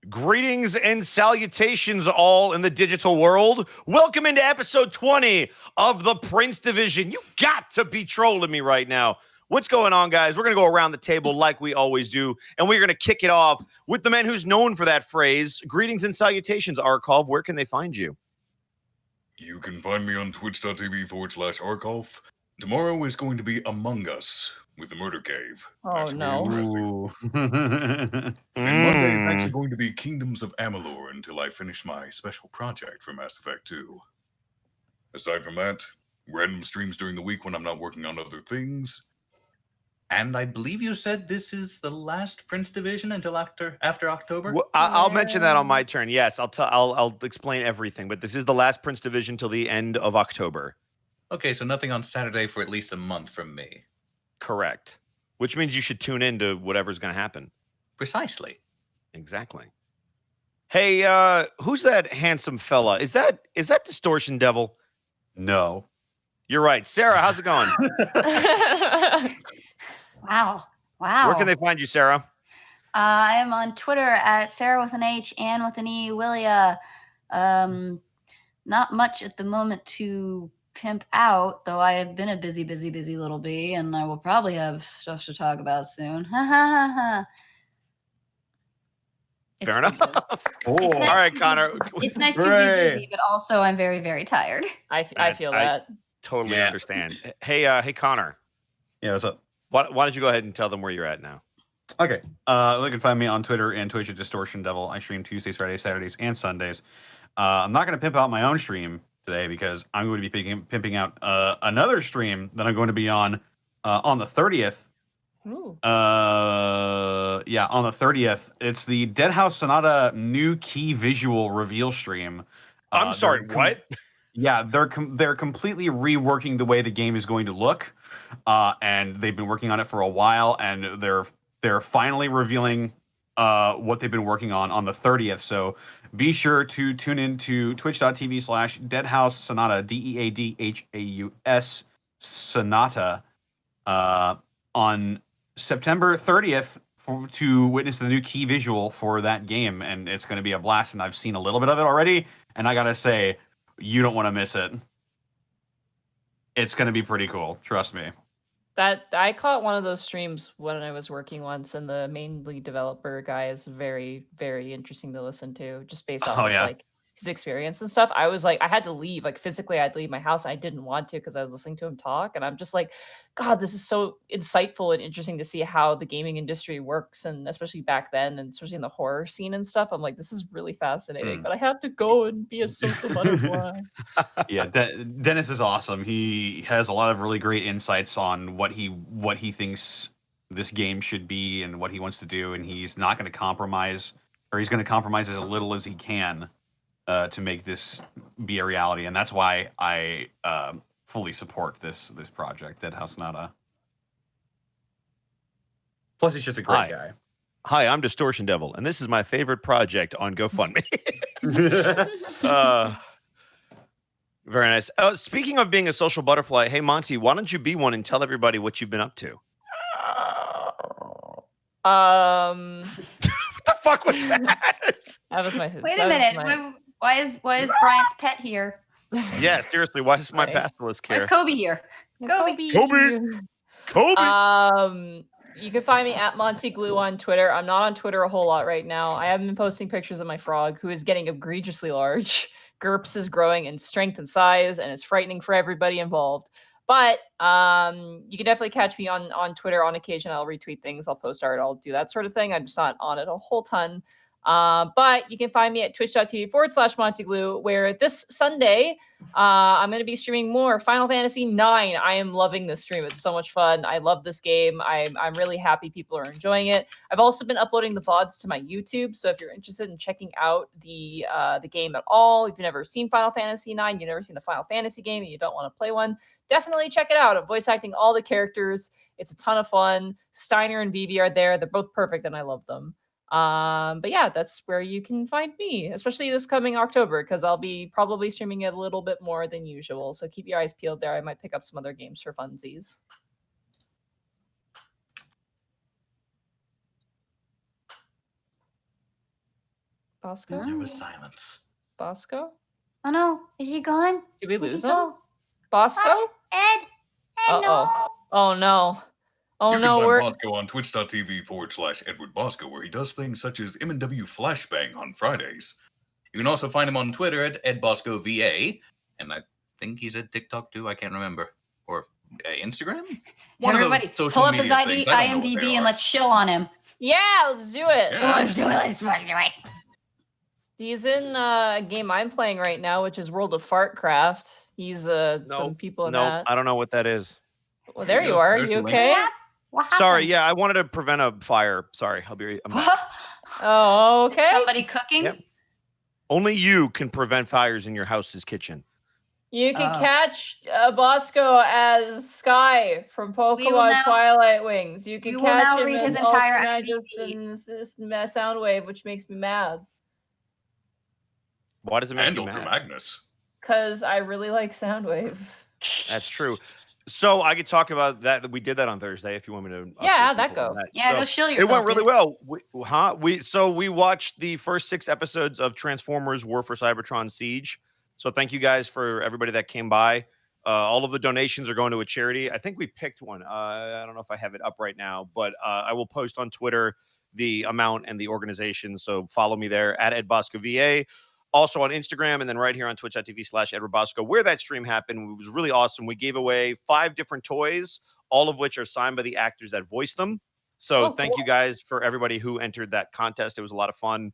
Greetings and salutations, all in the digital world. Welcome into episode 20 of the Prince Division. You got to be trolling me right now. What's going on, guys? We're going to go around the table like we always do, and we're going to kick it off with the man who's known for that phrase. Greetings and salutations, Arkov. Where can they find you? You can find me on twitch.tv/Arkov. Tomorrow is going to be Among Us with the Murder Cave. Oh, no. And Monday is actually going to be Kingdoms of Amalur until I finish my special project for Mass Effect 2. Aside from that, random streams during the week when I'm not working on other things. And I believe you said this is the last Prince Division until after October? Well, I'll mention that on my turn. Yes, I'll explain everything, but this is the last Prince Division till the end of October. Okay, so nothing on Saturday for at least a month from me. Correct. Which means you should tune in to whatever's going to happen. Precisely. Exactly. Hey, who's that handsome fella? Is that Distortion Devil? No. You're right. Sarah, how's it going? Wow. Where can they find you, Sarah? I am on Twitter at Sarah with an H and with an E, Willia. Not much at the moment to pimp out, though I have been a busy little bee, and I will probably have stuff to talk about soon. Ha ha ha ha. Fair enough. All right, Connor. It's nice to be busy, but also I'm very, very tired. I feel that. Totally understand. Hey, Connor. Yeah, what's up? Why don't you go ahead and tell them where you're at now? Okay. You can find me on Twitter and Twitch at Distortion Devil. I stream Tuesdays, Fridays, Saturdays, and Sundays. I'm not going to pimp out my own stream today because I'm going to be pimping out another stream that I'm going to be on the 30th. Ooh. On the 30th. It's the Dead House Sonata new key visual reveal stream. I'm sorry, what? Yeah, they're completely reworking the way the game is going to look, and they've been working on it for a while, and they're finally revealing what they've been working on the 30th. So be sure to tune in to twitch.tv/Deadhouse Sonata, DEADHAUS Sonata, on September 30th to witness the new key visual for that game, and it's going to be a blast. And I've seen a little bit of it already, and I gotta say, you don't want to miss it. It's going to be pretty cool. Trust me. That I caught one of those streams when I was working once, and the main lead developer guy is very, very interesting to listen to, just based off of like his experience and stuff. I was like, I had to leave, like physically, I had to leave my house. And I didn't want to because I was listening to him talk, and I'm just like, God, this is so insightful and interesting to see how the gaming industry works, and especially back then, and especially in the horror scene and stuff. I'm like, this is really fascinating, but I have to go and be a social butterfly. Yeah, Dennis is awesome. He has a lot of really great insights on what he thinks this game should be and what he wants to do, and he's not going to compromise, or he's going to compromise as little as he can to make this be a reality. And that's why I fully support this project, Dead House Sonata. Plus, he's just a great guy. Hi, I'm Distortion Devil, and this is my favorite project on GoFundMe. Very nice. Speaking of being a social butterfly, hey, Monty, why don't you be one and tell everybody what you've been up to? What the fuck was that? That was my. Wait a minute. Why is Bryant's pet here? Yeah, seriously, why is my basilisk here? Where's Kobe here? Kobe. You can find me at Monty Glue on Twitter. I'm not on Twitter a whole lot right now. I haven't been posting pictures of my frog, who is getting egregiously large. GURPS is growing in strength and size, and it's frightening for everybody involved. But you can definitely catch me on Twitter on occasion. I'll retweet things, I'll post art, I'll do that sort of thing. I'm just not on it a whole ton. But you can find me at twitch.tv/MontyGlue, where this Sunday, I'm going to be streaming more Final Fantasy IX. I am loving this stream. It's so much fun. I love this game. I'm really happy people are enjoying it. I've also been uploading the VODs to my YouTube. So if you're interested in checking out the game at all, if you've never seen Final Fantasy IX, you've never seen the Final Fantasy game, and you don't want to play one, definitely check it out. I'm voice acting all the characters. It's a ton of fun. Steiner and Vivi are there. They're both perfect, and I love them. But yeah, that's where you can find me, especially this coming October, because I'll be probably streaming it a little bit more than usual. So keep your eyes peeled there. I might pick up some other games for funsies. Bosco? There was silence. Bosco? Oh no, is he gone? Did we Where'd lose he him? go? Bosco? Ed, no. Uh-oh. Oh no. Oh you no, can we're find Bosco on twitch.tv/Edward Bosco, where he does things such as M&W Flashbang on Fridays. You can also find him on Twitter at EdBoscoVA, and I think he's at TikTok too. I can't remember. Or Instagram? Everybody, pull up his things. I don't know what they IMDb and are. let's chill on him. yeah, let's do it. Yeah. Let's do it. He's in a game I'm playing right now, which is World of Fartcraft. He's some people in that. I don't know what that is. Well, there you you go. are. There's You the link. okay? What happened? Sorry, yeah, I wanted to prevent a fire. Sorry, I'm back. Oh, Is okay. somebody cooking? Yep. Only you can prevent fires in your house's kitchen. You can Oh. catch Bosco as Sky from We will Pokemon now- Twilight Wings. You we can will now catch him read as his entire Ultramagus IMDb. and this Soundwave, which makes me mad. Why does it make And you Ultra mad? Magnus. Because I really like Soundwave. That's true. So I could talk about that. We did that on Thursday. If you want me to, Yeah, update how'd that people on go? Yeah, So go shill it yourself. went really dude. well. We watched the first 6 episodes of Transformers: War for Cybertron Siege. So thank you guys for everybody that came by. All of the donations are going to a charity. I think we picked one. I don't know if I have it up right now, but I will post on Twitter the amount and the organization. So follow me there at EdBoscoVA. Also on Instagram, and then right here on twitch.tv/Edward Bosco, where that stream happened. It was really awesome. We gave away 5 different toys, all of which are signed by the actors that voiced them. So thank you guys for everybody who entered that contest. It was a lot of fun.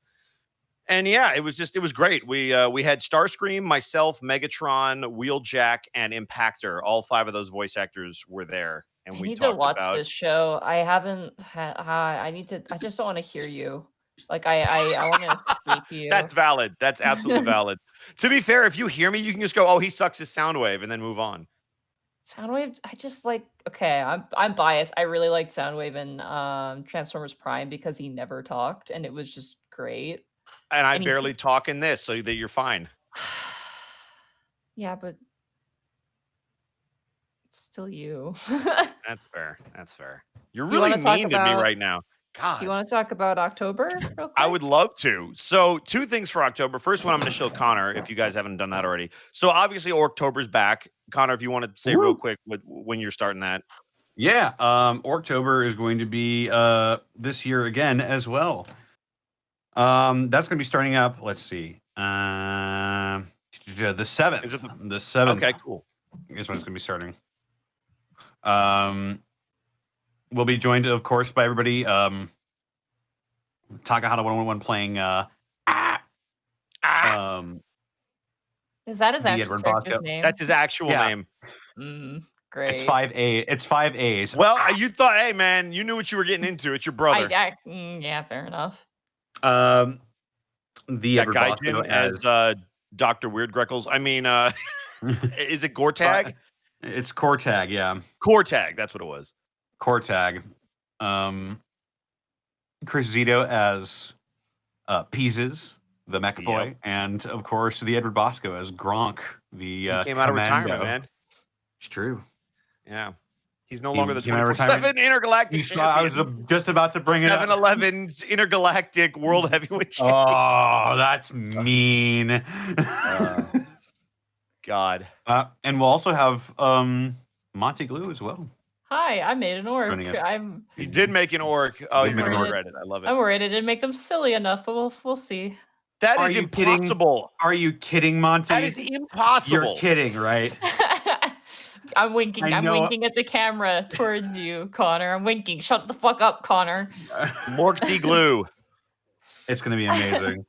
And yeah, it was great. We had Starscream, myself, Megatron, Wheeljack, and Impactor. All 5 of those voice actors were there. And I we need to talked watch about this show. I haven't had. I need to. I just don't want to hear you. Like I want to escape you. That's valid. That's absolutely valid. To be fair, if you hear me, you can just go, "Oh, he sucks his sound wave," and then move on. Soundwave. I just like. Okay, I'm biased. I really liked Soundwave in Transformers Prime because he never talked, and it was just great. And I And he- barely talk in this, so that you're fine. Yeah, but it's still you. That's fair. That's fair. You're Do you really wanna talk mean to me about- right now. God. Do you want to talk about October? Real quick? I would love to. So 2 things for October. First one, I'm going to show Connor if you guys haven't done that already. So obviously October's back. Connor, if you want to say real quick when you're starting that. Yeah, October is going to be this year again as well. That's going to be starting up. Let's see, the 7th. Is it the 7th? Okay, cool. Is when it's going to be starting. We'll be joined, of course, by everybody. Takahata 111 playing. Is that his the actual Edward character's Bosco. name? That's his actual Yeah. name. Great. It's 5A. It's 5 A's. Well, you thought, hey man, you knew what you were getting into. It's your brother. Yeah, fair enough. The That Edward guy Bosco as Dr. Weird Greckles. I mean, is it Gortag? It's Cortag, yeah. Cortag, that's what it was. Cortag. Chris Zito as Peases, the Mecha Boy, Yep. and of course the Edward Bosco as Gronk, the He came out of retirement, Commando. man. It's true. Yeah. He's no He longer the came out of 24/7 intergalactic I was champion. just about to bring it up. 7-Eleven intergalactic world heavyweight champion. Oh, that's mean. God. And we'll also have Monty Glue as well. Hi, I made an orc. Joining us. I'm He did make an orc. Oh, Did you're make going an to orc. regret it. I love it. I'm worried I didn't make them silly enough, but we'll see. That Are is you kidding? impossible. Are you kidding, Monty? That is impossible. You're kidding, right? I'm winking. I I'm know- winking at the camera towards you, Connor. I'm winking. Shut the fuck up, Connor. Mork de glue. It's gonna be amazing.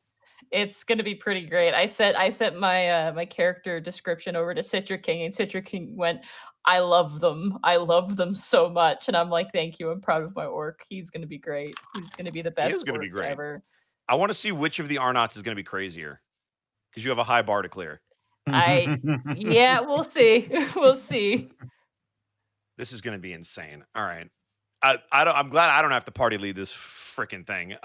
It's gonna be pretty great. I sent my my character description over to Citra King, and Citra King went, "I love them. I love them so much." And I'm like, "Thank you. I'm proud of my orc. He's gonna be great. He's gonna be the best is gonna be orc great. ever." I want to see which of the Arnauts is going to be crazier. Because you have a high bar to clear. Yeah, we'll see. We'll see. This is going to be insane. All right. I'm glad I don't have to party lead this freaking thing.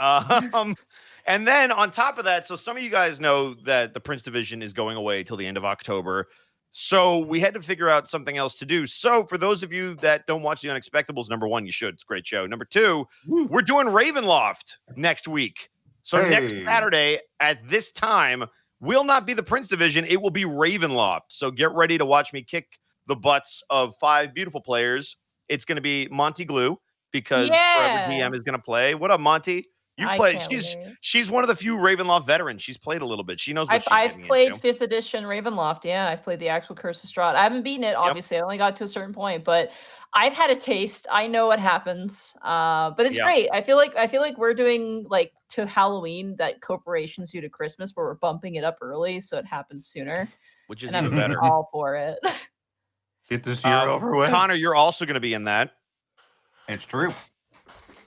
And then on top of that, so some of you guys know that the Prince Division is going away till the end of October. So we had to figure out something else to do. So for those of you that don't watch the Unexpectables, number 1, you should. It's a great show. Number 2, we're doing Ravenloft next week. So next Hey. Saturday at this time will not be the Prince Division. It will be Ravenloft. So get ready to watch me kick the butts of 5 beautiful players. It's going to be Monty Glue because Forever Yeah. DM is going to play. What up, Monty? You've I played. can't wait. She's one of the few Ravenloft veterans. She's played a little bit. She knows what she's I've getting played into. 5th edition Ravenloft. Yeah, I've played the actual Curse of Strahd. I haven't beaten it, obviously. I only got to a certain point, but I've had a taste. I know what happens. But it's Yeah. great. I feel like we're doing like to Halloween that corporations do to Christmas, where we're bumping it up early so it happens sooner. Which is And even I'm better. all for it. Get this year over with. Connor, you're also going to be in that. It's true.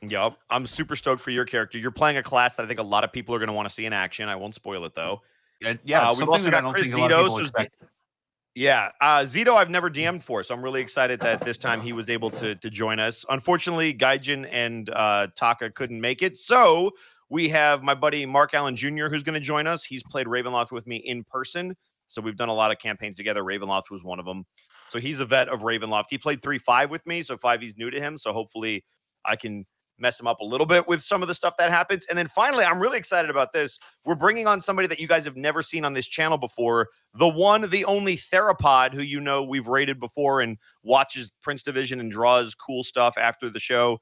Yep. I'm super stoked for your character. You're playing a class that I think a lot of people are going to want to see in action. I won't spoil it, though. Yeah, it's we've something also that I got don't Chris think a lot of Zito. people So expect. yeah. Zito, I've never DM'd for, so I'm really excited that this time he was able to join us. Unfortunately, Gaijin and Taka couldn't make it. So we have my buddy Mark Allen Jr., who's going to join us. He's played Ravenloft with me in person. So we've done a lot of campaigns together. Ravenloft was one of them. So he's a vet of Ravenloft. He played 3.5 with me, so 5e's new to him. So hopefully I can mess him up a little bit with some of the stuff that happens. And then finally, I'm really excited about this. We're bringing on somebody that you guys have never seen on this channel before. The one, the only Therapod who we've rated before and watches Prince Division and draws cool stuff after the show.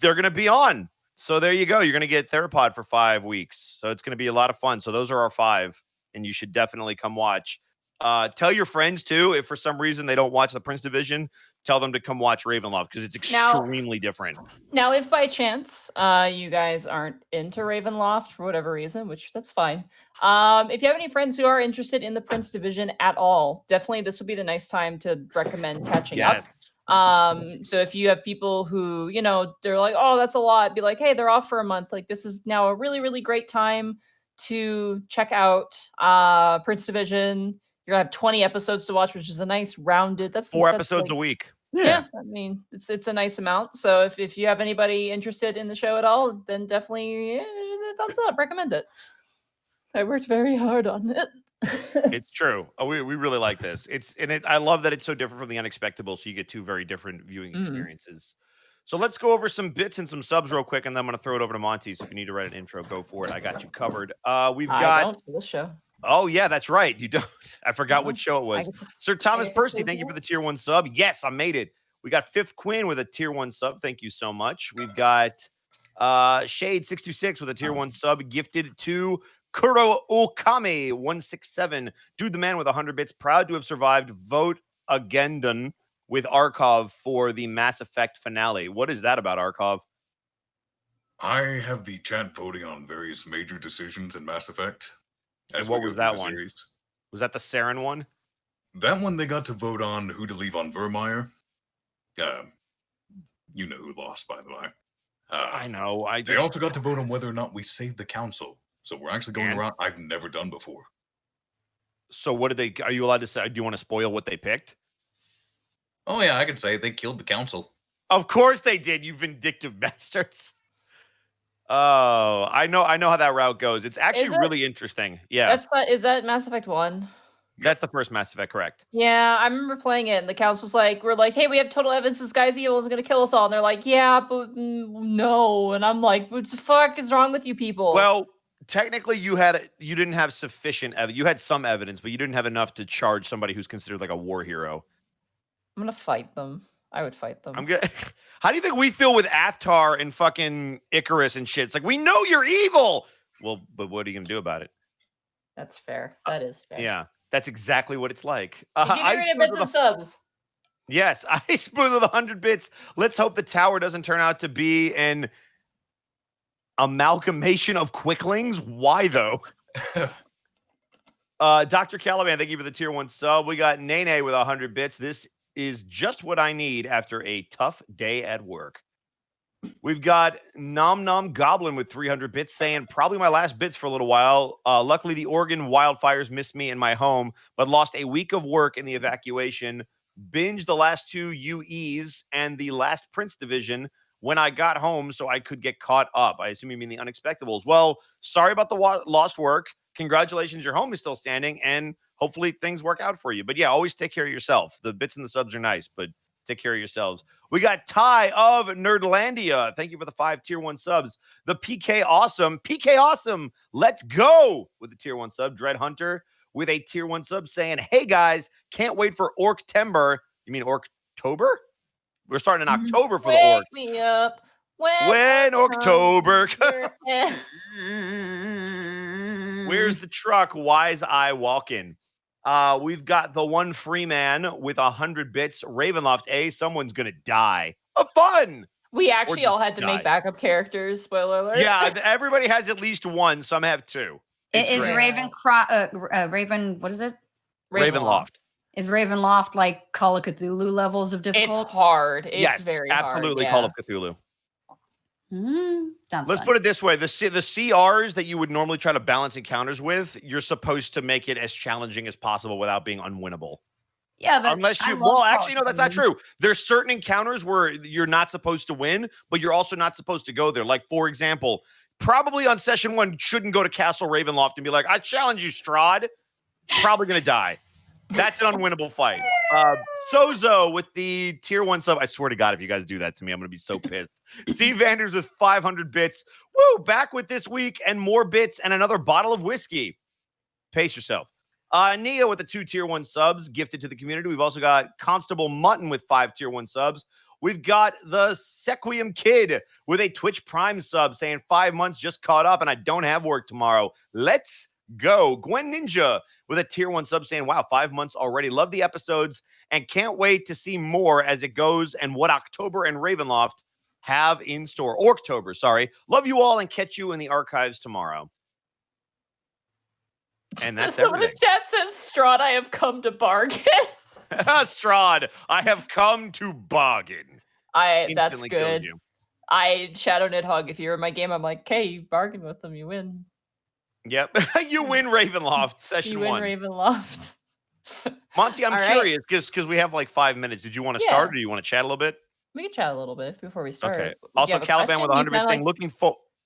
They're going to be on. So there you go. You're going to get Therapod for 5 weeks. So it's going to be a lot of fun. So those are our 5, and you should definitely come watch. Tell your friends, too, if for some reason they don't watch the Prince Division, tell them to come watch Ravenloft because it's extremely different. Now, if by chance you guys aren't into Ravenloft for whatever reason, which that's fine. If you have any friends who are interested in the Prince Division at all, definitely this would be the nice time to recommend catching up. So if you have people who, they're like, oh, that's a lot, be like, hey, they're off for a month. Like, this is now a really, really great time to check out Prince Division. You're gonna have 20 episodes to watch, which is a nice rounded. That's 4 that's episodes like, a week. Yeah, I mean, it's a nice amount. So if you have anybody interested in the show at all, then definitely thumbs up. Recommend it. I worked very hard on it. It's true. Oh, we really like this. I love that it's so different from the Unexpectables, so you get 2 very different viewing experiences. So let's go over some bits and some subs real quick, and then I'm going to throw it over to Monty. So if you need to write an intro, go for it. I got you covered. We've got. I don't for this show. Oh yeah, that's right. You don't. I forgot which show it was. Sir Thomas Percy, thank you for the tier 1 sub. Yes, I made it. We got 5th Quinn with a tier 1 sub. Thank you so much. We've got Shade 626 with a tier 1 sub gifted to Kuro Okami 167. Dude, the man with 100 bits, proud to have survived Vote Agendon with Arkhov for the Mass Effect finale. What is that about, Arkhov? I have the chat voting on various major decisions in Mass Effect. And what was that one? Was that the Saren one? That one they got to vote on who to leave on Vermeer. You know who lost, by the way. I know. They also got to vote on whether or not we saved the council. So we're actually going around I've never done before. So what did they? Are you allowed to say? Do you want to spoil what they picked? Oh yeah, I could say they killed the council. Of course they did, you vindictive bastards. Oh, I know how that route goes. It's actually really interesting. Yeah. Is that Mass Effect 1? That's the first Mass Effect, correct? Yeah, I remember playing it, and the council's like, we're like, hey, we have total evidence this guy's evil is going to kill us all. And they're like, yeah, but no. And I'm like, what the fuck is wrong with you people? Well, technically, you didn't have sufficient evidence. You had some evidence, but you didn't have enough to charge somebody who's considered like a war hero. I'm going to fight them. I would fight them. I'm good. How do you think we feel with Athtar and fucking Icarus and shit? It's like, we know you're evil. Well, but what are you going to do about it? That's fair. That is fair. Yeah. That's exactly what it's like. Give me rid of bits and subs. Yes, I spoon with 100 bits. Let's hope the tower doesn't turn out to be an amalgamation of quicklings. Why though? Dr. Calaban, thank you for the tier 1 sub. We got Nene with 100 bits. This is just what I need after a tough day at work. We've got Nom Nom Goblin with 300 bits saying probably my last bits for a little while. Luckily, the Oregon wildfires missed me in my home, but lost a week of work in the evacuation. Binged the last 2 UEs and the last Prince Division when I got home so I could get caught up. I assume you mean the Unexpectables. Well, sorry about the lost work. Congratulations, your home is still standing, and hopefully things work out for you. But yeah, always take care of yourself. The bits and the subs are nice, but Take care of yourselves. We got Ty of Nerdlandia. Thank you for the 5 tier 1 subs. The PK Awesome. Let's go with the tier 1 sub. Dread Hunter with a tier 1 sub saying, hey guys, can't wait for Orktember. You mean Orktober? We're starting in October for the Orc. Wake me up When October. Yeah. Where's the truck? Wise Eye walking. We've got the one free man with 100 bits. Ravenloft. Someone's gonna die. Fun. We actually Or all had to die. make backup characters. Spoiler alert. Yeah, everybody has at least one. Some have 2. It's Is great. Raven, what is it? Ravenloft. Is Ravenloft like Call of Cthulhu levels of difficult? It's hard. It's Yes, very absolutely. hard. Call of Cthulhu. Sounds Let's fun. put it this way: the CRs that you would normally try to balance encounters with, you're supposed to make it as challenging as possible without being unwinnable. Yeah, but Unless I you, love well, Call actually, of no, that's not Cthulhu. true. There's certain encounters where you're not supposed to win, but you're also not supposed to go there. Like, for example, probably on session 1, shouldn't go to Castle Ravenloft and be like, I challenge you, Strahd. Probably going to die. That's an unwinnable fight. Sozo with the tier 1 sub. I swear to God, if you guys do that to me, I'm going to be so pissed. C. Vanders with 500 bits. Woo, back with this week and more bits and another bottle of whiskey. Pace yourself. Nia with the 2 tier 1 subs gifted to the community. We've also got Constable Mutton with 5 tier 1 subs. We've got the Sequium Kid with a Twitch Prime sub saying 5 months just caught up and I don't have work tomorrow. Let's go. Gwen Ninja with a tier 1 sub saying, wow, 5 months already. Love the episodes and can't wait to see more as it goes and what October and Ravenloft have in store. Orktober, sorry. Love you all and catch you in the archives tomorrow. And that's Someone in everything. chat says, Strahd, I have come to bargain. Strahd, I have come to bargain. That's Instantly killed good. you. I Shadow Nidhogg. If you're in my game, I'm like, okay, you bargain with them, you win. Yep. You win Ravenloft, session You 1. win Ravenloft. Monty, I'm All right. curious because we have like 5 minutes. Did you want to Yeah. start or do you want to chat a little bit? We can chat a little bit before we start. Okay. You Also, have a Caliban question? with You 100 bits sound saying, like-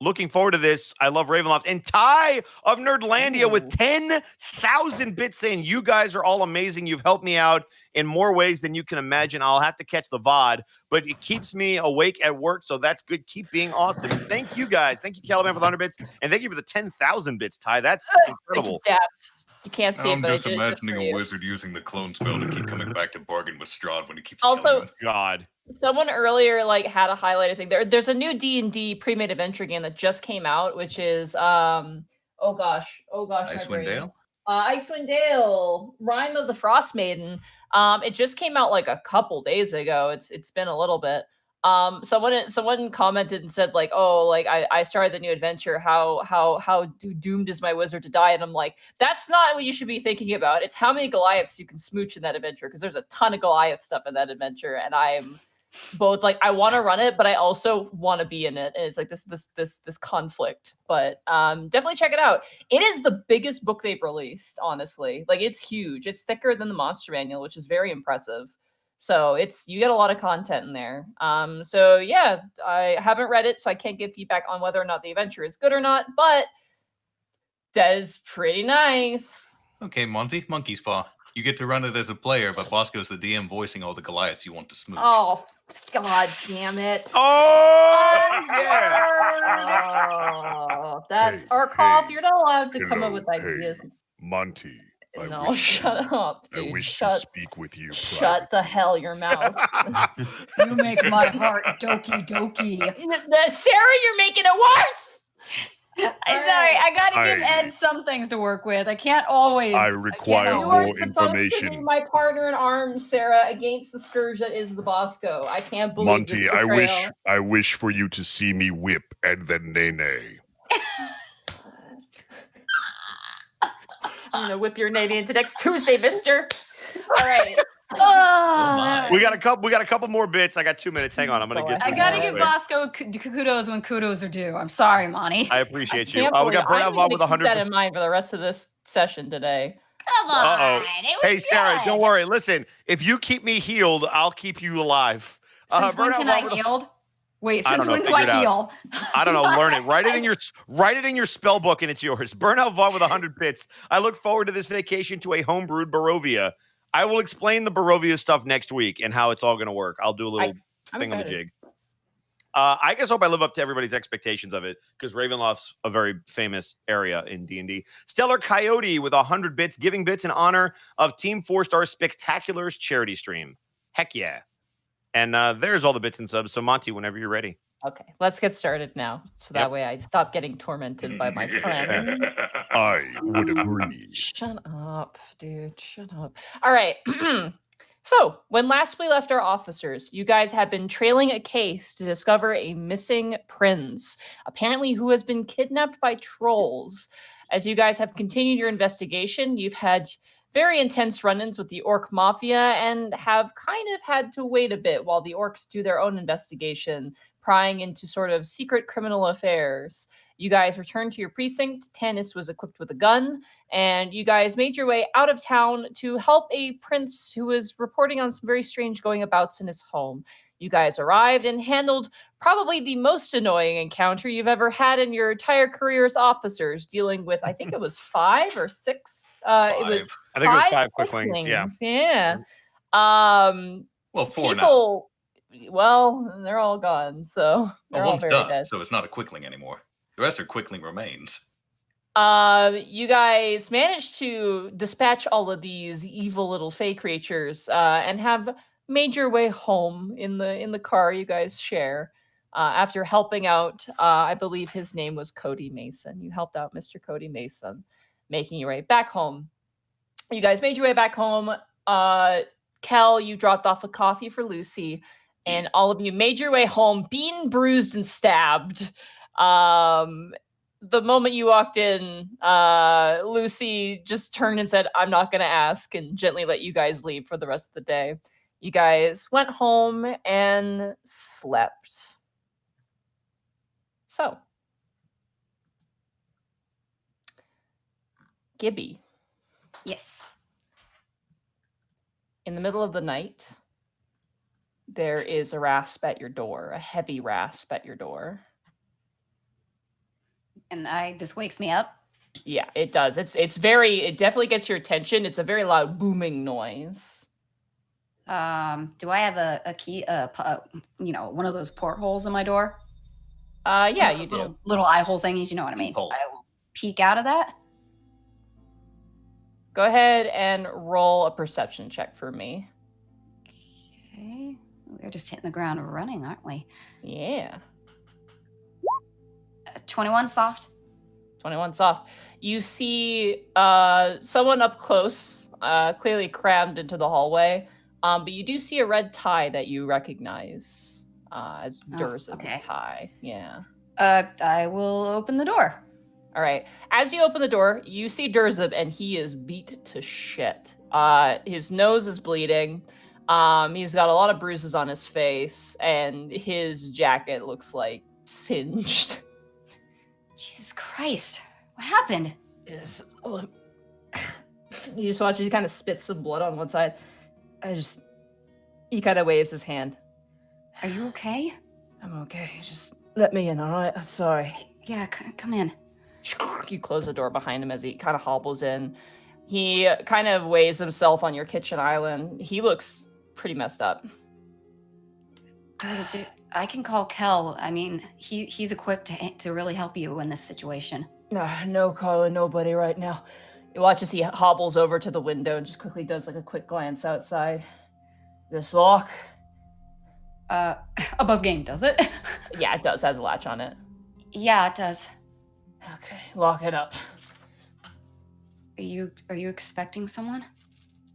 looking forward to this. I love Ravenloft. And Ty of Nerdlandia with 10,000 bits saying, you guys are all amazing. You've helped me out in more ways than you can imagine. I'll have to catch the VOD, but it keeps me awake at work, so that's good. Keep being awesome. Thank you guys. Thank you, Caliban, for the 100 bits. And thank you for the 10,000 bits, Ty. That's I incredible. just dabbed. You can't see I'm it, but just I did it just imagining for a you. wizard using the clone spell to keep coming back to bargain with Strahd when he keeps Also- killing him. God. Someone earlier had a highlighted thing. There's a new D&D pre-made adventure game that just came out, which is oh gosh, my Icewind brain. Dale? Icewind Dale, Rime of the Frost Maiden. It just came out like a couple days ago. It's been a little bit. Someone commented and said like, oh, like I started the new adventure. How doomed is my wizard to die? And I'm like, that's not what you should be thinking about. It's how many Goliaths you can smooch in that adventure, because there's a ton of Goliath stuff in that adventure, and I'm both like, I want to run it, but I also want to be in it, and it's like this conflict. But definitely check it out. It is the biggest book they've released, honestly. Like, it's huge. It's thicker than the Monster Manual, which is very impressive. So you get a lot of content in there. So yeah, I haven't read it, so I can't give feedback on whether or not the adventure is good or not, but that is pretty nice. Okay, Monty, monkey's paw. You get to run it as a player, but Bosco's the DM voicing all the Goliaths you want to smooch. Oh, god damn it. Oh, yeah. Oh, that's Hey, our call. hey, if you're not allowed to come up hello, with hey, ideas. Monty, I No, wish shut up, I dude. wish to Shut speak with you. Shut the hell your mouth. You make my heart doki doki. Sarah, you're making it worse. I'm sorry, I gotta give I- Ed some things to work with. I can't always. I can't require You always- are more supposed to be information. my partner in arms, Sarah, against the scourge that is the Bosco. I can't believe this Monty, betrayal. I wish for you to see me whip and then nay nay. I'm gonna whip your navy into next Tuesday, mister. All right. Oh, We got a couple more bits. I got 2 minutes. Hang on. I'm gonna get I through gotta these give real quick. Bosco kudos when kudos are due. I'm sorry, Monty. I appreciate you. Can't We believe- got Burnout I'm Bob gonna with keep 100. that in mind for the rest of this session today. Come on. Uh-oh. It was Hey, Sarah, good. don't worry. Listen, if you keep me healed, I'll keep you alive. Since when Burnout can Bob I with a- heal? Wait, I since don't know, when do figure it I out. heal? I don't know. Learn it. Write it in your spell book, and it's yours. Burnout Vaughn with 100 bits. I look forward to this vacation to a homebrewed Barovia. I will explain the Barovia stuff next week and how it's all going to work. I'll do a little I'm thing on the excited. jig. I guess hope I live up to everybody's expectations of it because Ravenloft's a very famous area in D&D. Stellar Coyote with 100 bits, giving bits in honor of Team 4-Star Spectacular's charity stream. Heck yeah. And there's all the bits and subs. So Monty, whenever you're ready. Okay, let's get started now. So that way I stop getting tormented by my friend. I would agree. Shut up, dude. Shut up. All right. So, when last we left our officers, you guys had been trailing a case to discover a missing prince, apparently who has been kidnapped by trolls. As you guys have continued your investigation, you've had very intense run-ins with the orc mafia and have kind of had to wait a bit while the orcs do their own investigation, prying into sort of secret criminal affairs. You guys returned to your precinct. Tanis was equipped with a gun, and you guys made your way out of town to help a prince who was reporting on some very strange going-abouts in his home. You guys arrived and handled probably the most annoying encounter you've ever had in your entire career as officers, dealing with, I think it was 5 or 6. It was I think it was 5 quicklings. Yeah. Yeah. Well, 4 now. People, well, they're all gone, so they're Well, all one's very done, dead. so it's not a quickling anymore. The rest are quickling remains. You guys managed to dispatch all of these evil little fey creatures and have made your way home in the car you guys share. After helping out, I believe his name was Cody Mason. You helped out Mr. Cody Mason, making your way back home. You guys made your way back home. Kel, you dropped off a coffee for Lucy, and all of you made your way home, beaten, bruised, and stabbed. The moment you walked in, Lucy just turned and said, "I'm not going to ask," and gently let you guys leave for the rest of the day. You guys went home and slept. So, Gibby, Yes. in the middle of the night, there is a rasp at your door, a heavy rasp at your door. And this wakes me up. Yeah, it does. It definitely gets your attention. It's a very loud booming noise. Do I have a key, one of those portholes in my door? Yeah, Those you do. little eye hole thingies, you know what I mean? Peephole. I will peek out of that. Go ahead and roll a perception check for me. Okay. We're just hitting the ground running, aren't we? Yeah. 21 soft. 21 soft. You see someone up close, clearly crammed into the hallway, but you do see a red tie that you recognize as Durz's okay. tie. Yeah. I will open the door. All right. As you open the door, you see Durzib, and he is beat to shit. His nose is bleeding. He's got a lot of bruises on his face, and his jacket looks like singed. Jesus Christ. What happened? You just watch, he kind of spits some blood on one side. He kind of waves his hand. Are you okay? I'm okay. Just let me in, all right? I'm sorry. Yeah, come in. You close the door behind him as he kind of hobbles in. He kind of weighs himself on your kitchen island. He looks pretty messed up. I can call Kel. I mean, he's equipped to really help you in this situation. No calling nobody right now. You watch as he hobbles over to the window and just quickly does like a quick glance outside. This lock? Above game, does it? Yeah, it does. Has a latch on it. Yeah, it does. Okay, lock it up. Are you expecting someone?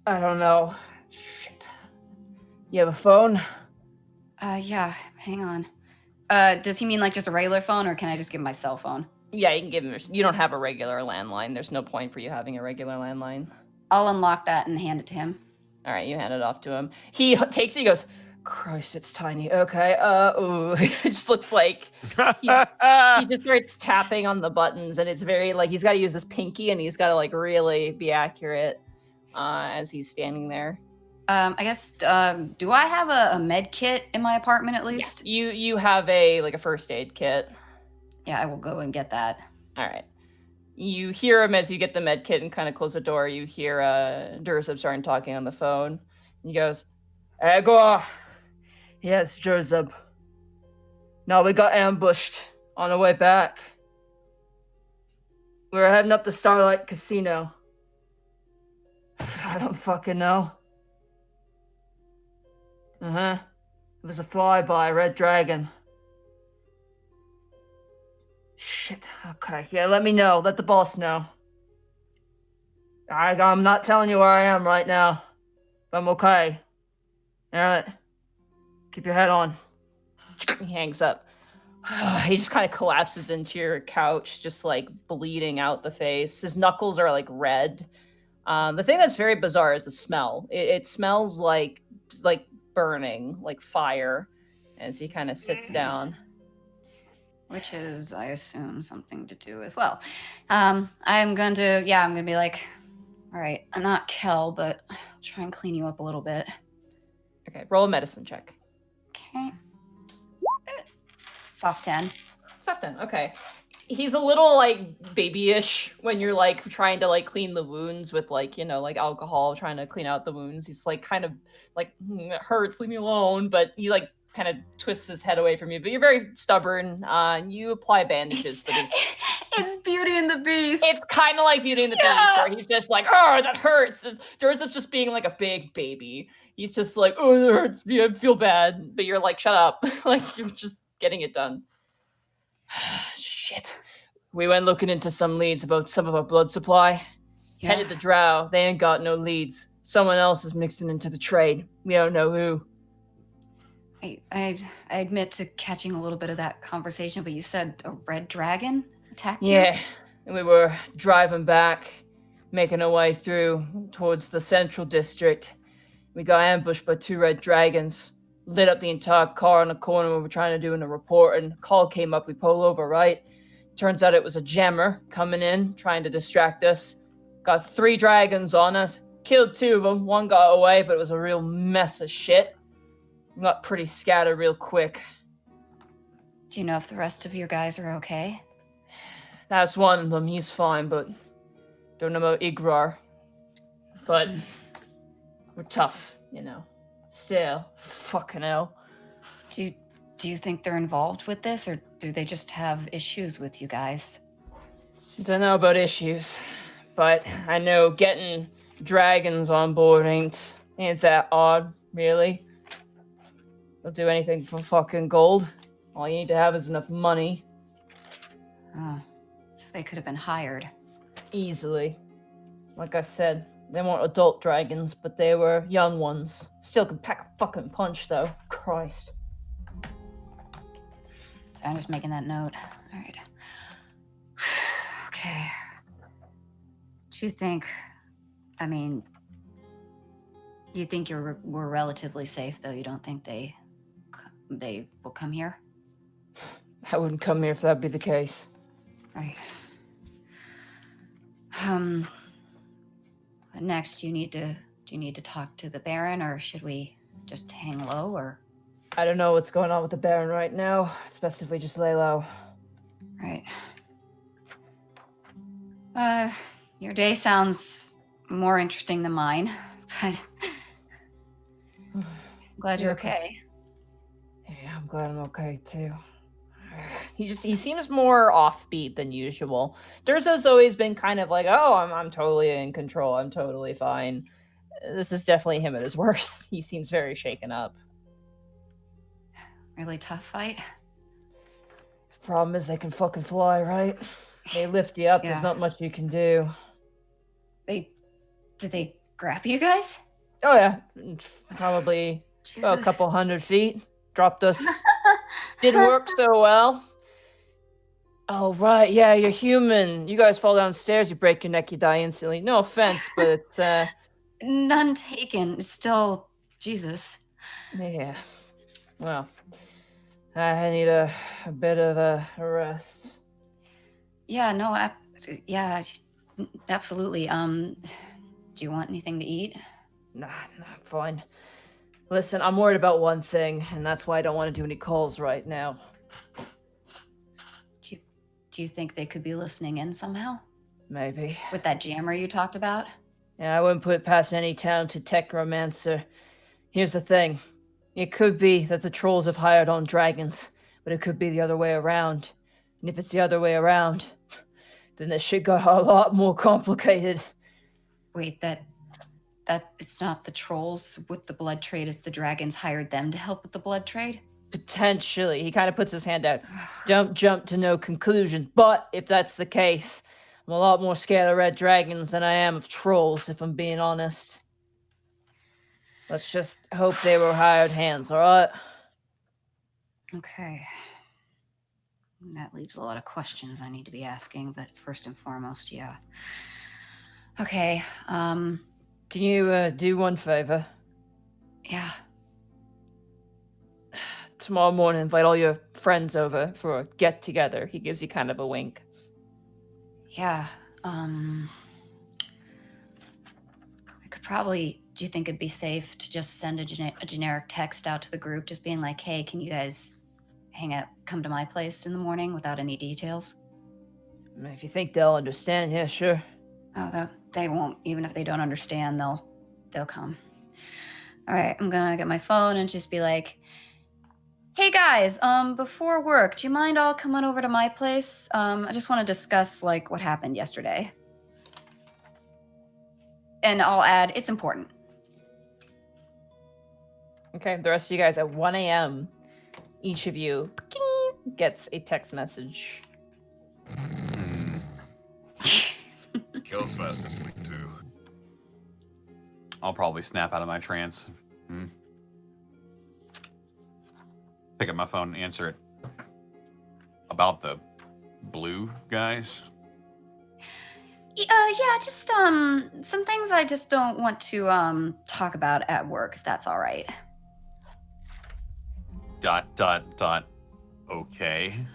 I don't know. Shit. You have a phone? Yeah, hang on. Does he mean like just a regular phone, or can I just give him my cell phone? Yeah, you can give him. You don't have a regular landline. There's no point for you having a regular landline. I'll unlock that and hand it to him. All right, you hand it off to him. He takes it. He goes, "Christ, it's tiny." Okay. Ooh. It just looks like he just starts tapping on the buttons, and it's very like he's got to use his pinky, and he's got to like really be accurate as he's standing there. I guess. Do I have a med kit in my apartment at least? Yeah. You have a first aid kit. Yeah, I will go and get that. All right. You hear him as you get the med kit and kind of close the door. You hear Durzub starting talking on the phone. He goes, Agor. Yes, Durzub. No, we got ambushed on the way back. We were heading up the Starlight Casino. I don't fucking know. It was a flyby, Red Dragon. Shit, okay. Yeah, let me know. Let the boss know. I'm not telling you where I am right now. But I'm okay. Alright. Keep your head on. He hangs up. He just kind of collapses into your couch, just like bleeding out the face. His knuckles are like red. The thing that's very bizarre is the smell. It smells like burning, like fire, as he kind of sits down. Which is, I assume, something to do with, well, I'm gonna be like, all right, I'm not Kel, but I'll try and clean you up a little bit. Okay, roll a medicine check. Okay. Soft 10. Soft 10, okay. He's a little, like, babyish when you're, like, trying to, like, clean the wounds with, like, you know, like, alcohol, trying to clean out the wounds. He's, like, kind of, like, it hurts, leave me alone, but he, like, kind of twists his head away from you. But you're very stubborn. You apply bandages, but it's Beauty and the Beast. It's kind of like Beauty and the Beast, where he's just like, oh, that hurts. Joseph's just being, like, a big baby. He's just like, oh, it hurts. Yeah, I feel bad. But you're like, shut up. Like, you're just getting it done. Shit. We went looking into some leads about some of our blood supply. Yeah. Headed to Drow. They ain't got no leads. Someone else is mixing into the trade. We don't know who. I admit to catching a little bit of that conversation, but you said a red dragon attacked you? Yeah. And we were driving back, making our way through towards the central district. We got ambushed by 2 red dragons. Lit up the entire car on the corner when we were trying to do a report, and call came up. We pulled over, right? Turns out it was a jammer coming in, trying to distract us. Got 3 dragons on us. Killed 2 of them. 1 got away, but it was a real mess of shit. We got pretty scattered real quick. Do you know if the rest of your guys are okay? That's one of them. He's fine, but don't know about Igrar. But we're tough, you know. Still, fucking hell. Do you think they're involved with this, or do they just have issues with you guys? Don't know about issues, but I know getting dragons on board ain't that odd, really. They'll do anything for fucking gold. All you need to have is enough money. Oh, so they could have been hired. Easily. Like I said, they weren't adult dragons, but they were young ones. Still can pack a fucking punch, though. Christ. So I'm just making that note. All right. Okay. Do you think, I mean, you think we're relatively safe, though? You don't think they will come here? I wouldn't come here if that'd be the case. Right. Next, do you need to talk to the Baron, or should we just hang low, or? I don't know what's going on with the Baron right now. It's best if we just lay low. Right. Your day sounds more interesting than mine, but I'm glad you're okay. Yeah, I'm glad I'm okay too. He seems more offbeat than usual. Durzo's always been kind of like, oh, I'm totally in control. I'm totally fine. This is definitely him at his worst. He seems very shaken up. Really tough fight? Problem is they can fucking fly, right? They lift you up. Yeah. There's not much you can do. Did they grab you guys? Oh yeah, probably about a Jesus. couple 100 feet. Dropped us. Didn't work so well. Oh right, yeah, you're human. You guys fall downstairs, you break your neck, you die instantly. No offense, but it's None taken. Still, Jesus. yeah. Well, I need a bit of a rest. Yeah, no, yeah, absolutely. Do you want anything to eat? Nah, fine. Listen, I'm worried about one thing, and that's why I don't want to do any calls right now. Do you think they could be listening in somehow? Maybe. With that jammer you talked about? Yeah, I wouldn't put it past any talented technomancer. Here's the thing. It could be that the trolls have hired on dragons, but it could be the other way around. And if it's the other way around, then this shit got a lot more complicated. Wait, that it's not the trolls with the blood trade, it's the dragons hired them to help with the blood trade? Potentially. He kind of puts his hand out. Don't jump to no conclusions, but if that's the case, I'm a lot more scared of red dragons than I am of trolls, if I'm being honest. Let's just hope they were hired hands, alright? Okay. That leaves a lot of questions I need to be asking, but first and foremost, yeah. Okay, Can you do one favor? yeah. Tomorrow morning, invite all your friends over for a get-together. He gives you kind of a wink. Yeah, I could probably, do you think it'd be safe to just send a generic text out to the group, just being like, hey, can you guys come to my place in the morning without any details? If you think they'll understand, yeah, sure. Oh, they won't. Even if they don't understand, they'll come. All right, I'm gonna get my phone and just be like, hey guys, before work, do you mind all coming over to my place? I just want to discuss, like, what happened yesterday. And I'll add, it's important. Okay, the rest of you guys at 1 a.m., each of you gets a text message. Kel's fast asleep too. I'll probably snap out of my trance. Pick up my phone and answer it. About the blue guys? Yeah, just, some things I just don't want to, talk about at work, if that's all right. ... Okay.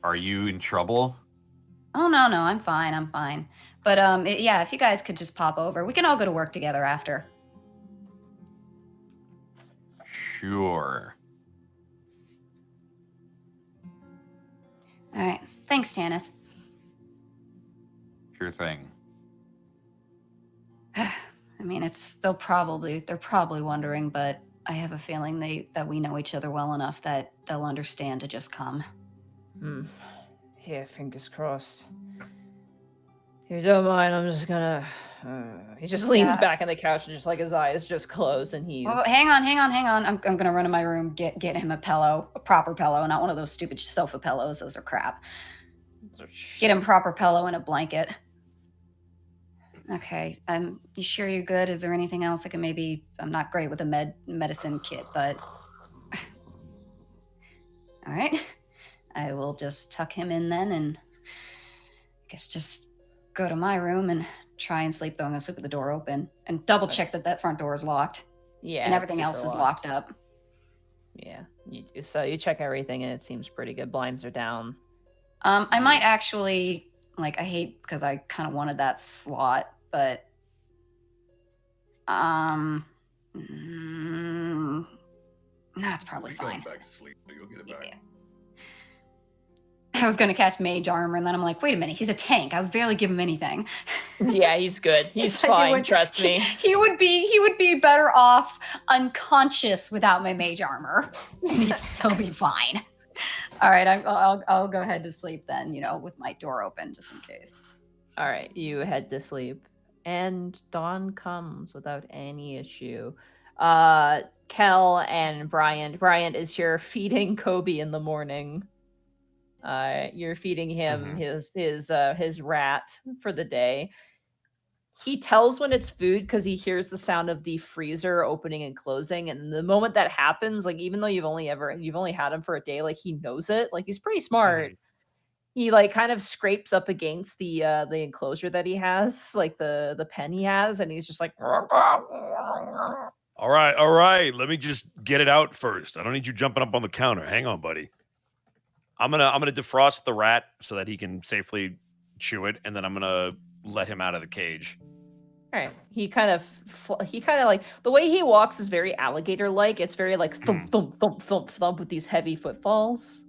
Are you in trouble? Oh, no, I'm fine. But, yeah, if you guys could just pop over, we can all go to work together after. Sure. All right. Thanks, Tanis. Sure thing. I mean, they're probably wondering, but I have a feeling that we know each other well enough that they'll understand to just come. Yeah, fingers crossed. If you don't mind, I'm just gonna... he just leans back on the couch and just, like, his eyes just close and he's... Oh, hang on. I'm gonna run in my room, get him a pillow, a proper pillow, not one of those stupid sofa pillows. Those are crap. Get him proper pillow and a blanket. Okay, you sure you're good? Is there anything else I can maybe... I'm not great with a medicine kit, but... All right. I will just tuck him in then and I guess just go to my room and try and sleep, though I'm gonna sleep with the door open and double check that front door is locked. Yeah, and everything else is locked up. Yeah, so you check everything and it seems pretty good. Blinds are down. I might actually, like, I hate because I kind of wanted that slot, but no, it's probably You're fine. going back to sleep, so you'll get it back. Yeah. I was going to cast mage armor, and then I'm like, wait a minute, he's a tank. I would barely give him anything. Yeah, he's good. He's It's like fine. Trust me. He would be better off unconscious without my mage armor. He'd still be fine. All right, I'll go ahead to sleep then. With my door open just in case. All right, you head to sleep, and dawn comes without any issue. Kel and Brian is here feeding Kobe in the morning. You're feeding him his rat for the day. He tells when it's food because he hears the sound of the freezer opening and closing, and the moment that happens, like, even though you've only had him for a day, like, he knows it. Like, he's pretty smart. He, like, kind of scrapes up against the enclosure that he has, like the pen he has, and he's just like, All right. Let me just get it out first. I don't need you jumping up on the counter. Hang on, buddy. I'm gonna defrost the rat so that he can safely chew it, and then I'm gonna let him out of the cage. All right. He kind of like, the way he walks is very alligator-like. It's very like thump, thump, thump, thump, thump with these heavy footfalls.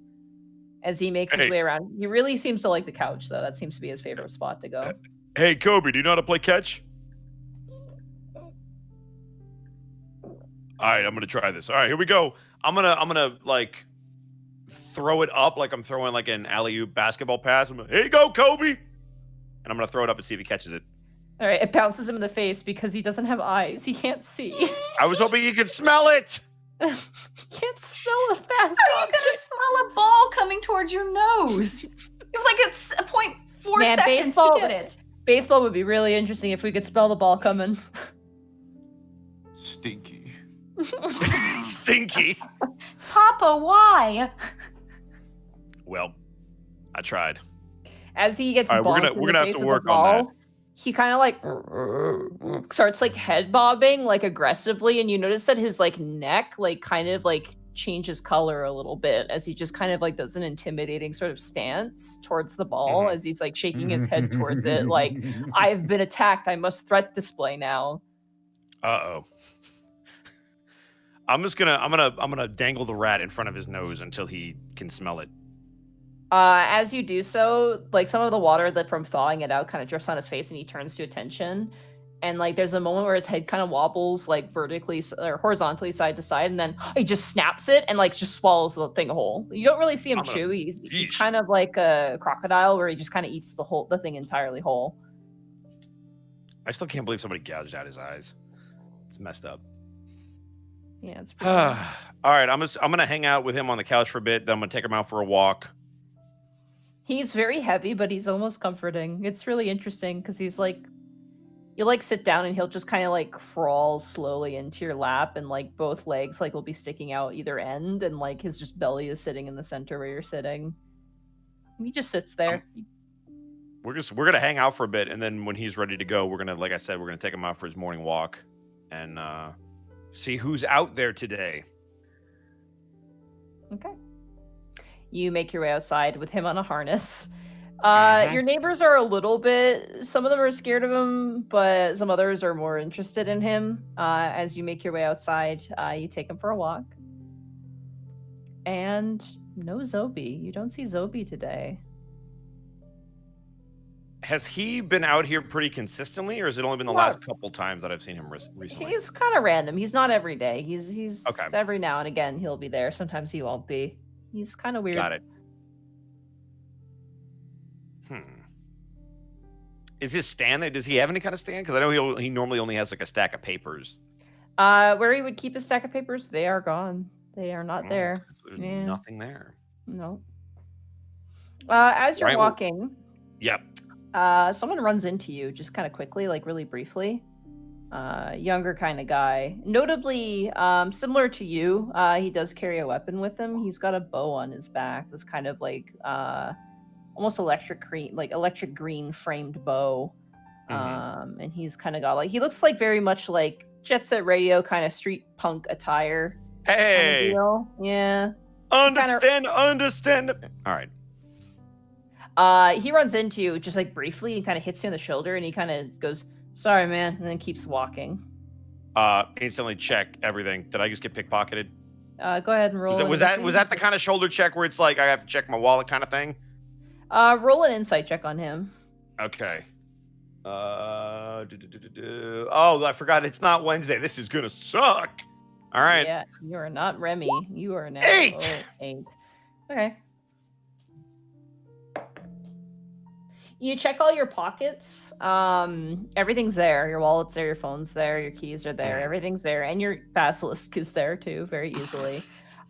as he makes his way around. He really seems to like the couch, though. That seems to be his favorite spot to go. Hey, Kobe, do you know how to play catch? All right, I'm gonna try this. All right, here we go. I'm gonna like throw it up like I'm throwing like an alley-oop basketball pass. Here you go, Kobe. And I'm gonna throw it up and see if he catches it. All right, it bounces him in the face because he doesn't have eyes. He can't see. I was hoping he could smell it. He can't smell a fast How are you object. gonna smell a ball coming towards your nose? It's like it's a 0.4 Man, seconds baseball- to get it. Baseball would be really interesting if we could spell the ball coming. Stinky. Stinky. Papa, why? Well, I tried. As he gets All right, bonked we're in gonna the have face to with work the on that. ball, he kind of like starts like head bobbing like aggressively, and you notice that his like neck like kind of like changes color a little bit as he just kind of like does an intimidating sort of stance towards the ball as he's like shaking his head towards it like, I've been attacked, I must threat display now. Uh-oh. I'm gonna dangle the rat in front of his nose until he can smell it. As you do so, like some of the water that from thawing it out kind of drips on his face, and he turns to attention. And like there's a moment where his head kind of wobbles like vertically or horizontally side to side, and then he just snaps it and like just swallows the thing whole. You don't really see him chew. He's Yeesh. kind of like a crocodile where he just kind of eats the thing entirely whole. I still can't believe somebody gouged out his eyes. It's messed up. Yeah, it's pretty All right, I'm gonna hang out with him on the couch for a bit. Then I'm gonna take him out for a walk. He's very heavy, but he's almost comforting. It's really interesting because he's like, you like sit down and he'll just kind of like crawl slowly into your lap, and like both legs like will be sticking out either end, and like his just belly is sitting in the center where you're sitting. And he just sits there. We're gonna hang out for a bit, and then when he's ready to go, we're gonna, like I said, we're gonna take him out for his morning walk, and see who's out there today. Okay. You make your way outside with him on a harness. Your neighbors are a little bit, some of them are scared of him, but some others are more interested in him. As you make your way outside, you take him for a walk. And no Zobi. You don't see Zobi today. Has he been out here pretty consistently, or has it only been the last couple times that I've seen him recently? He's kind of random. He's not every day. He's Okay. every now and again he'll be there. Sometimes he won't be. He's kind of weird. Got it. Is his stand there? Does he have any kind of stand? Because I know he normally only has like a stack of papers. Where he would keep his stack of papers, they are gone. They are not there. There's Yeah. nothing there. No. As you're Right, well- walking, Yep. someone runs into you just kind of quickly, like really briefly. Younger kind of guy. Notably, similar to you, he does carry a weapon with him. He's got a bow on his back. That's kind of like almost electric green framed bow. And he's kind of got like, he looks like very much like Jet Set Radio kind of street punk attire. Kind of Hey, deal. Yeah. understand. All right. He runs into you just like briefly and kind of hits you on the shoulder, and he kind of goes, "Sorry, man," and then keeps walking. Instantly check everything. Did I just get pickpocketed? Go ahead and roll. Was that the kind of shoulder check where it's like I have to check my wallet kind of thing? Roll an insight check on him. Okay. Oh, I forgot. It's not Wednesday. This is gonna suck. All right. Yeah, you are not Remy. You are now 8. 8. Okay. You check all your pockets. Everything's there. Your wallet's there. Your phone's there. Your keys are there. Everything's there, and your basilisk is there too, very easily.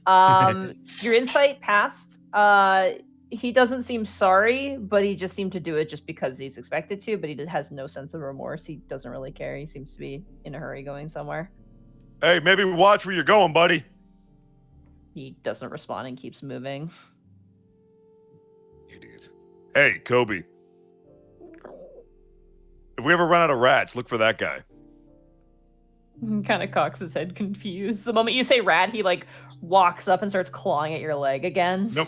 Your insight passed. He doesn't seem sorry, but he just seemed to do it just because he's expected to. But he has no sense of remorse. He doesn't really care. He seems to be in a hurry going somewhere. Hey, maybe watch where you're going, buddy. He doesn't respond and keeps moving. Idiot. Hey, Kobe. If we ever run out of rats, look for that guy. He kind of cocks his head confused. The moment you say rat, he like walks up and starts clawing at your leg again. No,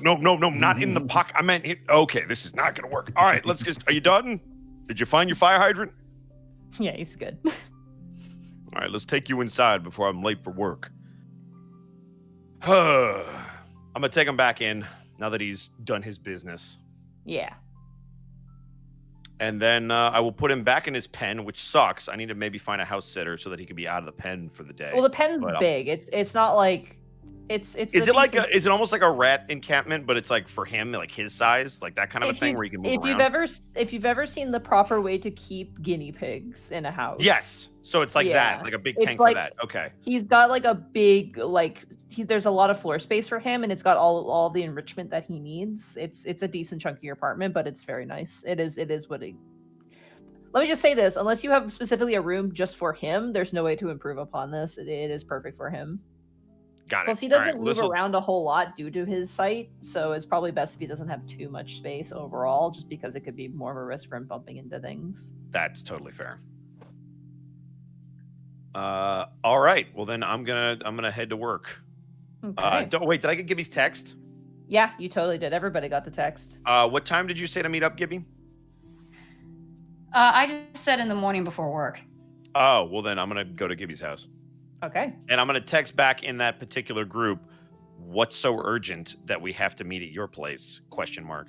not in the pocket. I meant it. Okay, this is not gonna work. All right, let's just. Are you done? Did you find your fire hydrant? Yeah, he's good. All right, let's take you inside before I'm late for work. I'm gonna take him back in. now that he's done his business. Yeah. And then I will put him back in his pen, which sucks. I need to maybe find a house sitter so that he can be out of the pen for the day. Well, the pen's But, big. It's not like it's. Is it like is it almost like a rat encampment, but it's like for him, like his size, like that kind of a thing where you can move around? If you've ever seen the proper way to keep guinea pigs in a house? Yes. So it's like Yeah. that, like a big It's tank like- for that. Okay. He's got like a big there's a lot of floor space for him, and it's got all the enrichment that he needs. It's a decent chunky apartment, but it's very nice. It is what it. Let me just say this: unless you have specifically a room just for him, there's no way to improve upon this. It is perfect for him. Got it. Plus, he All doesn't right, move this'll- around a whole lot due to his site, so it's probably best if he doesn't have too much space overall, just because it could be more of a risk for him bumping into things. That's totally fair. All right. Well, then I'm gonna head to work. Okay. Wait, did I get Gibby's text? Yeah, you totally did. Everybody got the text. What time did you say to meet up, Gibby? I just said in the morning before work. Oh, well then I'm gonna go to Gibby's house. Okay. And I'm gonna text back in that particular group. What's so urgent that we have to meet at your place? Question mark.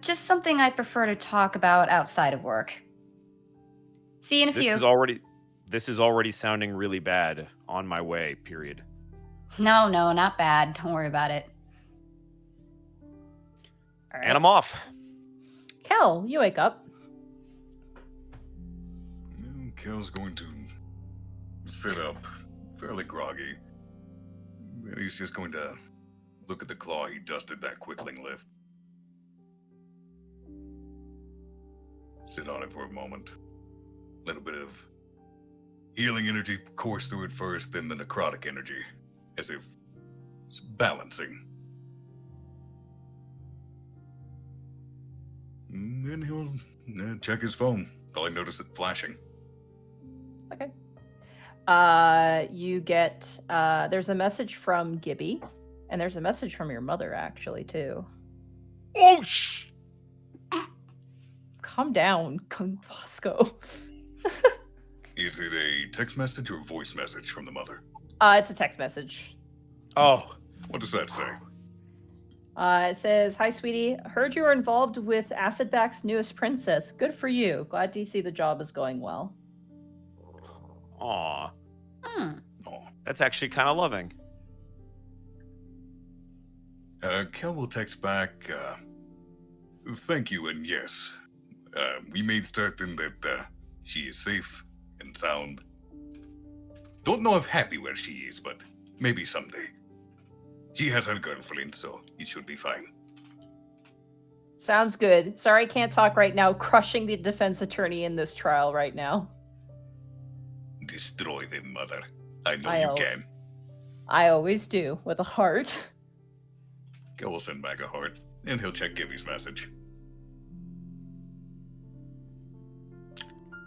Just something I prefer to talk about outside of work. See you in a few. This is already sounding really bad. On my way. Period. No, not bad. Don't worry about it. All right. And I'm off. Kel, you wake up. Kel's going to sit up, fairly groggy. He's just going to look at the claw he dusted that quickling lift. Sit on it for a moment. Little bit of healing energy course through it first, then the necrotic energy, as if it's balancing. And then he'll check his phone. Probably notice it flashing. Okay. You get there's a message from Gibby, and there's a message from your mother actually too. Oh Calm down, Kung Bosco. Is it a text message or a voice message from the mother? It's a text message. Oh. What does that say? It says, "Hi, sweetie. Heard you were involved with Acidback's newest princess. Good for you. Glad to see the job is going well." Aw. Hmm. Oh. That's actually kind of loving. Kel will text back, thank you, and yes. We made certain that she is safe and sound. Don't know if happy where she is, but maybe someday. She has her girlfriend, so it should be fine. Sounds good. Sorry I can't talk right now. Crushing the defense attorney in this trial right now. Destroy them, mother. I know I'll- you can. I always do, with a heart. Kel will send back a heart, and he'll check Gibby's message.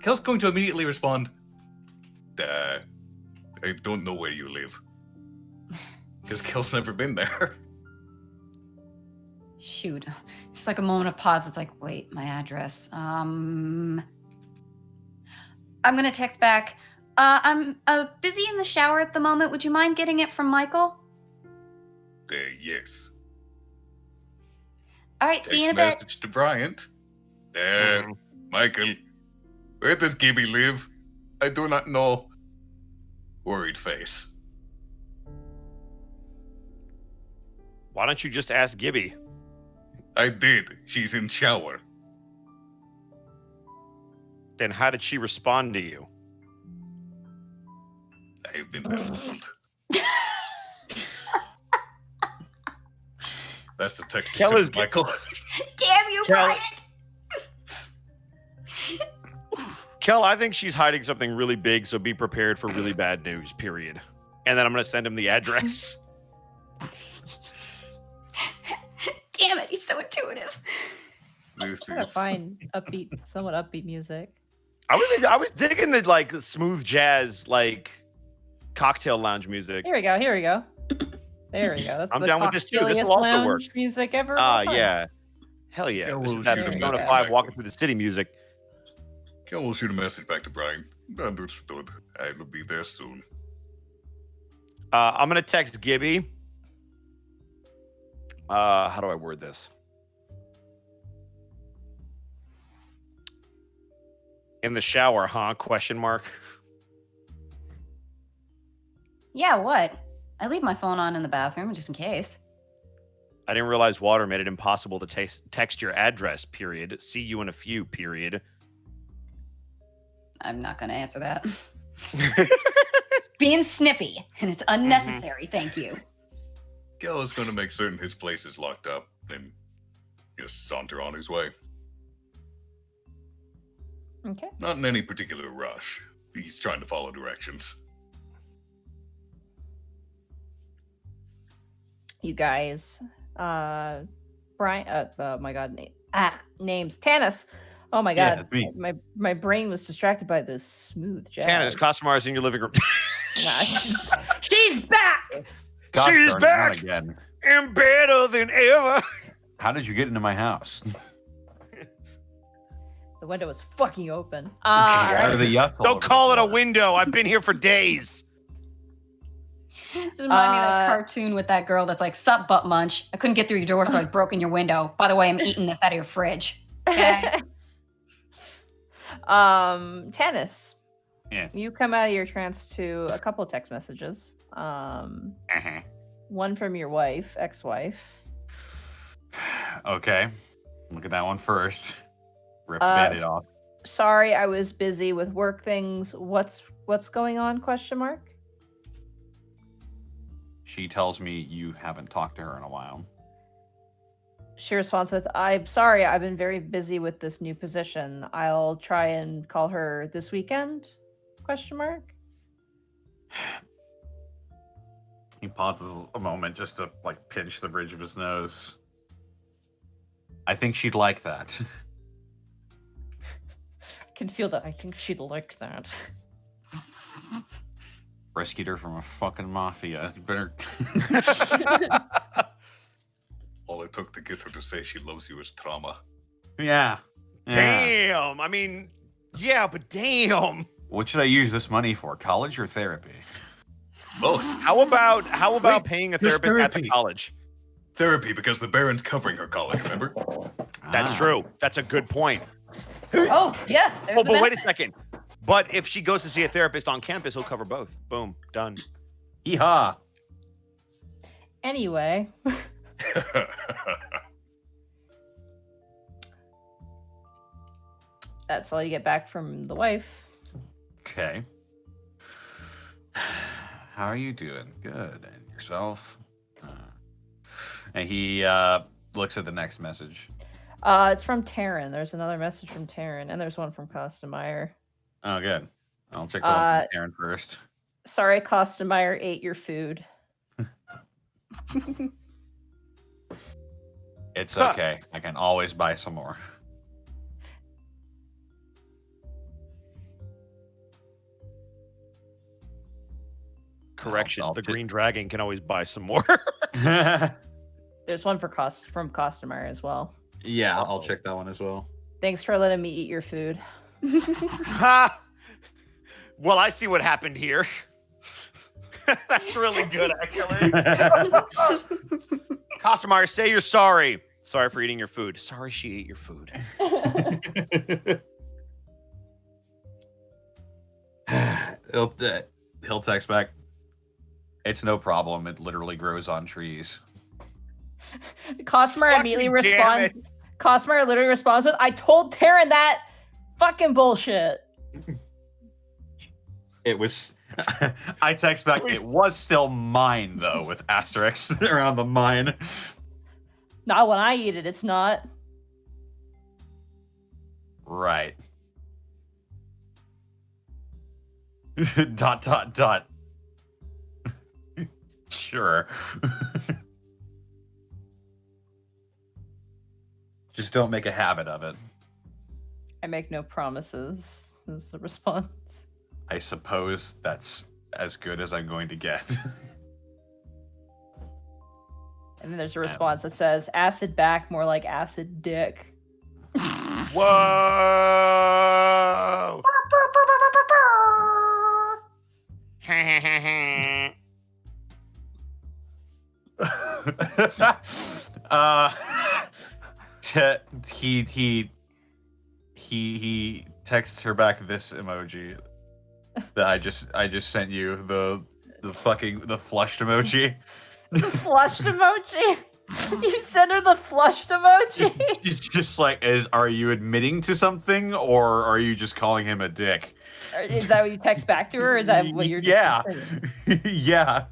Kel's going to immediately respond. I don't know where you live. Because Kel's never been there. Shoot. It's like a moment of pause. It's like, wait, my address. I'm gonna text back. I'm busy in the shower at the moment. Would you mind getting it from Michael? Yes. All right, Text see you in a bit. message to Bryant. Michael, where does Gibby live? I do not know. Worried face. Why don't you just ask Gibby? I did. She's in shower. Then how did she respond to you? I've been bamboozled. That's the text Kel you is sent, Michael. Damn you, Kel- Bryant! Kel, I think she's hiding something really big, so be prepared for really bad news, period. And then I'm going to send him the address. Damn it, he's so intuitive. This Gotta is find somewhat upbeat music. I was digging the like smooth jazz, like cocktail lounge music. Here we go. There we go. That's I'm the down with this too. This cocktailiest will also lounge work. music ever. of all time. Yeah. Hell yeah. Kel This will is that shoot a Persona message 5 back. walking through the city music. Kel will shoot a message back to Brian. Understood. I will be there soon. I'm going to text Gibby. How do I word this? In the shower, huh? Question mark. Yeah, what? I leave my phone on in the bathroom just in case. I didn't realize water made it impossible to text your address, period. See you in a few, period. I'm not going to answer that. It's being snippy, and it's unnecessary. Thank you. Gil is going to make certain his place is locked up and just saunter on his way. Okay. Not in any particular rush. He's trying to follow directions. You guys, Brian. Oh my God, names. Tanis. Oh my Yeah, God, me. my brain was distracted by this smooth jazz. Tannis, Costamars in your living room. Nah, she's back. Gosh She's darn, back! not again. And better than ever. How did you get into my house? The window was fucking open. Out of the yuck all Don't over call the it a floor. window. I've been here for days. Just remind me of that cartoon with that girl that's like, sup, butt munch. I couldn't get through your door, so I broke in your window. By the way, I'm eating this out of your fridge. Okay? Tanis. Yeah. You come out of your trance to a couple text messages. One from your wife, ex-wife. Okay. Look at that one first. Rip the Band-Aid off. Sorry, I was busy with work things. What's going on? Question mark. She tells me you haven't talked to her in a while. She responds with, I'm sorry, I've been very busy with this new position. I'll try and call her this weekend? Question mark. He pauses a moment just to like pinch the bridge of his nose. I think she'd like that. I can feel that. I think she'd like that. Rescued her from a fucking mafia. You better. All it took to get her to say she loves you is trauma. Yeah. Damn. I mean, yeah, but damn. What should I use this money for? College or therapy? Both. How about Wait, paying a there's therapist at the therapy. college? Therapy, because the Baron's covering her college, remember? That's Ah. true. That's a good point. Oh, yeah. There's Oh, the but wait a benefit. second. But if she goes to see a therapist on campus, he'll cover both. Boom. Done. Yeehaw. Anyway, that's all you get back from the wife. Okay. How are you doing? Good. And yourself? And he looks at the next message. It's from Taryn. There's another message from Taryn, and there's one from Costameyer. Oh, good. I'll check the one from Karen first. Sorry, Costameyer ate your food. It's okay. I can always buy some more. Correction. I'll The fit- Green Dragon can always buy some more. There's one for from Costameyer as well. Yeah, I'll check that one as well. Thanks for letting me eat your food. Ha! Well, I see what happened here. That's really good, actually. Costamar, say you're sorry. Sorry for eating your food. Sorry she ate your food. He'll text back. It's no problem. It literally grows on trees. Costameyer Fucking immediately damn responds. it. Costameyer literally responds with, I told Taryn that fucking bullshit. It was. I text back. It was still mine though, with asterisks around the mine. Not when I eat it, it's not. Right. dot dot dot. Sure. Just don't make a habit of it. I make no promises, is the response. I suppose that's as good as I'm going to get. And then there's a response that says, acid back, more like acid dick. Whoa! He texts her back this emoji that I just sent you, the flushed emoji. The flushed emoji. You sent her the flushed emoji. It's just like, are you admitting to something, or are you just calling him a dick? Is that what you text back to her? Or is that what you're just saying? Yeah.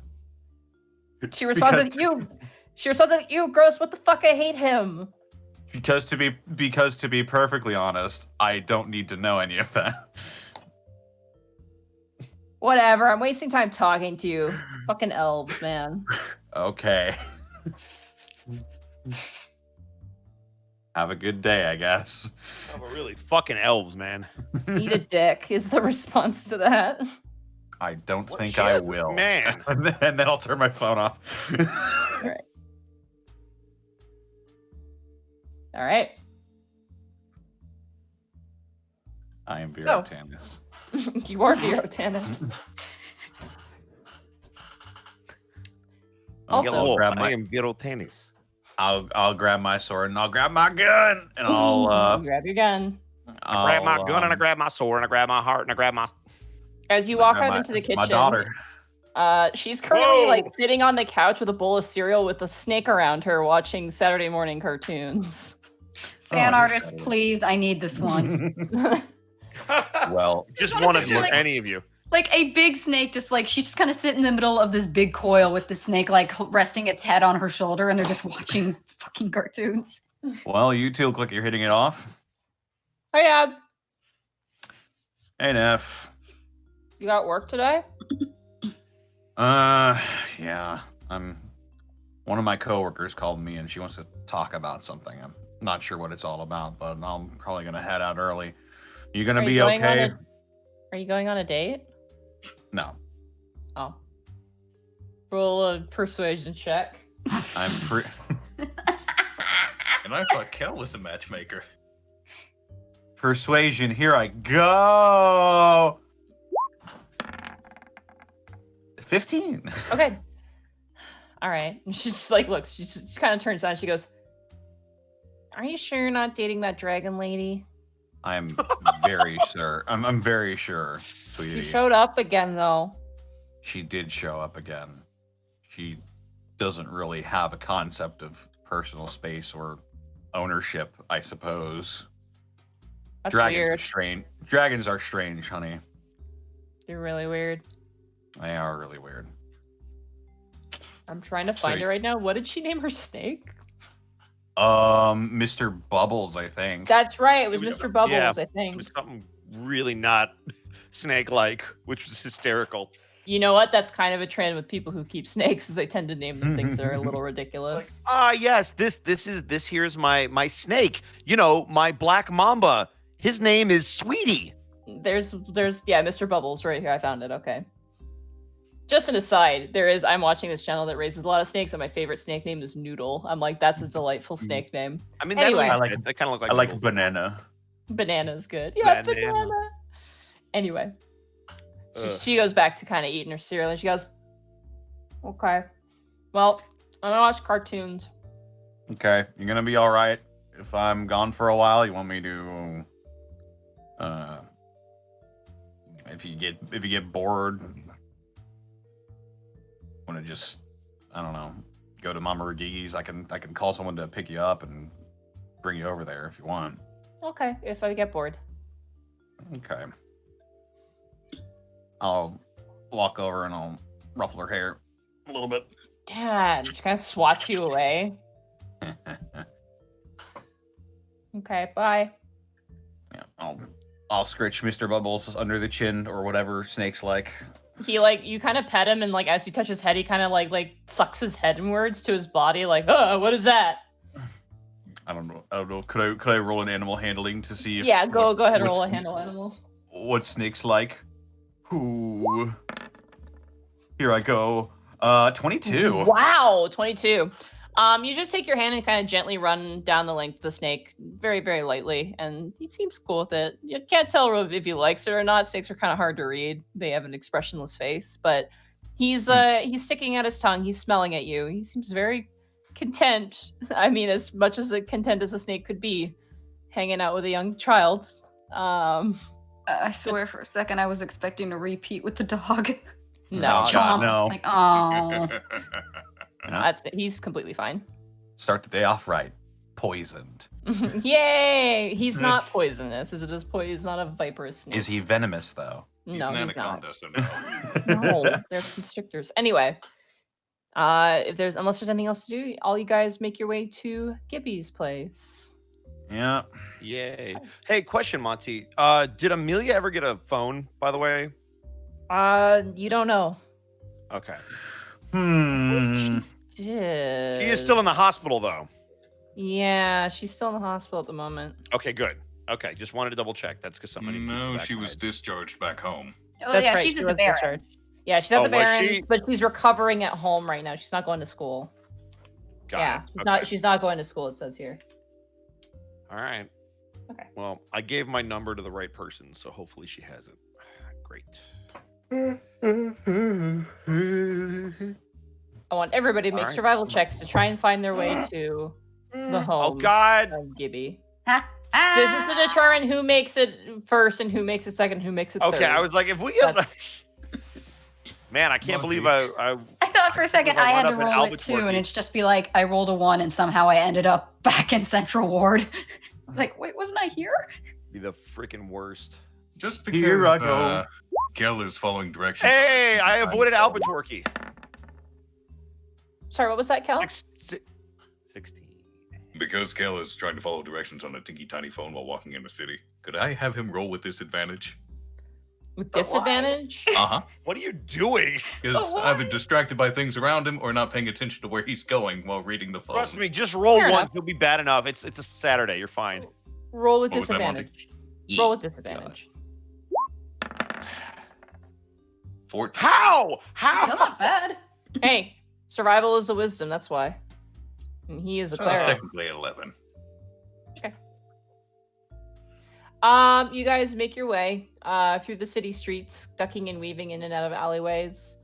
She responds with you. She responds with you, gross. What the fuck? I hate him. Because to be perfectly honest, I don't need to know any of that. Whatever. I'm wasting time talking to you. Fucking elves, man. Okay. Have a good day, I guess. Oh, but really, fucking elves, man. Eat a dick is the response to that. I don't What think shit? I will. Man. And then I'll turn my phone off. All right. I am So- Vero Tanis. You are Vero Tanis. Also- I'll grab I my am Vero Tanis. I'll grab my sword and I'll grab my gun and I'll grab your gun. I grab my gun and I grab my sword and I grab my heart and I grab my. As you walk out into the kitchen, My daughter. She's currently Whoa! like sitting on the couch with a bowl of cereal with a snake around her, watching Saturday morning cartoons. Fan Oh, artist, that's- please. I need this one. Well, Just wanna one of picture, you, like- any of you. Like a big snake, she's just kind of sitting in the middle of this big coil with the snake like resting its head on her shoulder, and they're just watching fucking cartoons. well, you two look like you're hitting it off. Oh yeah, Hey, Neff. you got work today? Yeah. One of my coworkers called me and she wants to talk about something. I'm not sure what it's all about, but I'm probably gonna head out early. You gonna Are be you going on okay? Are you going on a date? No. Oh. Roll a persuasion check. I'm free. And I thought Kel was a matchmaker. Persuasion, here I go. 15. Okay. All right. And she just like looks. She just kind of turns on. She goes, "Are you sure you're not dating that dragon lady?" I'm very sure. I'm very sure, sweetie. She showed up again though. She did show up again. She doesn't really have a concept of personal space or ownership, I suppose. That's Dragons are weird. strange. Dragons are strange, honey. They're really weird. They are really weird. I'm trying to So find you- her right now. What did she name her snake? Mr. Bubbles, I think. That's right. It was Yeah, Mr. Bubbles, yeah, I It think. was something really not snake-like, which was hysterical. You know what? That's kind of a trend with people who keep snakes, is they tend to name them things that are a little ridiculous. Yes, this here's my snake. You know, my black mamba. His name is Sweetie. There's yeah, Mr. Bubbles right here. I found it. Okay. Just an aside, I'm watching this channel that raises a lot of snakes, and my favorite snake name is Noodle. I'm like, that's a delightful snake name. I mean, Anyway. that, I like- they kind of look like. I like noodles. banana. Banana's good. Yeah, Banana. banana. Anyway, Ugh. she goes back to kind of eating her cereal, and she goes, "Okay, well, I'm gonna watch cartoons." Okay, you're gonna be all right if I'm gone for a while. You want me to, if you get bored, want to just, I don't know, go to Mama Regigi's. I can call someone to pick you up and bring you over there if you want. Okay, if I get bored. Okay. I'll walk over and I'll ruffle her hair a little bit. Dad, she kind of swats you away. Okay, bye. Yeah, I'll scritch Mr. Bubbles under the chin or whatever snakes like. He you kind of pet him, and as you touch his head, he kind of like sucks his head inwards to his body, like, "Oh, what is that?" I don't know. Could I roll an animal handling to see if Yeah, go ahead and what's- roll a handle animal. what snakes like? Ooh. Here I go. 22. Wow, 22. You just take your hand and kind of gently run down the length of the snake, very, very lightly, and he seems cool with it. You can't tell if he likes it or not. Snakes are kind of hard to read. They have an expressionless face, but he's sticking out his tongue. He's smelling at you. He seems very, content. I mean, as much as content as a snake could be, hanging out with a young child. I swear for a second I was expecting to repeat with the dog. No, Chomp. no. Like, oh. He's completely fine. Start the day off right. Poisoned. Yay! He's not poisonous. Is it as he's not a viperous snake? Is he venomous though? He's No, an he's anaconda, not. so no. No, they're constrictors. Anyway, unless there's anything else to do, all you guys make your way to Gibby's place. Yeah. Yay. Hey, question, Monty. Did Amelia ever get a phone, by the way? You don't know. Okay. Did. She is still in the hospital, though. Yeah, she's still in the hospital at the moment. Okay, good. Okay, just wanted to double check. That's because somebody. No, she was discharged back home. Oh, That's yeah, right, she's she at the was Barrens. discharged. Yeah, she's at Oh, the was Barrens, she? but she's recovering at home right now. She's not going to school. Got it. She's not going to school, it says here. All right. Okay. Well, I gave my number to the right person, so hopefully she has it. Great. I want everybody to make Alright. survival checks to try and find their way to the home Oh God! of Gibby. Ah, This is to determine who makes it first and who makes it second, who makes it Okay, third. I was like, if we, That's- man, I can't believe Monty. I I thought for a second I I had wound to up in roll it too, and Albuquerque. it's just be like I rolled a 1 and somehow I ended up back in Central Ward. I was like, wait, wasn't I here? be the freaking worst. Just because Here I go. Keller's following directions. Hey, I avoided Albuquerque. Sorry, what was that, Cal? 16. Because Keller's trying to follow directions on a tinky tiny phone while walking in the city. Could I have him roll with disadvantage? With disadvantage? Uh-huh. What are you doing? Because either distracted by things around him or not paying attention to where he's going while reading the phone. Trust me, just roll Fair one. enough. You'll be bad enough. It's a Saturday. You're fine. Roll with What was that, Monty? disadvantage. Roll with disadvantage. 14. How? Still How? not bad. Hey, survival is a wisdom, that's why. And he is a So that's cleric. technically 11. You guys make your way through the city streets, ducking and weaving in and out of alleyways.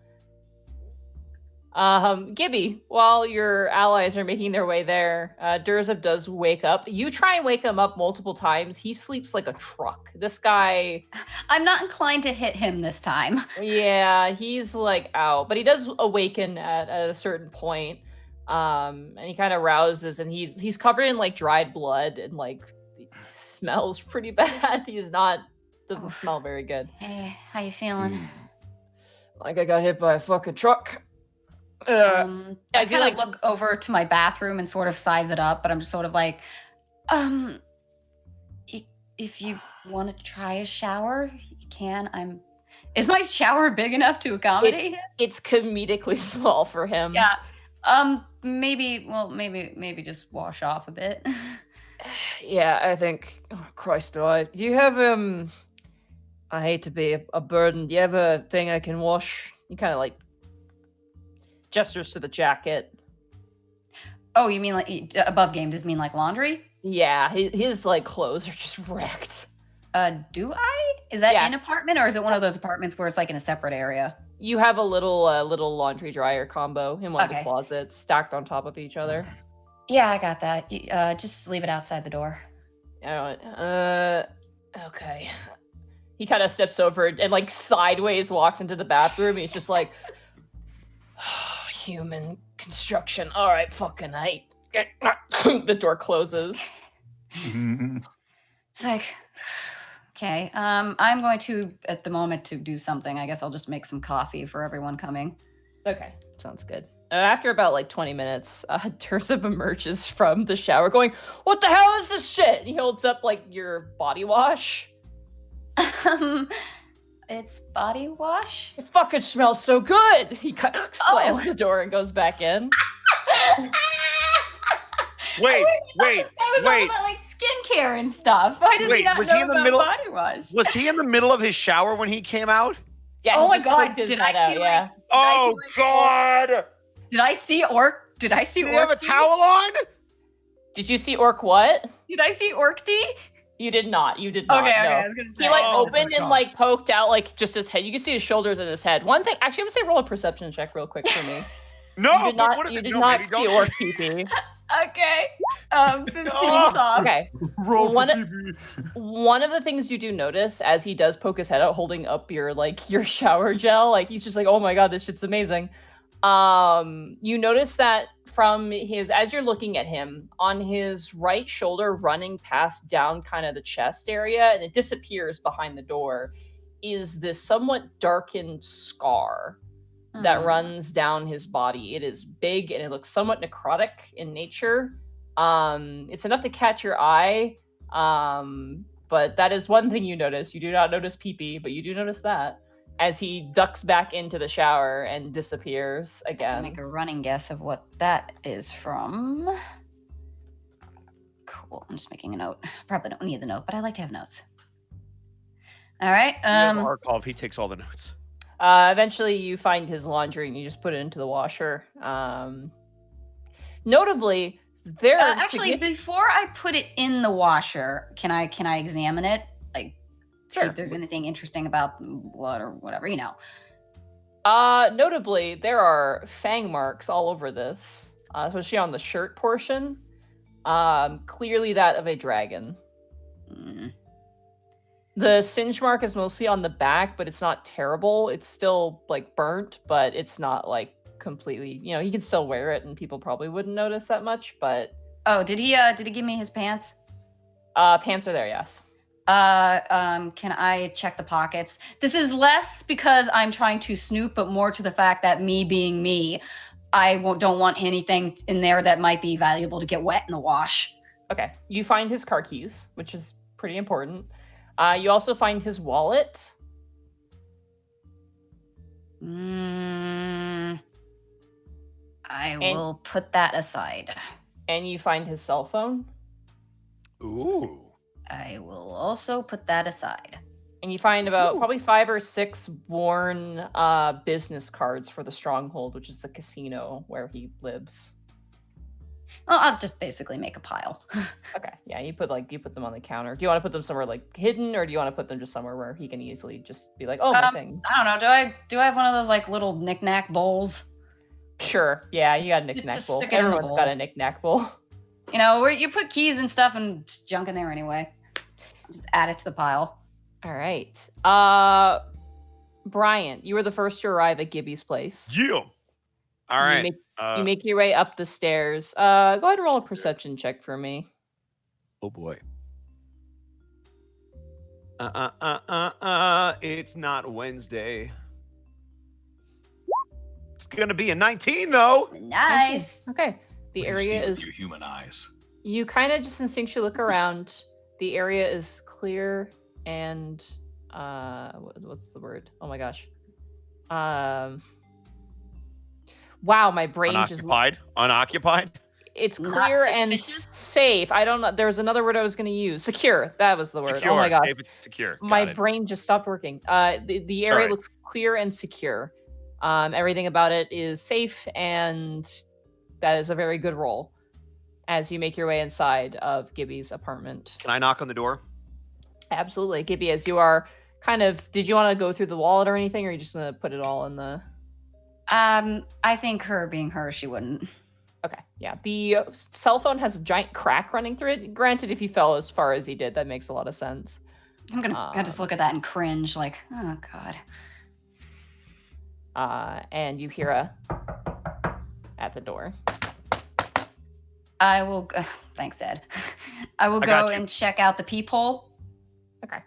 Gibby, while your allies are making their way there, Durzub does wake up. You try and wake him up multiple times. He sleeps like a truck. This guy, I'm not inclined to hit him this time. yeah, he's like out, but he does awaken at a certain point. And he kind of rouses, and he's covered in like dried blood and like smells pretty bad. Doesn't smell very good. Hey, how you feeling? Like I got hit by a fucking truck. I is he, kind of like- look over to my bathroom and sort of size it up, but I'm just sort of like, if you want to try a shower, you can. Is my shower big enough to accommodate him? It's comedically small for him. Yeah. Maybe just wash off a bit. Yeah, I think. Oh, Christ, do you have I hate to be a burden. Do you have a thing I can wash? He kind of like gestures to the jacket. Oh, you mean like above game? Does it mean like laundry? Yeah, his like clothes are just wrecked. Do I? Is that Yeah. an apartment or is it one of those apartments where it's like in a separate area? You have a little laundry dryer combo in one of the Okay. closets, stacked on top of each other. Yeah, I got that. Just leave it outside the door. Okay. He kind of steps over and like sideways walks into the bathroom. He's just like, human construction. All right, fucking hate. The door closes. It's like, okay. I'm going to at the moment to do something. I guess I'll just make some coffee for everyone coming. Okay, sounds good. After about like 20 minutes, Durzub emerges from the shower going, what the hell is this shit? And he holds up like your body wash. It's body wash. It fucking smells so good. He kind of slams the door and goes back in. Wait, I wait, was all wait. about like skincare and stuff. Why does Wait, he not was know he in the about middle- body wash? Was he in the middle of his shower when he came out? Yeah, Oh he my just God, poked his did head I out, see, yeah. like- Oh like- God! Did I see Orc? Did I see Did he have a Orc? towel on? Did you see Orc what? Did I see Orc D? You did not. You did not. Okay, no. I was gonna say. He like Oh, opened and God. like poked out like just his head. You can see his shoulders and his head. One thing, actually, I'm gonna say roll a perception check real quick for me. No, You did but not. what if You did no, not maybe see don't. orc pee-pee. Okay. 15 Oh, soft. Okay. Roll One- for PB. One of the things you do notice as he does poke his head out, holding up your shower gel, like he's just like, "Oh my god, this shit's amazing." You notice that from as you're looking at him, on his right shoulder, running past down kind of the chest area, and it disappears behind the door, is this somewhat darkened scar that runs down his body. It is big and it looks somewhat necrotic in nature. It's enough to catch your eye. But that is one thing you notice. You do not notice pee-pee, but you do notice that as he ducks back into the shower and disappears again. Make a running guess of what that is from. Cool. I'm just making a note. Probably don't need the note, but I like to have notes. All right. Arcov, he takes all the notes. Eventually you find his laundry and you just put it into the washer. Notably, there actually, before I put it in the washer, can I examine it? Like, see Sure. if there's anything interesting about blood or whatever, you know. Notably, there are fang marks all over this, especially on the shirt portion. Clearly that of a dragon. Mm. The singe mark is mostly on the back, but it's not terrible. It's still like burnt, but it's not like completely, he can still wear it and people probably wouldn't notice that much, but Oh, did he give me his pants? pants are there, yes. Can I check the pockets? This is less because I'm trying to snoop, but more to the fact that me being me, I don't want anything in there that might be valuable to get wet in the wash. Okay. You find his car keys, which is pretty important. You also find his wallet. I will put that aside. And you find his cell phone. Ooh. I will also put that aside. And you find about probably 5 or 6 worn business cards for the Stronghold, which is the casino where he lives. Well, I'll just basically make a pile. Okay, yeah, you put them on the counter. Do you want to put them somewhere like hidden, or do you want to put them just somewhere where he can easily just be like, "Oh, my things"? I don't know. Do I have one of those like little knick-knack bowls? Sure. Yeah, you got a knick-knack Just bowl. stick it in the Everyone's bowl. got a knick-knack bowl. You know, where you put keys and stuff and junk in there anyway. Just add it to the pile. All right. Bryant, you were the first to arrive at Gibby's place. Yeah. All right. You make your way up the stairs. Go ahead and roll a perception check for me. Oh boy. It's not Wednesday. It's gonna be a 19 though. Nice. Okay. The What do you area see with is. your human eyes. You kind of just instinctually look around. The area is clear and what's the word? Oh my gosh. Wow, my brain Unoccupied. it's Not clear and suspicious? safe. I don't know. There was another word I was going to use. Secure. That was the word. Secure. Oh my god. Safe and secure. Got My it. brain just stopped working. The area alright. looks clear and secure. Everything about it is safe, and that is a very good roll as you make your way inside of Gibby's apartment. Can I knock on the door? Absolutely. Gibby, as you are did you want to go through the wallet or anything, or are you just going to put it all in the... I think her being her, she wouldn't. Okay, yeah. The cell phone has a giant crack running through it. Granted, if he fell as far as he did, that makes a lot of sense. I'm gonna just look at that and cringe, like, oh god. And you hear a at the door. I will. Thanks, Ed. I will I got go you. and check out the peephole, Okay.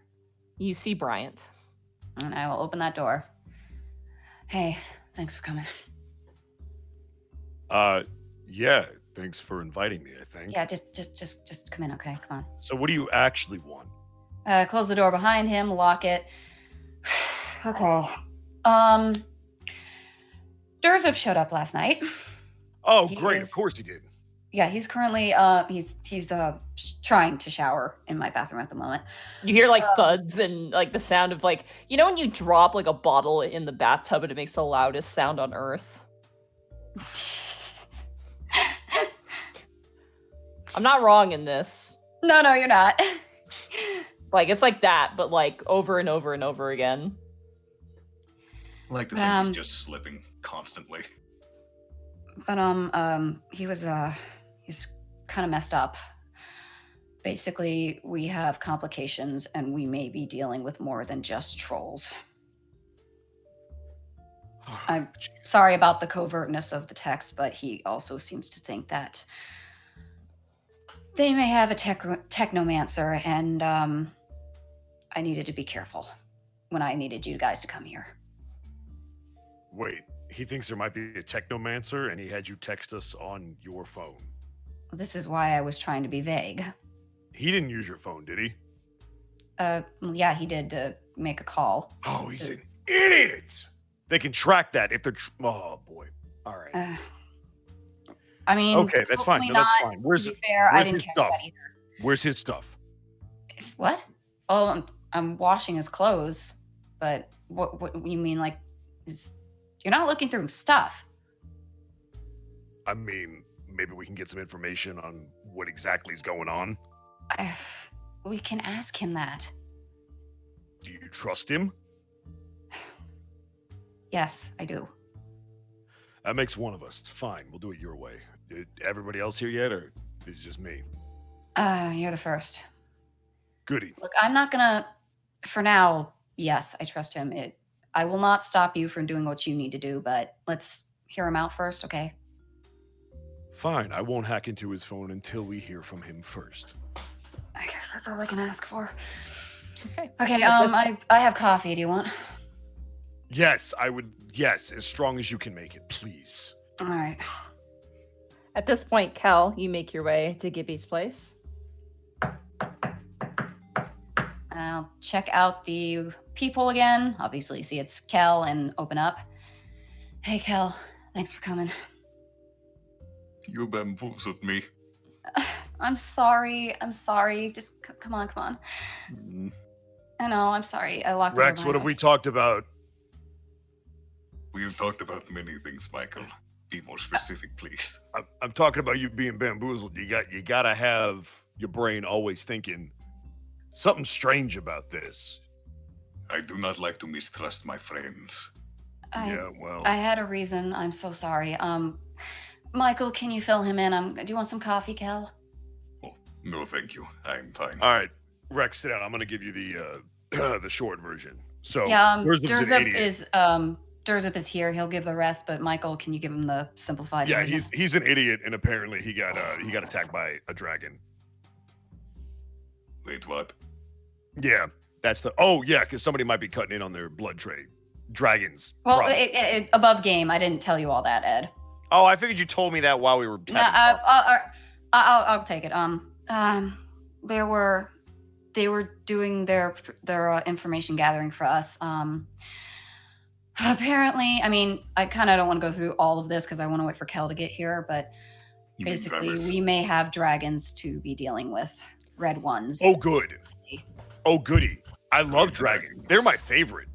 You see Bryant. and I will open that door. Hey, thanks for coming. Yeah. Thanks for inviting me, I think. Yeah, just come in, okay? Come on. So what do you actually want? Close the door behind him, lock it. Okay. Durzuk showed up last night. Oh, He great. is- Of course he did. Yeah, he's currently he's trying to shower in my bathroom at the moment. You hear like thuds and like the sound of like, you know when you drop like a bottle in the bathtub and it makes the loudest sound on earth? I'm not wrong in this. No, you're not. Like it's like that, but like over and over and over again. I like to think he's just slipping constantly. But he's kind of messed up. Basically, we have complications, and we may be dealing with more than just trolls. I'm sorry about the covertness of the text, but he also seems to think that they may have a technomancer, and I needed to be careful when I needed you guys to come here. Wait, he thinks there might be a technomancer, and he had you text us on your phone. This is why I was trying to be vague. He didn't use your phone, did he? Well, yeah, he did to make a call. Oh, he's an idiot! They can track that if they're... oh, boy. All right. I mean... Okay, that's fine. No, that's fine. Where's, to be fair, I where's didn't his catch stuff? that either. Where's his stuff? What? Oh, I'm washing his clothes. But what you mean, like... You're not looking through stuff. I mean, maybe we can get some information on what exactly is going on. We can ask him that. Do you trust him? Yes, I do. That makes one of us. It's fine. We'll do it your way. Did everybody else here yet, or is it just me? You're the first. Goody. Look, I'm not gonna... For now, yes, I trust him. I will not stop you from doing what you need to do, but let's hear him out first, okay? Fine. I won't hack into his phone until we hear from him first. I guess that's all I can ask for. Okay. Okay, I have coffee. Do you want? Yes, I would. Yes, as strong as you can make it, please. All right. At this point, Kel, you make your way to Gibby's place. I'll check out the people again. Obviously, see it's Kel and open up. Hey, Kel. Thanks for coming. You bamboozled me. I'm sorry. Just come on. Mm. I know. I'm sorry. I locked the door Rex, what behind have me. we talked about? We've talked about many things, Michael. Be more specific, please. I'm talking about you being bamboozled. You gotta have your brain always thinking something strange about this. I do not like to mistrust my friends. Yeah, well. I had a reason. I'm so sorry. Michael, can you fill him in? Do you want some coffee, Kel? Oh, no, thank you. I'm fine. All right, Rex, sit down. I'm gonna give you the the short version. So Yeah, Durzup's an idiot. Durzup is here. He'll give the rest, but Michael, can you give him the simplified Yeah, version? he's an idiot, and apparently he got attacked by a dragon. Wait, what? Yeah, that's the. Oh yeah, because somebody might be cutting in on their blood trade. Dragons. Well, probably. above game. I didn't tell you all that, Ed. Oh, I figured you told me that while we were. No, I'll take it. They were doing their information gathering for us. Apparently, I mean, I kind of don't want to go through all of this because I want to wait for Kel to get here. But You mean basically, Travis? we may have dragons to be dealing with. Red ones. Oh, good. Oh, goody. I love Dragons. dragons. They're my favorite.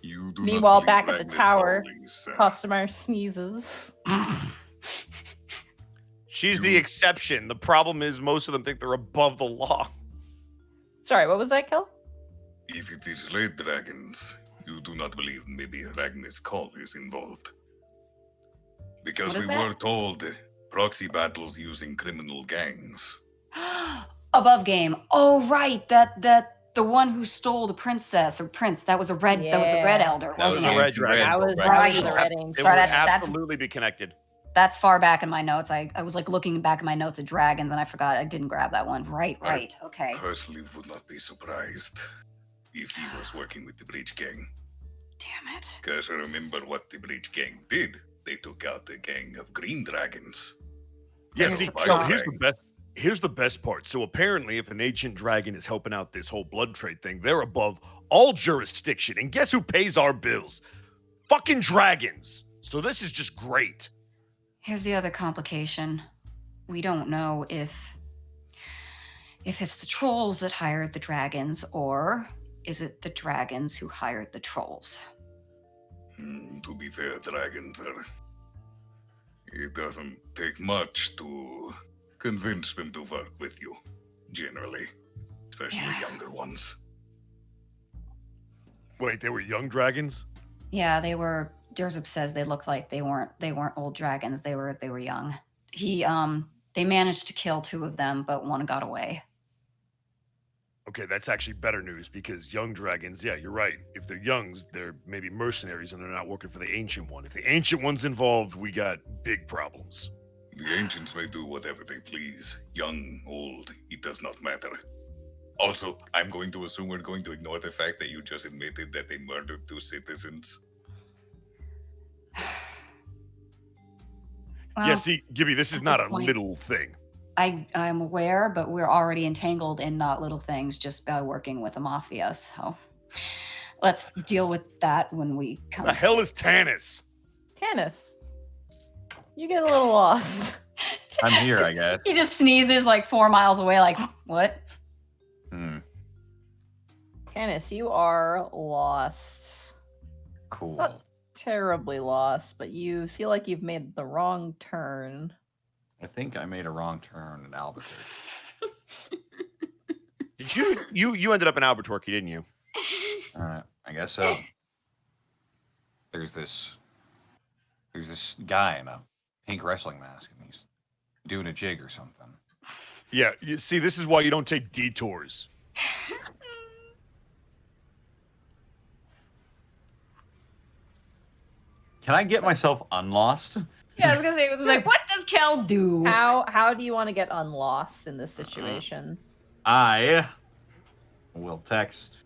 You do Meanwhile, not back believe at the Magnus tower, callings, Customer sneezes. She's the exception. The problem is most of them think they're above the law. Sorry, what was that, Kel? If it is red dragons, you do not believe maybe Ragnar's call is involved. Because What is we that? were told proxy battles using criminal gangs. Above game. Oh, right. The one who stole the princess or prince. That was a red. That was the red Yeah. elder. That was wasn't a it? red dragon. That was Right. the Redding. They Sorry, will that's- absolutely be connected. That's far back in my notes. I was like looking back in my notes at dragons, and I forgot I didn't grab that one. Right. Okay. Personally would not be surprised if he was working with the Breach Gang. Damn it. Because I remember what the Breach Gang did. They took out a gang of green dragons. Yeah, Here's see, the Kel, plot. here's the best part. So apparently, if an ancient dragon is helping out this whole blood trade thing, they're above all jurisdiction. And guess who pays our bills? Fucking dragons. So this is just great. Here's the other complication. We don't know if it's the trolls that hired the dragons, or is it the dragons who hired the trolls? To be fair, dragons are... It doesn't take much to convince them to work with you, generally. Especially Yeah. younger ones. Wait, they were young dragons? Yeah, they were Durzup says they looked like they weren't old dragons. They were young. They managed to kill 2 of them, but 1 got away. Okay, that's actually better news because young dragons, yeah, you're right. If they're youngs, they're maybe mercenaries and they're not working for the ancient one. If the ancient one's involved, we got big problems. The ancients may do whatever they please. Young, old, it does not matter. Also, I'm going to assume we're going to ignore the fact that you just admitted that they murdered 2 citizens. Well, Yeah, see, Gibby, this is at not this a point- little thing. I'm aware, but we're already entangled in not little things just by working with the mafia. So let's deal with that when we come. The hell is Tanis? Tanis, you get a little lost. I'm here, I guess. He just sneezes like 4 miles away, like, what? Tanis, you are lost. Cool. Not terribly lost, but you feel like you've made the wrong turn. I think I made a wrong turn in Albuquerque. Did you ended up in Albuquerque, didn't you? I guess so. There's this guy in a pink wrestling mask, and he's doing a jig or something. Yeah, you see, this is why you don't take detours. Can I get myself unlost? Yeah, I was gonna say, it was like, What does Kel do? how do you want to get unlost in this situation? I will text.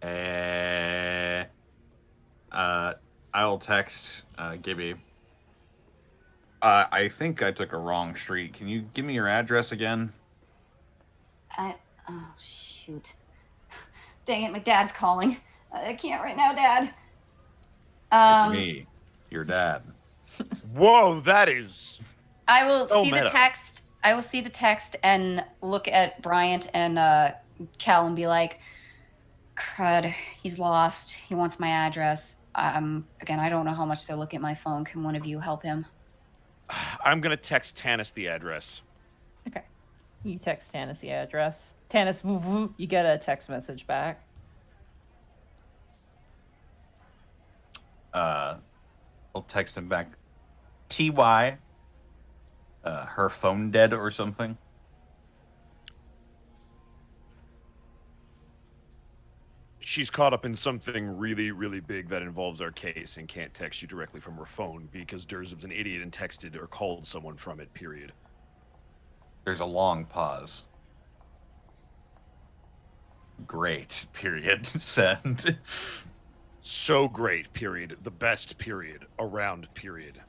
I will text Gibby. I think I took a wrong street. Can you give me your address again? Oh, shoot. Dang it, my dad's calling. I can't right now, Dad. It's me, your dad. Whoa, that is. I will So see meta. the text. I will see the text and look at Bryant and Cal and be like, crud, he's lost. He wants my address. Again, I don't know how much they're looking at my phone. Can one of you help him? I'm gonna text Tanis the address. Okay. You text Tanis the address. Tanis, woo, woo, you get a text message back. I'll text him back. TY. Her phone dead or something. She's caught up in something really, really big that involves our case and can't text you directly from her phone because Durzub's an idiot and texted or called someone from it, period. There's a long pause. Great. Period. Send. So great, period. The best, period. Around, period.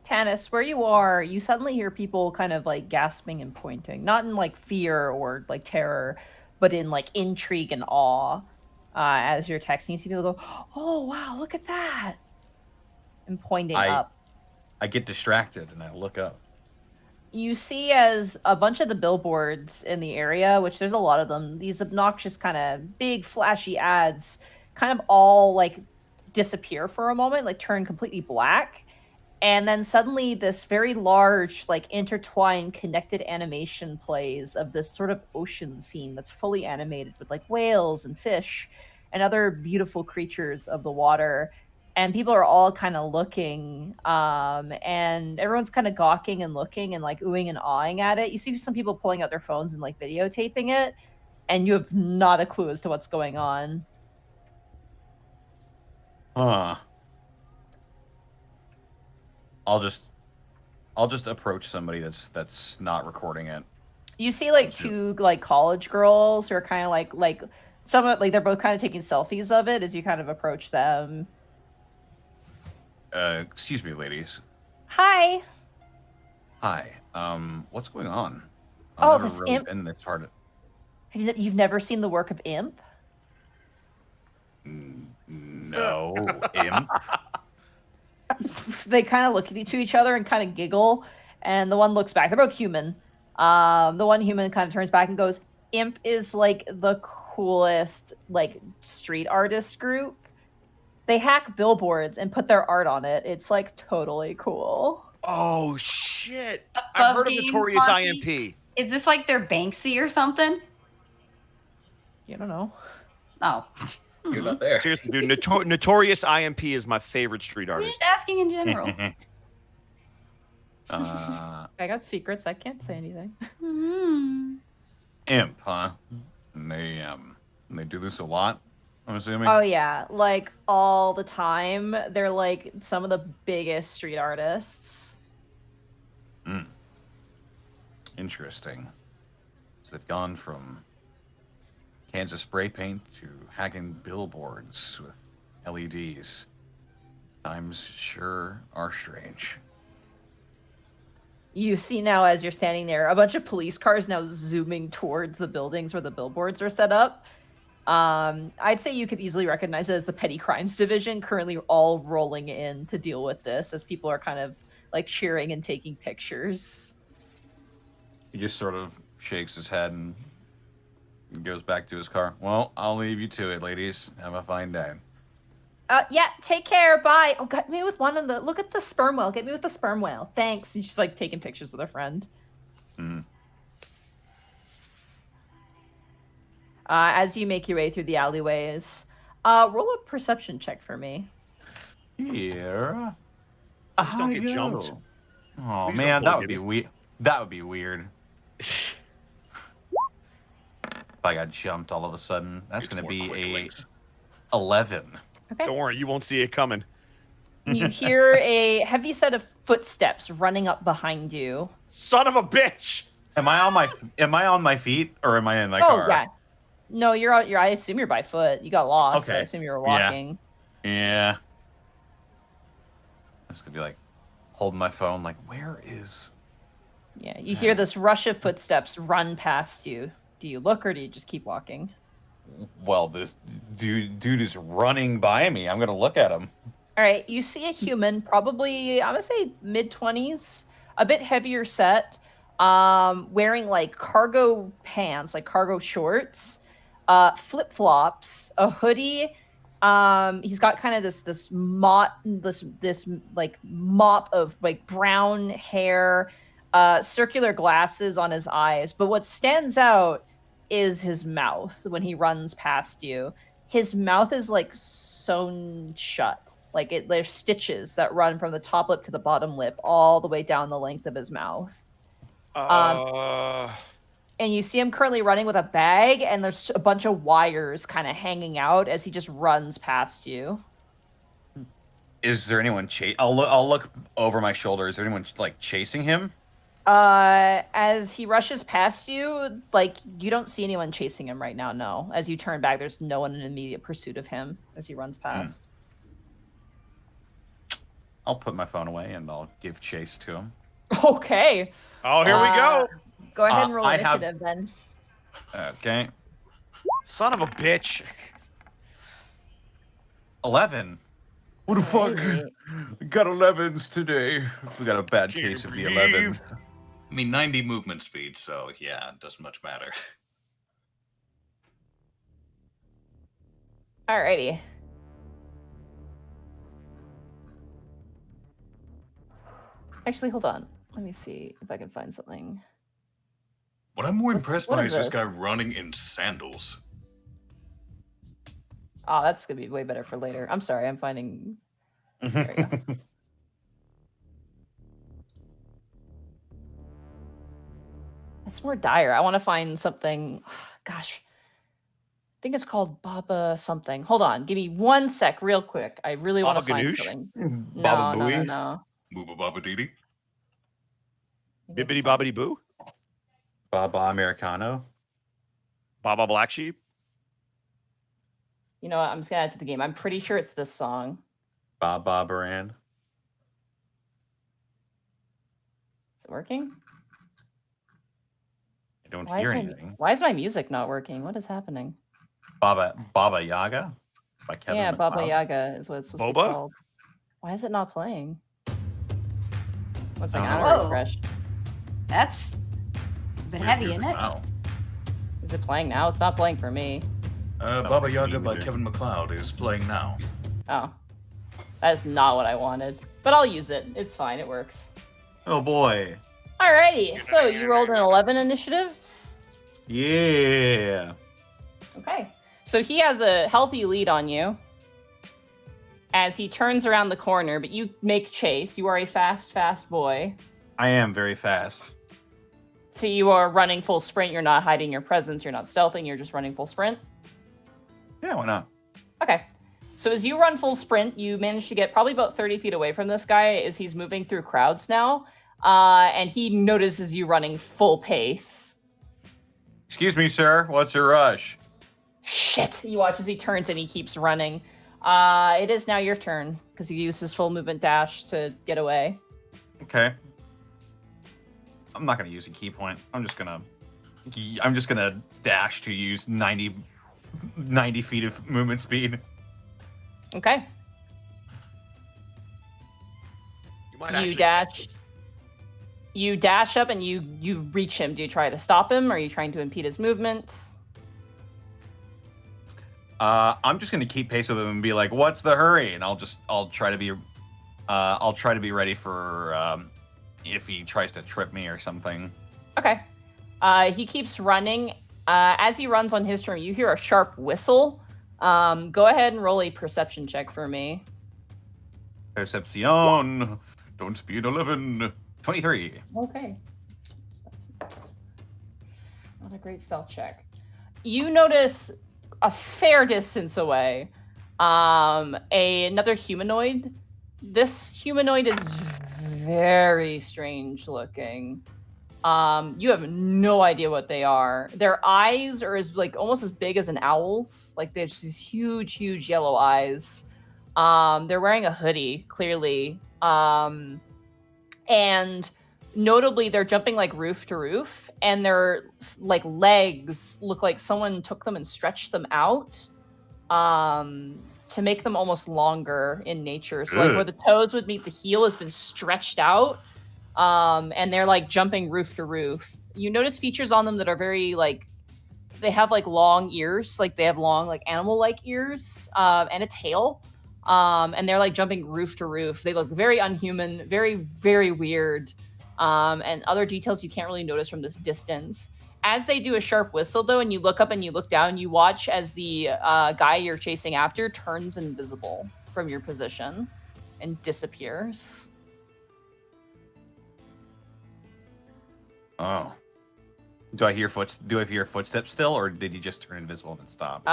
Tanis, where you are, you suddenly hear people kind of like gasping and pointing, not in like fear or like terror, but in like intrigue and awe. As you're texting, you see people go, "Oh wow, look at that!" and pointing up. I get distracted and I look up. You see as a bunch of the billboards in the area, which there's a lot of them, these obnoxious kind of big flashy ads kind of all like disappear for a moment, like turn completely black. And then suddenly this very large, like intertwined, connected animation plays of this sort of ocean scene that's fully animated with like whales and fish and other beautiful creatures of the water. And people are all kind of looking, and everyone's kind of gawking and looking and like oohing and awing at it. You see some people pulling out their phones and like videotaping it, and you have not a clue as to what's going on. Huh. I'll just approach somebody that's not recording it. You see like two like college girls who are kind of like some like they're both kind of taking selfies of it as you kind of approach them. Excuse me, ladies. Hi. Hi. What's going on? Oh, I've never that's really Imp. been this hard. You've never seen the work of Imp? No, Imp. They kind of look to each other and kind of giggle, and the one looks back. They're both human. The one human kind of turns back and goes, Imp is like the coolest like street artist group. They hack billboards and put their art on it. It's like totally cool. Oh, shit. I've Above heard of game, Notorious Monty? IMP. Is this like their Banksy or something? You don't know. Oh, You're not there. Seriously, dude, Notorious IMP is my favorite street I'm artist. just asking in general. uh, I got secrets. I can't say anything. Hmm. Imp, huh? And they do this a lot, I'm assuming. Oh yeah, like all the time. They're like some of the biggest street artists. Interesting. So they've gone from Kansas spray paint to hacking billboards with LEDs. Times sure are strange. You see now as you're standing there, a bunch of police cars now zooming towards the buildings where the billboards are set up. I'd say you could easily recognize it as the Petty Crimes Division, currently all rolling in to deal with this as people are kind of like cheering and taking pictures. He just sort of shakes his head and goes back to his car. Well, I'll leave you to it, ladies. Have a fine day. Yeah, take care. Bye. Oh, get me with one of the. Look at the sperm whale. Get me with the sperm whale. Thanks. And she's like taking pictures with her friend. As you make your way through the alleyways, roll a perception check for me. Here. Please don't get jumped. Oh Please man, don't that pull would be Gibby. weird. That would be weird. If I got jumped all of a sudden, that's It's going to more be quick a links. 11. Okay. Don't worry, you won't see it coming. You hear a heavy set of footsteps running up behind you. Son of a bitch! Am I on my feet or am I in my Oh car? yeah. No, you're out. I assume you're by foot. You got lost. So I Okay. assume you were Yeah. walking. Yeah. I'm just gonna be like holding my phone, like, where is? Yeah. You hear this rush of footsteps run past you. Do you look or do you just keep walking? Well, this dude is running by me. I'm gonna look at him. All right, you see a human, probably I'm gonna say mid-20s, a bit heavier set, wearing like cargo pants, like cargo shorts, flip-flops, a hoodie. He's got kind of this mop of like brown hair, circular glasses on his eyes. But what stands out is his mouth when he runs past you. His mouth is like sewn shut. Like there's stitches that run from the top lip to the bottom lip all the way down the length of his mouth. And you see him currently running with a bag, and there's a bunch of wires kind of hanging out as he just runs past you. Is there anyone I'll look over my shoulder. Is there anyone like chasing him? As he rushes past you, like you don't see anyone chasing him right now. No, as you turn back, there's no one in immediate pursuit of him as he runs past. I'll put my phone away and I'll give chase to him. Okay. Oh, here we go. Go ahead and roll I have- initiative then. Okay. Son of a bitch. 11. What the fuck? Hey. Got 11s today. We got a bad case of the 11. I mean, 90 movement speed, so yeah, it doesn't much matter. Alrighty. Actually, hold on. Let me see if I can find something. What I'm more impressed what by is is this this? guy running in sandals. Oh, that's gonna be way better for later. I'm sorry, I'm finding. There you go. It's more dire. I want to find something. Gosh, I think it's called Baba something. Hold on, give me 1 sec, real quick. I really want to Baba find Ganoush? something. Baba No, Booey? no. Booba Baba Dee. Bibbidi bobbidi boo. Baba Americano. Baba Black Sheep. You know what? I'm just gonna add to the game. I'm pretty sure it's this song. Baba Baran. Is it working? I don't Why is, hear my, anything. why is my music not working? What is happening? Baba Yaga by Kevin Yeah, Baba MacLeod. Yaga is what it's supposed to be Boba? called. Why is it not playing? One second, Oh. I'm Whoa. gonna refresh. That's a bit heavy, isn't it? Wow. Is it playing now? It's not playing for me. Baba think Yaga we by do. Kevin MacLeod is playing now. Oh. That is not what I wanted. But I'll use it. It's fine, it works. Oh boy. Alrighty, so you rolled an 11 initiative? Yeah. Okay. So he has a healthy lead on you as he turns around the corner, but you make chase. You are a fast boy. I am very fast. So you are running full sprint. You're not hiding your presence. You're not stealthing. You're just running full sprint. Yeah, why not? Okay. So as you run full sprint, you manage to get probably about 30 feet away from this guy as he's moving through crowds now. And he notices you running full pace. Excuse me, sir. What's your rush? Shit! You watch as he turns and he keeps running. It is now your turn because he used his full movement dash to get away. Okay. I'm not gonna use a key point. I'm just gonna dash to use 90 feet of movement speed. Okay. You dash up and you reach him. Do you try to stop him? Or are you trying to impede his movement? I'm just gonna keep pace with him and be like, "What's the hurry?" And I'll try to be ready for if he tries to trip me or something. Okay. He keeps running. As he runs on his turn, you hear a sharp whistle. Go ahead and roll a perception check for me. Perception. Don't speed 11. 23. Okay. Not a great stealth check. You notice a fair distance away, another humanoid. This humanoid is very strange looking. You have no idea what they are. Their eyes are almost as big as an owl's. Like, they have these huge yellow eyes. They're wearing a hoodie, clearly. And notably, they're jumping like roof to roof, and their legs look like someone took them and stretched them out to make them almost longer in nature. So where the toes would meet the heel has been stretched out, and they're jumping roof to roof. You notice features on them that are very they have long ears, they have long animal-like ears, and a tail. And they're jumping roof to roof. They look very unhuman, very weird. And other details you can't really notice from this distance. As they do a sharp whistle, though, and you look up and you look down, you watch as the guy you're chasing after turns invisible from your position and disappears. Oh. Do I hear footsteps still, or did he just turn invisible and stop?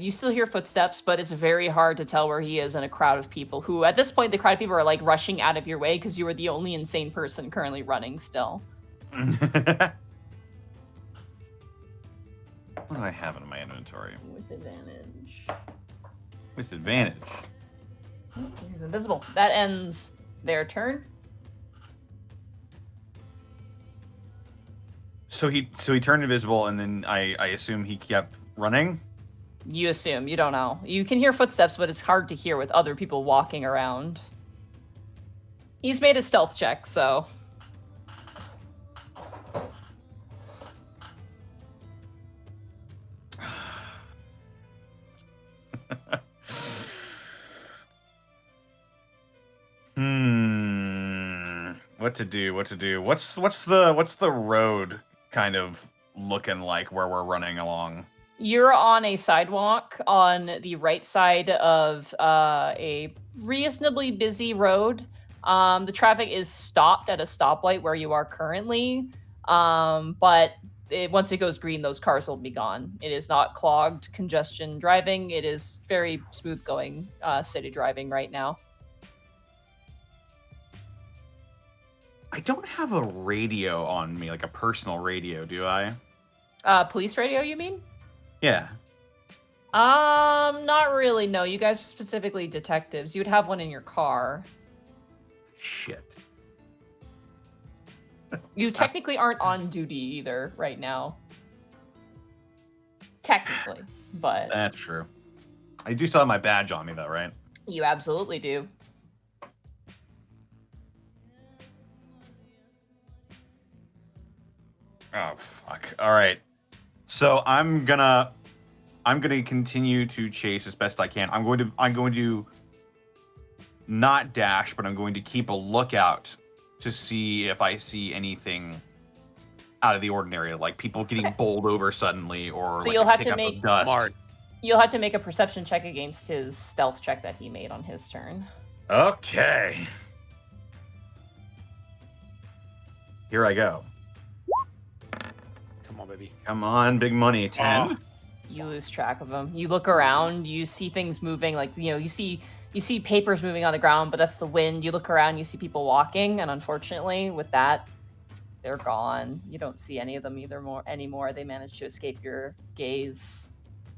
You still hear footsteps, but it's very hard to tell where he is in a crowd of people who, at this point, the crowd of people are rushing out of your way because you are the only insane person currently running still. What do I have in my inventory? With advantage. With advantage. He's invisible. That ends their turn. So he turned invisible, and then I assume he kept running? You assume. You don't know. You can hear footsteps, but it's hard to hear with other people walking around. He's made a stealth check, so... What to do? What's the road kind of looking like where we're running along? You're on a sidewalk on the right side of a reasonably busy road. The traffic is stopped at a stoplight where you are currently, but once it goes green, those cars will be gone. It is not clogged congestion driving. It is very smooth going city driving right now. I don't have a radio on me, like a personal radio, do I? Police radio, you mean? Yeah. Not really, no. You guys are specifically detectives. You'd have one in your car. Shit. You technically aren't on duty either right now. Technically, but... That's true. I do still have my badge on me, though, right? You absolutely do. Oh, fuck. All right. So I'm gonna continue to chase as best I can. I'm going to not dash, but I'm going to keep a lookout to see if I see anything out of the ordinary, like people getting bowled over suddenly, or So like you'll a have to pickup make- of dust. Smart. You'll have to make a perception check against his stealth check that he made on his turn. Okay. Here I go. Come on, baby. Come on, big money. 10. You lose track of him. You look around, you see things moving, like, you see papers moving on the ground, but that's the wind. You look around, you see people walking, and unfortunately, with that, they're gone. You don't see any of them anymore. They managed to escape your gaze.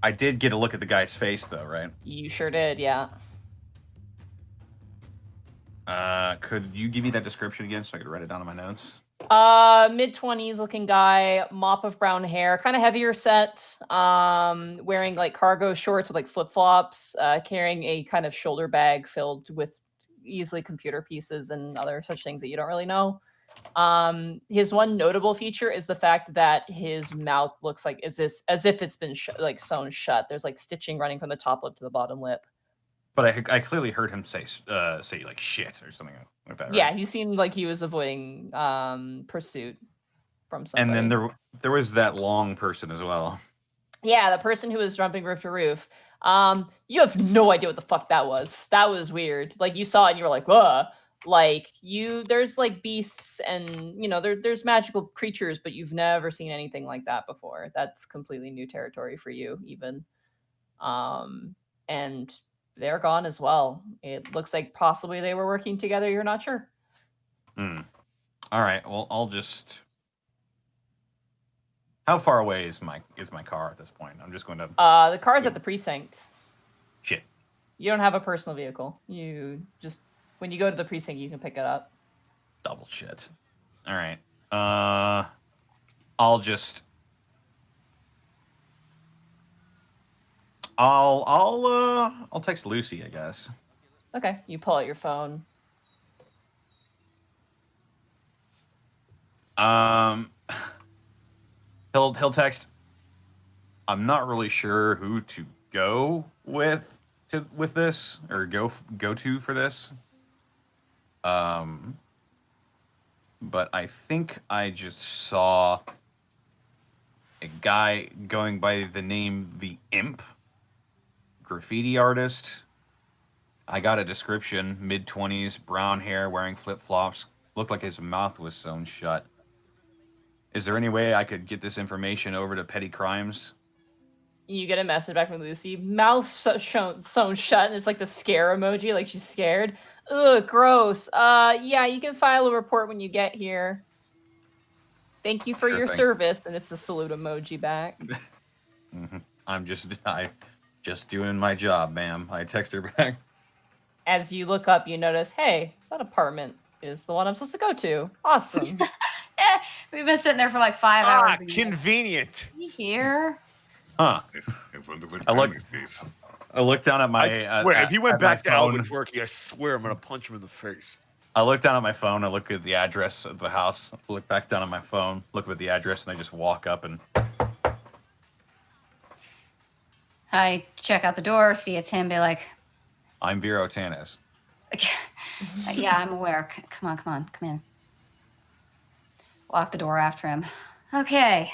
I did get a look at the guy's face, though, right? You sure did, yeah. Could you give me that description again so I could write it down in my notes? Mid-20s looking guy, mop of brown hair, kind of heavier set, wearing like cargo shorts with like flip-flops, carrying a kind of shoulder bag filled with easily computer pieces and other such things that you don't really know. His one notable feature is the fact that his mouth looks like as if it's been sewn shut. There's like stitching running from the top lip to the bottom lip. But I clearly heard him say like shit or something like that. Right? Yeah, he seemed like he was avoiding pursuit from somebody. And then there was that long person as well. Yeah, the person who was jumping roof to roof. You have no idea what the fuck that was. That was weird. Like you saw it and you were like, "Whoa!" Like there's like beasts and there's magical creatures, but you've never seen anything like that before. That's completely new territory for you, even. And they're gone as well. It looks like possibly they were working together. You're not sure. All right. Well, I'll just. How far away is my car at this point? I'm just going to. The car's at the precinct. Shit. You don't have a personal vehicle. You just when you go to the precinct, you can pick it up. Double shit. All right. I'll just. I'll text Lucy, I guess. Okay, you pull out your phone. He'll text. I'm not really sure who to go with this or go to for this. But I think I just saw a guy going by the name The Imp. Graffiti artist. I got a description, mid-20s, brown hair, wearing flip-flops, looked like his mouth was sewn shut. Is there any way I could get this information over to Petty Crimes? You get a message back from Lucy. Mouth sewn shut, and it's like the scare emoji, like she's scared. Ugh, gross. Yeah, you can file a report when you get here. Thank you for your service, and it's a salute emoji back. Mm-hmm. I just doing my job, ma'am. I text her back. As you look up, you notice, hey, that apartment is the one I'm supposed to go to. Awesome. We've been sitting there for like 5 hours. Convenient. You here? Huh. In front of it, I looked down at my. I swear, if he went back to phone. Albuquerque, I swear I'm gonna punch him in the face. I look down at my phone. I look at the address of the house. I look back down at my phone. Look at the address, and I just walk up and. I check out the door, see it's him, be like, I'm Vero Tanis. yeah, I'm aware. Come on, come in. Lock the door after him. Okay.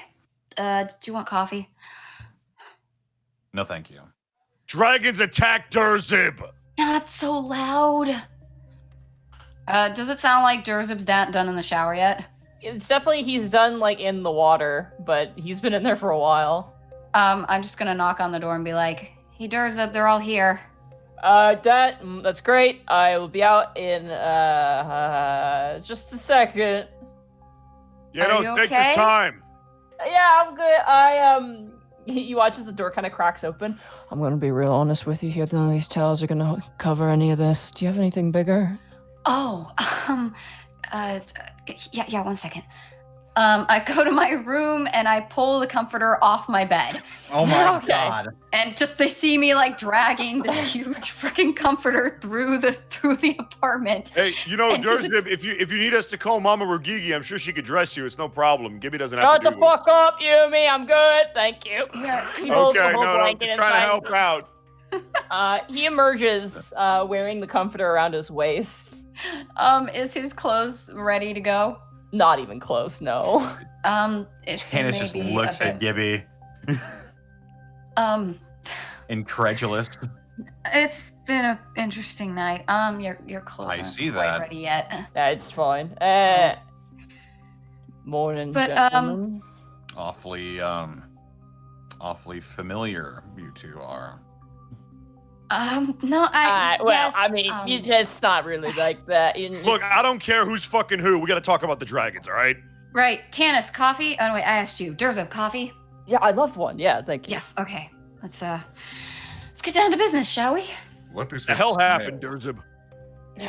Do you want coffee? No, thank you. Dragons attack Durzib. Not so loud. Does it sound like Durzib's done in the shower yet? It's definitely he's done like in the water, but he's been in there for a while. I'm just gonna knock on the door and be like, hey Durzib, they're all here. That's great. I will be out in just a second. Yeah, Are no, you take okay? your time. Yeah, I'm good. You watch as the door kind of cracks open. I'm gonna be real honest with you here. None of these towels are gonna cover any of this. Do you have anything bigger? Oh, yeah, 1 second. I go to my room and I pull the comforter off my bed. Oh my Okay. god. And just they see me like dragging this huge freaking comforter through the apartment. Hey, And Durzib, if you need us to call Mama Rugigi, I'm sure she could dress you. It's no problem. Gibby doesn't have Shut to the do it. fuck up, Yumi. I'm good. Thank you. He pulls the Okay, whole no, blanket just trying to inside. help out. He emerges wearing the comforter around his waist. Is his clothes ready to go? Not even close, no. It Tanis may just be looks a at Gibby. bit- Incredulous. It's been an interesting night. Your clothes I aren't see quite that. ready yet. That's fine. Morning, But, gentlemen. Awfully familiar you two are. No, yes, I mean, it's not really like that. Look, I don't care who's fucking who. We got to talk about the dragons, all right? right. Tanis, coffee? Oh, no, wait, I asked you. Durzo, coffee? Yeah, I love one. Yeah, thank you. Yes, okay. Let's get down to business, shall we? What is The this hell smell? happened, Durzib? Did Me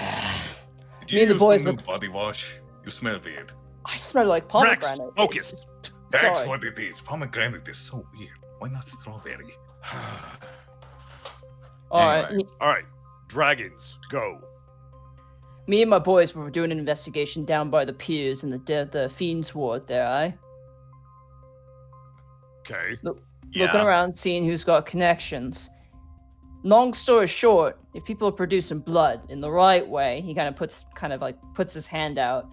you and the use boys the new were- body wash? You smell weird. I smell like Rex, pomegranate. focus. That's Sorry. what it is. Pomegranate is so weird. Why not strawberry? All right. Anyway. All right, dragons, go. Me and my boys were doing an investigation down by the piers in the Fiends Ward there, Okay. looking around, seeing who's got connections. Long story short, if people are producing blood in the right way, he puts his hand out.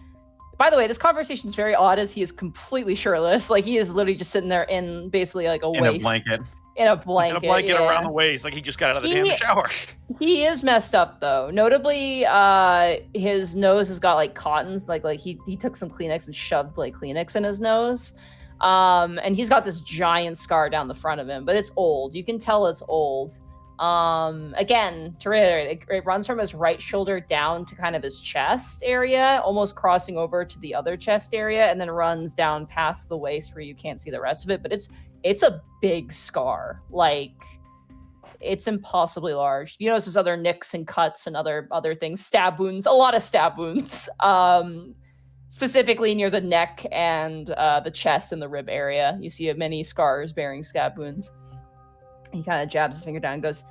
By the way, this conversation is very odd as he is completely shirtless. Like he is literally just sitting there in basically like a In waist. a blanket. In a blanket. And a blanket yeah. around the waist, like he just got out of the damn shower. He is messed up though. Notably, his nose has got like cotton, like he took some Kleenex and shoved like Kleenex in his nose. And he's got this giant scar down the front of him, but it's old. You can tell it's old. Again, to reiterate, it runs from his right shoulder down to kind of his chest area, almost crossing over to the other chest area, and then runs down past the waist where you can't see the rest of it. But it's a big scar. Like it's impossibly large. You notice there's other nicks and cuts and other things, stab wounds, a lot of stab wounds. Specifically near the neck and the chest and the rib area. You see many scars bearing stab wounds. He kind of jabs his finger down and goes,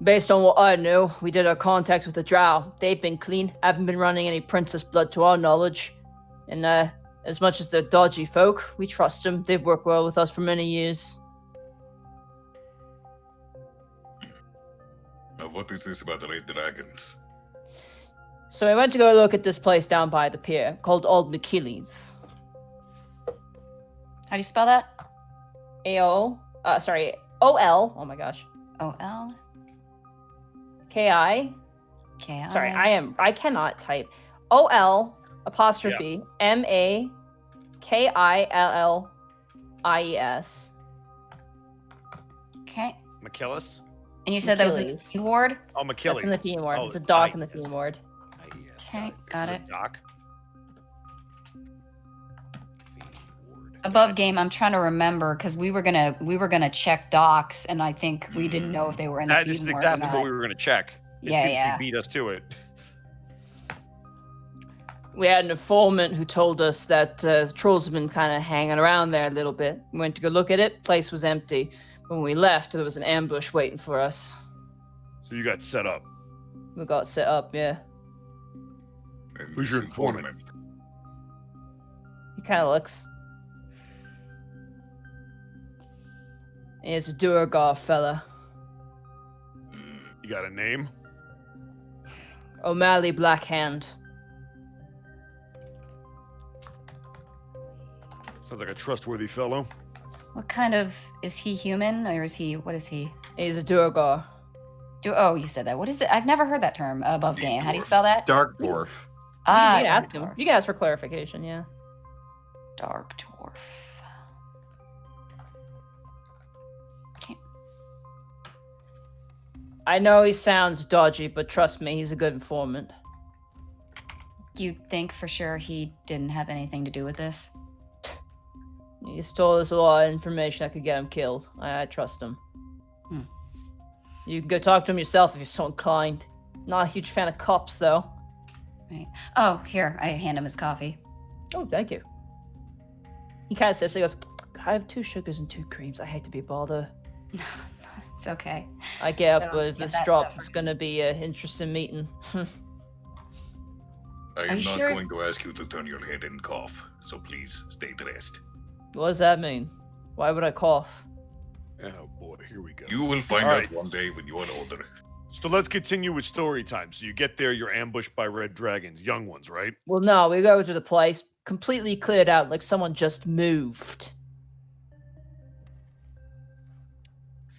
based on what I know, we did our contacts with the drow. They've been clean, haven't been running any princess blood to our knowledge. And as much as they're dodgy folk, we trust them. They've worked well with us for many years. Now, what is this about the Red Dragons? So I went to go look at this place down by the pier called Old Achilles. How do you spell that? O-L, oh my gosh. O-L? K-I. K-I. Sorry, I cannot type. O-L apostrophe M-A-K-I-L-L-I-E-S. Okay. McKillis? And you said that was in the Achilles. Fiend Ward? Oh, That's McKillis. in the Fiend Ward. Oh, It's a dock in the I- Fiend Ward. Okay, got it. Doc. Above game, I'm trying to remember because we were gonna check docs, and I think we didn't know if they were in the That Fiend is Ward or exactly not. what we were going to check. It Yeah, seems yeah. he beat us to it. We had an informant who told us that trolls have been kind of hanging around there a little bit. We went to go look at it. Place was empty. When we left, there was an ambush waiting for us. So you got set up. We got set up, yeah. And Who's this your informant? He kind of looks. He's a Durgar fella. You got a name? O'Malley Blackhand. Sounds like a trustworthy fellow. What kind of is he human or is he? What is he? He's a Durgar. Oh, you said that. What is it? I've never heard that term above Deep game. How do you dwarf. spell that? Dark dwarf. You can Dark ask him. dwarf. You can ask for clarification, yeah. Dark dwarf. Okay. I know he sounds dodgy, but trust me, he's a good informant. You think for sure he didn't have anything to do with this? He's told us a lot of information that could get him killed. I trust him. Hmm. You can go talk to him yourself if you're so inclined. Not a huge fan of cops, though. Right. Oh, here. I hand him his coffee. Oh, thank you. He kind of sips. He goes, I have 2 sugars and 2 creams. I hate to be a bother. It's okay. I get up, So, but if yeah, this that's drops, separate. it's going to be an interesting meeting. I Are am you not sure? going to ask you to turn your head and cough, so please stay dressed. What does that mean? Why would I cough? Oh boy, here we go. You will find All out right. one day when you are older. So let's continue with story time. So you get there, you're ambushed by red dragons, young ones, right? Well, no, we go to the place, completely cleared out like someone just moved.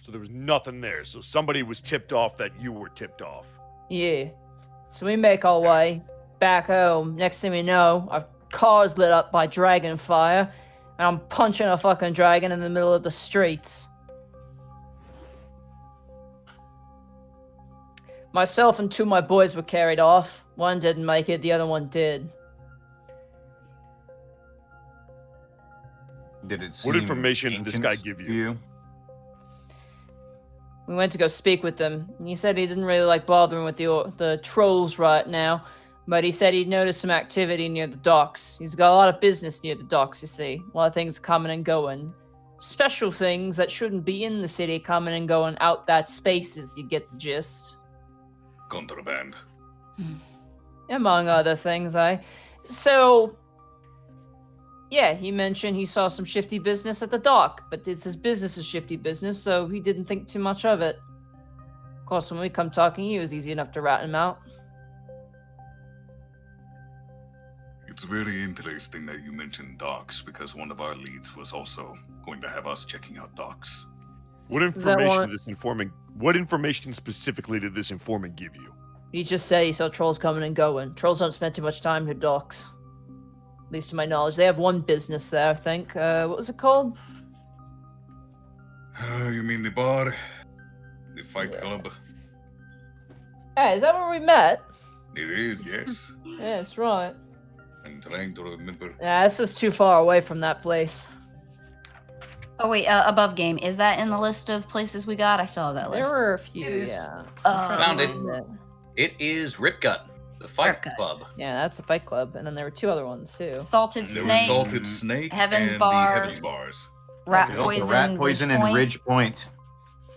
So there was nothing there. So somebody was tipped off that you were tipped off. Yeah. So we make our way back home. Next thing we know, our car's lit up by dragon fire, and I'm punching a fucking dragon in the middle of the streets. Myself and 2 of my boys were carried off. One didn't make it, the other one did. Did it What seem information did this guy ancient give to you? We went to go speak with him. He said he didn't really like bothering with the trolls right now, but he said he'd noticed some activity near the docks. He's got a lot of business near the docks, you see. A lot of things coming and going. Special things that shouldn't be in the city coming and going out that spaces, you get the gist. Contraband. Among other things, So, yeah, he mentioned he saw some shifty business at the dock, but it's his business is shifty business, so he didn't think too much of it. Of course, when we come talking, it was easy enough to rat him out. It's very interesting that you mentioned docks, because one of our leads was also going to have us checking out docks. What information did this informant? What information specifically did this informant give you? He just said he saw trolls coming and going. Trolls don't spend too much time near docks. At least to my knowledge. They have one business there, I think. What was it called? You mean the bar? The fight club? Hey, is that where we met? It is, yes. Yeah, that's right. I'm trying to remember. Yeah, this is too far away from that place. Oh wait, above game. Is that in the list of places we got? I still have that There list. were a few, Yes. yeah. Found it. Yeah. It is Ripgut, the fight Ripgut. club. Yeah, that's the Fight Club, and then there were 2 other ones too. Salted There Snake, was Salted Snake Heaven's and Bar. the Heaven's Bars. Rat The Poison, rat poison and Point. Ridge Point.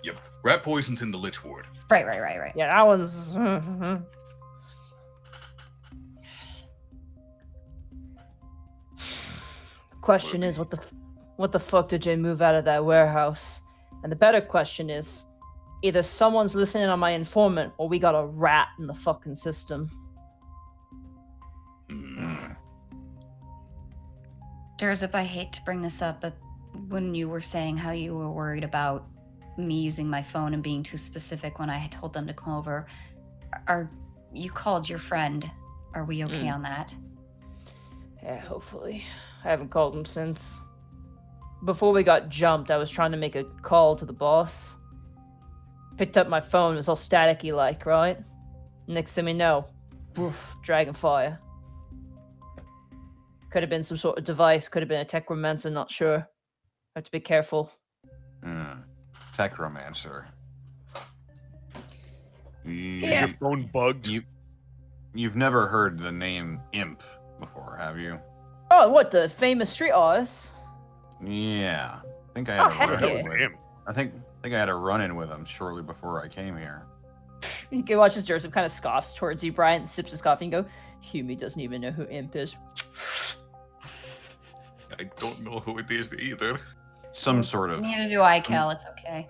Yep. Rat poison's in the Lich Ward. Right. Yeah, that one's. The question is, what the fuck did Jay move out of that warehouse? And the better question is, either someone's listening on my informant, or we got a rat in the fucking system. Durzip, I hate to bring this up, but when you were saying how you were worried about me using my phone and being too specific when I had told them to come over, you called your friend. Are we okay on that? Yeah, hopefully. I haven't called him since. Before we got jumped, I was trying to make a call to the boss. Picked up my phone, it was all staticky like, right? Next thing we know, woof, dragonfire. Could have been some sort of device, could have been a techromancer, not sure. Have to be careful. Techromancer. Is your phone bugged? You've never heard the name Imp before, have you? Oh, what, the famous street artist? Yeah. I think I Oh, had heck a That run-in yeah. was with him. I think I had a run-in with him shortly before I came here. You can watch as Joseph kind of scoffs towards you, Brian, sips his coffee and go, Humi doesn't even know who Imp is. I don't know who it is either. Some sort of Neither do I, Cal. It's okay.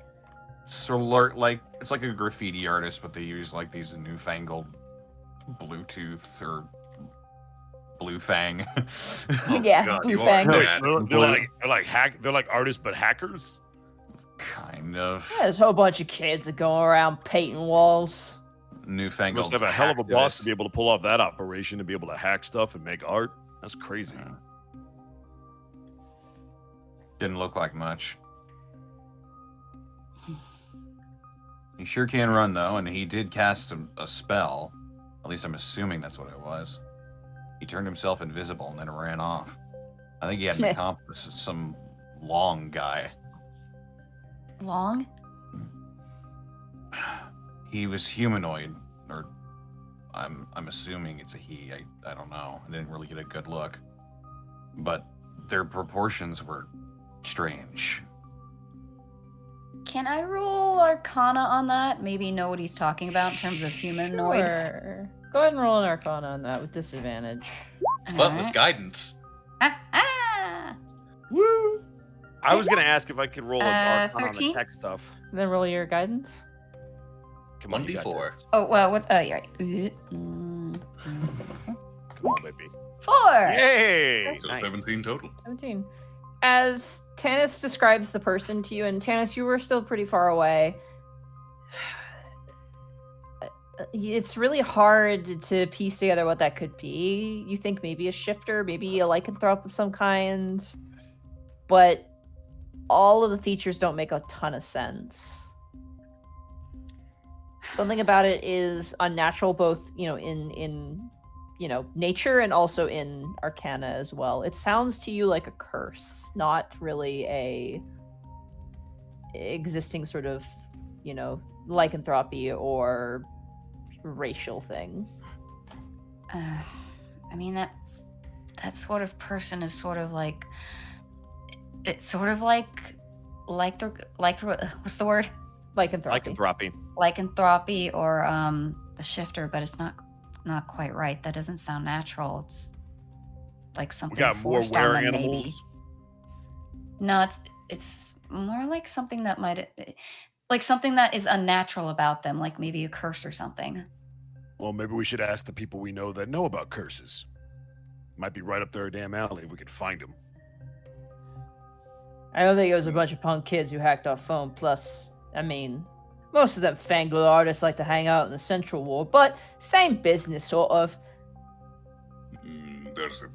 like it's like a graffiti artist, but they use like these newfangled Bluetooth or Blue Fang. Yeah, God, Blue you are Fang. bad. They're like artists but hackers. Kind of Yeah, there's a whole bunch of kids that go around painting walls. You newfangled. must have a hell of a boss to hacktivists. be able to pull off that operation, to be able to hack stuff and make art. That's crazy. Yeah. Didn't look like much. He sure can run though, and he did cast a spell. At least I'm assuming that's what it was. He turned himself invisible and then ran off. I think he had an accomplice, some long guy. Long? He was humanoid, or I'm assuming it's a he. I don't know. I didn't really get a good look, but their proportions were strange. Can I roll Arcana on that? Maybe know what he's talking about in terms of humanoid. Sure. Go ahead and roll an Arcana on that with disadvantage. But with Alright. guidance. Ah! Woo! I was gonna ask if I could roll a Arcana on the 13? tech stuff. Then roll your guidance. Come on, you got 1d4. this. Oh, well, what? You're right. Come on, baby. 4! Yay! So Nice. 17 total. 17. as Tanis describes the person to you, and Tanis, you were still pretty far away. It's really hard to piece together what that could be. You think maybe a shifter, maybe a lycanthrope of some kind, but all of the features don't make a ton of sense. Something about it is unnatural, both in nature and also in arcana as well. It sounds to you like a curse, not really a existing sort of lycanthropy or racial thing. I mean that sort of person is sort of like, it's sort of like what's the word? Lycanthropy. Lycanthropy or the shifter, but it's not quite right. That doesn't sound natural. It's like something We got more forced on wearing them, animals. maybe. No, it's more like something that something that is unnatural about them, like maybe a curse or something. Well, maybe we should ask the people we know that know about curses. Might be right up their damn alley. We could find them. I don't think it was a bunch of punk kids who hacked our phone. Plus, I mean, most of them fangled artists like to hang out in the Central Ward, but same business, sort of.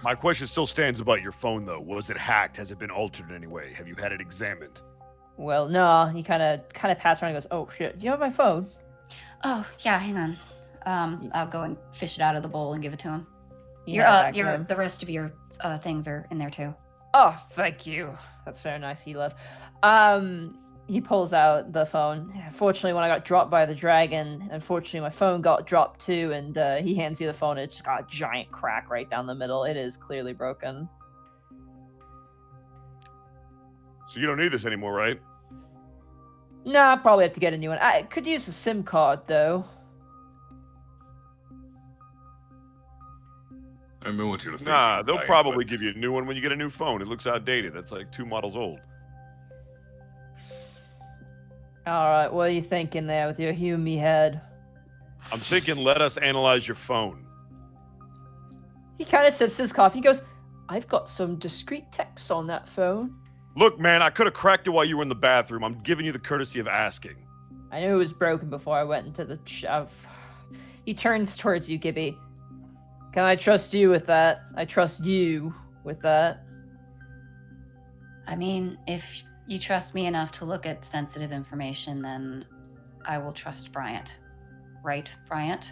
My question still stands about your phone, though. Was it hacked? Has it been altered in any way? Have you had it examined? Well, no. He kind of pats around and goes, "Oh shit, do you have my phone?" Oh yeah, hang on. I'll go and fish it out of the bowl and give it to him. You hand it back to him. The rest of your things are in there too. Oh, thank you. That's very nice, he left. He pulls out the phone. Fortunately, when I got dropped by the dragon, unfortunately my phone got dropped too, and he hands you the phone, and it's just got a giant crack right down the middle. It is clearly broken. So you don't need this anymore, right? Nah, I'll probably have to get a new one. I could use a SIM card, though. I know what you're thinking. Nah, they'll right, probably but give you a new one when you get a new phone. It looks outdated. That's like 2 models old. Alright, what are you thinking there with your humie head? I'm thinking let us analyze your phone. He kind of sips his coffee. He goes, I've got some discreet texts on that phone. Look, man, I could have cracked it while you were in the bathroom. I'm giving you the courtesy of asking. I knew it was broken before I went into the shove. He turns towards you, Gibby. Can I trust you with that? I trust you with that. I mean, if you trust me enough to look at sensitive information, then I will trust Bryant. Right, Bryant?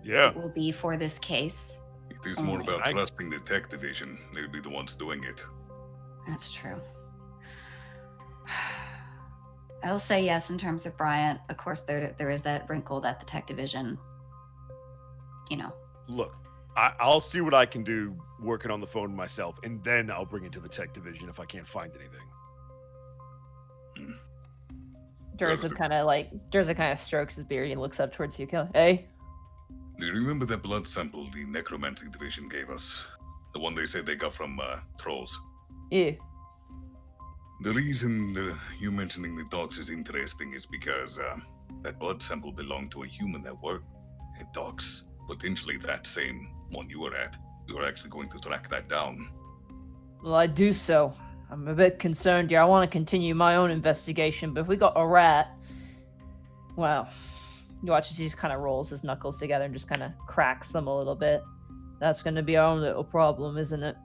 Yeah. It will be for this case. it is more only. about trusting the tech division. They'll be the ones doing it. That's true. I will say yes in terms of Bryant. Of course, there is that wrinkle that the tech division, Look, I'll see what I can do working on the phone myself, and then I'll bring it to the tech division if I can't find anything. Durza kind of strokes his beard and looks up towards you. Hey? Do you remember that blood sample the necromantic division gave us? The one they said they got from trolls? Yeah. The reason you mentioning the dogs is interesting is because that blood sample belonged to a human that worked at docks. Potentially that same one you were at. We were actually going to track that down. Well, I do so. I'm a bit concerned here. I want to continue my own investigation, but if we got a rat... Well, you watch as he just kind of rolls his knuckles together and just kind of cracks them a little bit. That's going to be our own little problem, isn't it?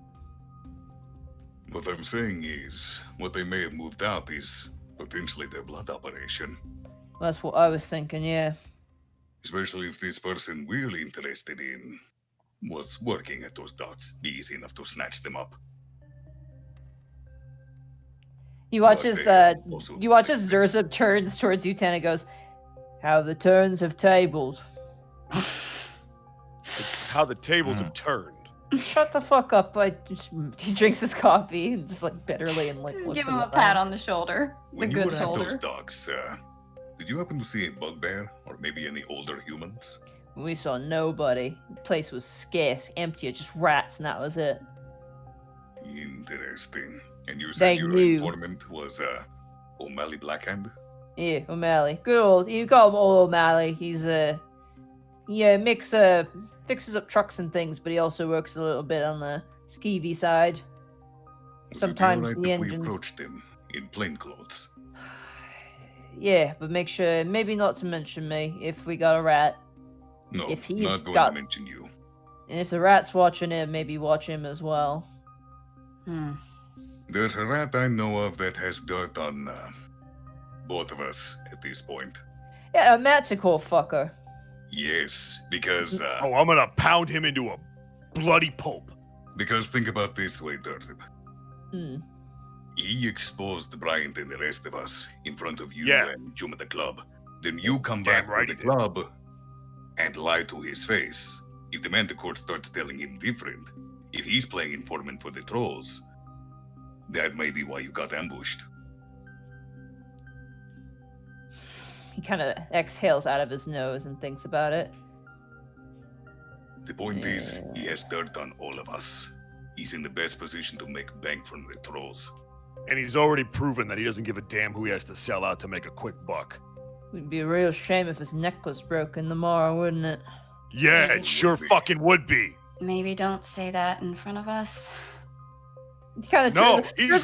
What I'm saying is, what they may have moved out is potentially their blood operation. That's what I was thinking, yeah. Especially if this person we're really interested in was working at those docks. Be easy enough to snatch them up. You watch as also Zurza turns towards you, and goes, "How the turns have tabled." It's how the tables have turned. Shut the fuck up! He drinks his coffee and just like bitterly and like Just looks give at him the a pat side. on the shoulder. When the you good were at those shoulder. docks, did you happen to see a bugbear or maybe any older humans? We saw nobody. The place was scarce, empty, just rats, and that was it. Interesting. And you They said your knew. informant was O'Malley Blackhand? Yeah, O'Malley. Good old. You call him old O'Malley. He's fixes up trucks and things, but he also works a little bit on the skeevy side. Sometimes Would it the be alright if we engines. approached them in plain clothes? Yeah, but make sure maybe not to mention me if we got a rat. No, If he's not going got- to mention you. And if the rat's watching him, maybe watch him as well. There's a rat I know of that has dirt on both of us at this point. Yeah, a magical fucker. Yes, because Oh, I'm gonna pound him into a bloody pulp. because think about this way, Durzip. Hmm. He exposed Bryant and the rest of us in front of you Yeah. and Jum at the club. Then you come Damn back right to he the did. club and lie to his face. If the Manticore starts telling him different, if he's playing informant for the trolls, that may be why you got ambushed. He kind of exhales out of his nose and thinks about it. The point is, he has dirt on all of us. He's in the best position to make bank from the trolls. And he's already proven that he doesn't give a damn who he has to sell out to make a quick buck. It'd be a real shame if his neck was broken tomorrow, wouldn't it? Yeah, Maybe. it sure fucking would be. Maybe don't say that in front of us. He kind of No, he's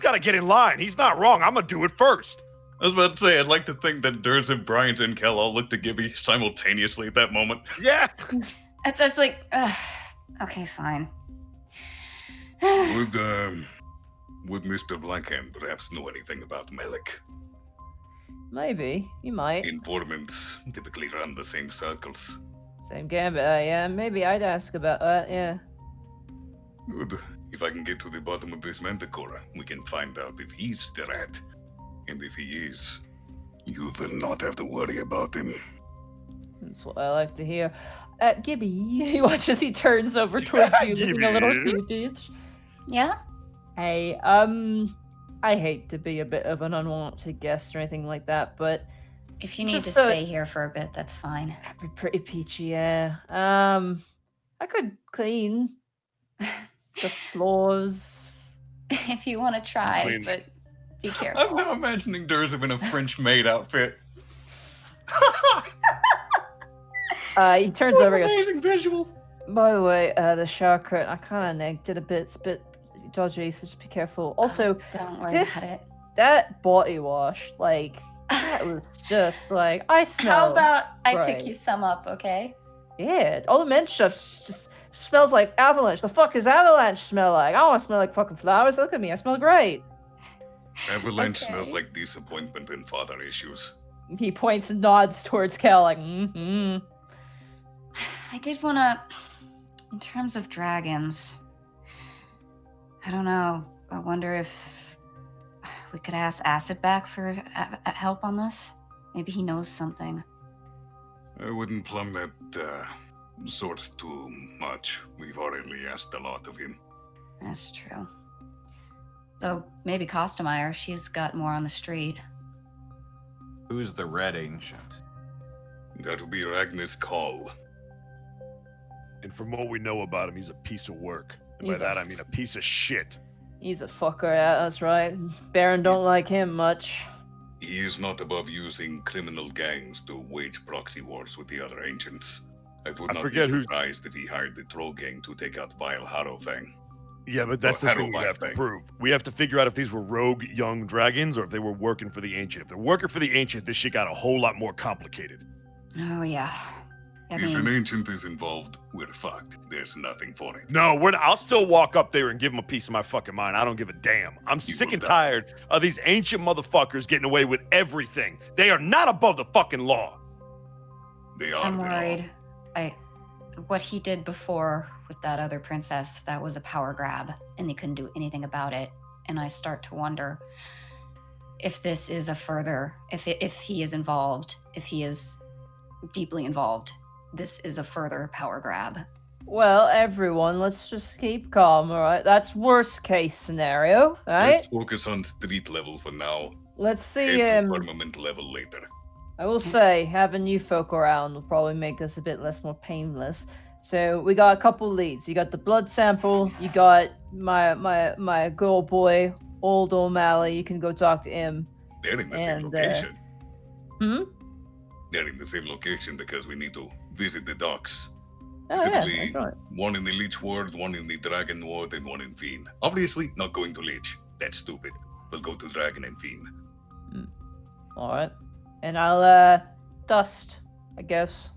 gotta get in line. He's not wrong. I'm gonna do it first. I was about to say, I'd like to think that Durzip, Bryant, and Kel all looked at Gibby simultaneously at that moment. Yeah. It's just like, okay, fine. Would Mr. Blackhand perhaps know anything about Melik? Maybe. He might. Informants typically run the same circles. Same gambit. Yeah, maybe I'd ask about that, yeah. Good. If I can get to the bottom of this Manticore, we can find out if he's the rat. And if he is, you will not have to worry about him. That's what I like to hear. Gibby, he watches, he turns over towards you, looking a little Gibby. sheepish. Yeah? Hey, I hate to be a bit of an unwanted guest or anything like that, but If you need Just to so- stay here for a bit, that's fine. I'd be pretty peachy, yeah. I could clean the floors. If you want to try, Clean. but be I'm careful. now imagining Durzip in a French maid outfit. He turns over and goes, Amazing visual. by the way, the shower curtain, I kind of nagged it a bit. It's a bit dodgy, so just be careful. Also, Don't worry this- about it. that body wash, like, that was just like, I smell. How about I right. pick you some up, okay? Yeah, all the men's stuff just smells like avalanche. The fuck is avalanche smell like? I don't want to smell like fucking flowers. Look at me, I smell great. Avalanche Okay. smells like disappointment and father issues. He points and nods towards Kel, like, mm-hmm. I did want to, in terms of dragons, I don't know. I wonder if we could ask Acid back for help on this. Maybe he knows something. I wouldn't plumb that sort too much. We've already asked a lot of him. That's true. Though maybe Costomeyer, she's got more on the street. Who's the Red Ancient? That would be Ragnar's call. And from what we know about him, he's a piece of work. And He's by a that, I mean a piece of shit. He's a fucker, yeah, that's right. Baron don't It's- like him much. He is not above using criminal gangs to wage proxy wars with the other ancients. I would I not be forget who's- surprised if he hired the troll gang to take out Vile Harrowfang. Yeah, but that's Well, the thing we Harrow have to Blackbang. prove. We have to figure out if these were rogue young dragons or if they were working for the Ancient. If they're working for the Ancient, this shit got a whole lot more complicated. Oh, yeah. I If an mean, ancient is involved, we're fucked. There's nothing for it. No, I'll still walk up there and give him a piece of my fucking mind. I don't give a damn. I'm sick will and die. tired of these ancient motherfuckers getting away with everything. They are not above the fucking law. They are I'm the law. worried. What he did before with that other princess, that was a power grab, and they couldn't do anything about it. And I start to wonder if this is a further, if he is involved, if he is deeply involved, this is a further power grab. Well, everyone, let's just keep calm, alright? That's worst case scenario, alright? Let's focus on street level for now. Let's see, And to firmament level later. I will say, having you folk around will probably make this a bit less more painless. So we got a couple leads. You got the blood sample. You got my girl boy, Old O'Malley. You can go talk to him. They're in the same And, location. Hmm? They're in the same location because we need to visit the docks. Oh, Specifically, yeah, right. one in the Lich Ward, one in the Dragon Ward, and one in Fiend. Obviously, not going to Lich. That's stupid. We'll go to Dragon and Fiend. All right. And I'll dust, I guess.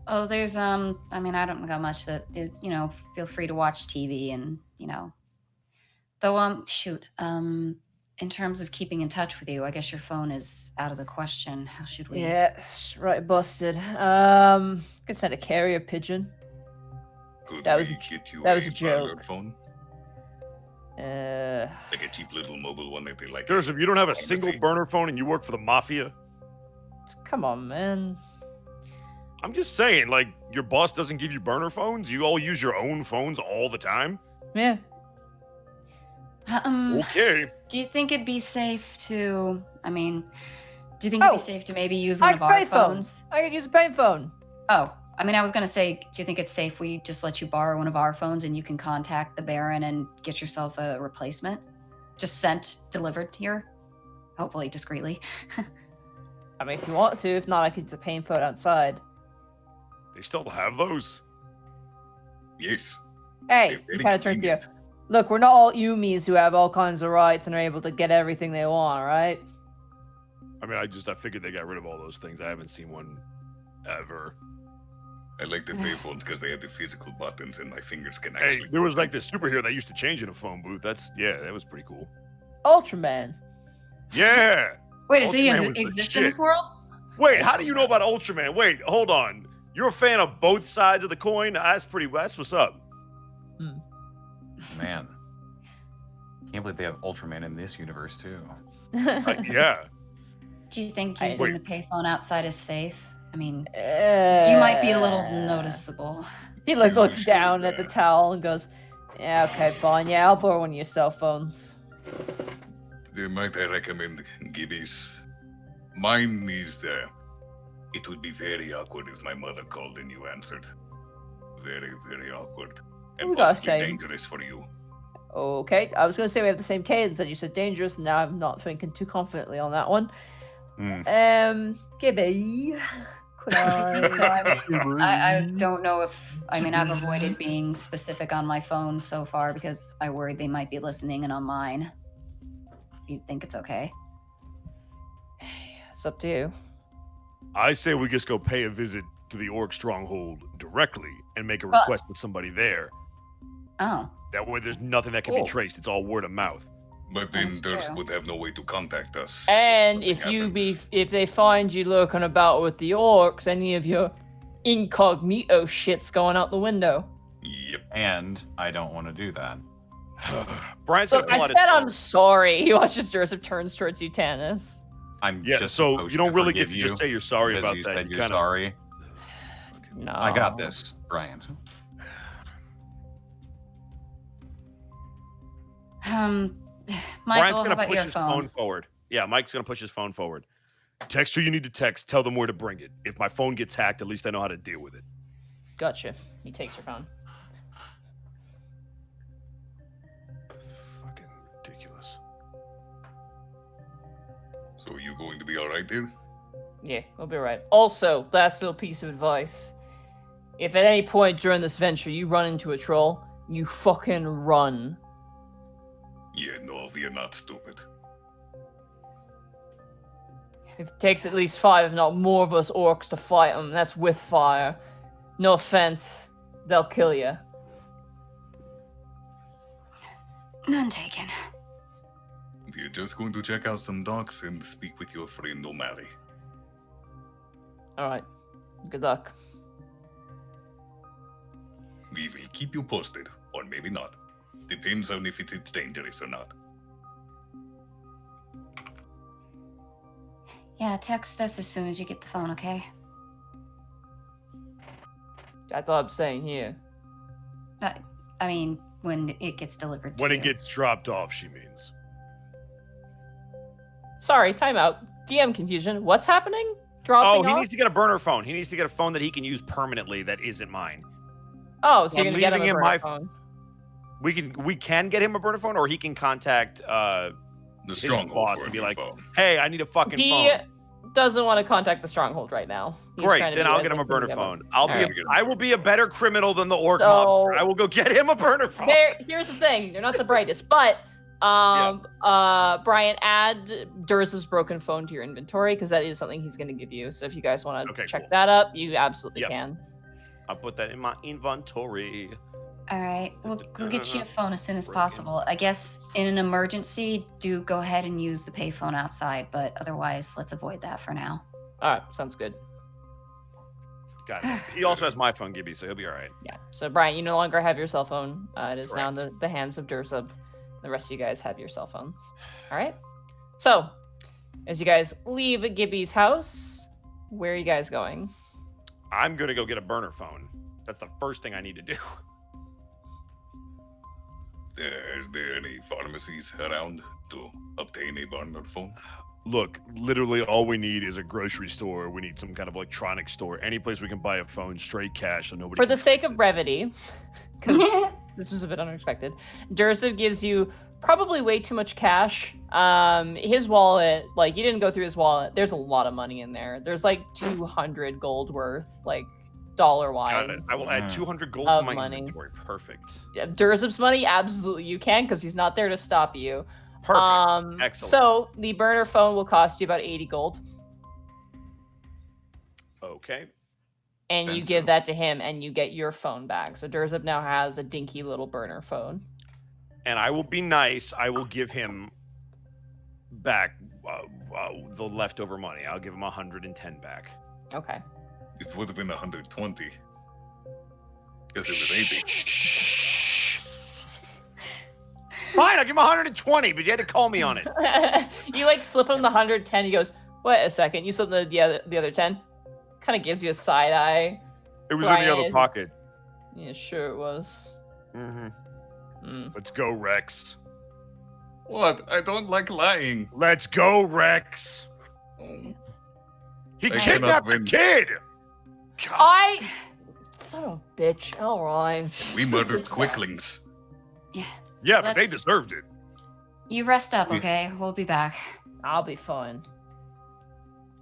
Oh, there's I mean, I don't got much that feel free to watch TV and though shoot, in terms of keeping in touch with you, I guess your phone is out of the question. How should we? Yes, right, busted. Could send a carrier pigeon. Could That we was a get you that was a burner joke. phone? Like a cheap little mobile one that they like. Joseph, you don't have a Pharmacy. single burner phone and you work for the mafia? Come on, man. I'm just saying, like, your boss doesn't give you burner phones? You all use your own phones all the time? Yeah. Okay. Do you think it'd be safe to? I mean, do you think it'd Oh, be safe to maybe use I one of could our pay phones? I could use a payphone. Oh, I mean, I was gonna say, do you think it's safe we just let you borrow one of our phones and you can contact the Baron and get yourself a replacement? Just sent, delivered here, hopefully discreetly. I mean, if you want to. If not, I could use a payphone outside. They still have those? Yes. Hey, They're you very kind of turned here. convenient. Look, we're not all Yumis who have all kinds of rights and are able to get everything they want, right? I mean, I figured they got rid of all those things. I haven't seen one ever. I like the payphones because they have the physical buttons and my fingers can Hey, actually. there was like this superhero that used to change in a phone booth. That was pretty cool. Ultraman. Yeah. Wait, does he Ultraman was the exist in this shit. world? Wait, how do you know about Ultraman? Wait, hold on. You're a fan of both sides of the coin? That's what's up. Man. Can't believe they have Ultraman in this universe, too. Yeah. Do you think I- using Wait. the payphone outside is safe? I mean, you You might be a little noticeable. He like You looks should, down at the uh, towel and goes, "Yeah, okay, fine. Yeah, I'll borrow one of your cell phones." Might I recommend Gibby's? Mine is there. It would be very awkward if my mother called and you answered. Very, very awkward. And We got possibly same. dangerous for you. Okay, I was gonna say we have the same cadence, and you said dangerous. Now I'm not thinking too confidently on that one. Gibby, could So, I? I don't know if I've avoided being specific on my phone so far because I worried they might be listening and on mine. You think it's okay? It's up to you. I say we just go pay a visit to the Orc stronghold directly and make a Well- request with somebody there. Oh, That way there's nothing that can Cool. be traced. It's all word of mouth. But then That's Durst true. would have no way to contact us. And Something if they find you lurking about with the orcs, any of your incognito shit's going out the window. Yep. And I don't want to do that. Brian's gonna Look, I pull out said his I'm phone. sorry. He watches Joseph turns towards you, Tannis. I'm Yeah, just so supposed you don't to really get forgive to just say you're sorry because about you that. said You you're kinda- sorry. No, I got this, Brian. Michael, Brian's how gonna about push your his phone? phone forward. Yeah, Mike's gonna push his phone forward. Text who you need to text. Tell them where to bring it. If my phone gets hacked, at least I know how to deal with it. Gotcha. He takes your phone. Fucking ridiculous. So are you going to be alright there? Yeah, we'll be right. Also, last little piece of advice. If at any point during this venture you run into a troll, you fucking run. Yeah, no, we are not stupid. If it takes at least 5, if not more of us orcs to fight them, that's with fire. No offense, they'll kill you. None taken. We are just going to check out some docks and speak with your friend O'Malley. Alright, good luck. We will keep you posted, or maybe not. Depends on if it's dangerous or not. Yeah, text us as soon as you get the phone, okay? I thought I'm saying here. I mean, when it gets delivered to When you. it gets dropped off, she means. Sorry, timeout. DM confusion. What's happening? Dropping Oh, he off? needs to get a burner phone. He needs to get a phone that he can use permanently that isn't mine. Oh, so I'm you're gonna get him a leaving him burner my- phone. We can get him a burner phone, or he can contact The his stronghold boss for a and be new like, phone. "Hey, I need a fucking He phone." doesn't want to contact the stronghold right now. He's Great, trying to then be I'll as get him a burner inconvenient phone. I will be a better criminal than the orc mobster. I will go get him a burner phone. Here's the thing: they're not the brightest, but Brian, add Durz's broken phone to your inventory because that is something he's going to give you. So if you guys want to check that up, you absolutely can. I'll put that in my inventory. All right, we'll get you a phone as soon as possible. I guess in an emergency, do go ahead and use the payphone outside, but otherwise, let's avoid that for now. All right, sounds good. Got it. He also has my phone, Gibby, so he'll be all right. Yeah. So Brian, you no longer have your cell phone. It is now in the hands of Durzub. The rest of you guys have your cell phones. All right. So, as you guys leave Gibby's house, where are you guys going? I'm gonna go get a burner phone. That's the first thing I need to do. Is there any pharmacies around to obtain a burner phone? Look, literally all we need is a grocery store. We need some kind of electronics store. Any place we can buy a phone straight cash so nobody For can the sake use of it. brevity, because this was a bit unexpected, Durzub gives you probably way too much cash. His wallet, like, you didn't go through his wallet. There's a lot of money in there. There's like 200 gold worth, like, dollar-wise. Got it. I will add 200 gold of to my money. inventory. Perfect. Yeah, Durzub's money, absolutely you can, because he's not there to stop you. Perfect. Excellent. So the burner phone will cost you about 80 gold. Okay. And you give that to him, and you get your phone back. So Durzub now has a dinky little burner phone. And I will be nice. I will give him back the leftover money. I'll give him 110 back. Okay. It would have been 120. Because it was 80. Fine, I'll give him 120, but you had to call me on it. You like slip him the 110. He goes, "Wait a second, you slipped the other 10." Kind of gives you a side eye. It was in the other pocket. Yeah, sure it was. Let's go, Rex. What? I don't like lying. Let's go, Rex. He I kidnapped the cannot kid. Son of a bitch. All right. We murdered quicklings. Yeah, but they deserved it. You rest up, okay? We'll be back. I'll be fine.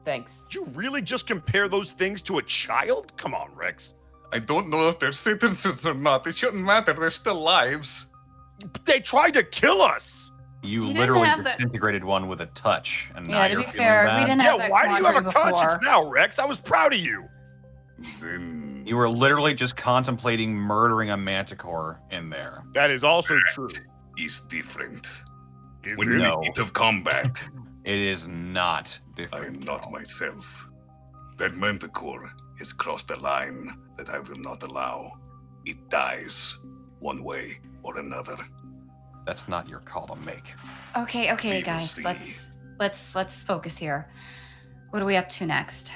Thanks. Did you really just compare those things to a child? Come on, Rex. I don't know if they're citizens or not. It shouldn't matter. They're still lives. They tried to kill us. You didn't literally have the- disintegrated one with a touch, and now Yeah, to you're be feeling fair, bad. we didn't have Yeah, that why do you have a quandary conscience before. now, Rex? I was proud of you. Then You were literally just contemplating murdering a manticore in there. That is also true. is different. Is When it? in the No. heat of combat, It is not I different. am not myself. That manticore has crossed a line that I will not allow. It dies one way or another. That's not your call to make. Okay, We will guys, see. let's focus here. What are we up to next?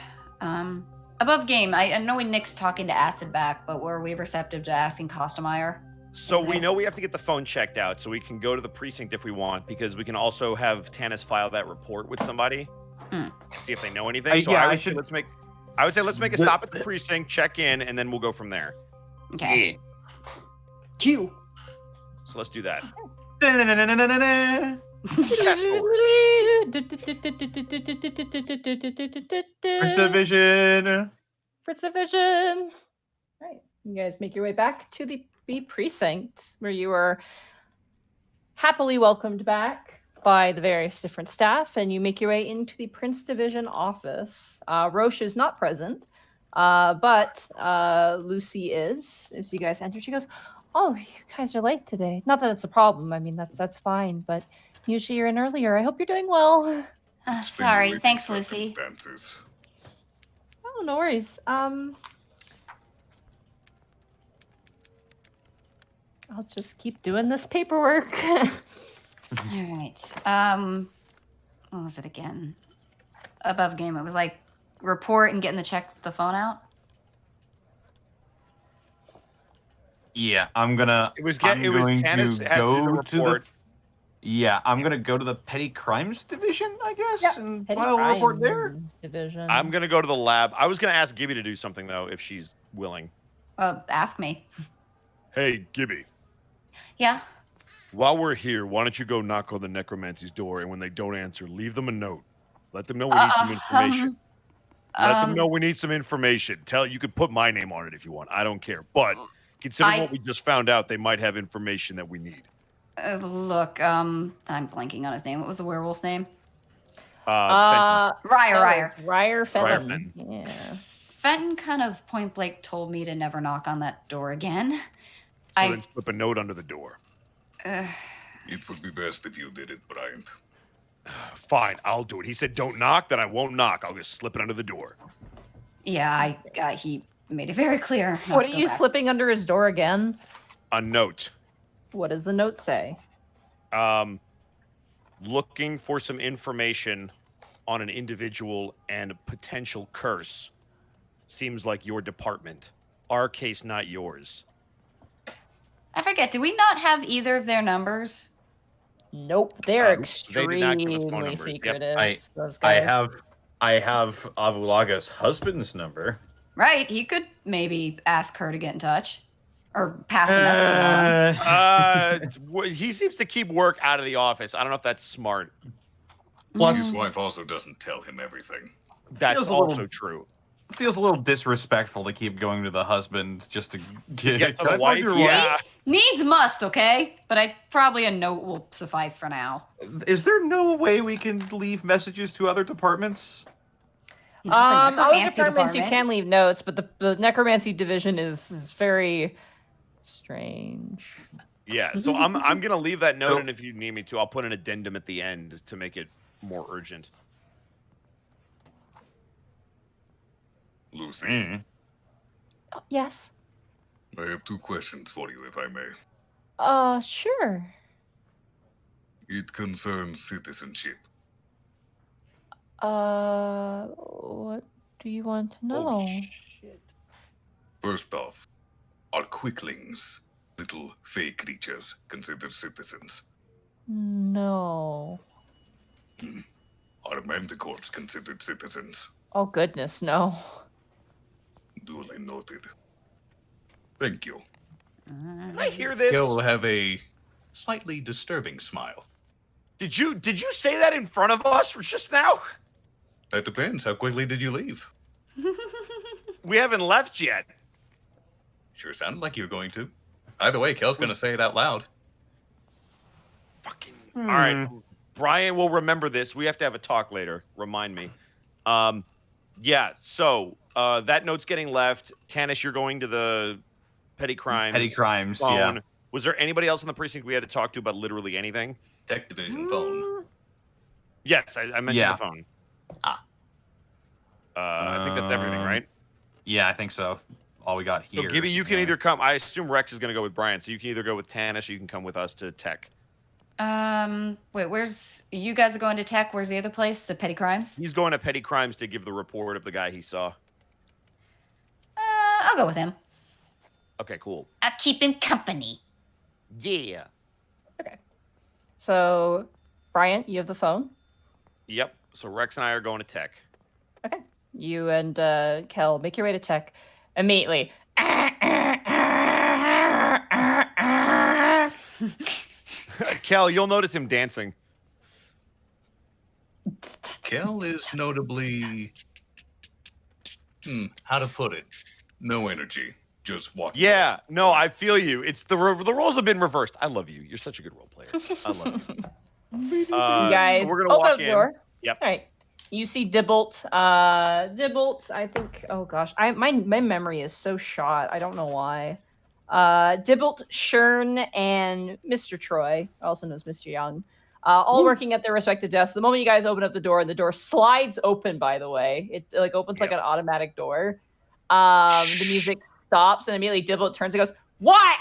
Above game, I know Nick's talking to Acid back, but were we receptive to asking Costemeyer? So we know we have to get the phone checked out so we can go to the precinct if we want, because we can also have Tanis file that report with somebody. See if they know anything. So yeah, I would I say should- let's make a stop at the precinct, check in, and then we'll go from there. Okay. Q. So let's do that. First division. First division. All right, you guys make your way back to the precinct where you are happily welcomed back by the various different staff, and you make your way into the Prince Division office. Roche is not present, but Lucy is. As you guys enter, she goes, "Oh, you guys are late today. Not that it's a problem. I mean, that's fine. But usually you're in earlier. I hope you're doing well." It's been Sorry, related thanks, Lucy. circumstances. Oh, no worries. I'll just keep doing this paperwork. All right. What was it again? Above game, it was like report and getting the phone out. Yeah, I'm gonna. It was I'm going Tanis to has to do the go to the. report. Yeah, I'm gonna go to the petty crimes division, I guess, Yep, and Petty file a report there. Crimes Division. I'm gonna go to the lab. I was gonna ask Gibby to do something though, if she's willing. Ask me. Hey, Gibby. Yeah. While we're here, why don't you go knock on the necromancy's door, and when they don't answer, leave them a note. Let them know we need some information. Let them know we need some information. You could put my name on it if you want. I don't care. But considering what we just found out, they might have information that we need. Look, I'm blanking on his name. What was the werewolf's name? Ryer Fenton. Yeah. Fenton kind of point blank told me to never knock on that door again. So then slip a note under the door. It would be best if you did it, Bryant. Fine, I'll do it. He said don't knock, then I won't knock. I'll just slip it under the door. Yeah, he made it very clear. What are you slipping under his door again? A note. What does the note say? Looking for some information on an individual and potential curse. Seems like your department. Our case, not yours. I forget, do we not have either of their numbers? Nope, they're they did not give us phone extremely numbers. Yep. secretive. Those guys. I have Avulaga's husband's number. Right, he could maybe ask her to get in touch. Or pass the message on. He seems to keep work out of the office. I don't know if that's smart. Plus, His wife also doesn't tell him everything. That's Feels a also little- true. it feels a little disrespectful to keep going to the husband just to get Get to Can I the wife, your yeah. Needs must, okay? But probably a note will suffice for now. Is there no way we can leave messages to other departments? Not the Other necromancy departments you department. can leave notes, but the necromancy division is very strange. Yeah, so I'm gonna leave that note, and if you need me to, I'll put an addendum at the end to make it more urgent. Lucy, Oh, yes. I have 2 questions for you, if I may. Sure. It concerns citizenship. What do you want to know? First off, are quicklings, little fey creatures, considered citizens? No. Are manticores considered citizens? Oh goodness, no. Duly noted. Thank you. Did I hear this? Gil will have a slightly disturbing smile. Did you say that in front of us just now? That depends. How quickly did you leave? We haven't left yet. Sure sounded like you were going to. Either way, Kel's going to say it out loud. Fucking. All right, Brian will remember this. We have to have a talk later. Remind me. Yeah. So that note's getting left. Tanis, you're going to the petty crimes. Petty crimes, phone. yeah. Was there anybody else in the precinct we had to talk to about literally anything? Tech division phone. Yes, I mentioned Yeah. the phone. I think that's everything, right? Yeah, I think so. All we got So here. Gibby, you can yeah. either come. I assume Rex is going to go with Brian, so you can either go with Tanis, or you can come with us to Tech. Wait, where's you guys are going to tech? Where's the other place? The petty crimes? He's going to petty crimes to give the report of the guy he saw. I'll go with him. Okay, cool. I'll keep him company. Yeah. So, Brian, you have the phone. Yep. So Rex and I are going to Tech. Okay. You and Kel make your way to tech immediately. Kel, you'll notice him dancing. Kel is notably... how to put it? No energy. Just walking. Yeah. No, I feel you. It's the roles have been reversed. I love you. You're such a good role player. I love you. You guys, we're gonna open walk up the in. door. Yep. All right. You see Dibbolt. Dibbolt, I think. Oh gosh, my memory is so shot. I don't know why. Dibbolt, Shern, and Mr. Troy, also known as Mr. Young, all working at their respective desks. The moment you guys open up the door slides open. By the way, it like opens like an automatic door. The music stops, and immediately Dibbolt turns and goes, "What?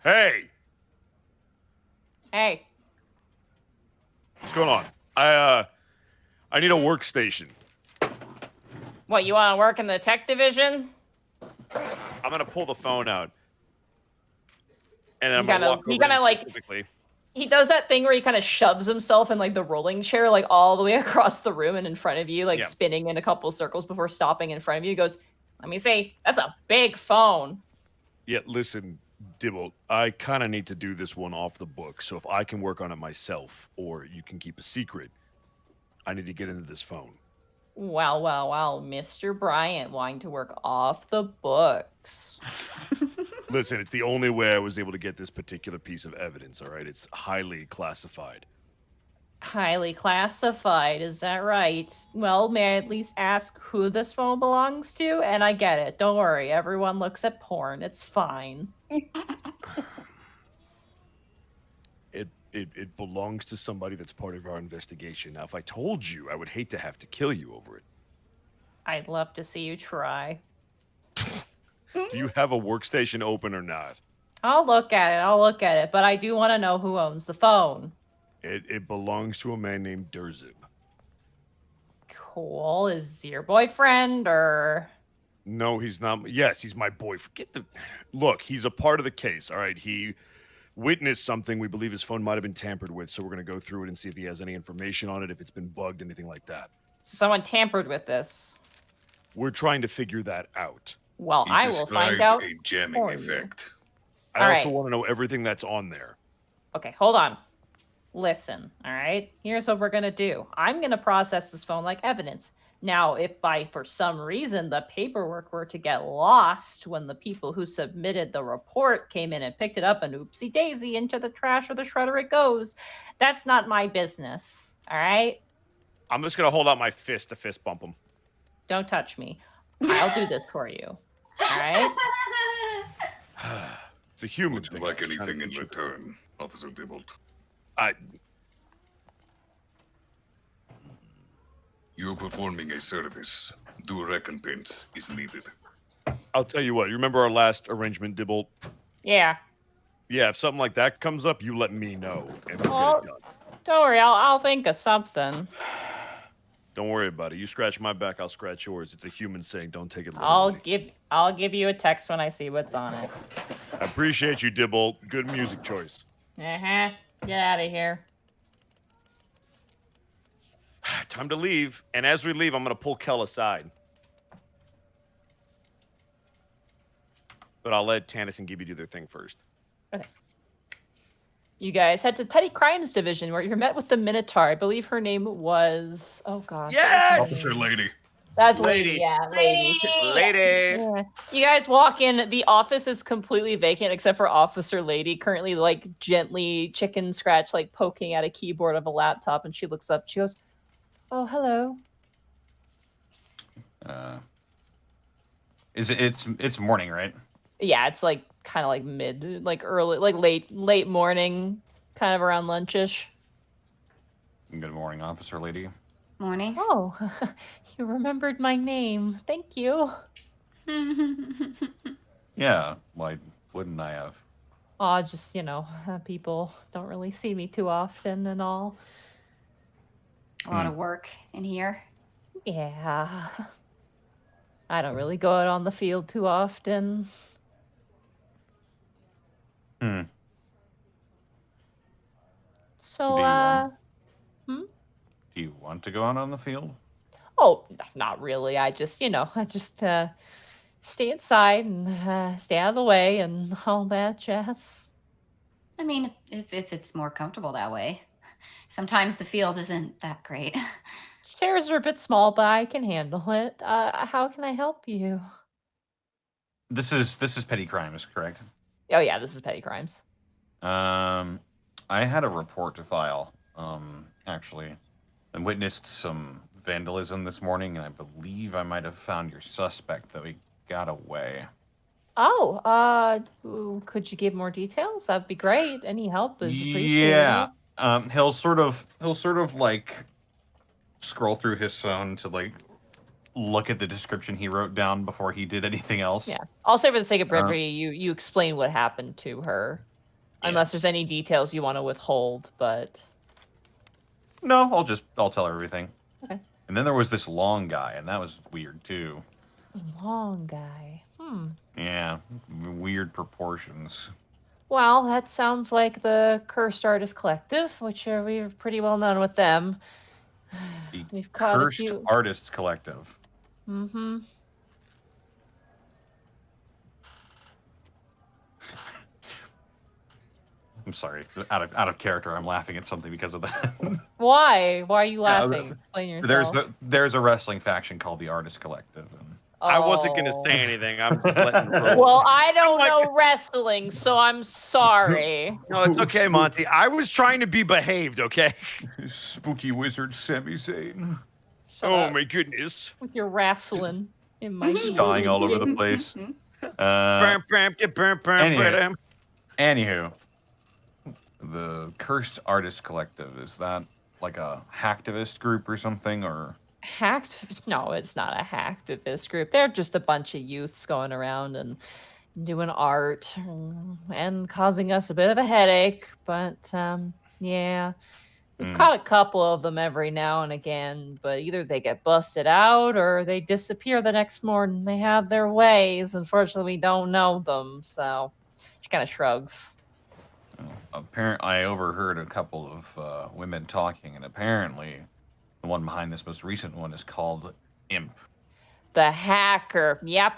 Hey, Hey." what's going on? I need a workstation. What, you want to work in the tech division? I'm gonna pull the phone out, and I'm You gonna kinda- walk you over kinda, to him like- specifically. He does that thing where he kind of shoves himself in like the rolling chair, like all the way across the room and in front of you, like Yeah. spinning in a couple circles before stopping in front of you. He goes, "Let me see. That's a big phone." Yeah, listen, Dibble, I kind of need to do this one off the book, so if I can work on it myself, or you can keep a secret, I need to get into this phone. Well, Mr. Bryant wanting to work off the books. Listen, it's the only way I was able to get this particular piece of evidence, all right? It's highly classified. Highly classified, is that right? Well, may I at least ask who this phone belongs to? And I get it. Don't worry. Everyone looks at porn. It's fine. It belongs to somebody that's part of our investigation. Now, if I told you, I would hate to have to kill you over it. I'd love to see you try. Do you have a workstation open or not? I'll look at it. But I do want to know who owns the phone. It belongs to a man named Durzib. Cool. Is he your boyfriend or... No, he's not. Yes, he's my boy. Forget the... Look, he's a part of the case, all right? He witnessed something. We believe his phone might have been tampered with, so we're going to go through it and see if he has any information on it, if it's been bugged, anything like that. Someone tampered with this. We're trying to figure that out. Well, He I will find described out a jamming for you. effect. I All also right. want to know everything that's on there. Okay, hold on. Listen, all right? Here's what we're going to do. I'm going to process this phone like evidence. Now, if for some reason, the paperwork were to get lost when the people who submitted the report came in and picked it up and oopsie daisy into the trash or the shredder it goes, that's not my business, all right? I'm just going to hold out my fist to fist bump him. Don't touch me. I'll do this for you, all right? It's a human Would you thing. like I was trying to anything in get you- return, Officer Dibble? You're performing a service. Due recompense is needed. I'll tell you what. You remember our last arrangement, Dibble? Yeah. Yeah, if something like that comes up, you let me know, and we'll Oh. get it done. Don't worry, I'll think of something. Don't worry about it. You scratch my back, I'll scratch yours. It's a human saying. Don't take it literally. I'll give you a text when I see what's on it. I appreciate you, Dibble. Good music choice. Uh-huh. Get out of here. Time to leave. And as we leave, I'm going to pull Kel aside. But I'll let Tanis and Gibby do their thing first. You guys head to the Petty Crimes Division where you're met with the Minotaur. I believe her name was... Oh, gosh. Yes! Officer Lady. That's Lady. Lady. Yeah, Lady. Lady! Yeah. You guys walk in. The office is completely vacant except for Officer Lady, currently, like, gently chicken scratch, like, poking at a keyboard of a laptop. And she looks up. She goes, "Oh, hello." It's morning, right? Yeah, it's, like, kind of like mid, like early, like late morning, kind of around lunchish. Good morning, Officer Lady. Morning. Oh, you remembered my name. Thank you. Yeah, why wouldn't I have? Oh, just, people don't really see me too often and all. A lot of work in here. Yeah. I don't really go out on the field too often. So, Do you want to go out on the field? oh, not really. I just, stay inside and stay out of the way and all that jazz. I mean, if it's more comfortable that way. Sometimes the field isn't that great. Chairs are a bit small, but I can handle it. How can I help you? This is petty crimes, correct? Oh yeah, this is Petty Crimes. I had a report to file. Actually, I witnessed some vandalism this morning, and I believe I might have found your suspect that we got away. Oh, could you give more details? That'd be great. Any help is appreciated. Yeah. He'll sort of like scroll through his phone to like look at the description he wrote down before he did anything else. Yeah. Also, for the sake of brevity, you explain what happened to her, unless there's any details you want to withhold. But No, I'll tell her everything. Okay. And then there was this long guy, and that was weird too. long guy. Yeah, weird proportions. Well, that sounds like the Cursed Artist Collective, which we're pretty well known with them. The We've caught a Cursed few. Artists Collective. Mm-hmm. I'm sorry. Out of character. I'm laughing at something because of that. Why? Why are you Yeah, laughing? Explain yourself. there's a wrestling faction called the Artist Collective. And I wasn't going to Oh. say anything. I'm just letting it roll. Well, I don't like- know wrestling, so I'm sorry. No, it's okay, Monty. I was trying to be behaved, okay? Spooky wizard Sami Zayn. Shut Oh, up my goodness. with your wrestling in my Skying all over the place. Bam, bam, get bam, bam, anyway. bam. Anywho, the Cursed Artist Collective, is that like a hacktivist group or something, or? Hacked? No, it's not a hacktivist group. They're just a bunch of youths going around and doing art and causing us a bit of a headache. But yeah, we've caught a couple of them every now and again. But either they get busted out or they disappear the next morning. They have their ways. Unfortunately, we don't know them. So she kind of shrugs. Apparently, I overheard a couple of women talking, and apparently, the one behind this most recent one is called Imp. The hacker. Yep.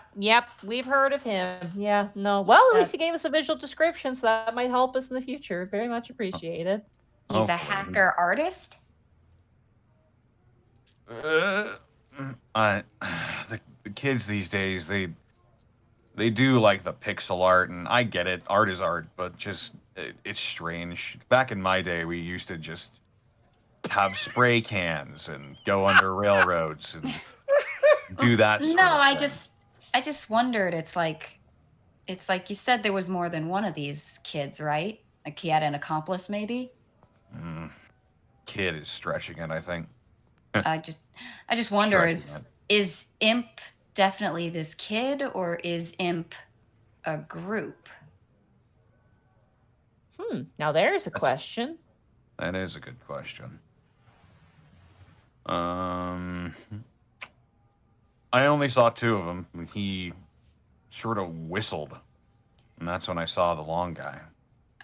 We've heard of him. Yeah, no. Well, at least he gave us a visual description, so that might help us in the future. Very much appreciated. He's a Hopefully. hacker artist? The kids these days, they do like the pixel art, and I get it. Art is art, but just it's strange. Back in my day, we used to just have spray cans and go under railroads and do that. Sort No, of I thing. just wondered. It's like you said there was more than one of these kids, right? Like he had an accomplice, maybe. Kid is stretching it, I think. I just wonder Stretching is Imp definitely this kid, or is Imp a group? Now there's a question. That is a good question. I only saw two of them. He sort of whistled, and that's when I saw the long guy.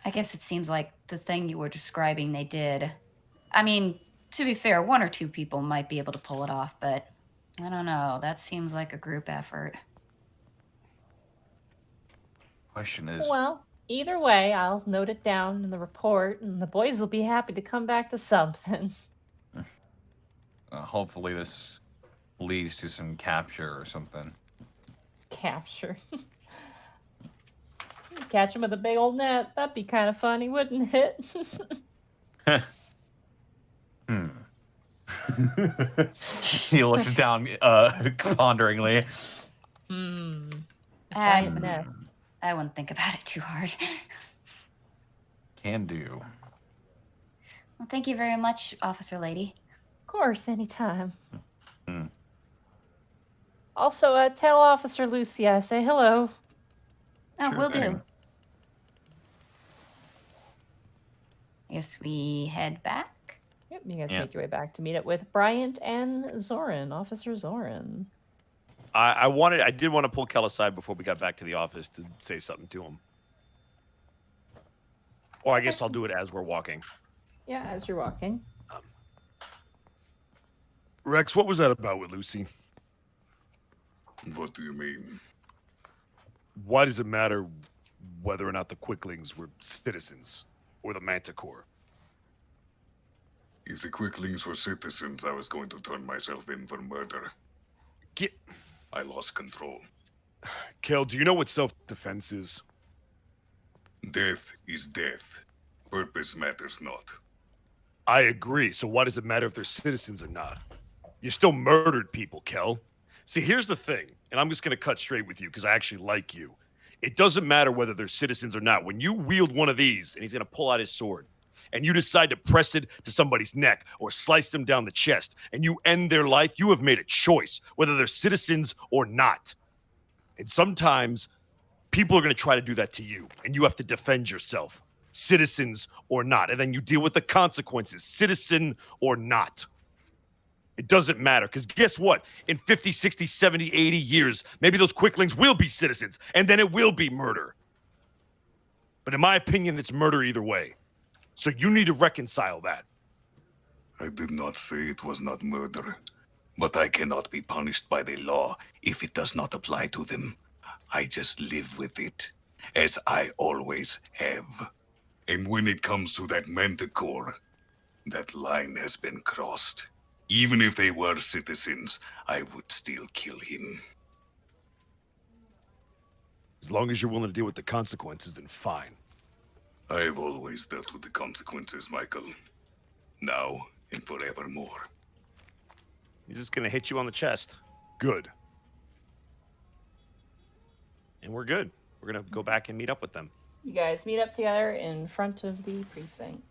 I guess it seems like the thing you were describing they did. I mean, to be fair, one or two people might be able to pull it off, but I don't know. That seems like a group effort. Question is, Well, either way, I'll note it down in the report, and the boys will be happy to come back to something. hopefully this leads to some capture or something. Capture. Catch him with a big old net. That'd be kind of funny, wouldn't it? He looks down ponderingly. Giant net. I wouldn't think about it too hard. Can do. Well, thank you very much, Officer Lady. Of course, anytime. Also, tell Officer Lucy I say hello. Oh, Sure will thing. do. I guess we head back. Yep, you guys Yeah. make your way back to meet up with Bryant and Zoran, Officer Zoran. I did want to pull Kel aside before we got back to the office to say something to him. Or I guess I'll do it as we're walking. Yeah, as you're walking. Rex, what was that about with Lucy? What do you mean? Why does it matter whether or not the Quicklings were citizens or the Manticore? If the Quicklings were citizens, I was going to turn myself in for murder. I lost control. Kel, do you know what self-defense is? Death is death. Purpose matters not. I agree. So why does it matter if they're citizens or not? You still murdered people, Kel. See, here's the thing, and I'm just going to cut straight with you because I actually like you. It doesn't matter whether they're citizens or not. When you wield one of these, and he's going to pull out his sword, and you decide to press it to somebody's neck or slice them down the chest, and you end their life, you have made a choice, whether they're citizens or not. And sometimes people are going to try to do that to you, and you have to defend yourself, citizens or not. And then you deal with the consequences, citizen or not. It doesn't matter, because guess what? In 50, 60, 70, 80 years, maybe those Quicklings will be citizens, and then it will be murder. But in my opinion, it's murder either way. So you need to reconcile that. I did not say it was not murder, but I cannot be punished by the law if it does not apply to them. I just live with it, as I always have. And when it comes to that manticore, that line has been crossed. Even if they were citizens, I would still kill him. As long as you're willing to deal with the consequences, then fine. I have always dealt with the consequences, Michael. Now and forevermore. He's just gonna hit you on the chest. Good. And we're good. We're gonna go back and meet up with them. You guys meet up together in front of the precinct.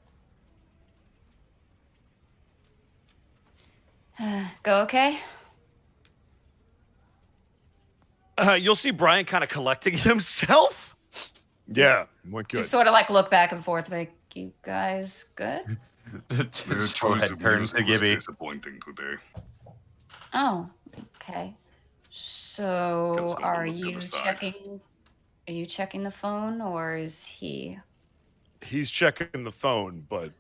Go okay? You'll see Brian kind of collecting himself. Yeah, went good. Just sort of like look back and forth, like, you guys good? Their Forehead choice of turns to music was Gibby. disappointing today. Oh, okay. So Comes from the are look of you the side. checking? Are you checking the phone, or is he? He's checking the phone, but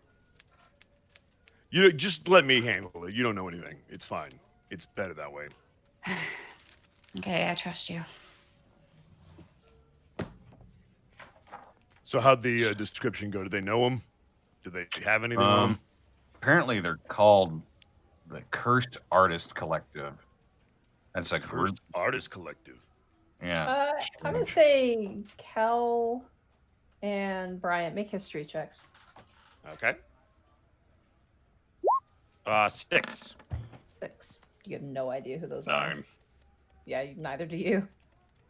you just let me handle it. You don't know anything. It's fine. It's better that way. Okay, I trust you. So how'd the description go? Did they know him? Did they have anything on him? Apparently they're called the Cursed Artist Collective. That's a group. Cursed Artist Collective. Yeah. I'm gonna strange. say Cal and Bryant make history checks. Okay. 6. 6. You have no idea who those are. 9. Yeah, neither do you.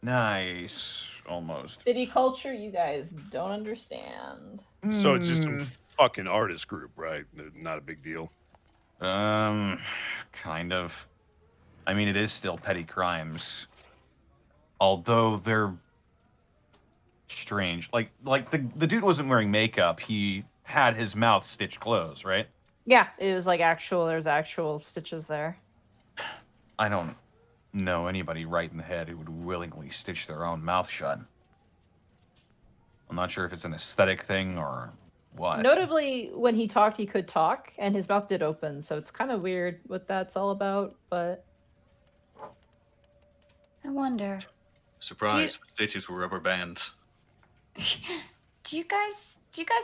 Nice. Almost. City culture, you guys don't understand. So it's just some Hmm. fucking artist group, right? Not a big deal. Kind of. I mean, it is still petty crimes. Although they're strange. Like the dude wasn't wearing makeup. He had his mouth stitched closed, right? Yeah, it was like there's actual stitches there. I don't know anybody right in the head who would willingly stitch their own mouth shut. I'm not sure if it's an aesthetic thing or what. Notably, when he talked, he could talk, and his mouth did open, so it's kind of weird what that's all about, but... I wonder. Surprise, the stitches were rubber bands. Do you guys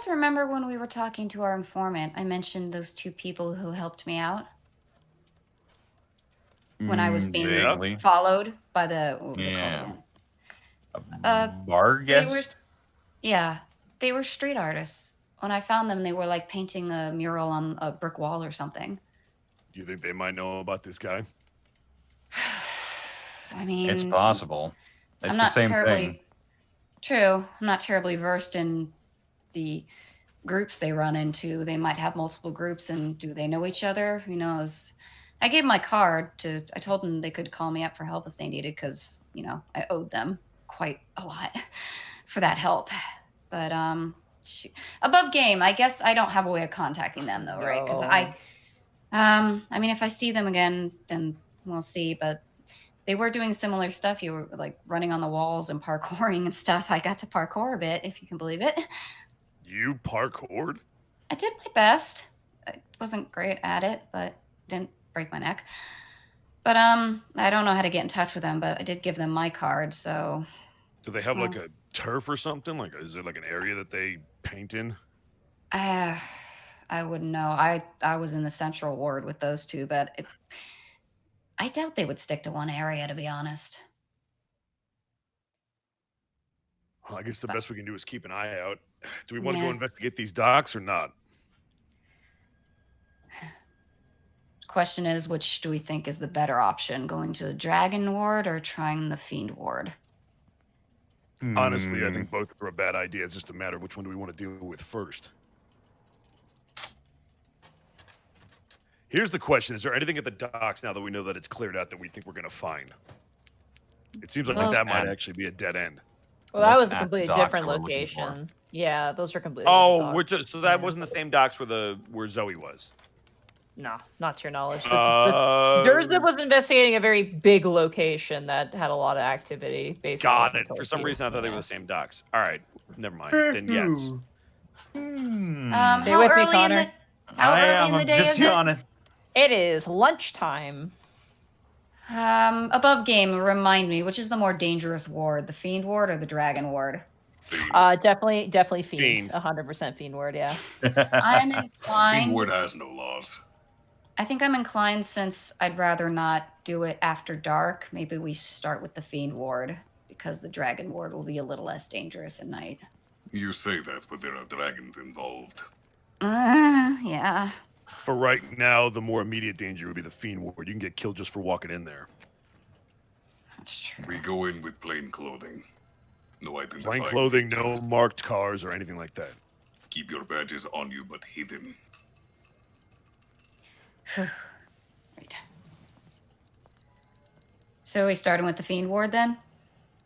remember when we were talking to our informant? I mentioned those 2 people who helped me out when I was being Vaguely. followed by the what was it Yeah. called again? Bar They guess? were, yeah, they were street artists. When I found them, they were like painting a mural on a brick wall or something. Do you think they might know about this guy? I mean, It's possible. It's I'm the not same terribly thing. true. I'm not terribly versed in the groups they run into. They might have multiple groups, and do they know each other? Who knows? I gave my card to. I told them they could call me up for help if they needed, because I owed them quite a lot for that help. But above game, I guess I don't have a way of contacting them though, right? Because I mean, if I see them again, then we'll see. But they were doing similar stuff. You were like running on the walls and parkouring and stuff. I got to parkour a bit, if you can believe it. You parkoured? I did my best. I wasn't great at it, but didn't break my neck. But I don't know how to get in touch with them, but I did give them my card, so Do they have like a turf or something? Like, is there like an area that they paint in? I wouldn't know. I was in the central ward with those 2, but I doubt they would stick to one area, to be honest. Well, I guess the best we can do is keep an eye out. Do we want to Yeah. go investigate these docks or not? Question is, which do we think is the better option? Going to the Dragon Ward or trying the Fiend Ward? Honestly, I think both are a bad idea. It's just a matter of which one do we want to deal with first. Here's the question. Is there anything at the docks now that we know that it's cleared out that we think we're going to find? It seems like Well, that might actually be a dead end. Well, that What's was a at the completely docks different that we're looking for? location. Yeah, those are completely different Oh, docks. so that Yeah. wasn't the same docks where Zoe was. No, not to your knowledge. Durza was investigating a very big location that had a lot of activity. Based on Got what he it. For told some you. reason, I thought they were Yeah. the same docks. All right. Never mind. Then yes. Stay How with me, early in Connor. the how early in the day is it? It is lunchtime. Above game, remind me, which is the more dangerous ward, the Fiend Ward or the Dragon Ward? Fiend. Definitely Fiend. fiend. 100% fiend word. Yeah. I'm Fiend inclined. ward has no laws. I think I'm inclined since I'd rather not do it after dark. Maybe we start with the fiend ward because the dragon ward will be a little less dangerous at night. You say that, but there are dragons involved. Yeah. For right now, the more immediate danger would be the fiend ward. You can get killed just for walking in there. That's true. We go in with plain clothing. No identifying Plain clothing, no features. marked cars or anything like that. Keep your badges on you, but hidden. Right. So we starting with the fiend ward then?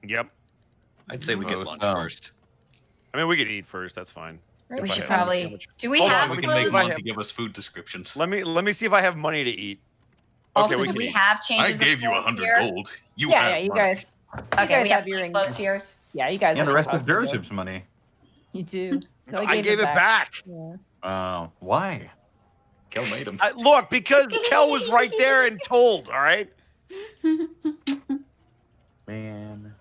Yep. I'd say we get lunch Oh. first. I mean, we could eat first. That's fine. Right. We If I should have probably. sandwich. Do we Hold on, have We can clothes? make if I Monty have- give us food descriptions. Let me see if I have money to eat. Also, we do can we eat. have I changes? gave of you clothes 100 here? gold. You Yeah, have yeah, you money. guys. Okay, guys we have have your plain clothes rings. here. Yeah, you guys. And the have rest your of costumes. Durzub's money. You do. No, I gave it back. Yeah. Why? Kel made him. Look, because Kel was right there and told. All right. Man.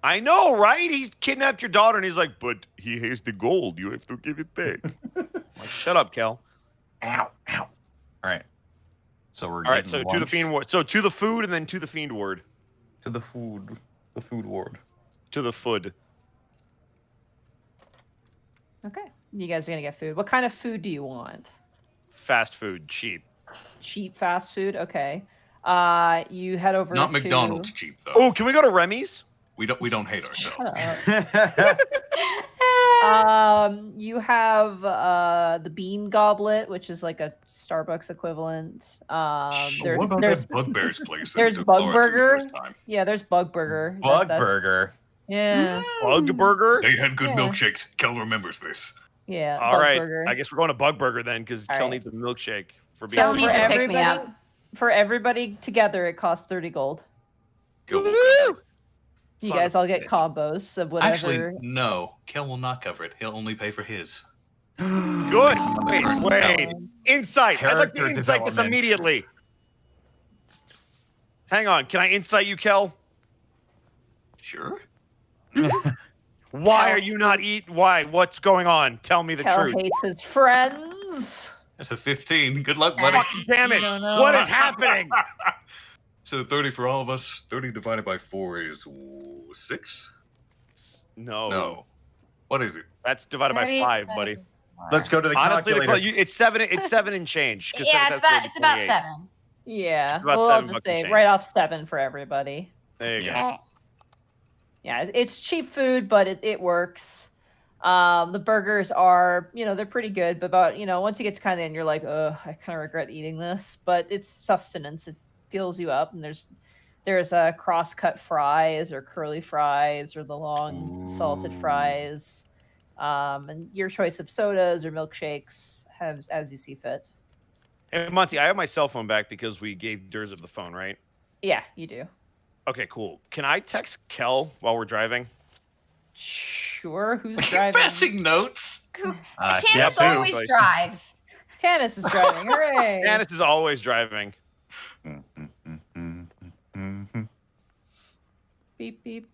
I know, right? He kidnapped your daughter, and he's like, "But he has the gold. You have to give it back." I'm like, shut up, Kel. Ow. Ow. All right. So we're All right. getting So to the lunch. fiend ward. So to the food, and then to the fiend ward. To the food. The food ward. To the food. Okay. You guys are gonna get food. What kind of food do you want? Fast food, cheap. Cheap fast food. Okay. You head over Not to McDonald's cheap though. Oh, can we go to Remy's? We don't hate ourselves. You have the bean goblet, which is like a Starbucks equivalent. What about there's that Bugbear's place? that there's we took Bug Laura to the Burger. first time? Yeah, there's Bug Burger. Bug That's- burger. Yeah, Bug Burger. They had good Yeah. milkshakes. Kel remembers this. yeah. All Bug right. Burger. I guess we're going to Bug Burger then, because All Kel right. needs a milkshake for being. Kel So needs for to pick me everybody, up. for everybody together, it costs 30 gold. Kel will Woo! cover it. You Son guys of all a get bitch. combos of whatever. Actually, no. Kel will not cover it. He'll only pay for his. Good. Wait. Insight. I'd like to Character insight this development. immediately. Hang on. Can I insight you, Kel? Sure. Why Kel- are you not eat? Why? What's going on? Tell me the Kel truth. hates his friends. That's a 15. Good luck, buddy. Damn it. No, no. What is happening? So 30 for all of us. 30 divided by 4 is 6? No. No. What is it? That's divided by 30 5, buddy. Let's go to the Honestly, calculator. it's 7. It's 7 and change. 'cause Yeah, 7 it's times about 4 it's about 48. 7. Yeah. About Well, I'll 7 just bucks and say change. right off 7 for everybody. There you go. Okay. Yeah, it's cheap food, but it works. The burgers are, they're pretty good, but once you get to kind of the end, you're like, oh, I kind of regret eating this, but it's sustenance. It fills you up, and there's cross-cut fries or curly fries or the long salted Ooh. fries, and your choice of sodas or milkshakes as you see fit. Hey, Monty, I have my cell phone back because we gave Durzub the phone, right? Yeah, you do. Okay, cool. Can I text Kel while we're driving? Sure. Who's driving? Passing notes. Tannis yeah, always like- drives. Tannis is driving. Hooray! Janice is always driving. Beep beep.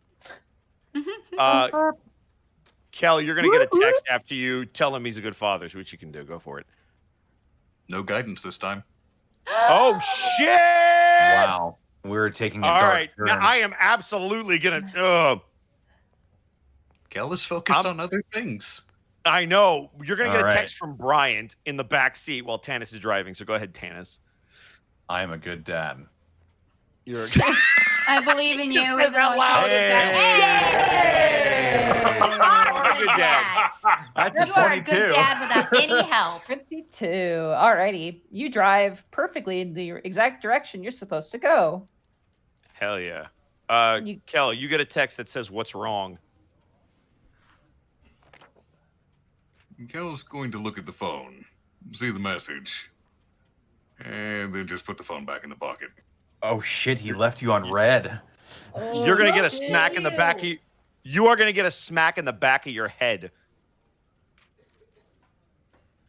Kel, you're gonna get a text after you tell him he's a good father. So what you can do? Go for it. No guidance this time. Oh shit! Wow. We're taking a All dark right, turn. now I am absolutely gonna. Kel is focused I'm- on other things. I know you're gonna get All a right. text from Bryant in the back seat while Tannis is driving. So go ahead, Tannis. I am a good dad. You're. I believe in you. Says Even though out I'm loud. not a good dad. Hey! You are a Good good dad. dad. That's You are a good dad without any help. 52. Alrighty. You drive perfectly in the exact direction you're supposed to go. Hell yeah. You- Kel, you get a text that says "What's wrong?" Kel's going to look at the phone, see the message, and then just put the phone back in the pocket. Oh shit, he left you on red. You're gonna get a shit. smack in the back of you are gonna get a smack in the back of your head.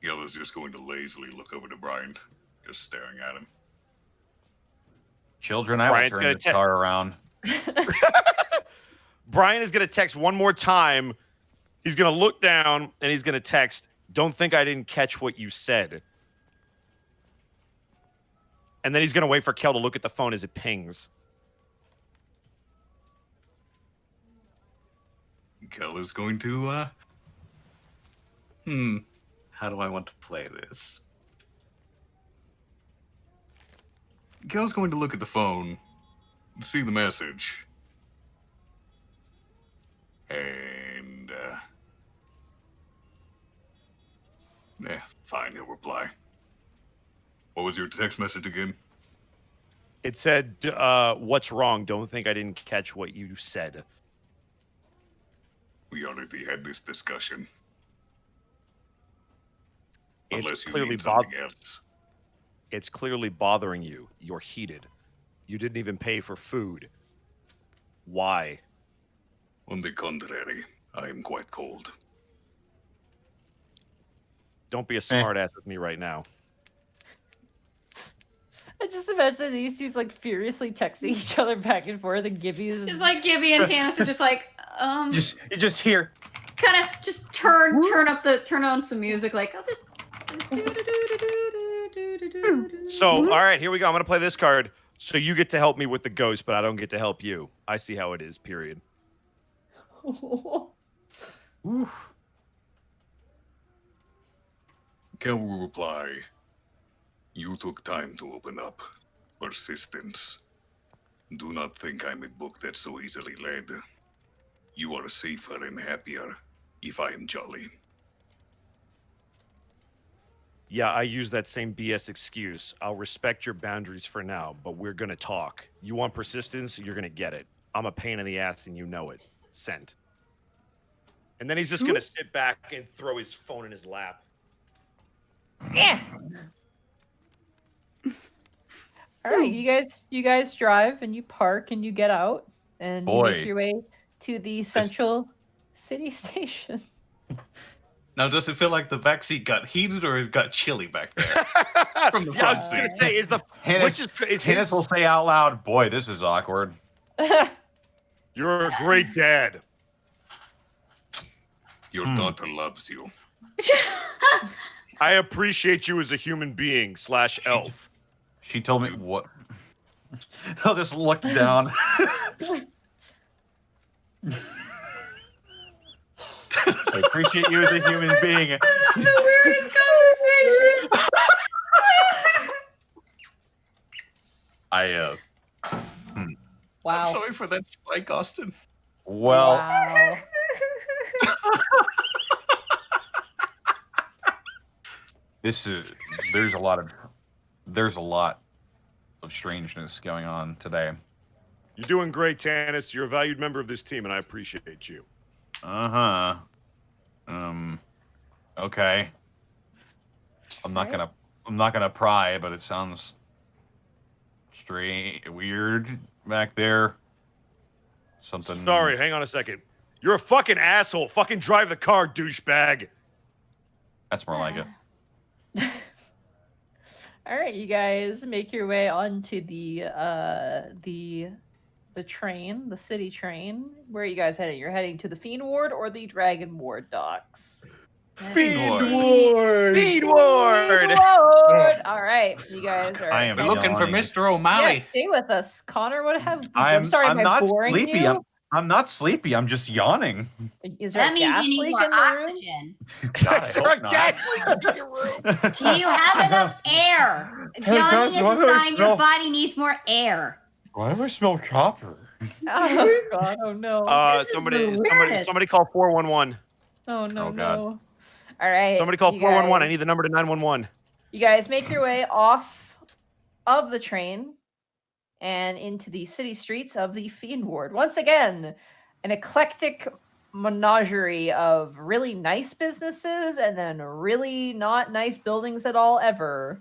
Kel is just going to lazily look over to Brian, just staring at him. Children, I Brian's will gonna turn this car around. Brian is gonna text one more time He's going to look down and he's going to text, "Don't think I didn't catch what you said." And then he's going to wait for Kel to look at the phone as it pings. Kel is going to, How do I want to play this? Kel's going to look at the phone, see the message, and, fine, he'll reply. What was your text message again? It said, "What's wrong? Don't think I didn't catch what you said." We already had this discussion. It's Unless you clearly mean something else. It's clearly bothering you. You're heated. You didn't even pay for food. Why? On the contrary, I am quite cold. Don't be a smartass with me right now. I just imagine these two like furiously texting each other back and forth, and Gibby's Just like Gibby and Tannis are just like, You just hear. kind of just turn on some music. Like, I'll just. So, all right, here we go. I'm going to play this card. So you get to help me with the ghost, but I don't get to help you. I see how it is, period. Kel will reply, "You took time to open up. Persistence. Do not think I'm a book that's so easily led. You are safer and happier if I am jolly." Yeah, I use that same BS excuse. I'll respect your boundaries for now, but we're going to talk. You want persistence? You're going to get it. I'm a pain in the ass and you know it. Sent. And then he's just going to sit back and throw his phone in his lap. Yeah. All right, you guys drive and you park and you get out and you make your way to the central city station. Now, does it feel like the backseat got heated or it got chilly back there? From the Yeah, I was front just going to seat. say, is Hannes his... will say out loud, "Boy, this is awkward." You're a great dad. Your daughter loves you. I appreciate you as a human being / elf. She told me what. I'll just look down. I appreciate you as a human being. This is the weirdest conversation. Wow. I'm sorry for that spike, Austin. Well, Wow. there's a lot of strangeness going on today. You're doing great, Tannis. You're a valued member of this team, and I appreciate you. Okay. I'm not gonna pry, but it sounds strange, weird back there. Something. Sorry, hang on a second. You're a fucking asshole. Fucking drive the car, douchebag. That's more like it. All right, you guys make your way onto the train, the city train. Where are you guys heading? You're heading to the Fiend Ward or the Dragon Ward docks? Fiend Ward. Fiend Ward. All right, you guys are. I am We're looking for yawning. Mr. O'Malley. Yeah, stay with us, Connor. What have? I'm sorry, I'm am I not boring sleepy. you? I'm not sleepy. I'm just yawning. Is there That a means gas you need leak more in the room? oxygen. God, I Is there a hope not. gas leak in your room? Do you have enough air? Hey, Yawning guys, is why a do I sign your smell- body needs more air. Why do I smell copper? Oh god! Oh no! This is the weirdest. Somebody call 411. Oh no! Oh, God. No! All right. Somebody call you 411. I guys- need the number to 911. You guys make your way off of the train and into the city streets of the Fiend Ward. Once again, an eclectic menagerie of really nice businesses and then really not nice buildings at all ever.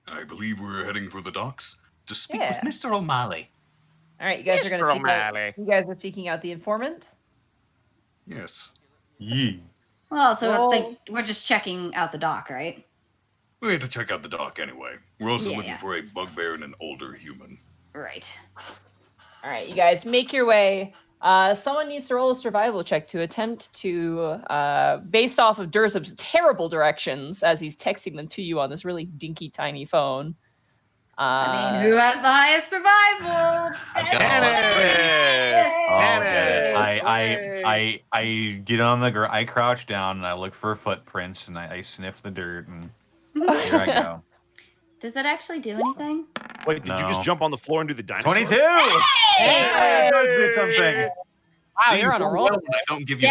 I believe we're heading for the docks. To speak Yeah. with Mr. O'Malley. All right, you guys are going to Mr. seek out, O'Malley. you guys are seeking out the informant. Yes. Yee. Well, so Roll. we're just checking out the dock, right? We had to check out the dock anyway. We're also Yeah, looking yeah. for a bugbear and an older human. Right. All right, you guys make your way Someone needs to roll a survival check to attempt to, based off of Durzub's terrible directions as he's texting them to you on this really dinky tiny phone. I mean, who has the highest survival? I've got Okay. I get on the I crouch down and I look for footprints and I sniff the dirt and here I go. Does that actually do anything? Wait, did you just No. jump on the floor and do the dinosaur? 22. Hey! Hey, let's do something. Wow, you're on a roll. I don't give you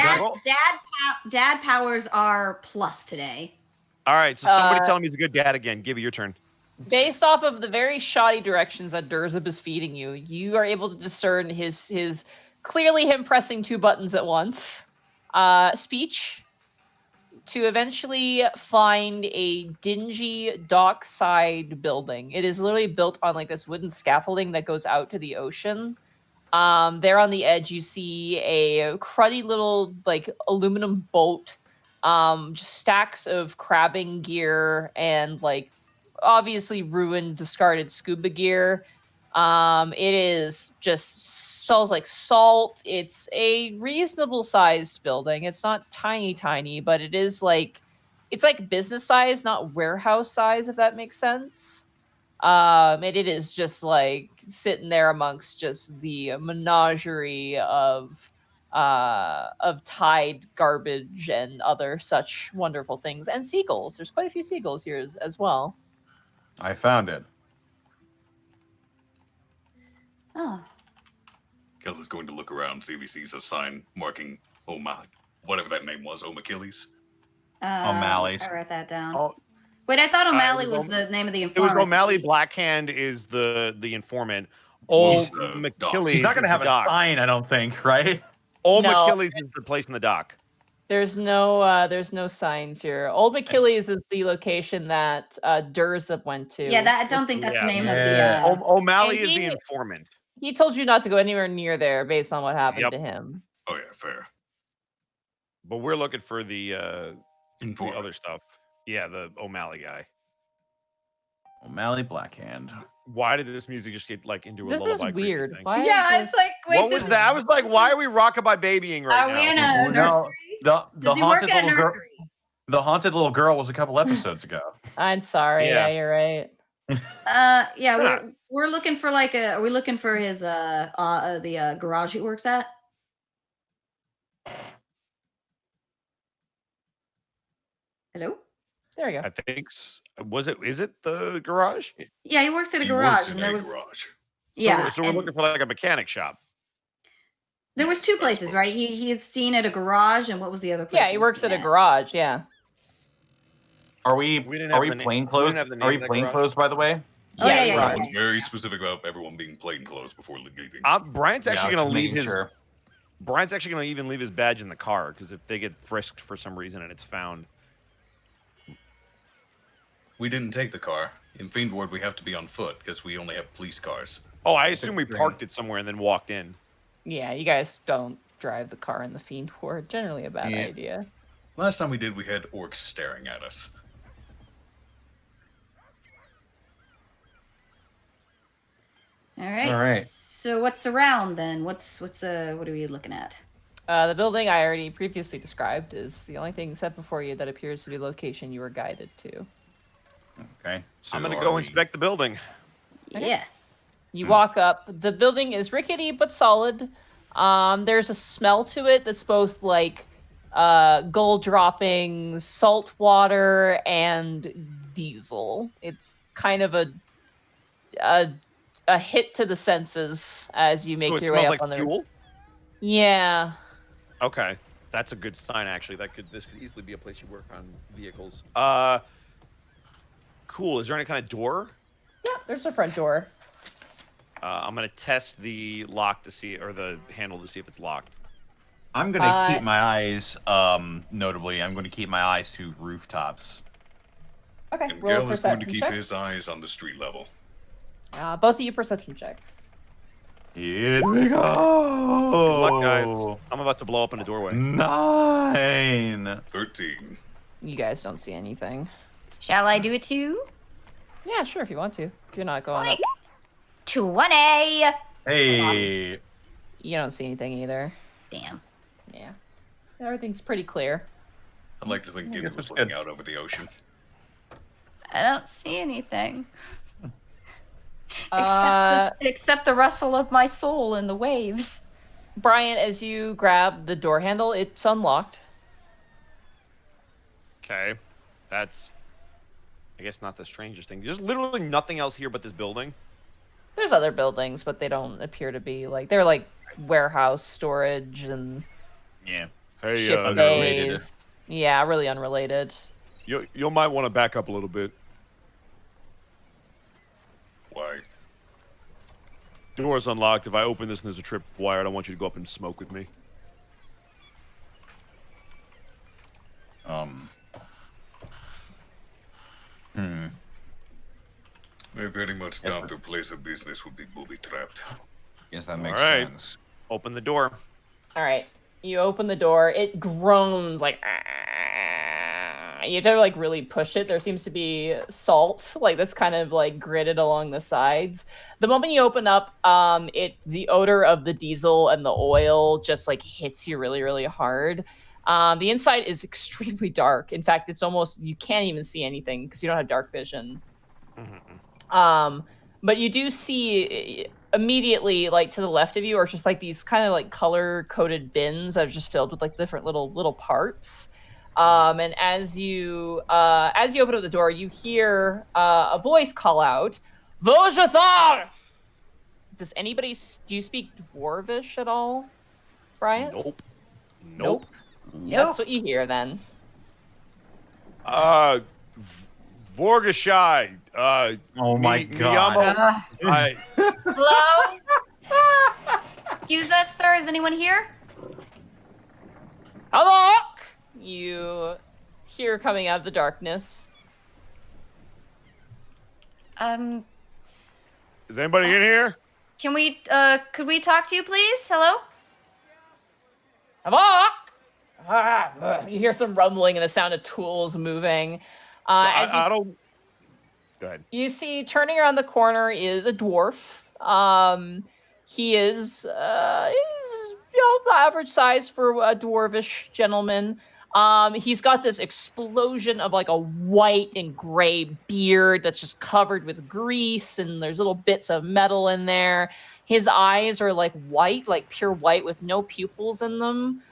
Dad powers are plus today. All right, so somebody tell him he's a good dad again. Gibby, your turn. Based off of the very shoddy directions that Durzub is feeding you, you are able to discern his clearly him pressing 2 buttons at once. Speech to eventually find a dingy dockside building. It is literally built on like this wooden scaffolding that goes out to the ocean. There on the edge, you see a cruddy little like aluminum boat, just stacks of crabbing gear and like obviously ruined, discarded scuba gear. It is just smells like salt. It's a reasonable sized building. It's not tiny, but it is like it's like business size, not warehouse size, if that makes sense. And it is just like sitting there amongst just the menagerie of Tide garbage and other such wonderful things, and seagulls. There's quite a few seagulls here as well. I found it. Oh. Keller's going to look around, see if he sees a sign marking whatever that name was, O'Machilles. O'Malley's. I wrote that down. Oh. Wait, I thought O'Malley was was the name of the It was informant. O'Malley. Blackhand is the informant. Old He's the McKillies. She's not going to is have the a dock. sign, I don't think, right? Old No. McKillies is the place in the dock. There's no signs here. Old McKillies is the location that Durzub went to. Yeah, I don't think that's Yeah. the name Yeah. of the. O'Malley And is the he- informant. He told you not to go anywhere near there based on what happened Yep. to him. Oh yeah, fair. But we're looking for the Informant. other stuff. Yeah, the O'Malley guy. O'Malley Blackhand. Why did this music just get like into a This lullaby? is creepy weird. thing? Why Yeah, is it's like wait. What this was is- that? I was like, why are we rockabye babying right Are now? we in a No, nursery? The Does he work haunted at a little girl. nursery? The haunted little girl was a couple episodes ago. I'm sorry. Yeah. Yeah, you're right. Yeah, Yeah. we're looking for like a. Are we looking for his the garage he works at? Hello. There we go. I think is it the garage? Yeah, he works at a He garage, works in and there a was garage. yeah. So we're and looking for like a mechanic shop. there was 2 I places, suppose. right? He's seen at a garage, and what was the other place? Yeah, he was works at seen a garage. Yeah. Are we? We didn't Are have we the na- plain we clothes? didn't have the name Are we of that plain garage. clothes? By the way. Oh, yeah. I was very specific about everyone being plainclothes before leaving. Brian's actually Yeah, going just to leave making his. sure. Brian's actually going to even leave his badge in the car because if they get frisked for some reason and it's found. We didn't take the car. In Fiend Ward, we have to be on foot because we only have police cars. Oh, I assume we parked it somewhere and then walked in. Yeah, you guys don't drive the car in the Fiend Ward. Generally a bad Yeah. idea. Last time we did, we had orcs staring at us. All right. All right. So what's around then? What are we looking at? The building I already previously described is the only thing set before you that appears to be the location you were guided to. Okay. So I'm going to are go we- inspect the building. Yeah. You walk up. The building is rickety but solid. There's a smell to it that's both like gold droppings, salt water, and diesel. It's kind of a hit to the senses as you make Oh, it your way smells up like on the. fuel? Yeah. Okay. That's a good sign, actually. This could easily be a place you work on vehicles. Cool. Is there any kind of door? Yeah. There's a front door. I'm going to test the lock to see, or the handle to see if it's locked. I'm gonna keep my eyes. Notably, I'm going to keep my eyes to rooftops. Okay. And Roll a Gil is going to perception keep check. his eyes on the street level. Both of you perception checks. Here we go. Good luck, guys. I'm about to blow up in a doorway. 9. 13. You guys don't see anything. Shall I do it too? Yeah, sure, if you want to. If you're not going up. 20. Hey. You don't see anything either. Damn. Yeah. Everything's pretty clear. I'd like to think Gibby guess was it's looking good. out over the ocean. I don't see anything. Uh, Except the rustle of my soul in the waves. Brian, as you grab the door handle, it's unlocked. Okay. That's, I guess, not the strangest thing. There's literally nothing else here but this building. There's other buildings, but they don't appear to be like they're like warehouse storage and Yeah. Hey, ship unrelated. bays. Yeah, really unrelated. you might want to back up a little bit. Why? Door's unlocked. If I open this and there's a tripwire, I don't want you to go up and smoke with me. I very much doubt their place of business would be booby-trapped. Guess that makes right. sense. Open the door. All right, you open the door. It groans like. "Ah." You have to like really push it. There seems to be salt like that's kind of like gritted along the sides. The moment you open up, the odor of the diesel and the oil just like hits you really, really hard. The inside is extremely dark. In fact, it's almost you can't even see anything because you don't have dark vision. But you do see immediately, like to the left of you, are just like these kind of like color-coded bins that are just filled with like different little parts. And as you open up the door, you hear a voice call out, "Vojathar!" Does anybody do you speak Dwarvish at all, Brian? Nope. Nope. Nope. That's what you hear then. Vorgashai. Oh my Mi- god. Miyamo- I, Hello? Excuse us, sir. Is anyone here? Hello! You hear coming out of the darkness. is anybody in here? Could we talk to you, please? Hello? Hello! You hear some rumbling and the sound of tools moving. As you I don't. Go ahead. You see, turning around the corner is a dwarf. He is, average size for a dwarvish gentleman. He's got this explosion of like a white and gray beard that's just covered with grease, and there's little bits of metal in there. His eyes are like white, like pure white with no pupils in them.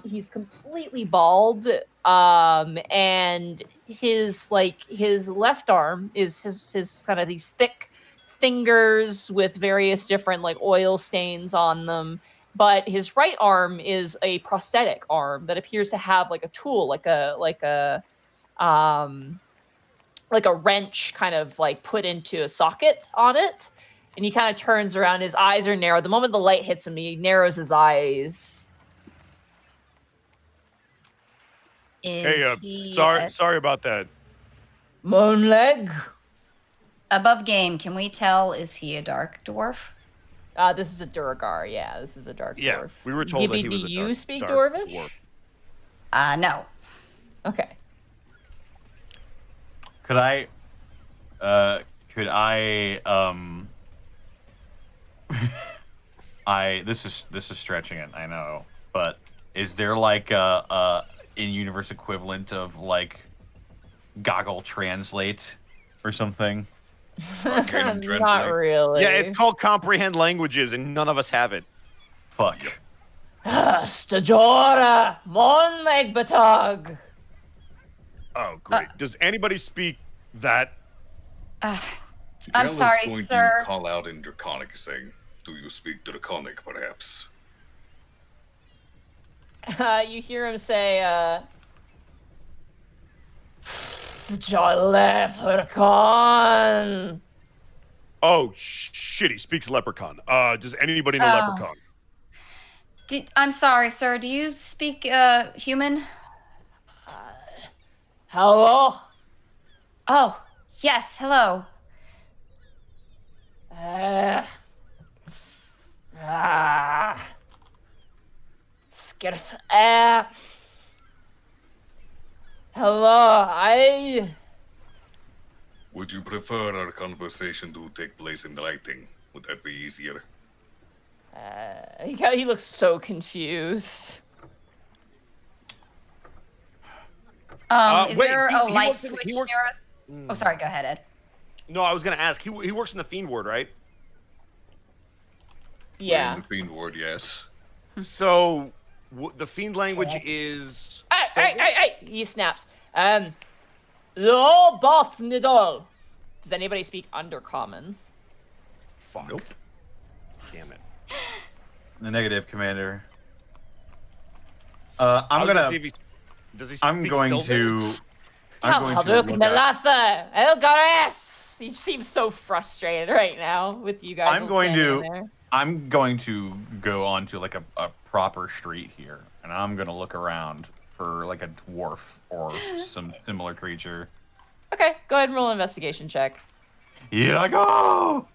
He's completely bald. And his left arm is his kind of these thick fingers with various different like oil stains on them, but his right arm is a prosthetic arm that appears to have like a tool, like a wrench kind of like put into a socket on it, and he kind of turns around. His eyes are narrow. The moment the light hits him, he narrows his eyes. Is Sorry about that. Moonleg. above game? Can we tell? Is he a dark dwarf? This is a Duragar. Yeah, this is a dark Yeah, dwarf. we were told Gibby, that he was do a you dark, speak dark Dwarvish? dwarf. No. Okay. Could I this is stretching it, I know, but is there like a in-universe equivalent of like Goggle Translate or something? Arcane Not Translate. really. Yeah, it's called comprehend languages, and none of us have it. Fuck. Stajora Monleg Batag. Oh, great. Does anybody speak that? I'm Miguel sorry, is going sir. to call out in Draconic, saying, "Do you speak Draconic, perhaps?" You hear him say, Jalef Hurkan. Oh, shit, he speaks Leprechaun. Does anybody know Oh. Leprechaun? I'm sorry, sir. Do you speak human? Hello? Oh, yes. Hello. Skirt. Hello, Would you prefer our conversation to take place in writing? Would that be easier? He looks so confused. Is wait, there he a light works in- switch he works- near us? Oh, sorry. Go ahead, Ed. No, I was gonna ask. He works in the Fiend Ward, right? Yeah. In the Fiend Ward, yes. So the Fiend language is. Hey! He snaps. Lo both nidol. Does anybody speak Undercommon? Fuck. Nope. Damn it. The negative, Commander. I I'm was gonna. see if he, does he I'm speak going Sylvan? to. I'm going to Haluk look up. Nalatha, Elgares. He seems so frustrated right now with you guys. I'm going to- There. I'm going to go onto like a proper street here, and I'm gonna look around for like a dwarf or some similar creature. Okay, go ahead and roll an investigation check. Here I go.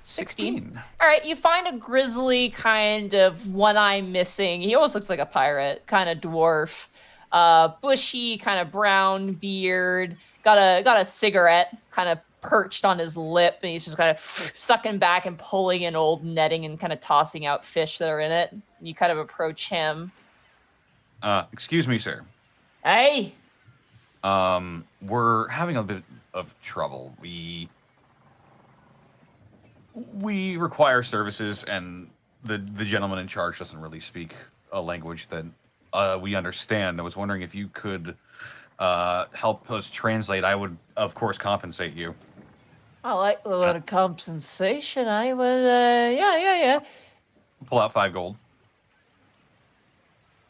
16. All right, you find a grizzly kind of one eye missing. He almost looks like a pirate, kind of dwarf. Bushy, kind of brown beard. Got a cigarette kind of perched on his lip, and he's just kind of sucking back and pulling in old netting and kind of tossing out fish that are in it. You kind of approach him. Excuse me, sir. Hey, We're having a bit of trouble. We require services, and the gentleman in charge doesn't really speak a language that we understand. I was wondering if you could help us translate. I would, of course, compensate you. I like the word compensation. I would, yeah. Pull out 5 gold.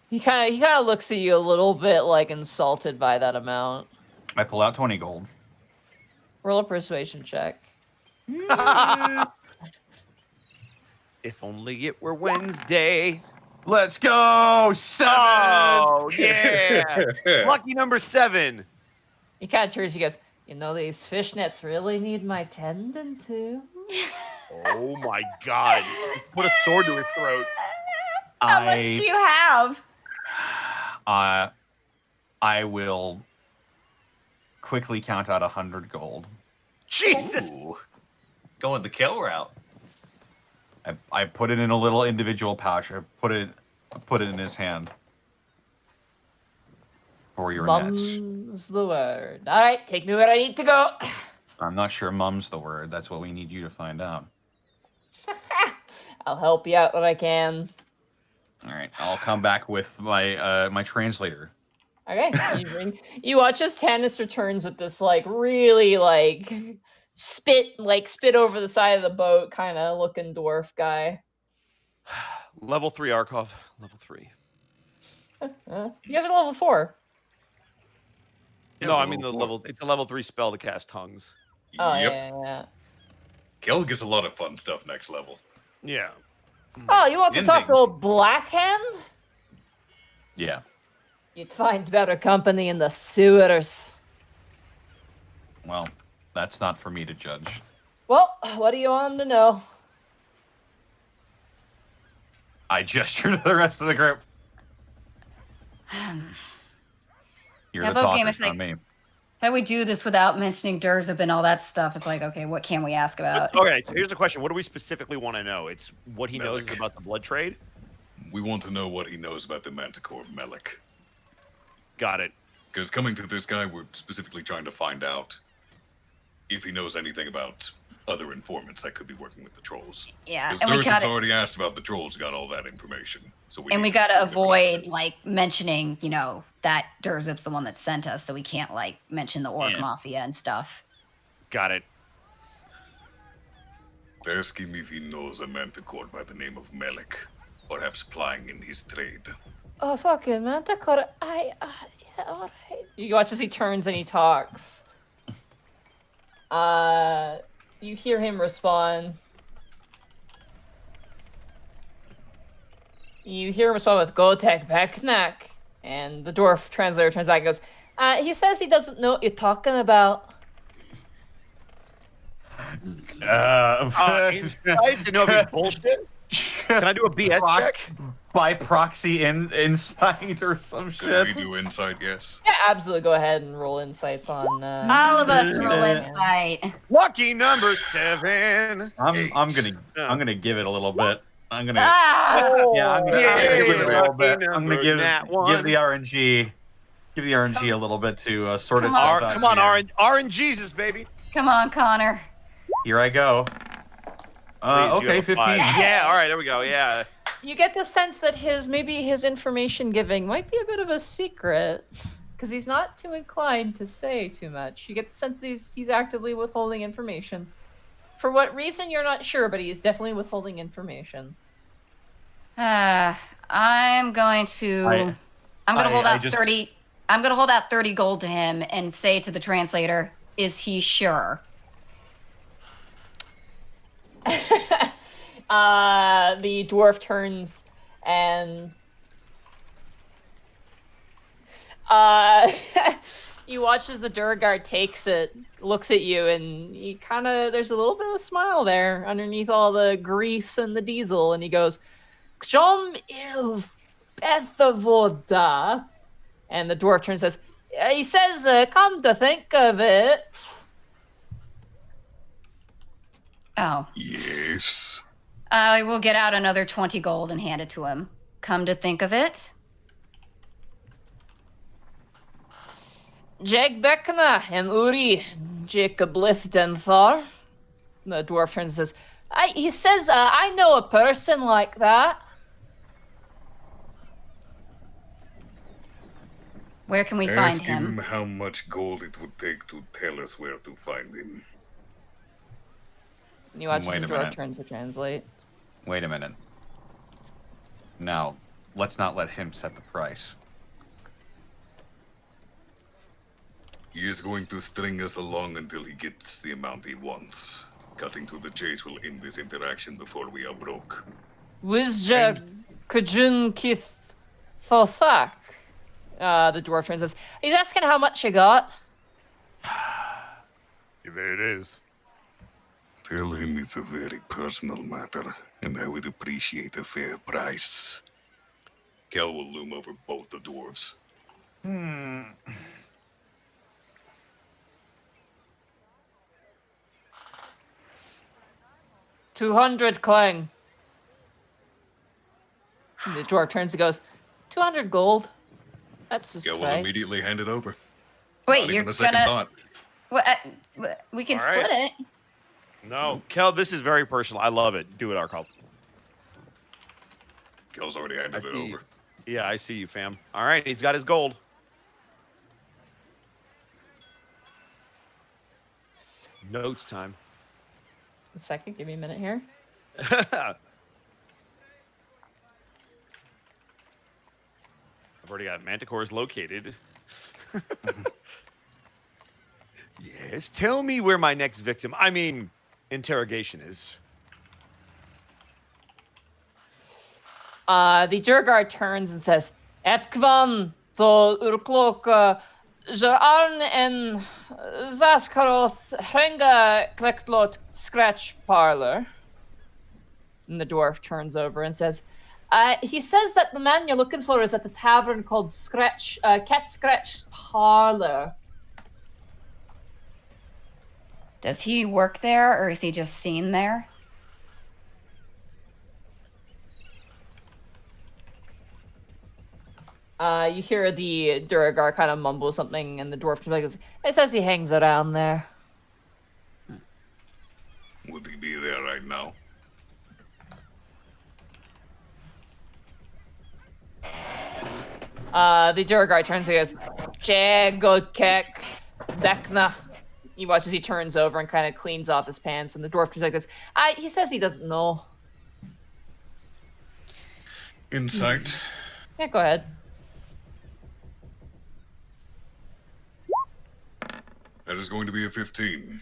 He kind of looks at you a little bit like insulted by that amount. I pull out 20 gold. Roll a persuasion check. If only it were Wednesday. Let's go! 7! Oh, yeah. Lucky number 7. He kind of turns. He goes, "You know, these fishnets really need my tendon too." Oh my God. He put a sword to his throat. How much do you have? I will quickly count out 100 gold. Jesus. Ooh. Going the kill route. I put it in a little individual pouch. I put it in his hand. For your nets. Mum's the word. All right, take me where I need to go. I'm not sure mum's the word. That's what we need you to find out. I'll help you out when I can. All right, I'll come back with my my translator. Okay. You watch as Tannis returns with this really spit over the side of the boat kind of looking dwarf guy. Level 3 Arkhov. Level 3. You guys are level 4. Yeah, No, I level mean the 4. level. It's a level 3 spell to cast tongues. Oh Yep. yeah. Kel gets a lot of fun stuff next level. Yeah. Oh, you want to talk to old Blackhand? Yeah. You'd find better company in the sewers. Well, that's not for me to judge. Well, what do you want to know? I gesture to the rest of the group. You're Yeah, the both game talker, is not like- me. How do we do this without mentioning Durzub and all that stuff? It's like, okay, what can we ask about? Okay, so here's the question. What do we specifically want to know? It's what he knows Melik. about the blood trade. We want to know what he knows about the Manticore Melik. Got it. Because coming to this guy, we're specifically trying to find out if he knows anything about other informants that could be working with the trolls. Yeah, Because and we Durzub's gotta already asked about the trolls, got all that information. So we and need we to gotta see what avoid mentioning, that Durzub's the one that sent us, so we can't mention the Orc Yeah. Mafia and stuff. Got it. Ask him if he knows a Manticore by the name of Melik, perhaps plying in his trade. Oh, fucking Manticore. Yeah, all right. You watch as he turns and he talks. You hear him respond. You hear him respond with Gotek Beknak. And the dwarf translator turns back and goes, he says he doesn't know what you're talking about. Right to know if he's bullshit. Can I do a BS check? By proxy insight or some Could we shit? do insight? Yes. Yeah, absolutely. Go ahead and roll insights on. All of us roll Yeah. insight. Lucky number 7. I'm gonna give it a little bit. I'm gonna Ah! yeah, I'm gonna Yay, give it a little lucky bit. I'm number, gonna nat give one. the RNG a little bit to sort Come itself on. out. Come on, here. RNGesus, baby. Come on, Connor. Here I go. Please, you Okay, have a 15. 5. Yeah, all right, there we go. Yeah. You get the sense that maybe his information giving might be a bit of a secret, because he's not too inclined to say too much. You get the sense that he's actively withholding information. For what reason, you're not sure, but he's definitely withholding information. I'm going to hold out 30. I'm going to hold out 30 gold to him and say to the translator, "Is he sure?" The dwarf turns and you watch as the Durgar takes it, looks at you, and he there's a little bit of a smile there underneath all the grease and the diesel, and he goes, "Kjom ilv Bethavoda." And the dwarf turns and says, he says, "Come to think of it." Oh. Yes. I will get out another 20 gold and hand it to him. Come to think of it. Jeg Bekna and Uri Jacob Lithdenthar. The dwarf turns and says, he says, I know a person like that. Where can we find Ask him? him how much gold it would take to tell us where to find him. You watch Wait as a the dwarf minute. turns to translate. Wait a minute. Now, let's not let him set the price. He is going to string us along until he gets the amount he wants. Cutting to the chase will end this interaction before we are broke. Wizja Kajun Kith Thothak. The dwarf turns and says, he's asking how much you got. There it is. Tell him it's a very personal matter, and I would appreciate a fair price. Kel will loom over both the dwarves. 200 clang. The dwarf turns and goes, 200 gold. That's his Kel will price. immediately hand it over. Wait, Not you're even a second gonna. thought. We can All right. split it. No, Kel, this is very personal. I love it. Do it, Arcol. Kel's already handed it see. over. Yeah, I see you, fam. All right, he's got his gold. Notes time. A second, give me a minute here. I've already got manticores located. Yes, tell me where my next victim, interrogation is. The Durgar turns and says, Etkvan to Urklok Jararn en Vaskaroth Hrenga Klektlot Scratch Parlor. And the dwarf turns over and says, he says that the man you're looking for is at the tavern called Cat Scratch Parlor. Does he work there, or is he just seen there? You hear the Duragar kind of mumble something, and the dwarf goes, it says he hangs around there. Would he be there right now? The Duragar turns and goes, Jagokek Dekna. You watch as he turns over and kind of cleans off his pants, and the dwarf turns like this. He says he doesn't know. Insight. Yeah, go ahead. That is going to be a 15.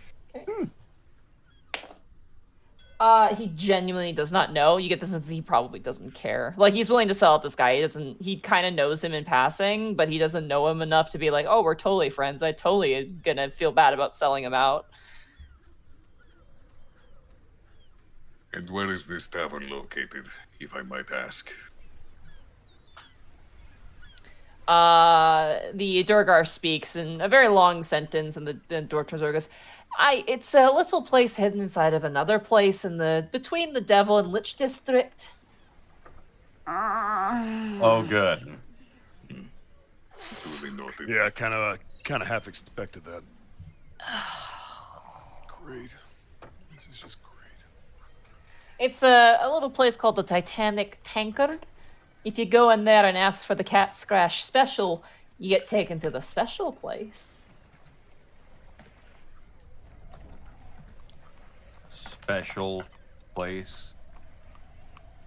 He genuinely does not know. You get the sense that he probably doesn't care. Like, he's willing to sell out this guy. He kind of knows him in passing, but he doesn't know him enough to be like, oh, we're totally friends. I totally am gonna feel bad about selling him out. And where is this tavern located, if I might ask? The Durgar speaks in a very long sentence, and the dwarf turns over and goes, it's a little place hidden inside of another place between the Devil and Lich District. Oh, good. Duly noted. Yeah, kind of half expected that. Great. This is just great. It's a little place called the Titanic Tankard. If you go in there and ask for the Cat Scratch special, you get taken to the special place. Special place.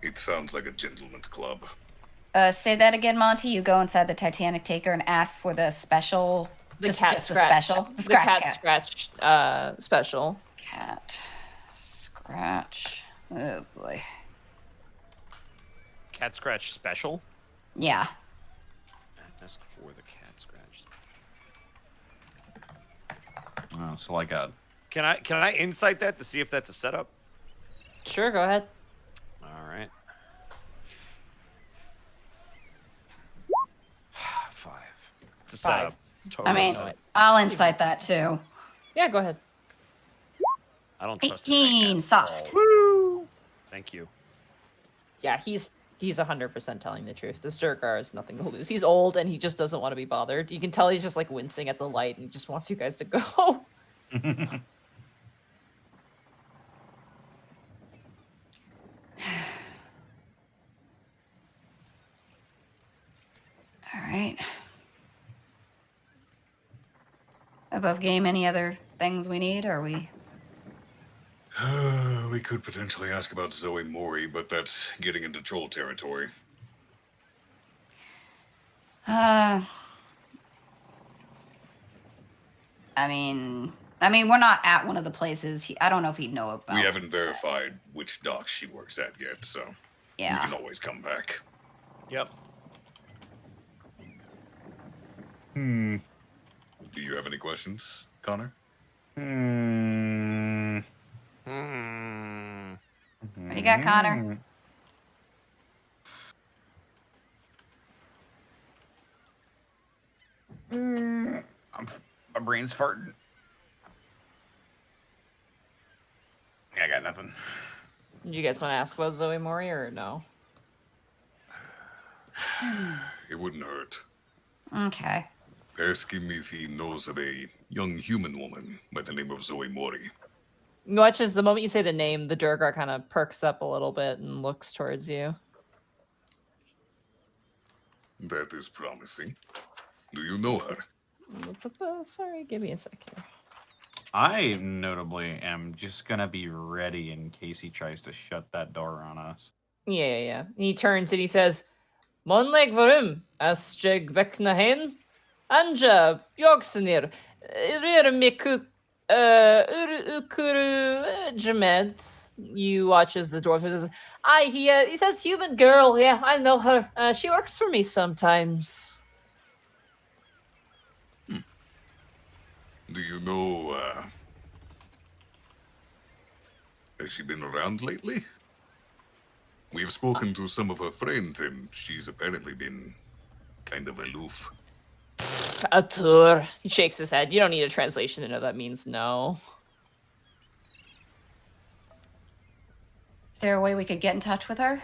It sounds like a gentleman's club. Say that again, Monty. You go inside the Titanic Taker and ask for the special. The just- Cat just Scratch. The special. The Scratch Cat cat. Scratch special. Cat Scratch. Oh boy. Cat scratch special. Yeah. Ask for the cat scratch. Oh, so like a. Can I insight that to see if that's a setup? Sure, go ahead. All right. 5. It's a 5. setup. Totally I mean, setup. I'll incite that too. Yeah, go ahead. I don't trust this thing 18 at soft. all. Woo! Thank you. Yeah, he's 100% telling the truth. This Durgar has nothing to lose. He's old and he just doesn't want to be bothered. You can tell he's just like wincing at the light and he just wants you guys to go. All right. Above game, any other things we need? Or we? We could potentially ask about Zoe Mori, but that's getting into troll territory. I mean, we're not at one of the places. I don't know if he'd know about. We haven't verified which dock she works at yet, so you Yeah. can always come back. Yep. Hmm. Do you have any questions, Connor? Hmm. What do you got, Connor? My brain's farting. I got nothing. Did you guys want to ask about Zoe Mori or no? It wouldn't hurt. Okay. Ask him if he knows of a young human woman by the name of Zoe Mori. You watch as the moment you say the name, the Durgar kind of perks up a little bit and looks towards you. That is promising. Do you know her? Sorry, give me a sec here. I notably am just gonna be ready in case he tries to shut that door on us. Yeah. He turns and he says, Monleg varum, asjeg vekna hen, anja bjogsenir, rir miku ukuru jamed. You watch as the dwarf says, he says human girl, yeah, I know her. She works for me sometimes. Do you know, has she been around lately? We've spoken to some of her friends, and she's apparently been kind of aloof. A tour. He shakes his head. You don't need a translation to know that means no. Is there a way we could get in touch with her?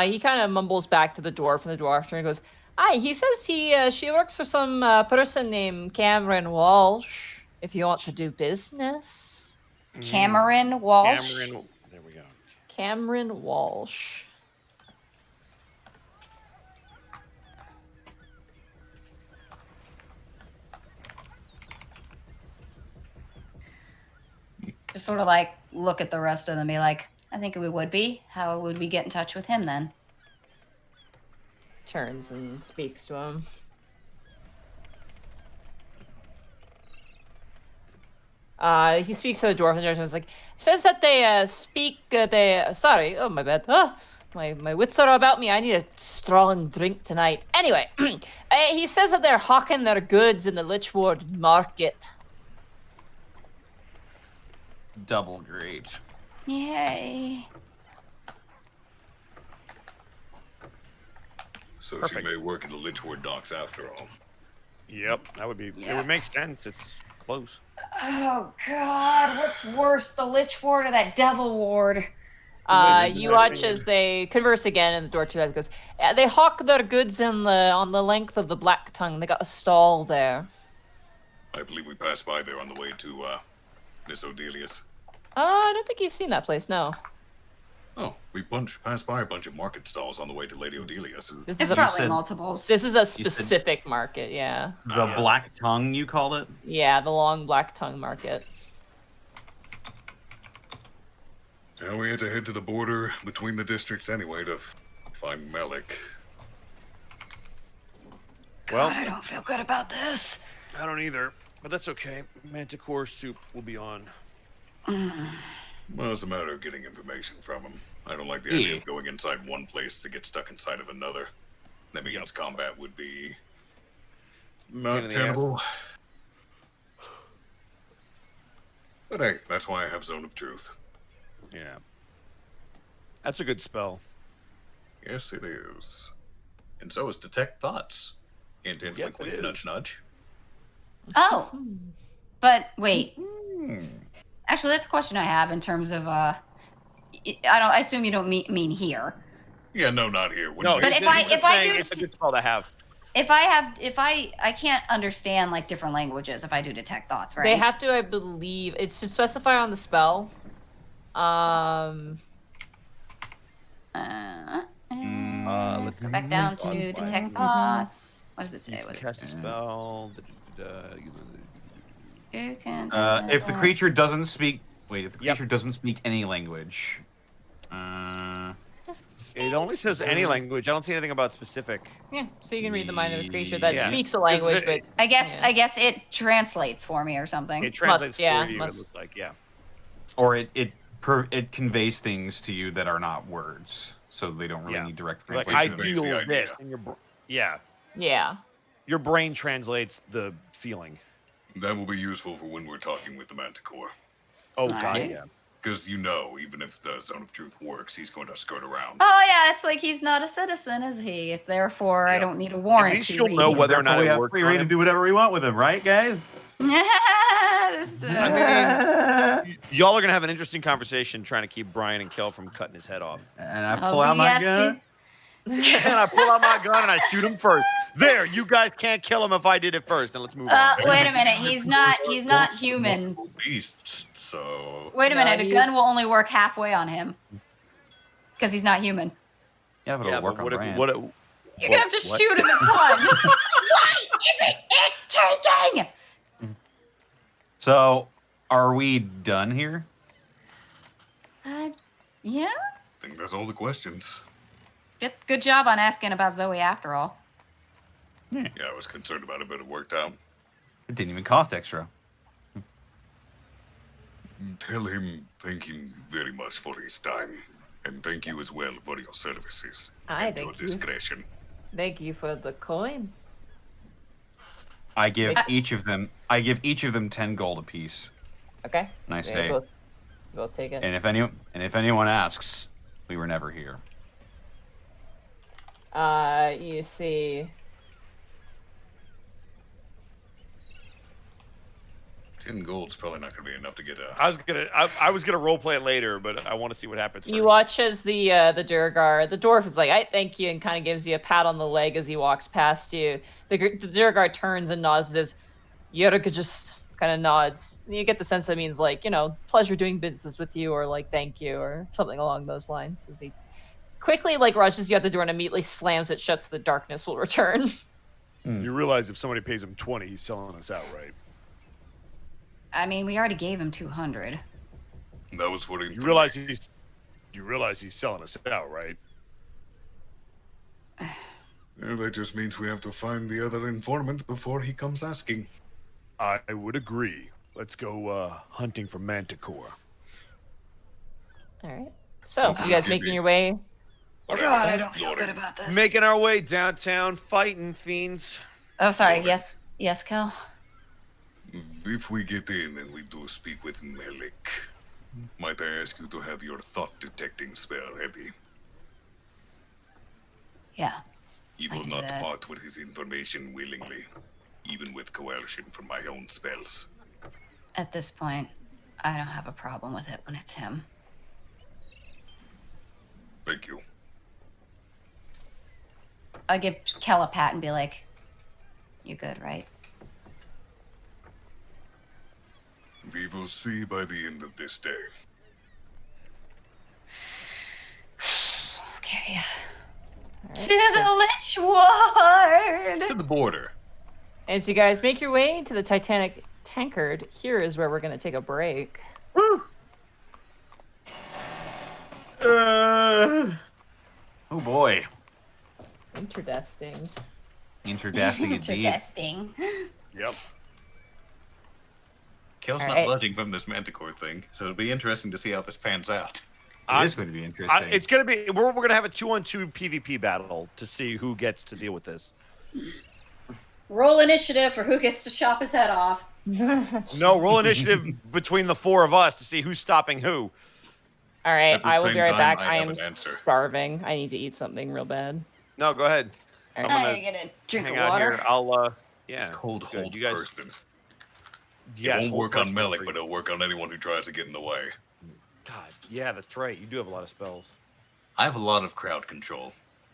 He kind of mumbles back to the dwarf, and the dwarf goes, he says she works for some person named Cameron Walsh, if you want to do business. Cameron Walsh. There we go. Cameron Walsh. Just sort of like look at the rest of them and be like, I think we would be. How would we get in touch with him then? Turns and speaks to him. He speaks to the dwarf, and the dwarf is like, says that they sorry, oh my bad. My wits are about me. I need a strong drink tonight. Anyway, he says that they're hawking their goods in the Lichward market. Double great. Yay. So Perfect. she may work in the Lichward docks after all. Yep, that would be. It Yeah. would make sense. It's close. Oh God, what's worse, the Lich Ward or that Devil Ward? You watch as they converse again, and the door to goes. They hawk their goods on the length of the Black Tongue. They got a stall there. I believe we passed by there on the way to Miss Odelia's. I don't think you've seen that place. No. Oh, we passed by a bunch of market stalls on the way to Lady Odelia's. This It's is probably said- multiples. This is a specific market. Yeah. The Black Tongue, you called it? Yeah, the long Black Tongue market. Now we had to head to the border between the districts anyway to find Malik. Well- God, I don't feel good about this. I don't either, but that's okay. Manticore soup will be on. Well, it's a matter of getting information from him. I don't like the idea Yeah. of going inside one place to get stuck inside of another. Them against combat would be Pain in not the tenable. But hey, that's why I have Zone of Truth. Yeah. That's a good spell. Yes, it is. And so is Detect Thoughts. Hint, hint, Yes, wink, it wink, is. nudge, nudge. Oh, but wait. Actually, that's a question I have in terms of I assume you don't mean here. Yeah, no, not here. Wouldn't No, be- But he's if I- just if I saying do it's a st- good spell to have. If I can't understand like different languages if I do detect thoughts, right? They have to, I believe, it's to specify on the spell. Let's Go back down to detect thoughts. What does it say? What does it Cast a say? spell. You can If the creature doesn't speak, if the Yep. creature doesn't speak any language, It only says any language. I don't see anything about specific. Yeah, so you can read the mind of a creature that Yeah. speaks a language, but I guess Yeah. I guess it translates for me or something. It translates yeah, for you. must. It looks like or it conveys things to you that are not words, so they don't really Yeah. need direct Like translation. I Translation feel conveys the idea. this, and yeah, yeah. your brain translates the feeling. That will be useful for when we're talking with the Manticore. Oh god, Alright. yeah. Because you know, even if the Zone of Truth works, he's going to skirt around. Oh yeah, it's like he's not a citizen, is he? It's therefore I Yeah. don't need a warrant. At least to you'll read know his- whether or not Therefore, we it have works free on reign to him. do whatever we want with him, right, guys? This, Y'all are gonna have an interesting conversation trying to keep Brian and Kel from cutting his head off. And I Oh, pull out we my have to- gun. And I pull out my gun and I shoot him first. There, you guys can't kill him if I did it first. And let's move on. wait a minute, he's not human. Multiple beasts, so Wait a No, minute, a he- gun will only work halfway on him. Because he's not human. Yeah, but Yeah, it'll work but on what if Brian. what? You're gonna have to What? shoot him a ton. What isn't it taking? So, are we done here? Yeah. I think that's all the questions. Good job on asking about Zoe after all. Yeah, I was concerned about it, but it worked out. It didn't even cost extra. Tell him thank him very much for his time. And thank you as well for your services. I and your thank you. discretion. Thank you for the coin. I give each of them 10 gold apiece. Okay. Nice Yeah, day. We'll take it. And if anyone asks, we were never here. You see, 10 gold's probably not going to be enough to get a... I was gonna role play it later, but I want to see what happens. you first. watch as the Durgar, the dwarf is like, "I thank you," and kind of gives you a pat on the leg as he walks past you. The Durgar turns and nods, says, "Yerga," just kind of nods. You get the sense that means like, pleasure doing business with you, or like thank you, or something along those lines. As he quickly like rushes you out the door and immediately slams it shut, so the darkness will return. You realize if somebody pays him 20, he's selling us out, right? I mean, we already gave him 200. That was for You information. realize he's selling us out, right? Well, that just means we have to find the other informant before he comes asking. I would agree. Let's go hunting for Manticore. All right. So, you guys making your way Oh God, I don't feel good about this. Making our way downtown, fighting fiends. Oh, sorry. Yes, Kel. If we get in and we do speak with Melik, might I ask you to have your thought-detecting spell ready? Yeah. He I will can do not that. part with his information willingly, even with coercion from my own spells. At this point, I don't have a problem with it when it's him. Thank you. I give Kel a pat and be like, "You good, right?" We will see by the end of this day. Okay. All To right, so the Lich Ward! To the border. as you guys make your way to the Titanic tankard, here is where we're going to take a break. Oh boy. Interesting. Interdasting indeed. Interesting. Yep. Kel's All not right. budging from this Manticore thing, so it'll be interesting to see how this pans out. It is going to be interesting. It's gonna be. We're gonna have a 2-on-2 PvP battle to see who gets to deal with this. Roll initiative for who gets to chop his head off. No, roll initiative between the 4 of us to see who's stopping who. All right, At the I will same be right time, back. I I have am an answer. starving. I need to eat something real bad. No, go ahead. All I'm right. gonna I get a drink Hang of out water. here. I'll. Yeah. It's cold good. hold You guys. person. Yes, it won't hold work on person Melik, free. but it'll work on anyone who tries to get in the way. God, yeah, that's right. You do have a lot of spells. I have a lot of crowd control.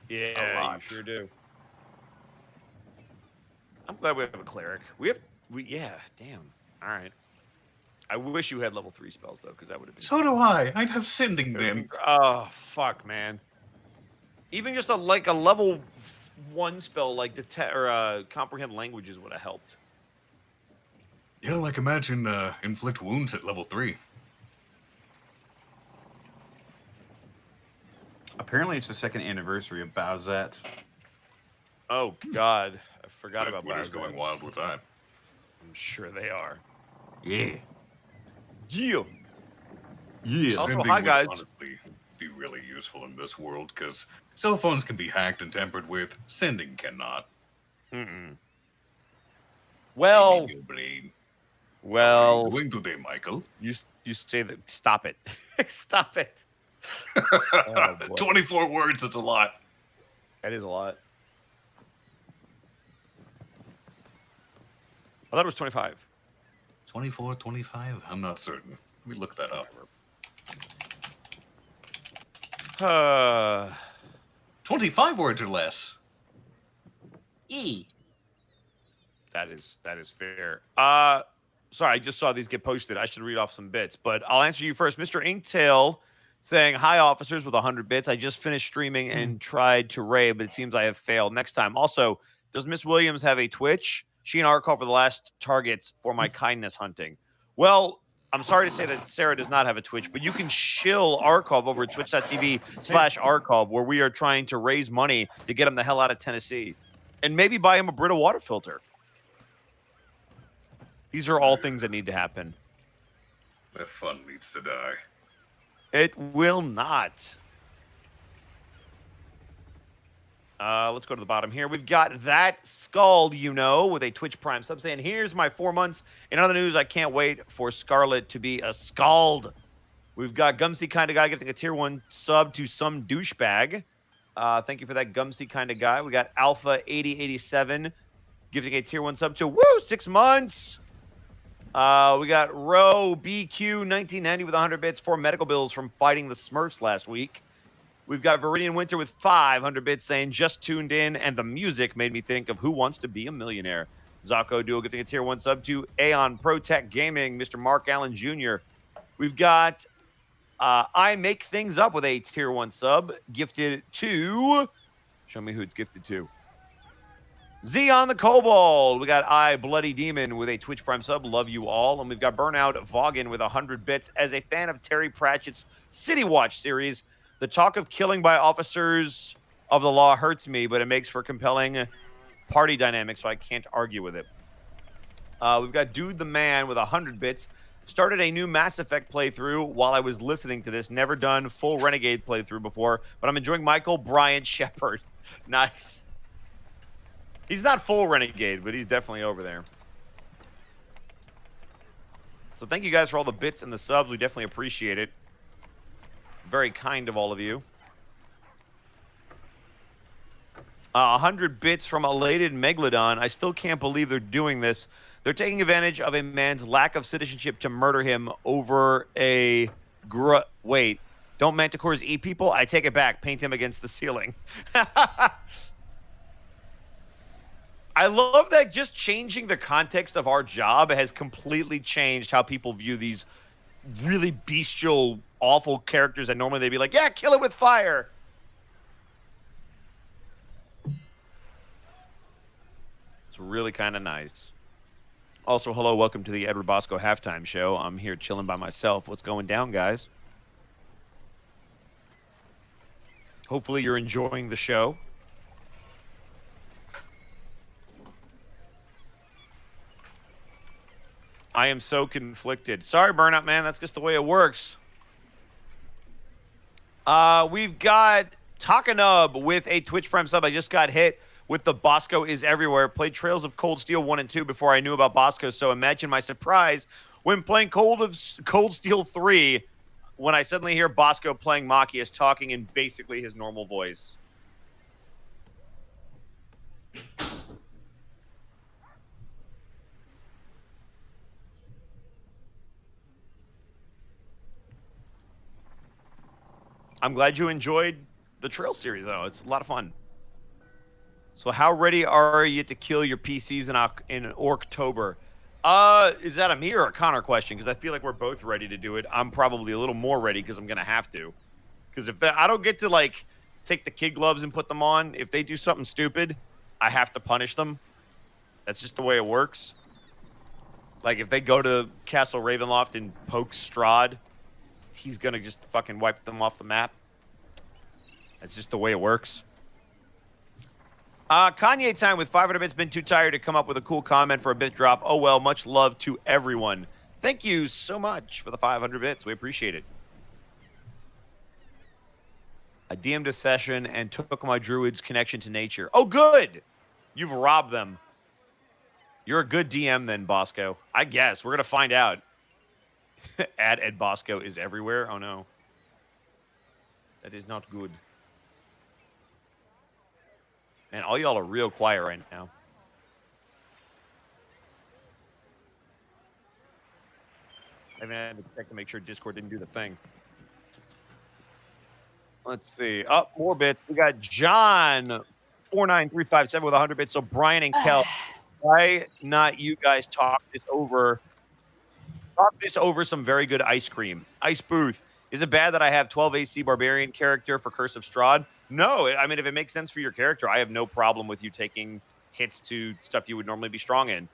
Yeah, you lot. sure do. I'm glad we have a cleric. Yeah, damn. All right. I wish you had level 3 spells though, because that would have been. So do I. I'd have sending then. Oh fuck, man. Even just a level 1 spell like detect or comprehend languages would have helped. Yeah, like imagine inflict wounds at level 3. Apparently, it's the 2nd anniversary of Bowsette. Oh God, I forgot about Twitter's Bowser. going wild with that. I'm sure they are. Yeah. Yeah. Yeah. Also, Sending hi, would guys. honestly be really useful in this world because cell phones can be hacked and tampered with. Sending cannot. Mm-mm. Well, Your brain. How are well, you doing today, Michael? you say that. Stop it. Stop it. Oh, boy. 24 words, that's a lot. That is a lot. I thought it was 25. 24, 25? I'm not certain. Let me look that up. 25 words or less. That is fair. Sorry, I just saw these get posted. I should read off some bits, but I'll answer you first. Mr. Inktail saying, "Hi, officers," with 100 bits. I just finished streaming and tried to raid, but it seems I have failed. Next time. Also, does Miss Williams have a Twitch? She and Arkov are the last targets for my kindness hunting. Well, I'm sorry to say that Sarah does not have a Twitch, but you can shill Arkov over at twitch.tv/Arkov, where we are trying to raise money to get him the hell out of Tennessee and maybe buy him a Brita water filter. These are all things that need to happen. That fun needs to die. It will not. Let's go to the bottom here. We've got that Scald, with a Twitch Prime sub saying, "Here's my 4 months. In other news, I can't wait for Scarlet to be a Scald." We've got Gumsy Kind of Guy gifting a tier 1 sub to some douchebag. Thank you for that, Gumsy Kind of Guy. We got Alpha 8087 gifting a tier 1 sub to 6 months. We got Row BQ 1990 with 100 bits for medical bills from fighting the Smurfs last week. We've got Viridian Winter with 500 bits saying, "Just tuned in, and the music made me think of Who Wants to Be a Millionaire." Zocco Duo gifting a tier 1 sub to Aeon Protech Gaming, Mr. Mark Allen Jr. We've got I Make Things Up with a tier 1 sub gifted to, show me who it's gifted to, Zeon the Kobold. We got I Bloody Demon with a Twitch Prime sub. Love you all. And we've got Burnout Vaughan with 100 bits. As a fan of Terry Pratchett's City Watch series, the talk of killing by officers of the law hurts me, but it makes for compelling party dynamics, so I can't argue with it. We've got Dude the Man with 100 bits Started a new Mass Effect playthrough while I was listening to this. Never done full Renegade playthrough before, but I'm enjoying Michael Bryant Shepard. Nice. He's not full Renegade, but he's definitely over there. So thank you guys for all the bits and the subs. We definitely appreciate it. Very kind of all of you. 100 bits from Elated Megalodon. I still can't believe they're doing this. They're taking advantage of a man's lack of citizenship to murder him over a... Wait. Don't manticores eat people? I take it back. Paint him against the ceiling. I love that just changing the context of our job has completely changed how people view these really bestial, awful characters that normally they'd be like, yeah, kill it with fire. It's really kind of nice. Also, hello, welcome to the Edward Bosco halftime show. I'm here chilling by myself. What's going down, guys? Hopefully you're enjoying the show. I am so conflicted. Sorry, Burnout Man. That's just the way it works. We've got Takanub with a Twitch Prime sub. I just got hit with the Bosco is everywhere. Played Trails of Cold Steel 1 and 2 before I knew about Bosco, so imagine my surprise when playing Cold Steel 3 when I suddenly hear Bosco playing Machias talking in basically his normal voice. I'm glad you enjoyed the Trail series, though. It's a lot of fun. So how ready are you to kill your PCs in October? Is that a me or a Connor question? Because I feel like we're both ready to do it. I'm probably a little more ready because I'm going to have to. Because if I don't get to, like, take the kid gloves and put them on, if they do something stupid, I have to punish them. That's just the way it works. Like, if they go to Castle Ravenloft and poke Strahd, he's going to just fucking wipe them off the map. That's just the way it works. Kanye time with 500 bits. Been too tired to come up with a cool comment for a bit drop. Oh, well, much love to everyone. Thank you so much for the 500 bits. We appreciate it. I DM'd a session and took my druid's connection to nature. Oh, good. You've robbed them. You're a good DM then, Bosco. I guess. We're going to find out. Add Ed Bosco is everywhere. Oh, no. That is not good. Man, all y'all are real quiet right now. I mean, I had to check to make sure Discord didn't do the thing. Let's see. Oh, more bits. We got John 49357 with 100 bits. So Brian and Kel, why not you guys talk this over some very good ice cream? Ice Booth. Is it bad that I have 12 AC Barbarian character for Curse of Strahd? No, I mean, if it makes sense for your character, I have no problem with you taking hits to stuff you would normally be strong in.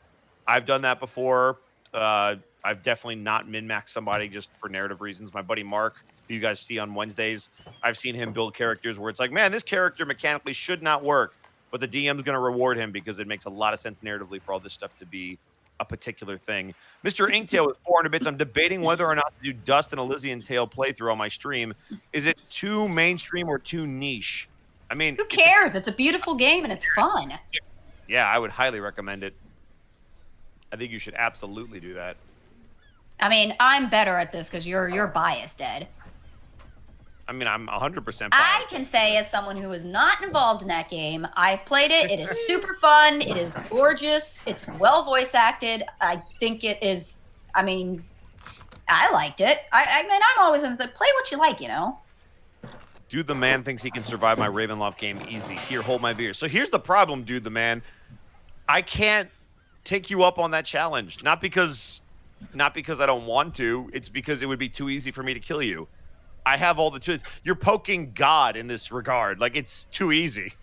I've done that before. I've definitely not min-maxed somebody just for narrative reasons. My buddy Mark, who you guys see on Wednesdays, I've seen him build characters where it's like, man, this character mechanically should not work, but the DM's going to reward him because it makes a lot of sense narratively for all this stuff to be a particular thing. Mr. Inktail with 400 bits. I'm debating whether or not to do Dust and Elysian Tale playthrough on my stream. Is it too mainstream or too niche? I mean, who cares? It's a beautiful game and it's fun. Yeah, I would highly recommend it. I think you should absolutely do that. I mean, I'm better at this because you're biased, Ed. I mean, I'm 100% biased. I can say, as someone who is not involved in that game, I've played it. It is super fun. It is gorgeous. It's well voice acted. I think it is. I mean, I liked it. I mean, I'm always in the play what you like, you know. Dude, the man thinks he can survive my Ravenloft game easy. Here, hold my beer. So here's the problem, dude, the man. I can't take you up on that challenge. Not because I don't want to. It's because it would be too easy for me to kill you. I have all the tools. You're poking God in this regard. Like, it's too easy.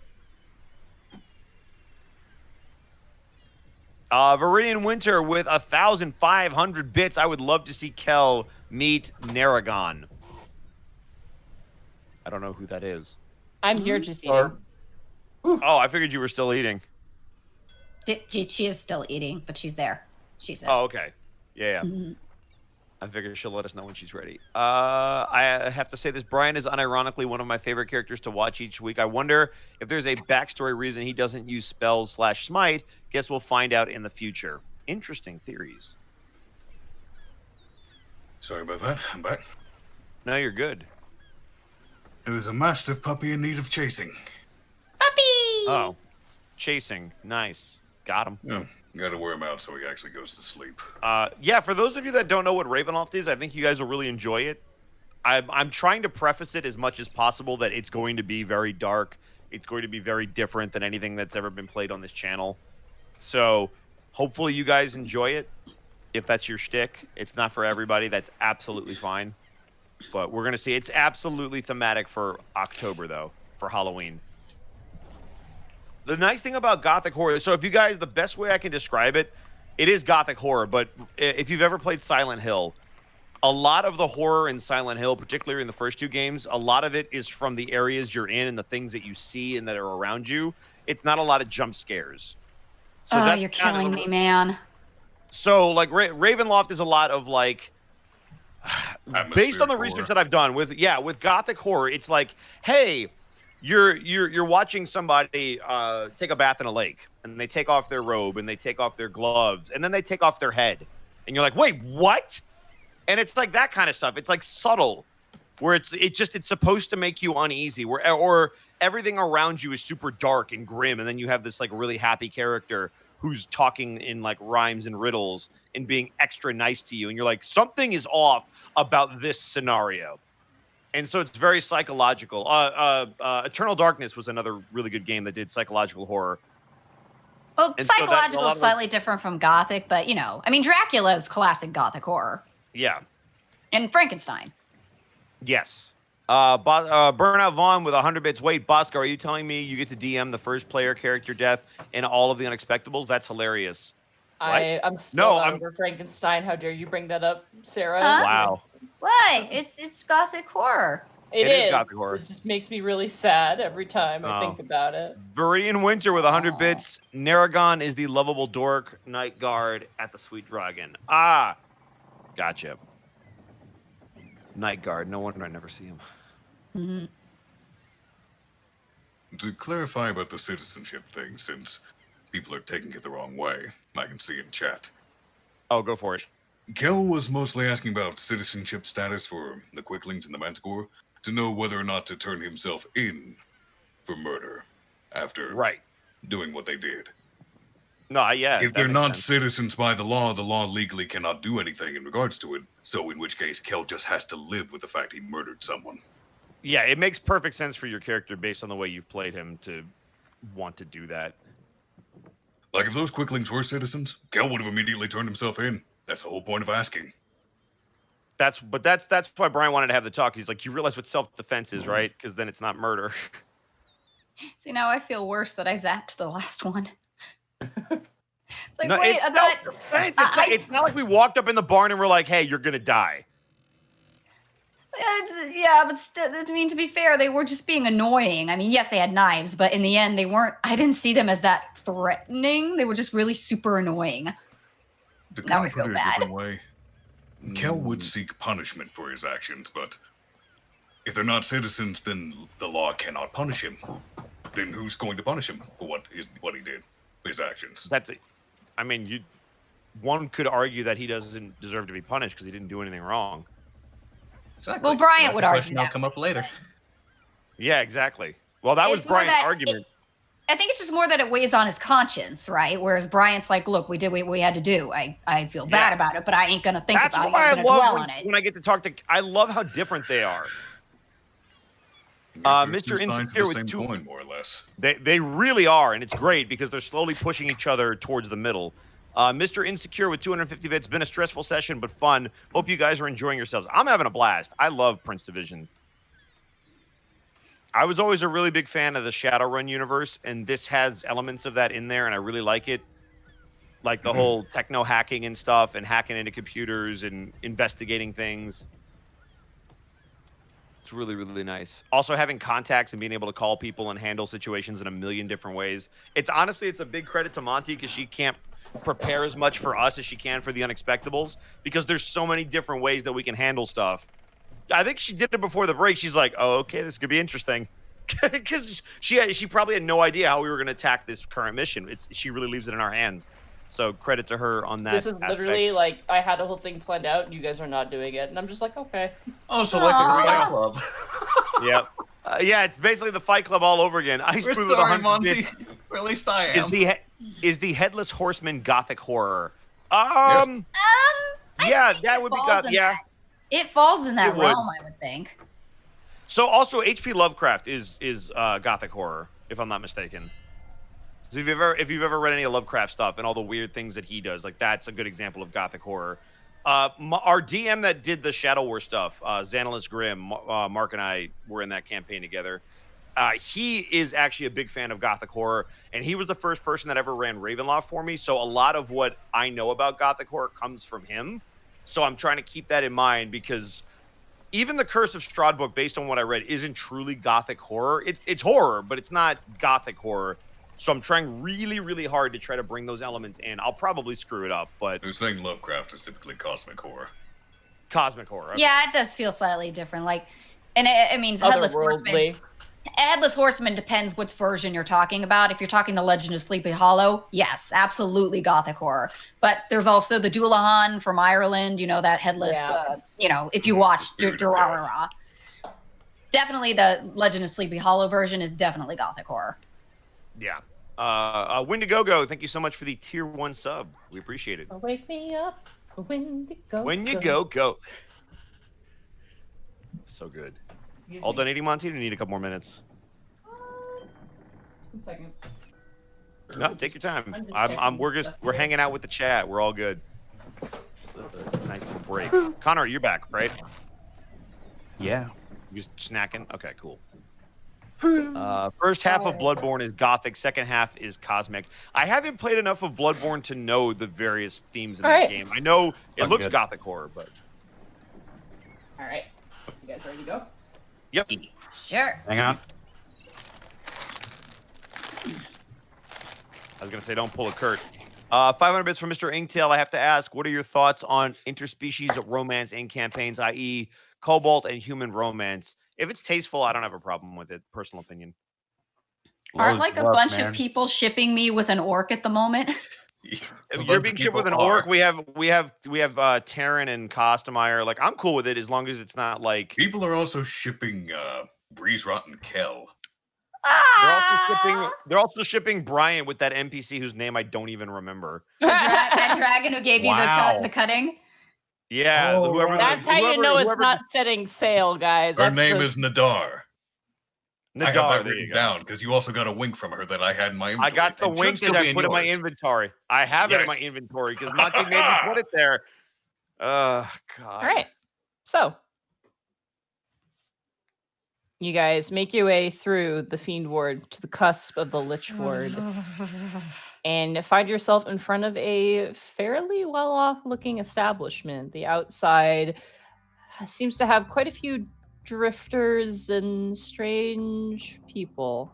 Viridian Winter with 1,500 bits. I would love to see Kel meet Naragon. I don't know who that is. I'm here just eating. Oh, I figured you were still eating. She is still eating, but she's there. She says. Oh, okay. Yeah. Mm-hmm. I figure she'll let us know when she's ready. I have to say this. Brian is unironically one of my favorite characters to watch each week. I wonder if there's a backstory reason he doesn't use spells / smite. Guess we'll find out in the future. Interesting theories. Sorry about that. I'm back. No, you're good. It was a mastiff puppy in need of chasing. Puppy! Oh, chasing. Nice. Got him. Yeah, gotta wear him out so he actually goes to sleep. Yeah, for those of you that don't know what Ravenloft is, I think you guys will really enjoy it. I'm trying to preface it as much as possible that it's going to be very dark. It's going to be very different than anything that's ever been played on this channel. So hopefully you guys enjoy it. If that's your shtick, it's not for everybody. That's absolutely fine. But we're going to see. It's absolutely thematic for October, though, for Halloween. The nice thing about Gothic horror, so if you guys, the best way I can describe it, it is Gothic horror, but if you've ever played Silent Hill, a lot of the horror in Silent Hill, particularly in the first 2 games, a lot of it is from the areas you're in and the things that you see and that are around you. It's not a lot of jump scares. So Oh, you're killing me, man. So, like, Ravenloft is a lot of, like, based on the research that I've done with Gothic horror, it's like, hey, you're watching somebody take a bath in a lake, and they take off their robe, and they take off their gloves, and then they take off their head, and you're like, wait, what? And it's like that kind of stuff. It's like subtle, where it's supposed to make you uneasy, or everything around you is super dark and grim, and then you have this like really happy character who's talking in like rhymes and riddles and being extra nice to you, and you're like, something is off about this scenario. And so it's very psychological. Eternal Darkness was another really good game that did psychological horror. Well, And so psychological is slightly different from Gothic, but, you know, I mean, Dracula is classic Gothic horror. Yeah. And Frankenstein. Yes. Burnout Vaughn with 100 bits. Wait, Bosco, are you telling me you get to DM the first player character death in all of the Unexpectables? That's hilarious. I'm still over Frankenstein. How dare you bring that up, Sarah? Huh? Wow. Why? It's Gothic horror. It is Gothic horror. It just makes me really sad every time I think about it. Viridian Winter with 100 bits. Naragon is the lovable dork night guard at the Sweet Dragon. Ah, gotcha. Night guard. No wonder I never see him. Mm-hmm. To clarify about the citizenship thing, since people are taking it the wrong way, I can see in chat. Oh, go for it. Kel was mostly asking about citizenship status for the Quicklings and the Manticore, to know whether or not to turn himself in for murder after doing what they did. No, yeah. If they're not citizens by the law legally cannot do anything in regards to it, so in which case Kel just has to live with the fact he murdered someone. Yeah, it makes perfect sense for your character based on the way you've played him to want to do that. Like, if those Quicklings were citizens, Kel would have immediately turned himself in. That's the whole point of asking. That's why Brian wanted to have the talk. He's like, you realize what self-defense is, right? Because then it's not murder. See, now I feel worse that I zapped the last one. It's like, No, wait, it's not like we walked up in the barn and we're like, hey, you're going to die. Yeah, but still, I mean, to be fair, they were just being annoying. I mean, yes, they had knives, but in the end, I didn't see them as that threatening. They were just really super annoying. Now I feel bad. Kel would seek punishment for his actions, but if they're not citizens, then the law cannot punish him. Then who's going to punish him for what he did, his actions? That's it. I mean, one could argue that he doesn't deserve to be punished because he didn't do anything wrong. Exactly. Well, Bryant would argue that. I'll come up later. Yeah, exactly. Well, that was Bryant's argument. I think it's just more that it weighs on his conscience, right? Whereas Bryant's like, look, we did what we had to do. I feel bad about it, but I ain't going to think about it. I'm going to dwell on it. When I get to talk to... I love how different they are. Mr. Insecure with two... coin, more or less. They really are, and it's great because they're slowly pushing each other towards the middle. Mr. Insecure with 250 bits. Been a stressful session, but fun. Hope you guys are enjoying yourselves. I'm having a blast. I love Prince Division. I was always a really big fan of the Shadowrun universe, and this has elements of that in there, and I really like it. Like the whole techno hacking and stuff, and hacking into computers and investigating things. It's really, really nice. Also having contacts and being able to call people and handle situations in a million different ways. It's honestly, it's a big credit to Monty because prepare as much for us as she can for the Unexpectables, because there's so many different ways that we can handle stuff. I think she did it before the break. She's like, oh, okay, this could be interesting. Because she probably had no idea how we were going to attack this current mission. She really leaves it in our hands. So credit to her on that. This is literally like I had a whole thing planned out, and you guys are not doing it, and I'm just like, okay. Oh, so like a Fight Club. Yep. Yeah, it's basically the Fight Club all over again. We're sorry, Monty. Or at least I am. Is the Headless Horseman gothic horror? I Yeah, think that it would be falls in yeah. that. It falls in that It would. realm, I would think. So also H.P. Lovecraft is gothic horror, if I'm not mistaken. So if you've ever read any of Lovecraft stuff and all the weird things that he does, like that's a good example of gothic horror. Our DM that did the Shadow War stuff, Xanalis Grimm, Mark and I were in that campaign together. He is actually a big fan of gothic horror, and he was the first person that ever ran Ravenloft for me. So a lot of what I know about gothic horror comes from him. So I'm trying to keep that in mind, because even the Curse of Strahd book, based on what I read, isn't truly gothic horror. It's horror, but it's not gothic horror. So I'm trying really, really hard to try to bring those elements in. I'll probably screw it up, but They're saying Lovecraft is typically cosmic horror. cosmic horror. Okay. Yeah, it does feel slightly different. Like, and it means Headless Horseman. Otherworldly. Headless Horseman depends which version you're talking about. If you're talking the Legend of Sleepy Hollow, yes, absolutely gothic horror. But there's also the Dullahan from Ireland, you know, that headless, if you watch Durarara. Definitely the Legend of Sleepy Hollow version is definitely gothic horror. Yeah. Wendigo, thank you so much for the tier 1 sub. We appreciate it. Wake me up when you go. When you go. So good. Excuse All me. done eating, Monty? Or do you need a couple more minutes? 1 second. No, take your time. I'm just We're checking stuff we're here. hanging out with the chat. We're all good. Nice little break. Connor, you're back, right? Yeah. You just snacking? Okay, cool. First half of Bloodborne is gothic. Second half is cosmic. I haven't played enough of Bloodborne to know the various themes in the Alright. game. I know it I'm looks good. gothic horror, but All right. You guys ready to go? yep. Sure. Hang on. I was gonna say don't pull a Kurt. 500 bits from Mr. Inktail. I have to ask, what are your thoughts on interspecies romance in campaigns, i.e., Cobalt and human romance? If it's tasteful, I don't have a problem with it. Personal opinion. Aren't Loads like a love, bunch man. of people shipping me with an orc at the moment? You're being shipped with an orc. We have Terran and Costomeyer. Like, I'm cool with it as long as it's not like People are also shipping Breeze Rot and Kel. they're also shipping Brian with that NPC whose name I don't even remember. That dragon who gave you Wow. the cutting? Yeah, Oh, whoever. right. That's how you know it's not setting sail, guys. Her That's name the- is Nadar. I have Nadar. that There you written go. down because you also got a wink from her that I had in my inventory. I got the and should wink still that be I put in my yours. inventory. I have it in my Yes. inventory because Monty made me put it there. God. All right. So, you guys make your way through the Fiend Ward to the cusp of the Lich Ward and find yourself in front of a fairly well-off looking establishment. The outside seems to have quite a few drifters and strange people.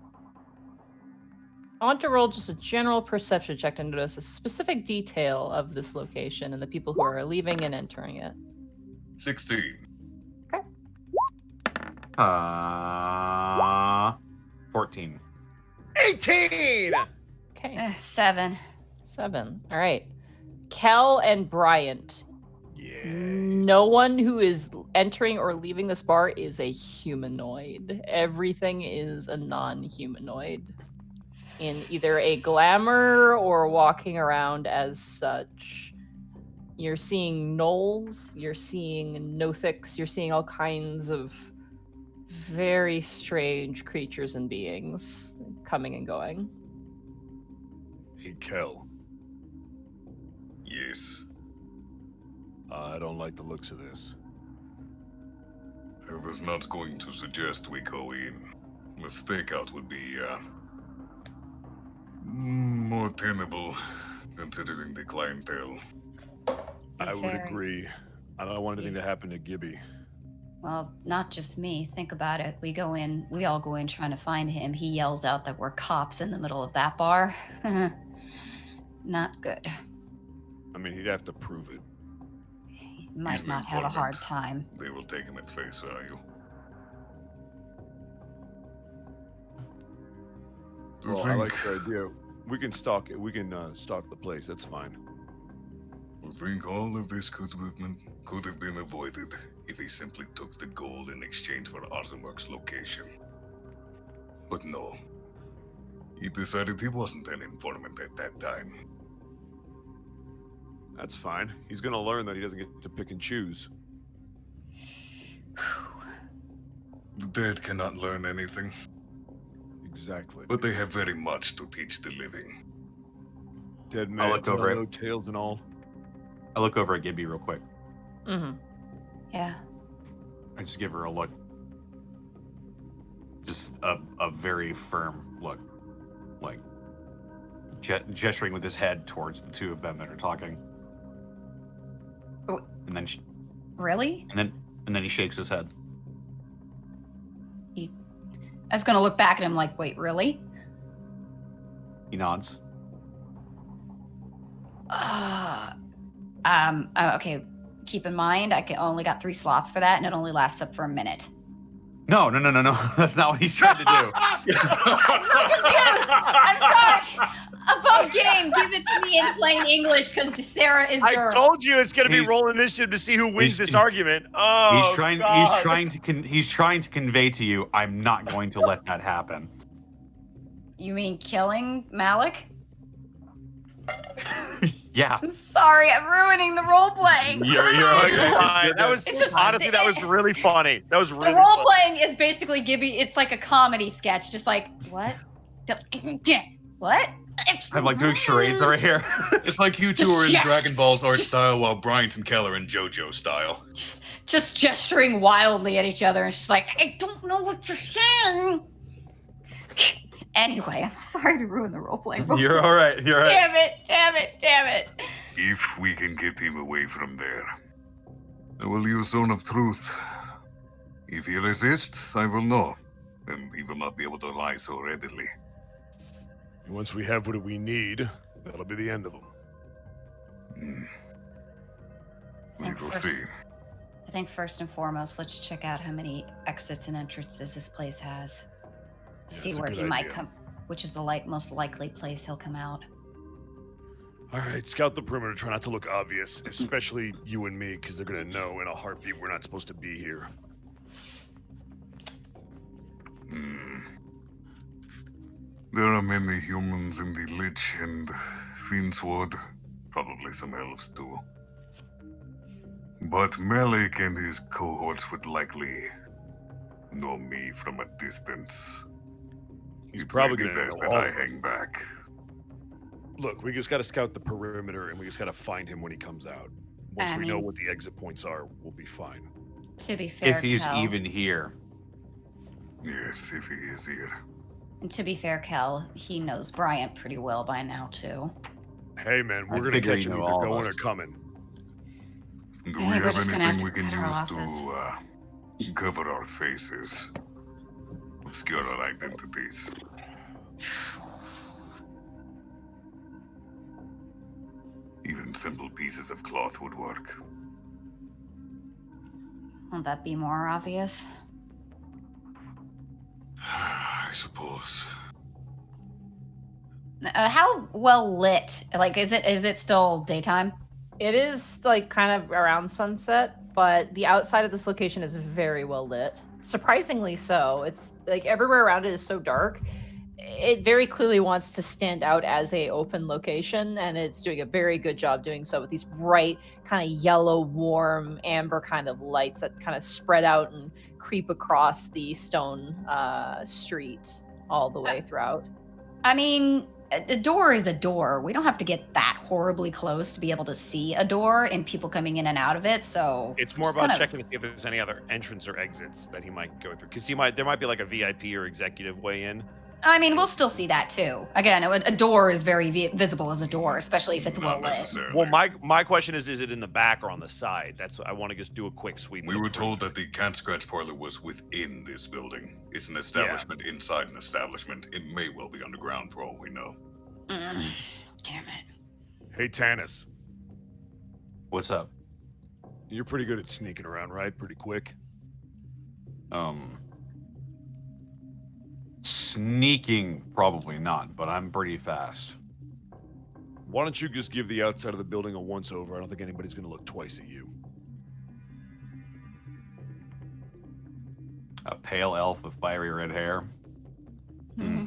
I want to roll just a general perception check to notice a specific detail of this location and the people who are leaving and entering it. 16. 14. 18. Okay. 7. 7. All right. Kel and Bryant. Yeah. No one who is entering or leaving this bar is a humanoid. Everything is a non-humanoid. In either a glamour or walking around as such. You're seeing gnolls, you're seeing nothics, you're seeing all kinds of very strange creatures and beings coming and going. Hey, Kel, Yes. I don't like the looks of this. I was not going to suggest we go in. A stakeout would be more tenable considering the clientele. I would Very. agree. I don't want anything to happen to Gibby. Well, not just me. Think about it. We all go in trying to find him. He yells out that we're cops in the middle of that bar. Not good. I mean, he'd have to prove it. He might He's an not have a hard informant. time. They will take him at face value. Well, I like the idea. We can stalk it. We can stalk the place. That's fine. I think all of this could have been avoided if he simply took the gold in exchange for Arzamurk's location. But no. He decided he wasn't an informant at that time. That's fine. He's gonna learn that he doesn't get to pick and choose. The dead cannot learn anything, Exactly. but they have very much to teach the living. Dead I'll man, look over it. no tails and all. I look over at Gibby real quick. Mm-hmm. Yeah. I just give her a look. Just a very firm look. Like, gesturing with his head towards the two of them that are talking. Oh. And then, Really? and then he shakes his head. I was gonna look back at him like, wait, really? He nods. Okay. Keep in mind, I only got 3 slots for that, and it only lasts up for a minute. No. That's not what he's trying to do. I'm so confused. I'm sorry. Above game, give it to me in plain English, because Sarah is I Durr. told you it's gonna be He's- roll initiative to see who wins he's- this argument. Oh, He's trying to convey to you, I'm not going to let that happen. You mean killing Malik? Yeah. I'm sorry, I'm ruining the role playing. You're fine. That was It's just- honestly that was really funny. That was The really role funny. playing is basically Gibby. It's like a comedy sketch, just like what? What? I'm like doing charades right here. It's like you two Just are in jest- Dragon Ball's art just- style while Bryant and Keller in JoJo style. Just gesturing wildly at each other, and she's like, I don't know what you're saying. Anyway, I'm sorry to ruin the role playing. You're all right. Damn it. If we can get him away from there, I will use Zone of Truth. If he resists, I will know, and he will not be able to lie so readily. Once we have what we need, that'll be the end of them. We Think will first- see. I think first and foremost, let's check out how many exits and entrances this place has. See that's a where good he might idea. come, which is the most likely place he'll come out. All right, scout the perimeter. Try not to look obvious, especially you and me, because they're gonna know in a heartbeat we're not supposed to be here. There are many humans in the Lich and Fiendswood, probably some elves too. But Malik and his cohorts would likely know me from a distance. He's It probably may be gonna best know that all I of us. hang back. Look, we just gotta scout the perimeter, and we just gotta find him when he comes out. Once I we know mean- what the exit points are, we'll be fine. To be fair, If he's Kel, even here. Yes, if he is here. and to be fair, Kel, he knows Bryant pretty well by now too. Hey, man, we're I gonna figure catch you him know either all of going us. or coming. Do we think we're have just gonna have anything to we can cut our use losses. to cover our faces? Obscure our identities. Even simple pieces of cloth would work. Won't that be more obvious? I suppose. How well lit? Like, is it still daytime? It is like kind of around sunset, but the outside of this location is very well lit. Surprisingly so. It's like everywhere around it is so dark. It very clearly wants to stand out as a open location, and it's doing a very good job doing so with these bright, kind of yellow, warm, amber kind of lights that kind of spread out and creep across the stone street all the way throughout. I mean, a door is a door. We don't have to get that horribly close to be able to see a door and people coming in and out of it. So It's more just about kind of- checking to see if there's any other entrance or exits that he might go through. Because there might be like a VIP or executive way in. I mean, we'll still see that too. Again, a door is very visible as a door, especially if it's well Not lit. necessarily. Well, my question is it in the back or on the side? That's what I want to just do a quick sweep. We of the were told perimeter. that the Cat Scratch Parlor was within this building. It's an establishment inside an establishment. It may well be underground for all we know. Damn it. Hey, Tanis, What's up? You're pretty good at sneaking around, right? Pretty quick. Sneaking, probably not, but I'm pretty fast. Why don't you just give the outside of the building a once-over? I don't think anybody's going to look twice at you. A pale elf with fiery red hair. Mm-hmm.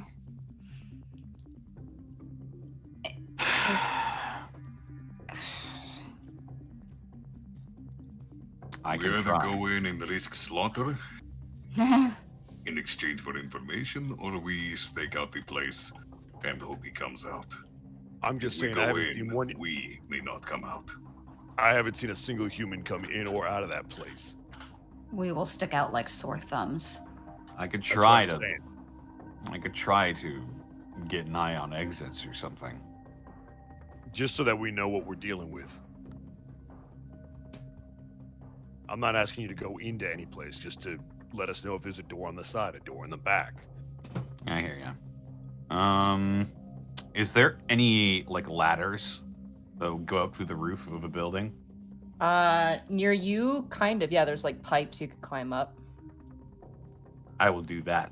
I We can either try. go in and risk slaughter in exchange for information, or we stake out the place and hope he comes out. I'm just If we saying, I go haven't seen in, one. we may not come out. I haven't seen a single human come in or out of that place. We will stick out like sore thumbs. I could That's what try I'm to. saying. I could try to get an eye on exits or something. Just so that we know what we're dealing with. I'm not asking you to go into any place, just to let us know if there's a door on the side, a door in the back. I hear ya. Is there any like ladders that would go up through the roof of a building? Near you, kind of. Yeah, there's like pipes you could climb up. I will do that.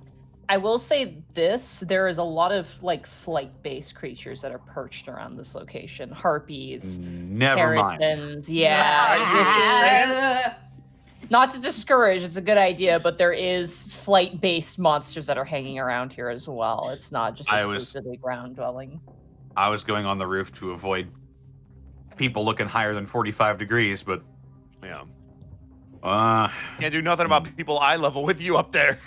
I will say this, there is a lot of like flight-based creatures that are perched around this location. Harpies, Never mind. Peritons, yeah. Not to discourage, it's a good idea, but there is flight-based monsters that are hanging around here as well. It's not just exclusively ground dwelling. I was going on the roof to avoid people looking higher than 45 degrees, but Yeah. Can't do nothing about people eye level with you up there.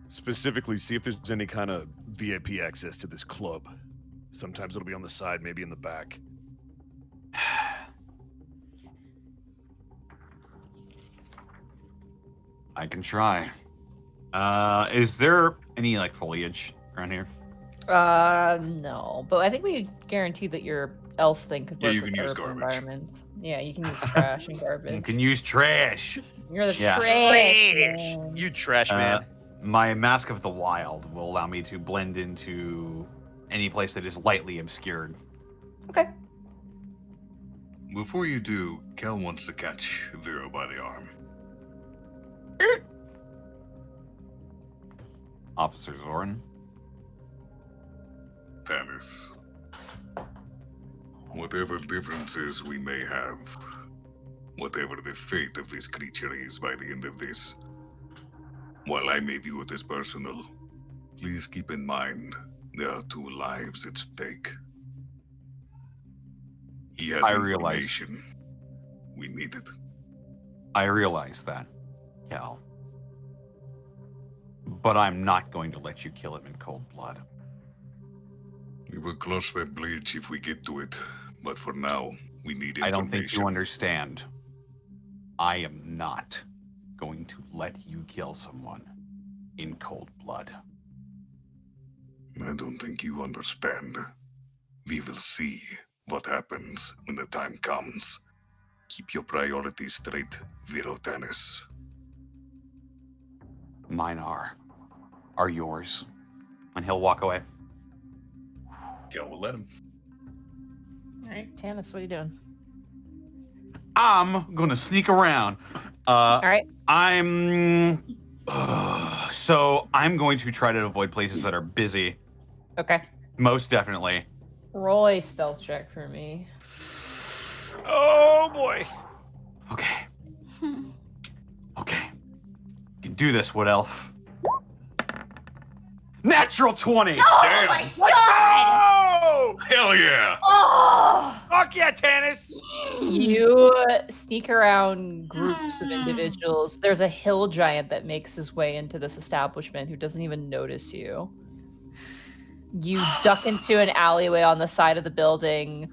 Specifically, see if there's any kind of VIP access to this club. Sometimes it'll be on the side, maybe in the back. I can try. Is there any like foliage around here? No, but I think we guaranteed that your elf thing could Yeah, work you with can use urban garbage. environments. Yeah, you can use trash and You garbage. can use trash. You're the Yeah. trash. man. You trash man. My Mask of the Wild will allow me to blend into any place that is lightly obscured. Okay. Before you do, Kel wants to catch Vero by the arm. Officer Zoran. Tannis. Whatever differences we may have, whatever the fate of this creature is by the end of this, while I may view it as personal, please keep in mind there are 2 lives at stake. He has I realize. information. We need it. I realize that, Cal. But I'm not going to let you kill him in cold blood. We will cross that bridge if we get to it, but for now, we need information. I don't think you understand. I am not going to let you kill someone in cold blood. I don't think you understand. We will see what happens when the time comes. Keep your priorities straight, Vero Tannis. Mine are yours. And he'll walk away. Kel will let him. All right, Tannis, what are you doing? I'm gonna sneak around. All right. So I'm going to try to avoid places that are busy. Okay. Most definitely. Roll a stealth check for me. Oh boy. Okay. Okay. You can do this, Wood Elf. Natural 20! Oh Damn. my god! Oh! Hell yeah! Oh! Fuck yeah, Tannis! You sneak around groups of individuals. There's a hill giant that makes his way into this establishment who doesn't even notice you. You duck into an alleyway on the side of the building.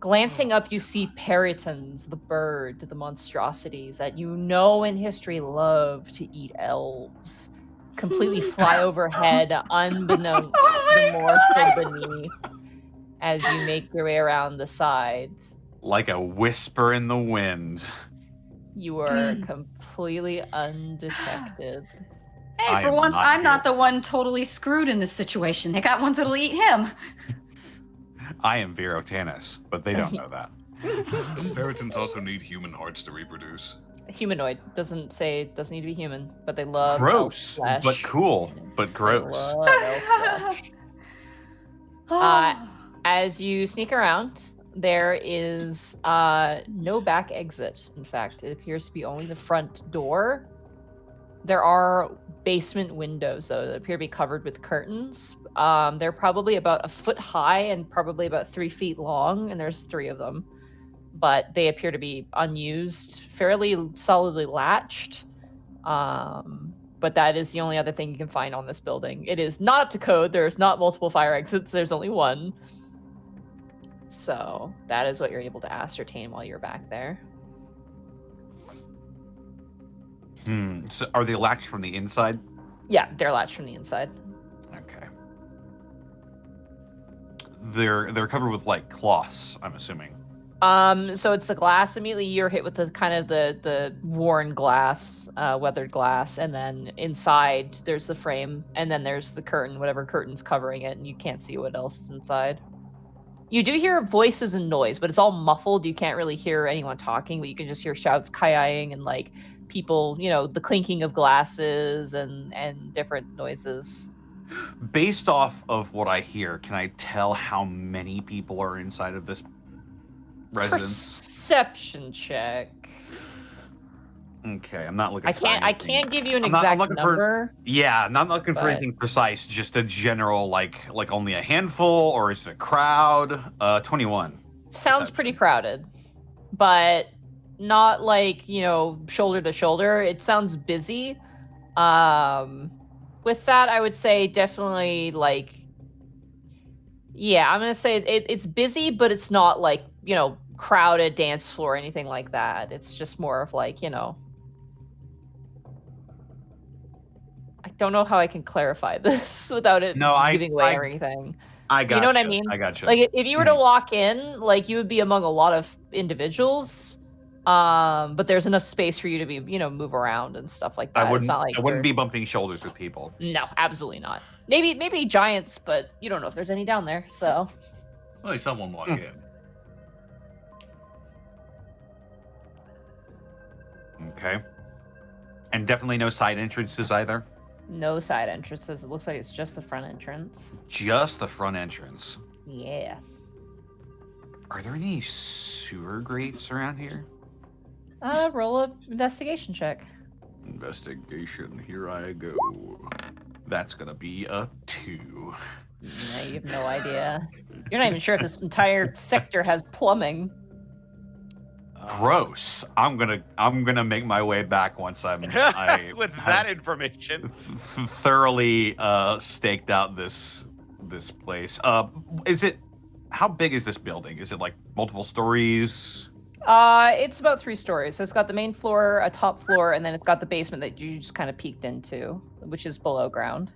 Glancing up, you see Peritons, the bird, the monstrosities that you know in history love to eat elves, completely fly overhead, unbeknownst to the morsel beneath, as you make your way around the side. Like a whisper in the wind. You are completely undetected. Hey, I for am once, not I'm here. not the one totally screwed in this situation. They got ones that'll eat him. I am Vero Tanis, but they don't know that. Peritons also need human hearts to reproduce. Humanoid doesn't need to be human, but they love Gross, elf flesh. but cool, but They gross. love elf flesh. As you sneak around, there is no back exit. In fact, it appears to be only the front door. There are basement windows, though, that appear to be covered with curtains. They're probably about a foot high and probably about 3 feet long, and there's 3 of them. But they appear to be unused, fairly solidly latched. But that is the only other thing you can find on this building. It is not up to code. There's not multiple fire exits. There's only one. So that is what you're able to ascertain while you're back there. So are they latched from the inside? Yeah, they're latched from the inside. Okay. They're covered with like cloths, I'm assuming. So it's the glass. Immediately you're hit with the kind of the worn glass, weathered glass, and then inside there's the frame, and then there's the curtain, whatever curtain's covering it, and you can't see what else is inside. You do hear voices and noise, but it's all muffled. You can't really hear anyone talking, but you can just hear shouts, kai-eyeing, and like people, the clinking of glasses and different noises. Based off of what I hear, can I tell how many people are inside of this residence? Perception check. Okay, I'm not looking. I can't give you an exact number. I'm not looking for anything precise. Just a general, like only a handful, or is it a crowd? 21. Sounds pretty crowded, but not like shoulder to shoulder. It sounds busy. With that, I would say definitely like. Yeah, I'm gonna say it's busy, but it's not like crowded dance floor or anything like that. It's just more of like I don't know how I can clarify this without it giving away everything. I got you know what I mean? I got you. Like if you were to walk in, like you would be among a lot of individuals, but there's enough space for you to be, move around and stuff like that. It's not like I wouldn't be bumping shoulders with people. No, absolutely not. Maybe giants, but you don't know if there's any down there. So, Well, someone walk in. Okay. And definitely no side entrances either. No side entrances. It looks like it's just the front entrance. Just the front entrance. Yeah. Are there any sewer grates around here? Roll a investigation check. Investigation. Here I go. That's gonna be a 2. Yeah, you have no idea. You're not even sure if this entire sector has plumbing. Gross. I'm gonna make my way back once I with that information thoroughly staked out this place. How big is this building? Is it like multiple stories? It's about 3 stories. So it's got the main floor, a top floor, and then it's got the basement that you just kind of peeked into, which is below ground.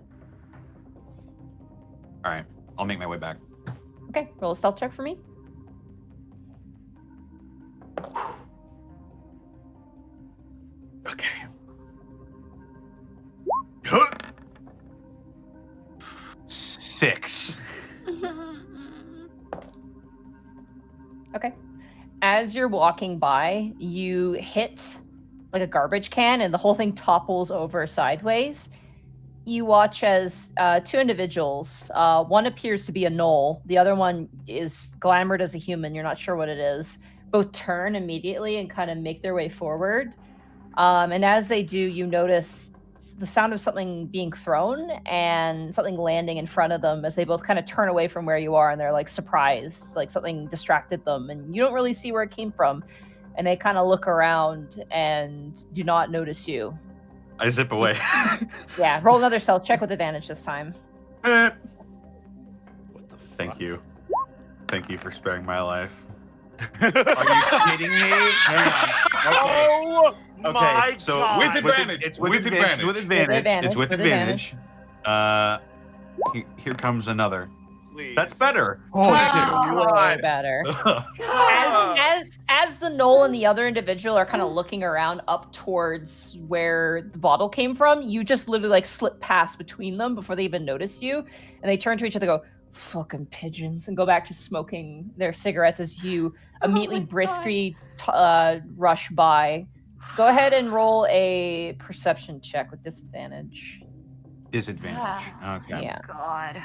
All right, I'll make my way back. Okay, roll a stealth check for me. Okay. 6. Okay. As you're walking by, you hit like a garbage can and the whole thing topples over sideways. You watch as 2 individuals, one appears to be a gnoll, the other one is glamored as a human, you're not sure what it is, both turn immediately and kind of make their way forward. And as they do, you notice the sound of something being thrown and something landing in front of them as they both kind of turn away from where you are and they're like surprised, like something distracted them and you don't really see where it came from. And they kind of look around and do not notice you. I zip away. Yeah, roll another stealth check with advantage this time. What the fuck? Thank you. Thank you for sparing my life. Are you kidding me? Hang on. Oh Okay, my so God. With advantage. It's With advantage. With advantage. It's with With advantage. Here comes another. Please. That's better. Way better. As the gnoll and the other individual are kind of looking around up towards where the bottle came from, you just literally like slip past between them before they even notice you, and they turn to each other and go, fucking pigeons, and go back to smoking their cigarettes as you immediately my God. briskly rush by. Go ahead and roll a perception check with disadvantage. Disadvantage. Yeah. Okay. Yeah. God.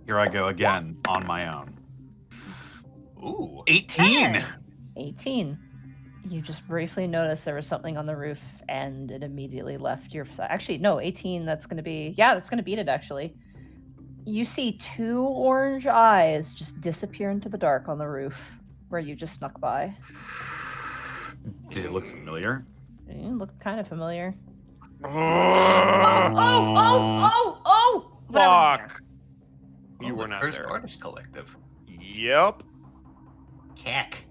Here I go again on my own. Ooh. 18. Hey. 18. You just briefly noticed there was something on the roof, and it immediately left your side. Actually, no, 18. That's gonna beat it. Actually, you see 2 orange eyes just disappear into the dark on the roof where you just snuck by. Did it look familiar? You look kind of familiar. Oh! But I wasn't Fuck. Oh, You were the not Cursed there. Artist Collective. Yep. Cack.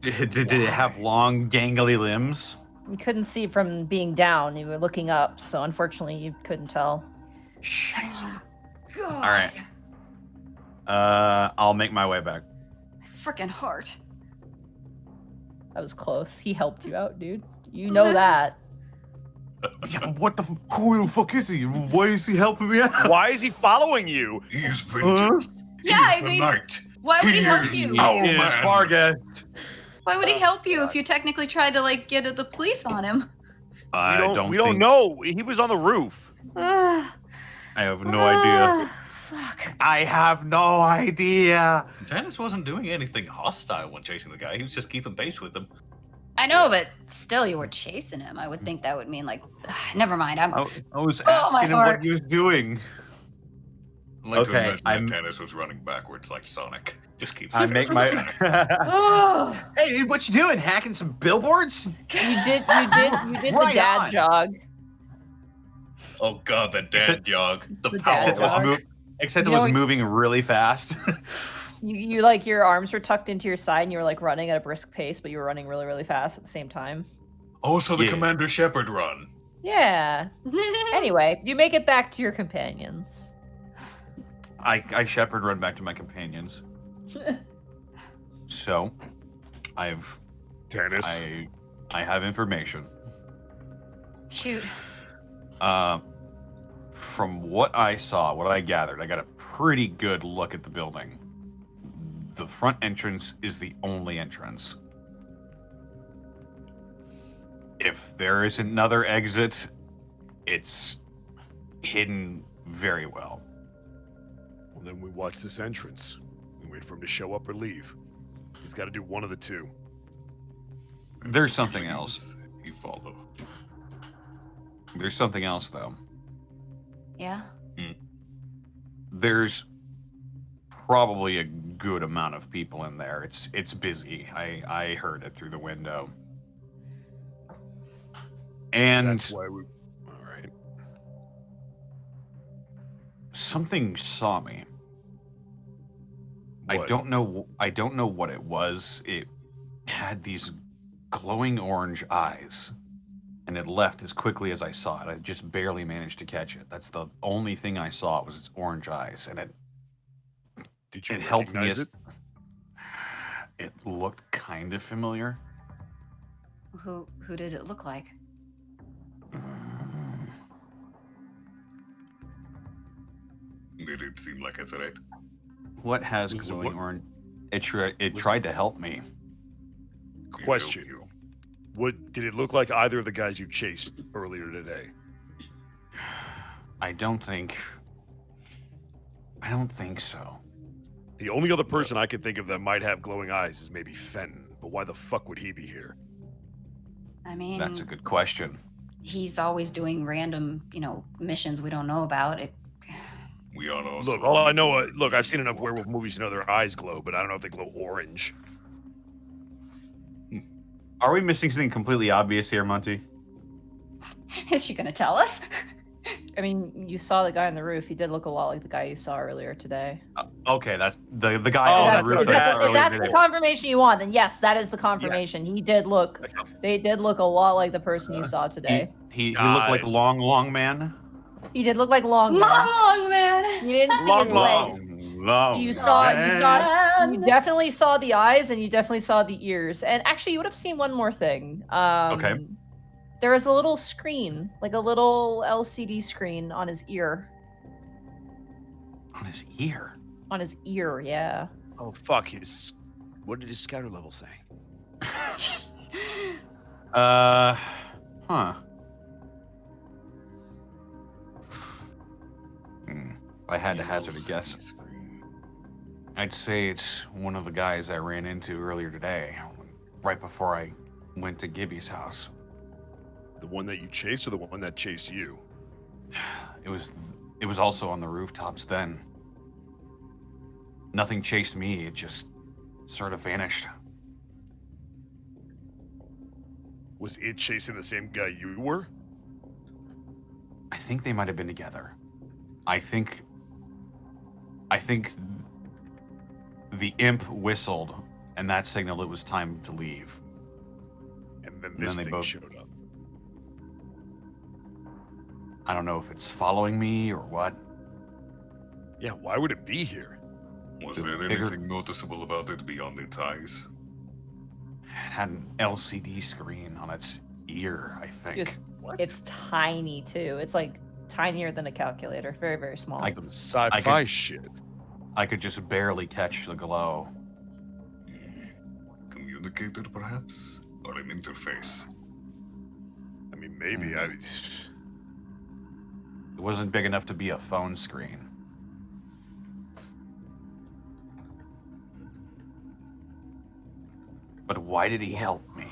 there. Did it have long, gangly limbs? You couldn't see from being down. You were looking up, so unfortunately, you couldn't tell. Scheiße. God. All right. I'll make my way back. My freaking heart. That was close. He helped you out, dude. You know that. Yeah, but what the? Who the fuck is he? Why is he helping me out? Why is he following you? He is vengeance. Yeah, he I is the mean, night. why would he help Here's you? our Yes, man. Vargas. Why would he help you if you technically tried to like get the police on him? I don't. We don't think- know. He was on the roof. Ugh. I have no idea. Fuck. I have no idea. Dennis wasn't doing anything hostile when chasing the guy. He was just keeping pace with him. I know, but still, you were chasing him. I would think that would mean like, never mind. I was Oh, my asking him what heart. he was doing. I like to Okay, imagine I'm- that Dennis was running backwards like Sonic. Just keep. I make my. Oh, Hey, what you doing? Hacking some billboards? You did Right the dad on. jog. Oh god, the dad jog. The The power dad jog. walk. Except You it was know what- moving really fast. You like your arms were tucked into your side, and you were like running at a brisk pace, but you were running really, really fast at the same time. Also, the Yeah. Commander Shepard run. Yeah. Anyway, you make it back to your companions. I shepherd run back to my companions. So, Dennis. I have information. shoot. From what I saw, what I gathered, I got a pretty good look at the building. The front entrance is the only entrance. If there is another exit, it's hidden very well. Well, then we watch this entrance. We wait for him to show up or leave. He's got to do one of the two. There's something else. You follow. There's something else, though. Yeah. There's probably a good amount of people in there. It's busy. I heard it through the window. And That's why we. All right. something saw me. I What? don't know what it was. It had these glowing orange eyes. And it left as quickly as I saw it. I just barely managed to catch it. That's the only thing I saw was its orange eyes, and Did you it helped me. recognize As, it looked kind of familiar. Who did it look like? Did it seem like a threat? What has Was it glowing what- orange? It tried to help me. Question. What did it look like? Either of the guys you chased earlier today? I don't think so. The only other person I can think of that might have glowing eyes is maybe Fenton. But why the fuck would he be here? I mean, That's a good question. he's always doing random, missions we don't know about. We are also. Look, all I know, look, I've seen enough werewolf movies to know their eyes glow, but I don't know if they glow orange. Are we missing something completely obvious here, Monty? Is she gonna tell us? I mean, you saw the guy on the roof. He did look a lot like the guy you saw earlier today. Okay, that's the guy Oh, on that's the roof. what if that- earlier that's the today. confirmation you want, then yes, that is the confirmation. He did look. They did look a lot like the person you saw today. He looked God. like a long man. He did look like long. Man. Long man. You didn't see Long, his long. legs. Long You man. you definitely saw the eyes, and you definitely saw the ears. And actually, you would have seen one more thing. Okay. There was a little screen, like a little LCD screen on his ear. On his ear. On his ear, yeah. Oh fuck! What did his scouter level say? Huh. If I had to hazard a guess, I'd say it's one of the guys I ran into earlier today, right before I went to Gibby's house. The one that you chased, or the one that chased you? It was also on the rooftops then. Nothing chased me, it just sort of vanished. Was it chasing the same guy you were? I think they might have been together. I think the imp whistled, and that signaled it was time to leave. And then this they thing both showed up. I don't know if it's following me or what. Yeah, why would it be here? Was The there bigger- anything noticeable about it beyond its eyes? It had an LCD screen on its ear, I think. It's tiny too. It's like tinier than a calculator. Very, very small. Like Some sci-fi shit. I could just barely catch the glow. Communicator, perhaps? Or an interface? I mean, maybe. It wasn't big enough to be a phone screen. But why did he help me?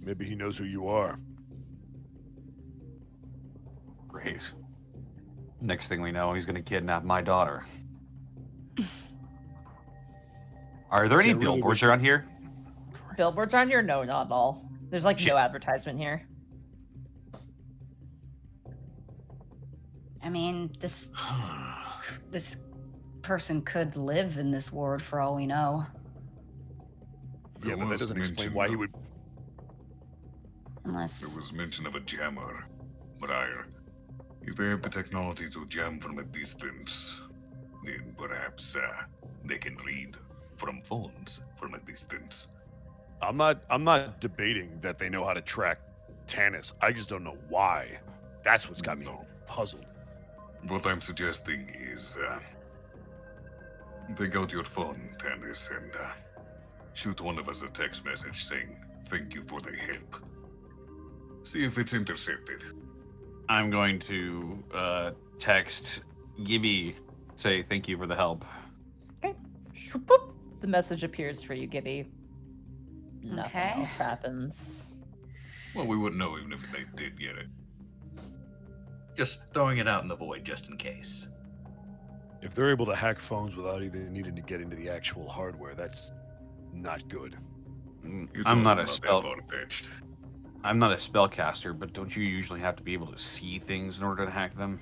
Maybe he knows who you are. Great. Next thing we know, he's gonna kidnap my daughter. Are there See, any I really billboards wish- around here? Billboards around here? No, not at all. There's like Shit. no advertisement here. I mean, this person could live in this ward for all we know. Yeah, but that was doesn't explain mention why he of- would. Unless There was mention of a jammer. But if they have the technology to jam from a distance, then perhaps they can read from phones from a distance. I'm not debating that they know how to track Tannis. I just don't know why. That's what's got me No. puzzled. What I'm suggesting is take out your phone, Tannis, and shoot one of us a text message saying thank you for the help. See if it's intercepted. I'm going to text Gibby, say thank you for the help. Okay. Shoo, boop. The message appears for you, Gibby. Nothing Okay. else happens. Well, we wouldn't know even if they did get it. Just throwing it out in the void just in case. If they're able to hack phones without even needing to get into the actual hardware, that's not good. It's I'm also not a that spell. far-fetched. I'm not a spellcaster, but don't you usually have to be able to see things in order to hack them?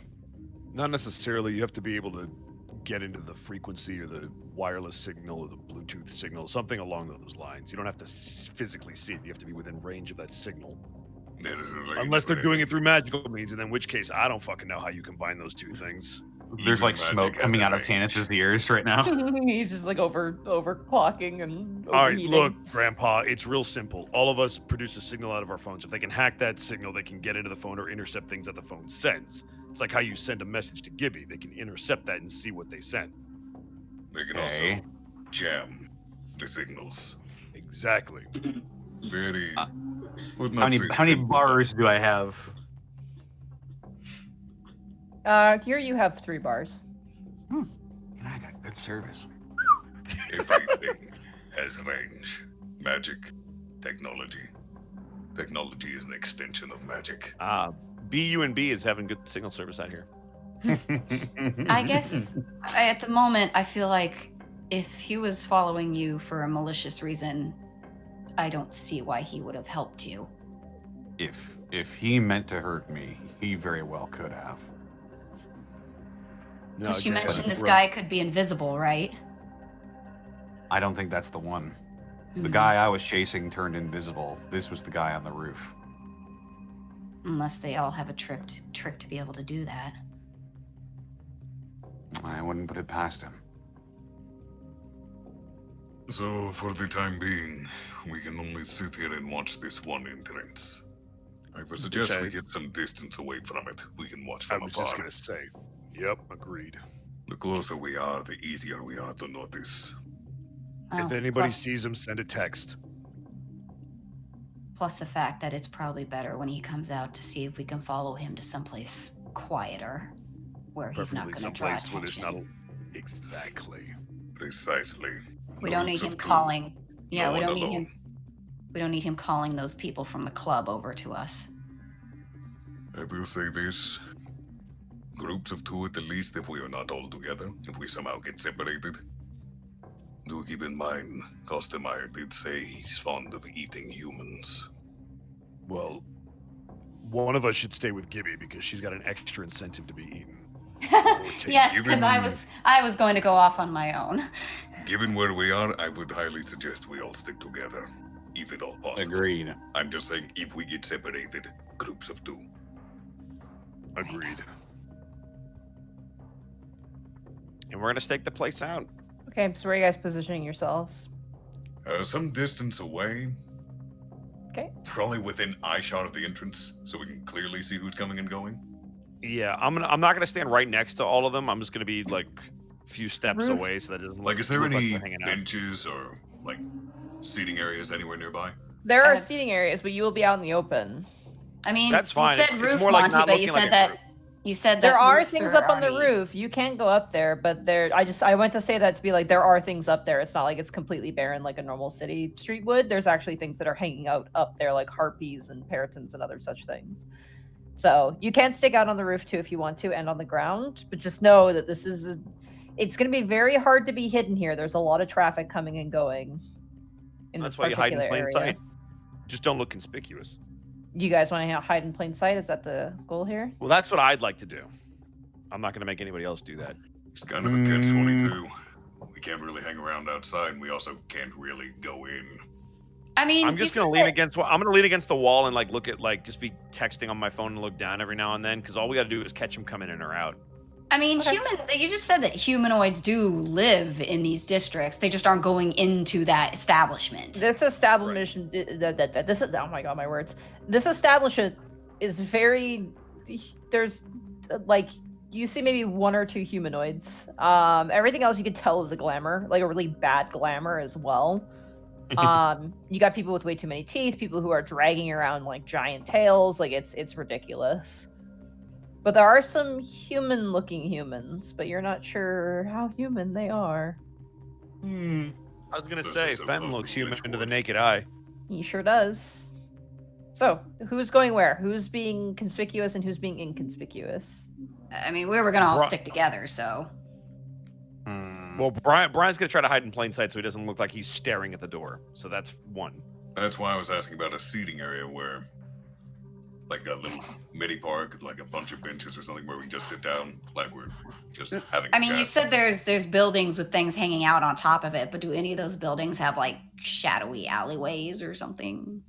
Not necessarily. You have to be able to get into the frequency or the wireless signal or the Bluetooth signal, something along those lines. You don't have to physically see it. You have to be within range of that signal. There is a range Unless they're for doing it everything. through magical means, and in which case, I don't fucking know how you combine those two things. There's Even like magic smoke has coming a out of range. Tannis's ears right now. He's just like overclocking and All right, overheating. look, Grandpa, it's real simple. All of us produce a signal out of our phones. If they can hack that signal, they can get into the phone or intercept things that the phone sends. It's like how you send a message to Gibby. They can intercept that and see what they sent. They can Okay. also jam the signals. Exactly. Very. would How not many say how many simple, bars do I have? Here you have 3 bars. I got good service. but Everything has range. Magic, technology. Technology is an extension of magic. BUNB is having good signal service out here. I guess at the moment, I feel like if he was following you for a malicious reason, I don't see why he would have helped you. If he meant to hurt me, he very well could have. No, Because you again, mentioned this bro- guy could be invisible, right? I don't think that's the one. The Hmm. guy I was chasing turned invisible. This was the guy on the roof. Unless they all have a trick to be able to do that. I wouldn't put it past him. So, for the time being, we can only sit here and watch this one entrance. I would suggest we get some distance away from it. We can watch I from was afar. just gonna say. Yep, agreed. The closer we are, the easier we are to notice. If Oh, anybody plus- sees him, send a text. Plus the fact that it's probably better when he comes out to see if we can follow him to someplace quieter, where he's not Preferably going to draw someplace where there's attention. not Exactly. Precisely. We don't need Groups him of two. calling. Yeah, No we one don't need alone. him. We don't need him calling those people from the club over to us. I will say this. Groups of two at the least if we are not all together, if we somehow get separated. Do keep in mind, Kostemeyer did say he's fond of eating humans. Well, one of us should stay with Gibby because she's got an extra incentive to be eaten. Yes, because I given- was going to go off on my own. Given where we are, I would highly suggest we all stick together, if at all possible. Agreed. I'm just saying, if we get separated, groups of two. Agreed. And we're gonna stake the place out. Okay, so where are you guys positioning yourselves? Some distance away. Okay. Probably within eyeshot of the entrance, so we can clearly see who's coming and going. Yeah, I'm not gonna stand right next to all of them. I'm just gonna be like a few steps Roof. away so that it doesn't Like, is there look like any we're hanging out. benches or like seating areas anywhere nearby? There are Uh, seating areas, but you will be out in the open. I mean, That's fine. You said It's roof, more like Monty, not but you looking like said a that roof. you said that There are roofs things are up on the already- roof. You can't go up there, but there. I went to say that to be like there are things up there. It's not like it's completely barren like a normal city street would. There's actually things that are hanging out up there, like harpies and paratons and other such things. So you can stick out on the roof too if you want to, and on the ground. But just know that it's going to be very hard to be hidden here. There's a lot of traffic coming and going. In That's this why you hide in particular plain area. sight. Just don't look conspicuous. You guys want to hide in plain sight? Is that the goal here? Well, that's what I'd like to do. I'm not gonna make anybody else do that. It's kind of a catch-22. We can't really hang around outside, and we also can't really go in. I mean, I'm you just said gonna lean that- against. I'm gonna lean against the wall and like look at like just be texting on my phone and look down every now and then because all we got to do is catch them coming in or out. I mean, Okay. You just said that humanoids do live in these districts. They just aren't going into that establishment. This establishment, this is, oh my god, my words. This establishment is very, there's like, you see maybe one or two humanoids. Everything else you can tell is a glamour, like a really bad glamour as well. You got people with way too many teeth, people who are dragging around like giant tails, like it's ridiculous. But there are some human-looking humans, but you're not sure how human they are. I was gonna This say is a Fenton lovely looks human rich to the wood. naked eye. He sure does. So, who's going where? Who's being conspicuous and who's being inconspicuous? I mean, we were gonna all Bru- stick together, so Well, Brian's gonna try to hide in plain sight so he doesn't look like he's staring at the door. So that's one. That's why I was asking about a seating area where, like a little mini park, like a bunch of benches or something where we can just sit down, like we're just having a I mean, chat. you said there's buildings with things hanging out on top of it, but do any of those buildings have like shadowy alleyways or something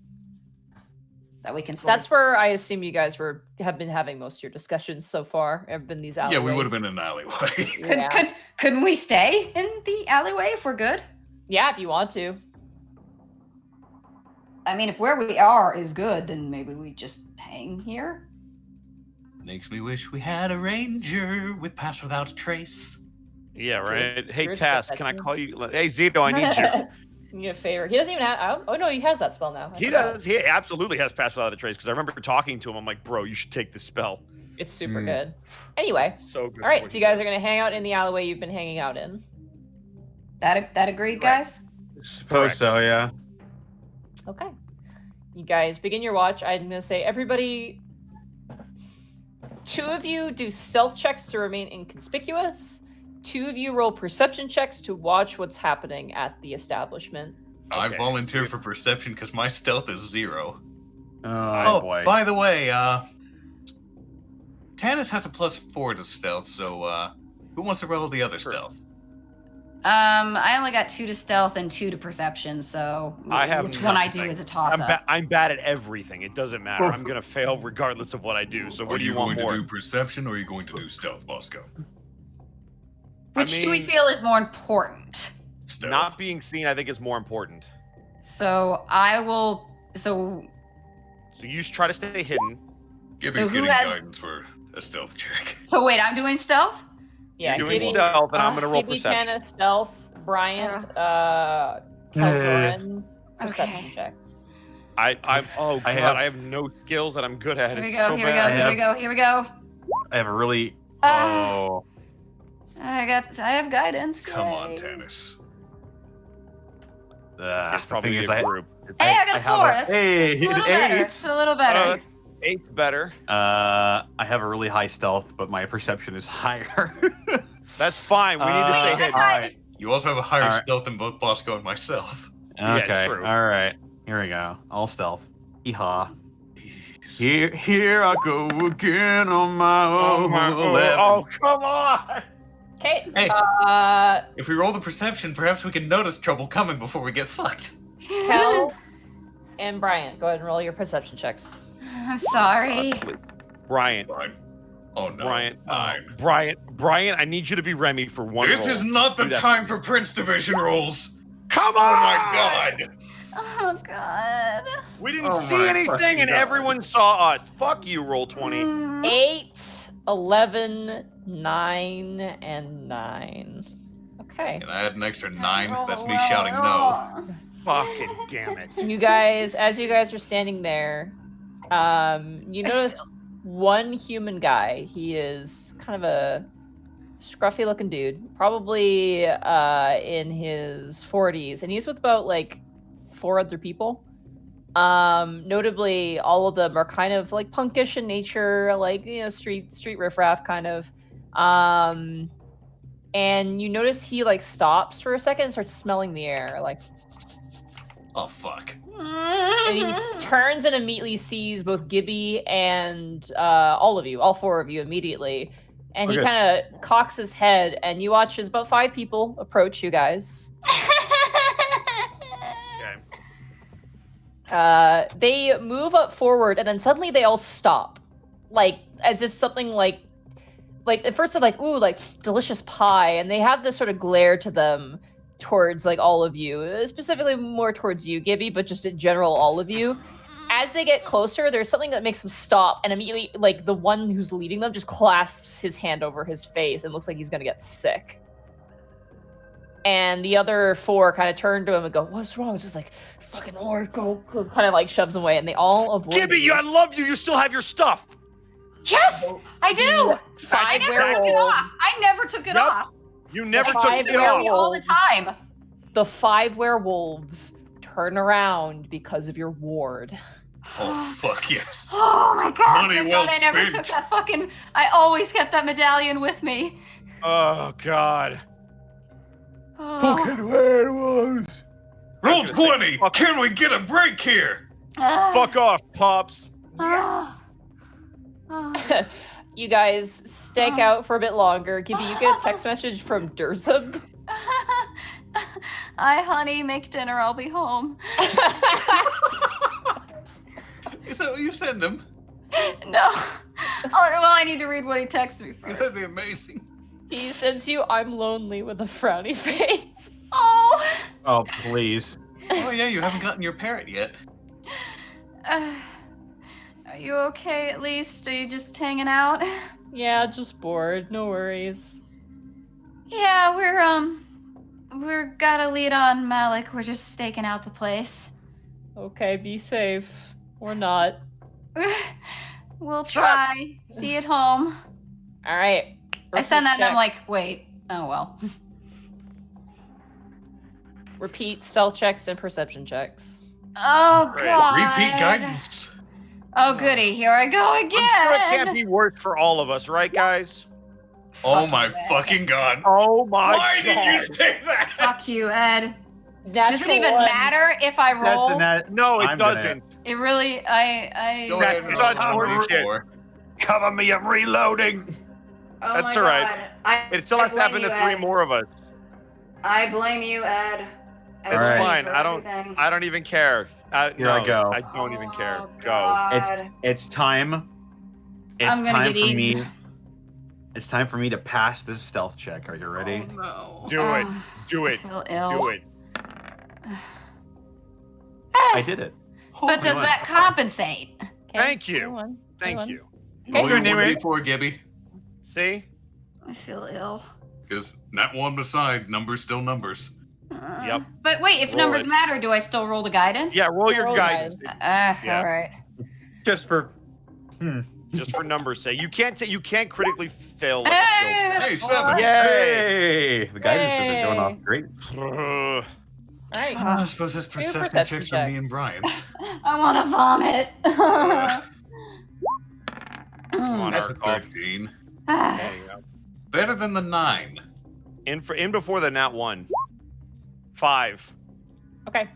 that we can? Sort That's where I assume you guys have been having most of your discussions so far. Have been these alleyways. Yeah, we would have been in an alleyway. Yeah. couldn't we stay in the alleyway if we're good? Yeah, if you want to. I mean, if where we are is good, then maybe we just hang here. Makes me wish we had a ranger with Pass Without a Trace. Yeah, right. Hey, Sure, Tass, that's can I you. call you? Hey, Zito, I need you. You need a favor. He doesn't even have. Oh no, he has that spell now. I He forgot. does. He absolutely has Pass Without a Trace because I remember talking to him. I'm like, bro, you should take this spell. It's super Hmm. good. Anyway, So good. all right. for So you guys are gonna hang out in the alleyway you've been hanging out in. That agreed, Correct. guys? Suppose so, yeah. Okay. You guys begin your watch. I'm going to say everybody, 2 of you do stealth checks to remain inconspicuous. 2 of you roll perception checks to watch what's happening at the establishment. I Okay, volunteer so for perception because my stealth is 0. Oh, boy. by the way, Tannis has a +4 to stealth, so who wants to roll the other Sure. stealth? I only got 2 to stealth and 2 to perception, so I have which one I do nothing. is a toss up. I'm bad at everything. It doesn't matter. I'm gonna fail regardless of what I do. So Are what do you going want more? to do perception or are you going to do stealth, Bosco? Which do we mean- feel is more important? Stealth. Not being seen, I think, is more important. So I will. So So you try to stay hidden. Gibby's So who getting has- guidance for a stealth check. So wait, I'm doing stealth? Yeah, You're doing Gibby, stealth, and I'm gonna roll Gibby, perception. Kenna, stealth, Bryant, Kelsoren, perception Okay. checks. Oh god, I have no skills that I'm good at. Here we It's go, so here we bad. go, here we go, here we go. I have a really. I have guidance. Come on, yay. Tannis. It's The probably thing is, a group. Hey, I got a have 4. a- That's hey, a little an better. 8. It's a little better. 8's better. I have a really high stealth, but my perception is higher. That's fine. We need to stay Wait, hidden. all right. Alright. You also have a higher Alright. stealth than both Bosco and myself. Yeah, it's Okay. true. All right. Here we go. All stealth. Yeehaw. Here I go again on my own. Oh, come on! Okay. Hey. If we roll the perception, perhaps we can notice trouble coming before we get fucked. Kel and Bryant, go ahead and roll your perception checks. I'm sorry. Brian, Fine. Oh no. Brian, 9. Brian, I need you to be Remy for one This roll. is not the Do that. time for Prince Division rolls. Come Oh on! my god. Oh god. We didn't Oh see my anything, fucking and God. everyone saw us. Fuck you, roll 20. 8, 11, 9, and 9. Okay. And I had an extra 9. That's me shouting no. Fucking damn it. You guys, as you guys are standing there, you notice one human guy. He is kind of a scruffy looking dude, probably in his 40s, and he's with about like 4 other people. Notably, all of them are kind of like punkish in nature, like, you know, street riffraff kind of. And you notice he like stops for a second and starts smelling the air, like, Oh fuck. and he turns and immediately sees both Gibby and all 4 of you immediately. And he Okay. kind of cocks his head, and you watch as about 5 people approach you guys. Okay. They move up forward, and then suddenly they all stop, like as if something like at first they're like, ooh, like delicious pie, and they have this sort of glare to them towards like all of you, specifically more towards you, Gibby, but just in general, all of you. As they get closer, there's something that makes them stop, and immediately, like, the one who's leading them just clasps his hand over his face and looks like he's gonna get sick. And the other 4 kind of turn to him and go, "What's wrong?" It's just like, "Fucking Lord, go!" Kind of like shoves him away, and they all avoid. Gibby, I love you. You still have your stuff. Yes, I do. I Five never took it werewolves. off. I never took it Nope. off. You never Five took I it wear off. me all the time. The 5 werewolves turn around because of your ward. Oh fuck yes. Oh my god. Money Thank well God I never spent. took that fucking. I always kept that medallion with me. Oh, God. Oh. werewolves. Roll I'm gonna say 20. fuck. Can we get a break here? Fuck off, Pops. Oh. Oh. You guys stake out for a bit longer. Gibby, you get a text message from Durzub. Hi, honey. Make dinner. I'll be home. Is that what you send him? No. Oh, well, I need to read what he texted me You first. said the amazing. He sends you, "I'm lonely," with a frowny face. Oh. Oh, please. Oh yeah, you haven't gotten your parrot yet. Are you okay at least? Are you just hanging out? Yeah, just bored. No worries. Yeah, we're got a lead on Malik. We're just staking out the place. Okay, be safe. Or not. We'll try. See you at home. All right. I send that and I'm check. like, wait. Oh, well. Repeat stealth checks and perception checks. Oh, Great. God. Repeat guidance. Oh, goody. Here I go again. I'm sure it can't be worse for all of us, right, guys? Oh my you, Ed. fucking god. Oh, my Why God. did you say that? Fuck you, Ed. Natural Does it even one. matter if I roll? No, it I'm gonna- doesn't. It really, Go Back ahead and to roll touch one order shit. more. Cover me, I'm reloading. Oh That's my all right. God. It still I has to blame happen you, to 3 Ed. more of us. I blame you, Ed. I It's blame you fine. for I don't. everything. I don't even care. Here I go. I don't even care. Oh, Go. God. It's time. It's I'm gonna time get for eaten. me. It's time for me to pass this stealth check. Are you ready? Oh no. Do it. Oh, Do I it. feel ill. Do it. I did it. But does that compensate? Okay, Thank you. 21, Thank 21. you. Okay. Roll your 1d4, Gibby. See? I feel ill. Because that one aside, numbers still numbers. Yep. But wait, if Roll numbers it. matter, do I still roll the guidance? Yeah, roll your Roll guidance. guidance. Yeah. All right. Just for. Just for numbers' sake. You can't critically fail like a skill Hey, 7. check. Yay! Hey! The guidance isn't going off Yay. great. All right. I suppose that's perception perception checks from me checks. and Brian. I want to vomit. Come on, That's a Arkoff. 13. Ah. There you go. Better than the 9. In before the nat 1. 5. Okay.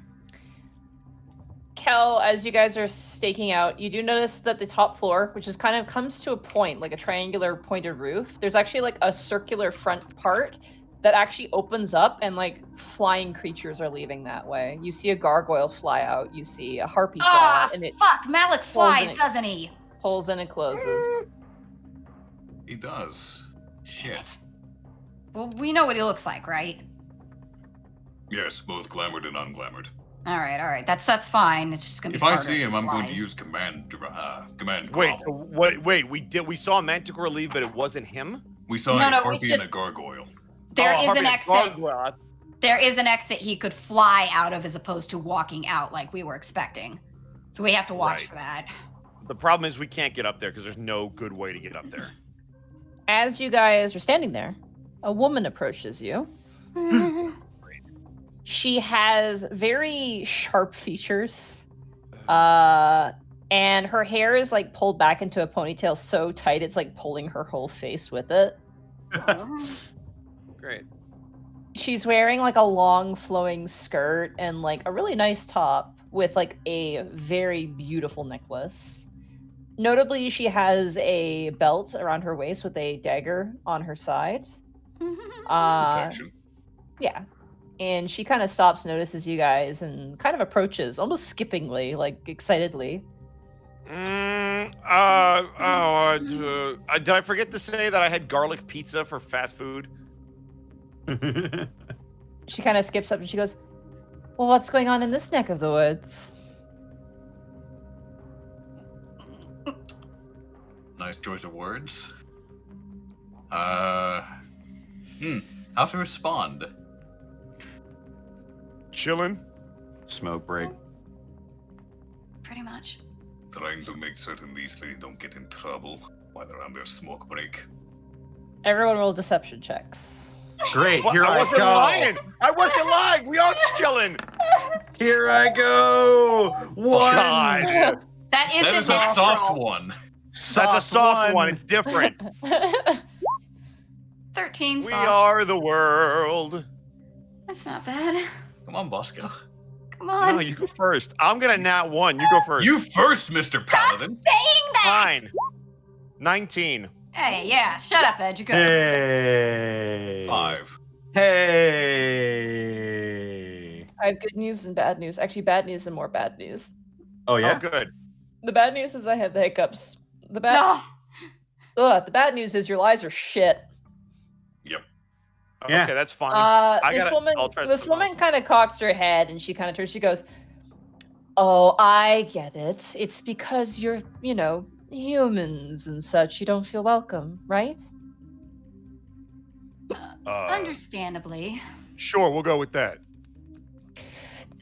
Kel, as you guys are staking out, you do notice that the top floor, which is kind of comes to a point, like a triangular pointed roof, there's actually like a circular front part that actually opens up and like flying creatures are leaving that way. You see a gargoyle fly out, you see a harpy fly Ah, out, and it fuck. Malik flies, it. doesn't he? pulls in and closes. He does. Shit. Well, we know what he looks like, right? Yes, both glamored and unglamored. All right. That's fine. It's just gonna be. If I harder see if him, he I'm going to flies. use command Wait, growl. wait, we saw Manticore leave, but it wasn't him? We saw No, a no, it's harpy and a just- gargoyle. There Oh, is an Harpy exit. Gargoyle. There is an exit he could fly out of as opposed to walking out like we were expecting. So we have to watch Right. for that. The problem is we can't get up there because there's no good way to get up there. As you guys are standing there, a woman approaches you. She has very sharp features. And her hair is like pulled back into a ponytail so tight it's like pulling her whole face with it. Great. She's wearing like a long flowing skirt and like a really nice top with like a very beautiful necklace. Notably, she has a belt around her waist with a dagger on her side. Protection. Yeah. And she kind of stops, notices you guys, and kind of approaches, almost skippingly, like excitedly. Did I forget to say that I had garlic pizza for fast food? She kind of skips up and she goes, "Well, what's going on in this neck of the woods?" Nice choice of words. How to respond? Chilling. Smoke break. Pretty much. Trying to make certain these three don't get in trouble while they're on their smoke break. Everyone roll deception checks. Great, What? here I wasn't go. lying. I wasn't lying. We are just chilling. Here I go. One. God. That is That a is a natural. soft one. That's a soft one. It's different. 13 We soft. are the world. That's not bad. Come on, Bosco. Come on. No, you go first. I'm gonna nat 1. You go first. You first, Mr. Paladin. Saying that. Fine. 19. Hey, yeah. Shut up, Ed. You're good. Hey. 5. Hey. I have good news and bad news. Actually, bad news and more bad news. Oh yeah. Oh, good. The bad news is I have the hiccups. The No. bad news is your lies are shit. Yeah. Okay, that's fine. This I'll try woman something else. kind of cocks her head and she kind of turns. She goes, "Oh, I get it. It's because you're, humans and such. You don't feel welcome, right?" Understandably. Sure, we'll go with that.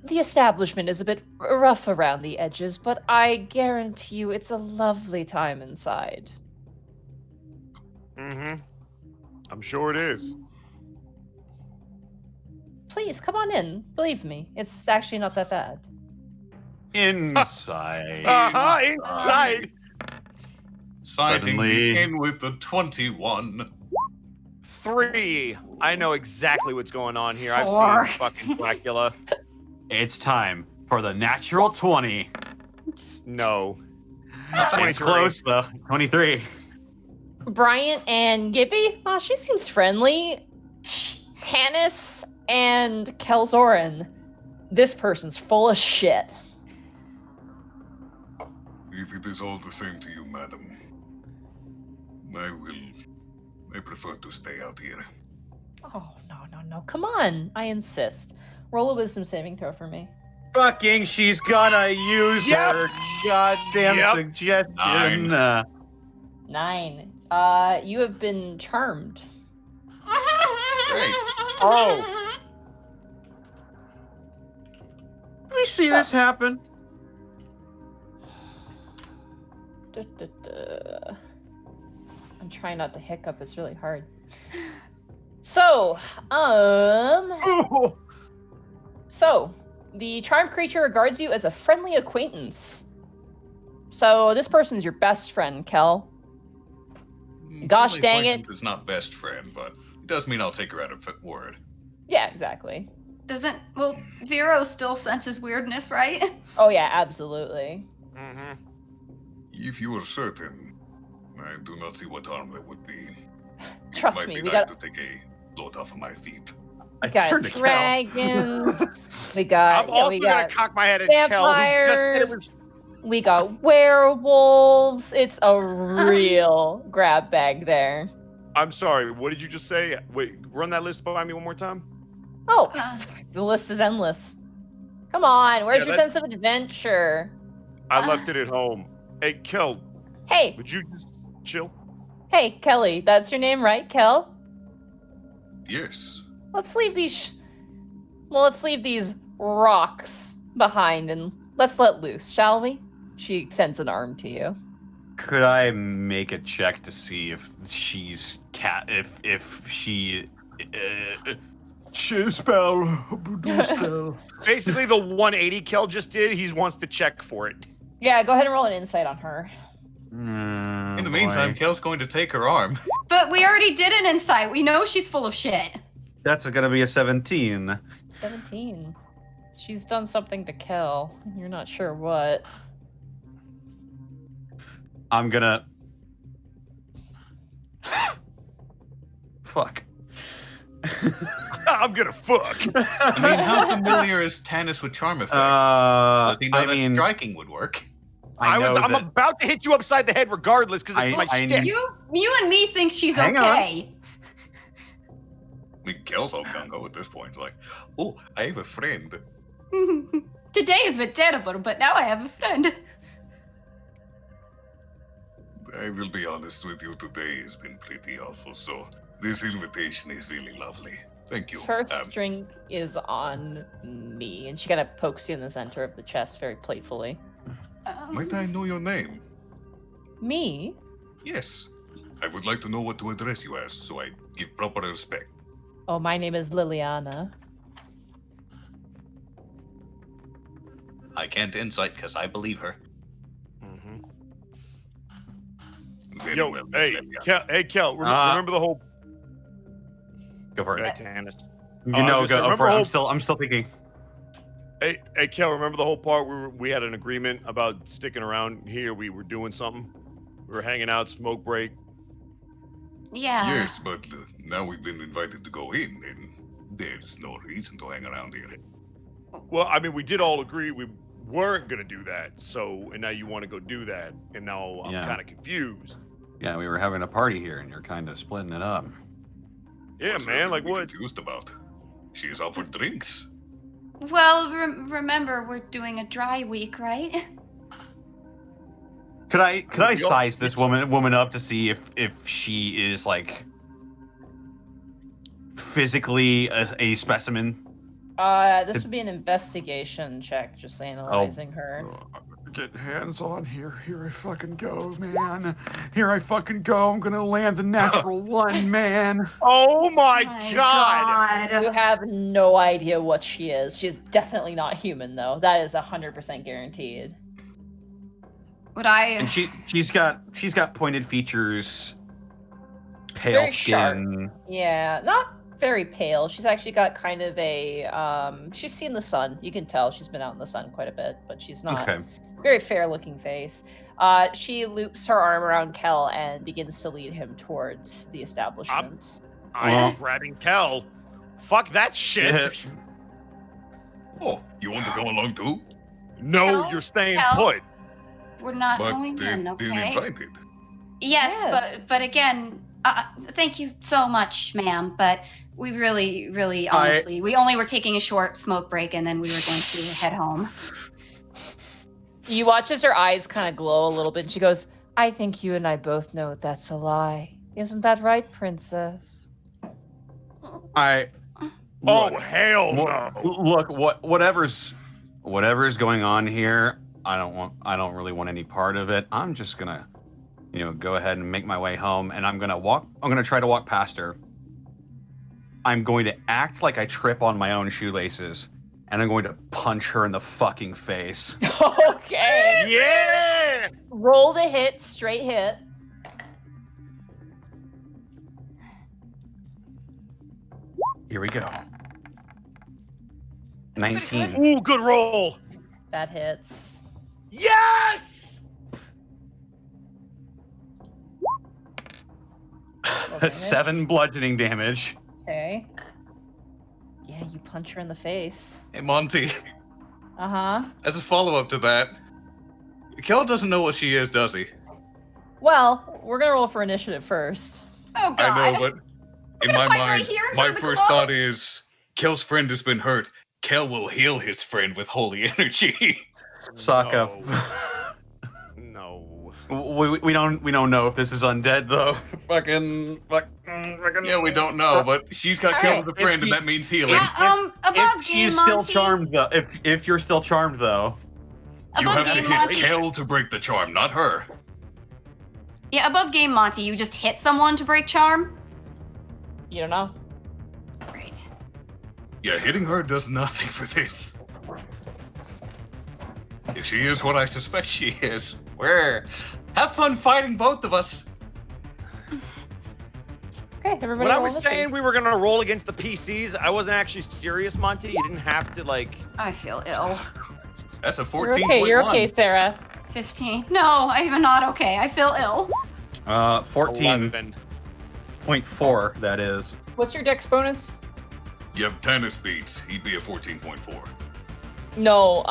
The establishment is a bit rough around the edges, but I guarantee you it's a lovely time inside. Mm-hmm. I'm sure it is. Please come on in. Believe me, it's actually not that bad. Inside. Inside. Sighting Suddenly- in with the 21. 3. I know exactly what's going on here. I've 4. seen fucking Dracula. It's time for the natural 20. No. It's 23. close though. 23. Bryant and Gibby? Oh, she seems friendly. Tanis and Kelzoran. This person's full of shit. If it is all the same to you, madam, I prefer to stay out here. Oh, no. Come on. I insist. Roll a wisdom saving throw for me. Fucking, she's gonna use Yep. her goddamn Yep. suggestion. 9. 9. You have been charmed. Great. Oh. Let me see this happen. Duh, duh, duh. I'm trying not to hiccup. It's really hard. So, the charmed creature regards you as a friendly acquaintance. So this person's your best friend, Kel. Gosh Friendly dang it. acquaintance is not best friend, but it does mean I'll take her at her word. Yeah, exactly. Well, Vero still senses weirdness, right? Oh yeah, absolutely. Mm-hmm. If you are certain, I do not see what harm there would be. Trust Might me, be we nice got to take a load off of my feet. I we got turned to Kel. dragons. We got I'm also we gonna got cock my head at Kel, who just said it vampires. was. We got werewolves. It's a real grab bag there. I'm sorry. What did you just say? Wait, run that list by me one more time. Oh, Uh, the list is endless. Come on, where's Yeah, your that- sense of adventure? I left it at home. Hey, Kel, Hey, would you just chill? hey, Kelly, that's your name, right, Kel? Yes. Let's leave these. Let's leave these rocks behind and let's let loose, shall we? She extends an arm to you. Could I make a check to see if she's if she spell voodoo spell? Basically, the 180 Kel just did, he wants to check for it. Yeah, go ahead and roll an insight on her. In the meantime, Kel's going to take her arm. but we already did an insight. We know she's full of shit. That's gonna be a 17. 17. She's done something to Kel. You're not sure what. I'm gonna. Fuck. I'm gonna fuck. I mean, how familiar is Tannis with charm effect? Does he know I that mean, striking would work? I'm that- about to hit you upside the head regardless because it's my I shtick. You and me think she's Hang on. okay. I mean, Kel's all gung-ho at this point. It's like, oh, I have a friend. Today has been terrible, but now I have a friend. I will be honest with you, today has been pretty awful, so this invitation is really lovely. Thank you. First drink is on me. And she kind of pokes you in the center of the chest very playfully. Might I know your name? Me? Yes. I would like to know what to address you as, so I give proper respect. Oh, my name is Liliana. I can't insight because I believe her. Very Yo, well, Miss hey, Liliana. Kel, remember the whole. Go for it. Right, Tannis. You I know, was gonna say, go for it. remember I'm still thinking. Hey, Kel, remember the whole part where we had an agreement about sticking around here? We were doing something. We were hanging out, smoke break. Yeah. Yes, but now we've been invited to go in, and there's no reason to hang around here. Well, I mean, we did all agree we weren't gonna do that. So, and now you want to go do that, and now I'm Yeah. kind of confused. Yeah, we were having a party here, and you're kind of splitting it up. Yeah, What's there man. to Like be what? confused about? She is out for drinks. Well, remember, we're doing a dry week, right? Could I we all- size this woman up to see if she is like physically a specimen? This would be an investigation check, just analyzing her. Get hands on here. Here I fucking go, man. Here I fucking go. I'm gonna land the natural one, man. Oh my, My god! You have no idea what she is. She's definitely not human, though. That is 100% guaranteed. Would I? And she's got pointed features, pale Very sharp. skin. Yeah, not very pale. She's actually got kind of a she's seen the sun. You can tell she's been out in the sun quite a bit, but she's not Okay. very fair looking face. She loops her arm around Kel and begins to lead him towards the establishment. I'm Well- grabbing Kel. Fuck that shit. Oh, you want to come along too? No, Kel? you're staying Kel? put. We're not But going they've in, been okay? invited. Yes, Yes. but again, thank you so much, ma'am. But We really, honestly, we only were taking a short smoke break, and then we were going to head home. You watch as her eyes kind of glow a little bit, and she goes, I think you and I both know that's a lie. Isn't that right, princess? Oh, hell no. Look, whatever's going on here, I don't really want any part of it. I'm just gonna, go ahead and make my way home, and I'm gonna try to walk past her. I'm going to act like I trip on my own shoelaces, and I'm going to punch her in the fucking face. Okay. Yeah! Roll the hit, straight hit. Here we go. 19. Ooh, good roll. That hits. Yes! 7 bludgeoning damage. Okay. Yeah, you punch her in the face. Hey, Monty, Uh-huh. as a follow-up to that, Kel doesn't know what she is, does he? Well, we're gonna roll for initiative first. Oh, God. I know, but in my fight right mind, here in my front of the first club? thought is Kel's friend has been hurt. Kel will heal his friend with holy energy. Sokka. No. We don't know if this is undead though. fucking. Yeah, we don't know, but she's got All Kel right. as a friend, and that means healing. Yeah, above If game she's still Monty. charmed though, if you're still charmed though, You Above have to game hit Monty. Kel to break the charm, not her. Yeah, above game Monty, you just hit someone to break charm. You don't know? Great. Yeah, hitting her does nothing for this. If she is what I suspect she is, Have fun fighting both of us. Okay, everybody When I roll was initiative. saying we were gonna roll against the PCs, I wasn't actually serious, Monty. You didn't have to I feel ill. that's a You're 14.1. okay, you're okay, Sarah. 15. No, I'm not okay. I feel ill. 14.4 11. that is. What's your dex bonus? You have tennis beats. He'd be a 14.4. No,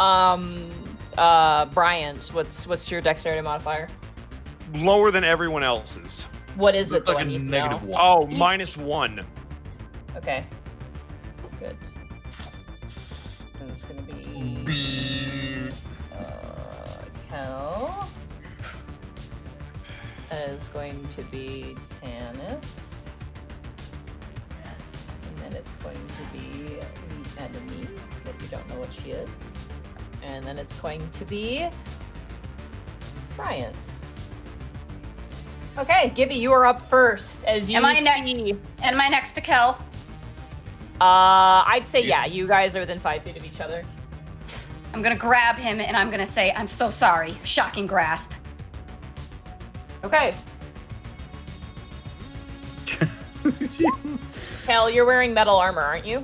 Bryant, what's your dexterity modifier? Lower than everyone else's. What is it Looks though? like I a need to negative know? 1. Oh, -1. Okay. Good. And it's gonna be Kel. Is going to be Tanis. And then it's going to be the enemy that you don't know what she is. And then it's going to be Bryant. Okay, Gibby, you are up first. As you Am I see, Am I next to Kel? I'd say yeah. You guys are within 5 feet of each other. I'm gonna grab him and I'm gonna say, I'm so sorry. Shocking grasp. Okay. Kel, you're wearing metal armor, aren't you?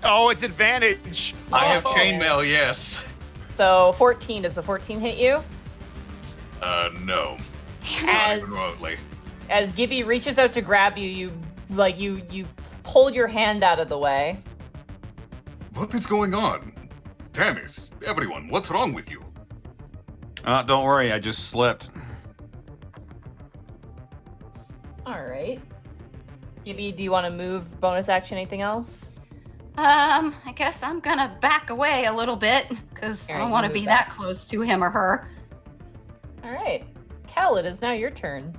Oh, it's advantage. I have Oh. chainmail, yes. So 14. Does a 14 hit you? No. Damn Not As even remotely. as Gibby reaches out to grab you, you pull your hand out of the way. What is going on? Tanis, everyone, what's wrong with you? Don't worry, I just slipped. All right. Gibby, do you want to move? Bonus action? Anything else? I guess I'm gonna back away a little bit because I Alright, don't you want to move be back. that close to him or her. All right. Kel, it is now your turn.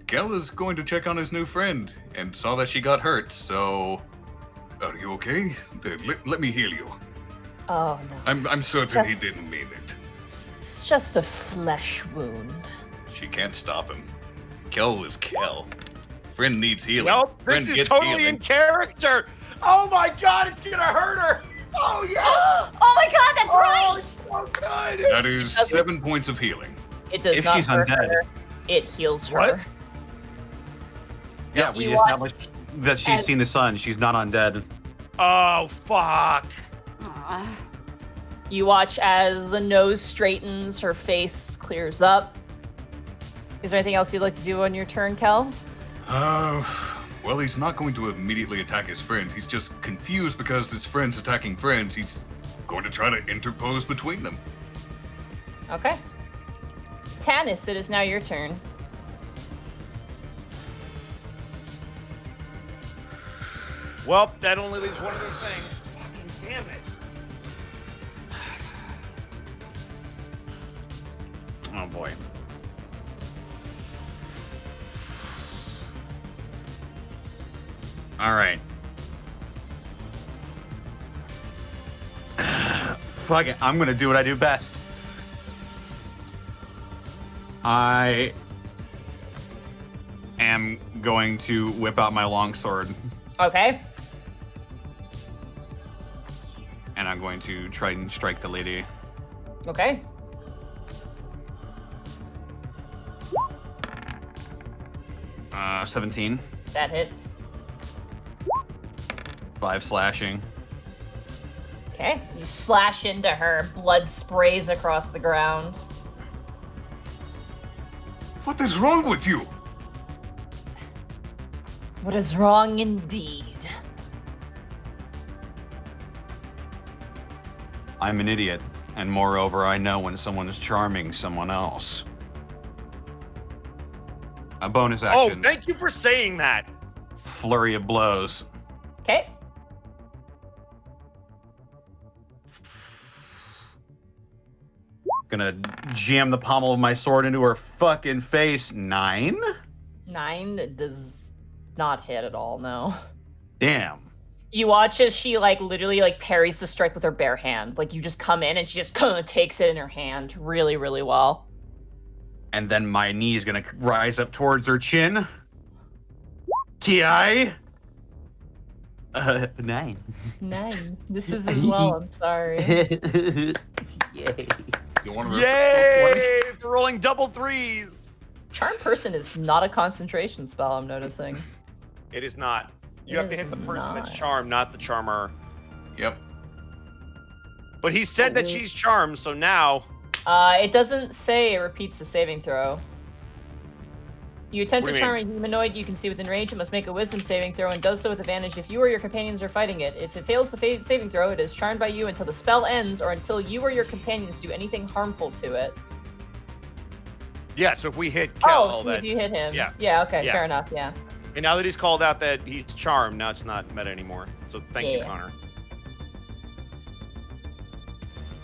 Kel is going to check on his new friend and saw that she got hurt, so... Are you okay? Let me heal you. Oh no. I'm certain he Just- didn't mean it. It's just a flesh wound. She can't stop him. Kel is Kel. Friend needs healing. Well, Friend this is gets totally healing. in character. Oh my god, it's gonna hurt her. Oh yeah. Oh my god, that's right! Oh good. That is 7 points of healing. It does If not she's hurt undead. her. It heals her. What? Yeah, we You established that she's and- seen the sun. She's not undead. Oh fuck. Aw. You watch as the nose straightens, her face clears up. Is there anything else you'd like to do on your turn, Kel? Well, he's not going to immediately attack his friends. He's just confused because his friend's attacking friends. He's going to try to interpose between them. Okay. Tanis, it is now your turn. Well, that only leaves one other thing. Fucking damn it. Oh boy. All right. Fuck it. I'm gonna do what I do best. I am going to whip out my longsword, Okay. and I'm going to try and strike the lady. Okay. Uh, 17, That hits. 5 slashing. Okay. You slash into her. Blood sprays across the ground. What is wrong with you? What is wrong indeed? I'm an idiot, and moreover, I know when someone is charming someone else. A bonus Oh, action. thank you for saying that. Flurry of blows. Okay. Gonna jam the pommel of my sword into her fucking face. 9? 9 does not hit at all, no. Damn. You watch as she literally parries the strike with her bare hand. Like you just come in and she just kind of takes it in her hand really, really well. And then my knee is gonna rise up towards her chin. Ki. 9. 9. This is as well, I'm sorry. Yay. You want to Yay! For rolling double 3s. Charm person is not a concentration spell, I'm noticing. It is not. You It have to is hit the person that's not. charmed, not the charmer. Yep. But he said that she's charmed, so now. It doesn't say it repeats the saving throw. You attempt What to do you charm a humanoid you can see within range. It must make a wisdom saving throw and does so with advantage if you or your companions are fighting it. If it fails the saving throw, it is charmed by you until the spell ends or until you or your companions do anything harmful to it. Yeah, so if we hit Kel, Oh, so that, if you hit him. yeah. Yeah, okay, Yeah. fair enough, yeah. and now that he's called out that he's charmed, now it's not meta anymore. So thank you, Yeah. Connor.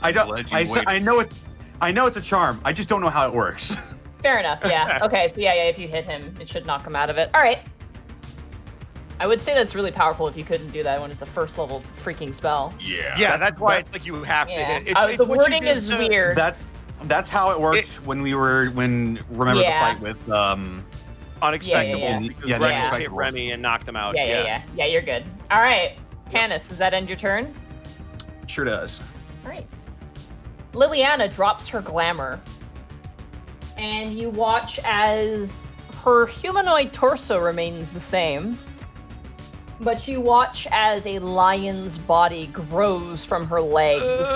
I don't. Glad you I know it. I know it's a charm. I just don't know how it works. Fair enough, yeah. Okay, so yeah, if you hit him, it should knock him out of it. All right. I would say that's really powerful if you couldn't do that when it's a first level freaking spell. Yeah. Yeah, that's why it's like you have to Yeah. hit. It's The what you wording did is to- weird. That's how it worked when remember the Yeah. fight with Unexpectables Yeah. because Yeah, Remy yeah. hit Remy and knocked him out. Yeah, you're good. All right. Tannis, does that end your turn? Sure does. All right. Liliana drops her glamour, and you watch as her humanoid torso remains the same, but you watch as a lion's body grows from her legs,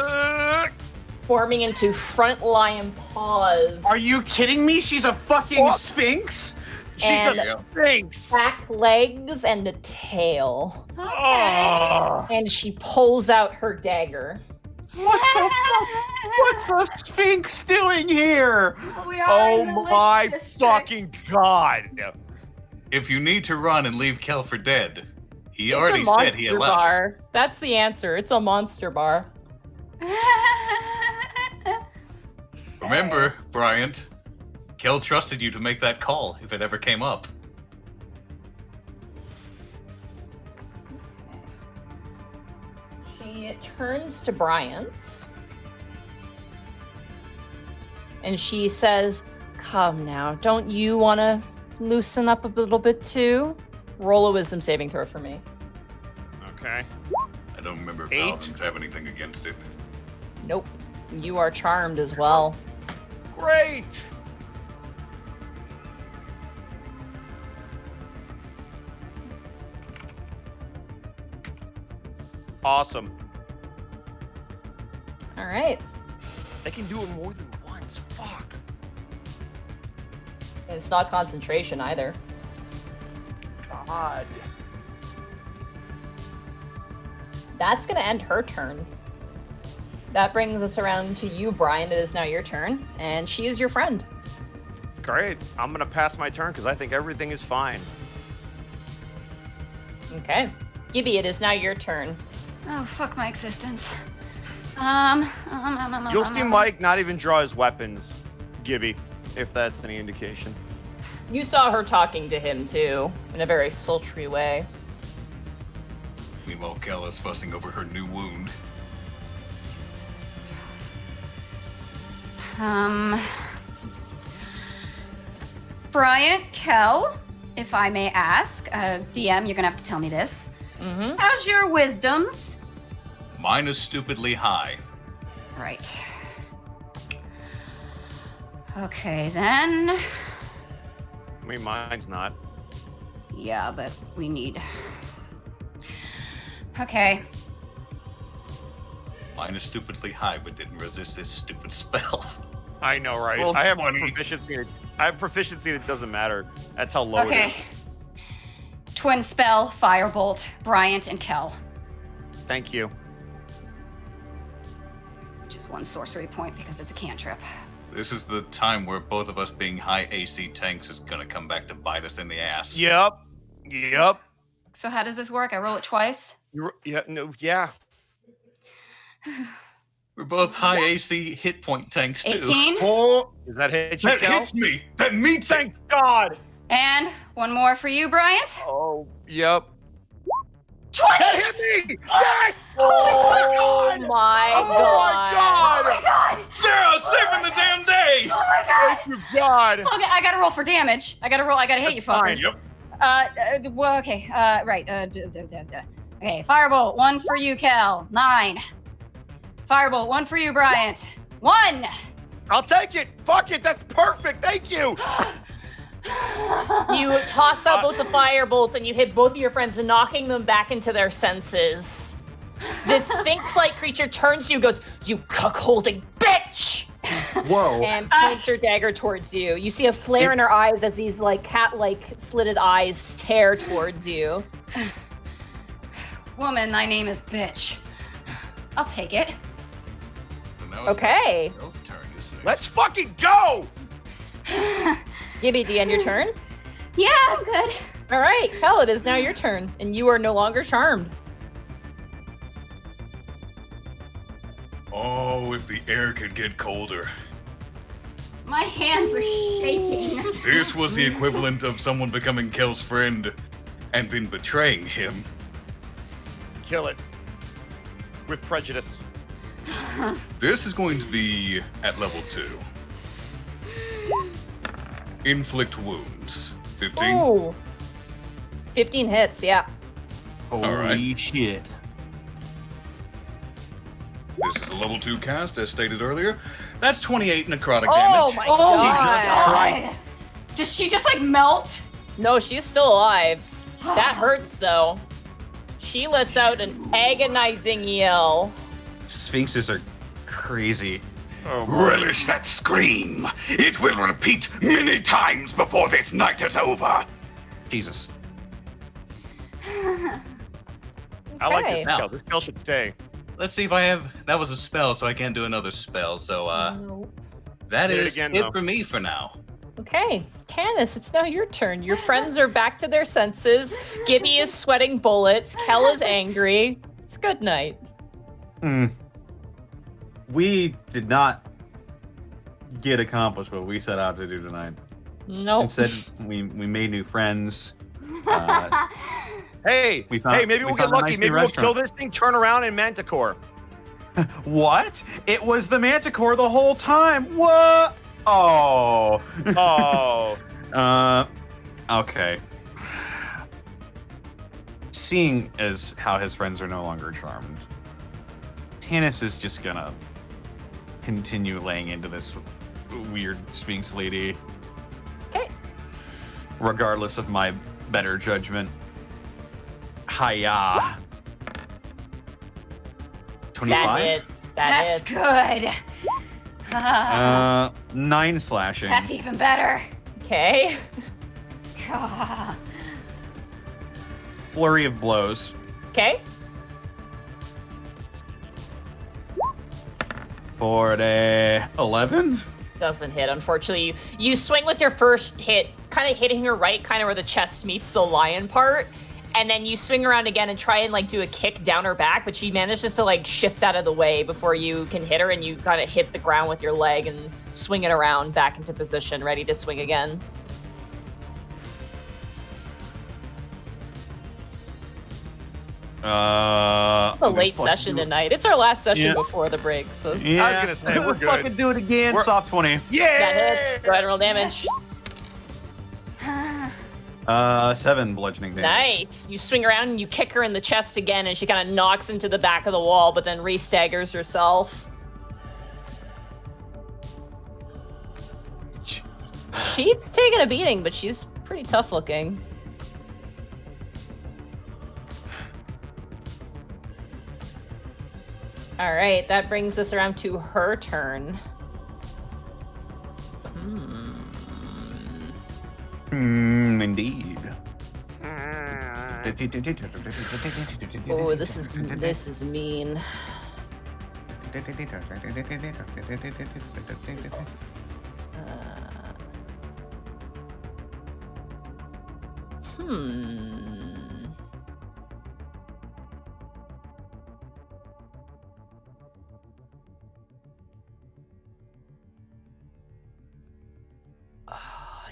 forming into front lion paws. Are you kidding me? She's a fucking What? sphinx. She's And- a sphinx. back legs and a tail? Oh. And she pulls out her dagger. What's a sphinx doing here? We are Oh in the Lich my District. fucking god. If you need to run and leave Kel for dead, he It's already a said he monster allowed. bar. That's the answer. It's a monster bar. Remember, Bryant, Kel trusted you to make that call if it ever came up. She turns to Bryant and she says, "Come now, don't you want to loosen up a little bit too?" Roll a wisdom saving throw for me. Okay. I don't remember if 8. paladins have anything against it. Nope. You are charmed as well. Great. Awesome. All right. They can do it more than once. Fuck. And it's not concentration either. God. That's going to end her turn. That brings us around to you, Brian. It is now your turn, and she is your friend. Great. I'm gonna pass my turn because I think everything is fine. Okay. Gibby, it is now your turn. Oh, fuck my existence. You'll see Mike not even draw his weapons, Gibby, if that's any indication. You saw her talking to him, too, in a very sultry way. Meanwhile, Kel is fussing over her new wound. Bryant, Kel, if I may ask, DM, you're gonna have to tell me this. Mm-hmm. How's your wisdoms? Mine is stupidly high. Right. Okay, then. I mean, mine's not. Yeah, but we need. Okay. Mine is stupidly high, but didn't resist this stupid spell. I know, right? Well, I have 20. proficiency. I have proficiency, and it doesn't matter. That's how low it Okay. is. Twin spell, Firebolt, Bryant, and Kel. Thank you. Which is 1 sorcery point because it's a cantrip. This is the time where both of us being high AC tanks is gonna come back to bite us in the ass. Yep. Yep. So how does this work? I roll it twice? Yeah. We're both high AC hit point tanks too. 18. Oh, does that hit you, That Kel? hits me! That meets it! Thank God. And 1 more for you, Bryant. Oh, yep. 20! That hit me! Yes! Oh God! my Oh my god. God! God! Sarah, saving the damn day! Oh my God! Thank you, God. Okay, I gotta roll for damage. I gotta hit you Fine. fuckers. Yep. Well, okay, right. Okay, Firebolt, 1 for you, Kel. 9. Firebolt, 1 for you, Bryant. 1! I'll take it. Fuck it. That's perfect. Thank you. You toss out both the fire bolts and you hit both of your friends, knocking them back into their senses. This sphinx-like creature turns to you and goes, "You cuckolding bitch!" Whoa. And points her dagger towards you. You see a flare in her eyes as these like cat-like slitted eyes stare towards you. Woman, thy name is bitch. I'll take it. And now it's Okay. Kel's turn, you say. Let's fucking go. Gibby, do you end your turn? Yeah, I'm good. All right, Kel, it is now your turn, and you are no longer charmed. Oh, if the air could get colder. My hands are shaking. This was the equivalent of someone becoming Kel's friend and then betraying him. Kill it. With prejudice. This is going to be at level 2. Inflict wounds. 15. Oh. 15 hits, yeah. Holy Alright. shit. This is a level 2 cast, as stated earlier. That's 28 necrotic Oh damage. my Oh god. my God. Does she just like melt? No, she's still alive. That hurts though. She lets out an agonizing yell. Sphinxes are crazy. Oh, boy. Relish that scream. It will repeat many times before this night is over. Jesus. I like Okay. this spell. This spell should stay. Let's see if I have. That was a spell, so I can't do another spell. So that Hit it is again, it though. for me for now. Okay, Tannis, it's now your turn. Your friends are back to their senses. Gibby is sweating bullets. Kel is angry. It's a good night. We did not get accomplished what we set out to do tonight. Nope. Instead, we made new friends. Hey, We found- maybe we we'll get found a lucky. nice Maybe new we'll kill restaurant. this thing, turn around, and Manticore. What? It was the Manticore the whole time. What? Oh. Oh. Okay. Seeing as how his friends are no longer charmed, Tannis is just gonna continue laying into this weird Sphinx lady, Okay. regardless of my better judgment. Hiya. 25? That hits. That That's hits. good. 9 slashing. That's even better. Okay. Flurry of blows. Okay. For the 11? Doesn't hit, unfortunately. You swing with your first hit, kind of hitting her right, kind of where the chest meets the lion part, And then you swing around again and try and like do a kick down her back, but she manages to like shift out of the way before you can hit her, and you kind of hit the ground with your leg and swing it around back into position, ready to swing again. It's a late session tonight. It's our last session before the break, so I was gonna say we're good. Fucking do it again. Soft 20. Yeah. that hit. Go ahead and roll damage. 7 bludgeoning damage. Nice. You swing around and you kick her in the chest again, and she kind of knocks into the back of the wall, but then re-staggers herself. She's taking a beating, but she's pretty tough looking. All right, that brings us around to her turn. Indeed. Oh, this is mean.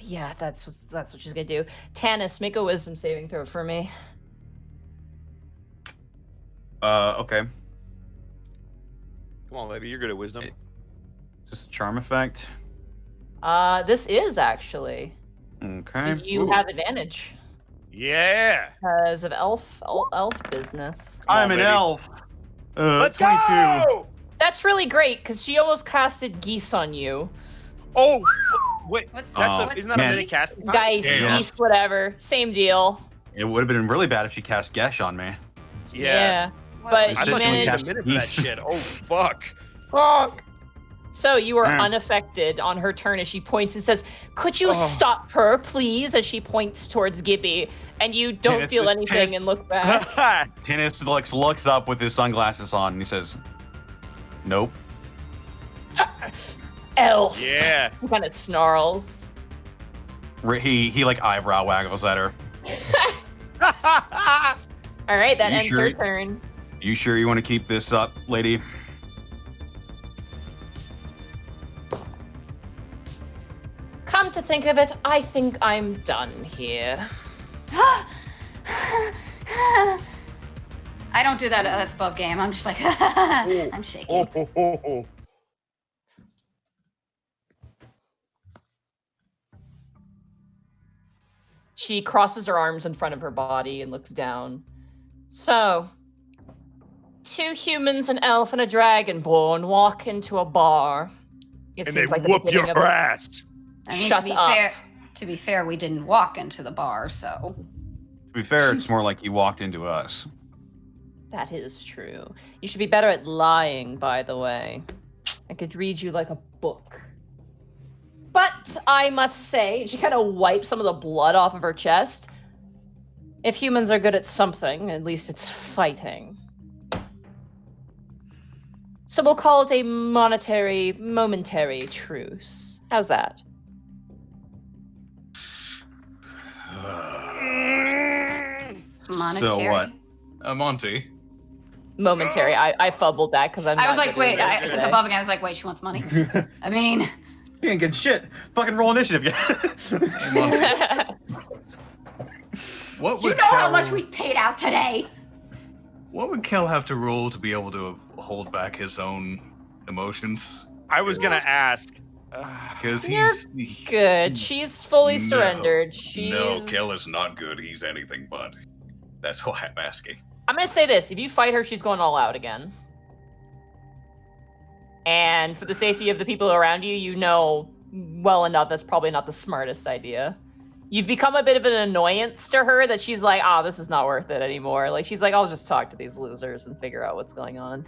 Yeah, that's what she's gonna do. Tanis, make a wisdom saving throw for me. Okay. Come on, baby, you're good at wisdom. Is this a charm effect? This is actually. Okay. So you have advantage Yeah. because of elf business. I'm an baby. elf. Let's 22. go. That's really great because she almost casted geese on you. Oh, wait. What's Isn't that man. a minute casting time? Dice, Yeah. geese, whatever. Same deal. It would have been really bad if she cast Gesh on me. Yeah. But I you thought you managed- needed a managed. minute for that shit. Oh, fuck. Fuck. So you are Mm. unaffected on her turn as she points and says, "Could you stop her, please?" As she points towards Gibby, and you don't Tanis- feel anything Tanis- and look back. Tanis looks up with his sunglasses on and he says, "Nope." Elf. Yeah. He kind of snarls. He like eyebrow waggles at her. All right, that You ends sure? her turn. You sure you want to keep this up, lady? Come to think of it, I think I'm done here. I don't do that as above game. I'm just like, I'm shaking. Oh, ho, ho, ho. She crosses her arms in front of her body and looks down. So, 2 humans, an elf, and a dragonborn walk into a bar. It And they seems like the whoop beginning your of a- ass. I mean, Shut to be up. fair, to be fair, we didn't walk into the bar, so To be fair, it's more like you walked into us. That is true. You should be better at lying, by the way. I could read you like a book. But I must say, she kind of wipes some of the blood off of her chest. If humans are good at something, at least it's fighting. So we'll call it a momentary truce. How's that? monetary. So what? Monty. Momentary. I fumbled that because I'm I was not like, good at wait, it because today. above again, I was like, wait, she wants money. I mean, You ain't getting shit. Fucking roll initiative. Yeah. What do you would know how Kel- much we paid out today? What would Kel have to roll to be able to hold back his own emotions? I was gonna ask. Because You're he's Good. She's fully No. surrendered. She's. No, Kel is not good. He's anything but. That's why I'm asking. I'm gonna say this: if you fight her, she's going all out again. And for the safety of the people around you, you know well enough that's probably not the smartest idea. You've become a bit of an annoyance to her that she's like, this is not worth it anymore. Like she's like, I'll just talk to these losers and figure out what's going on.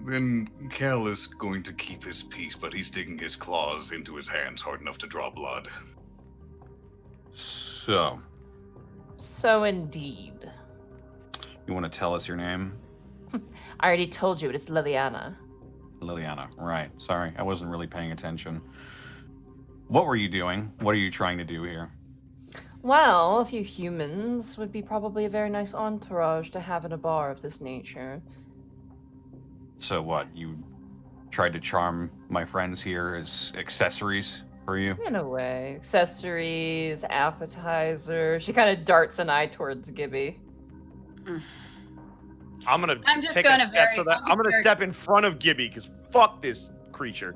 Then Kel is going to keep his peace, but he's digging his claws into his hands hard enough to draw blood. So, So indeed. you want to tell us your name? I already told you, it's Liliana. Liliana. Right. Sorry, I wasn't really paying attention. What were you doing? What are you trying to do here? Well, a few humans would be probably a very nice entourage to have in a bar of this nature. So what? You tried to charm my friends here as accessories for you? In a way. Accessories, appetizer. She kind of darts an eye towards Gibby. I'm gonna I'm just take gonna a step very- that I'm I'm gonna very- step in front of Gibby because fuck this creature.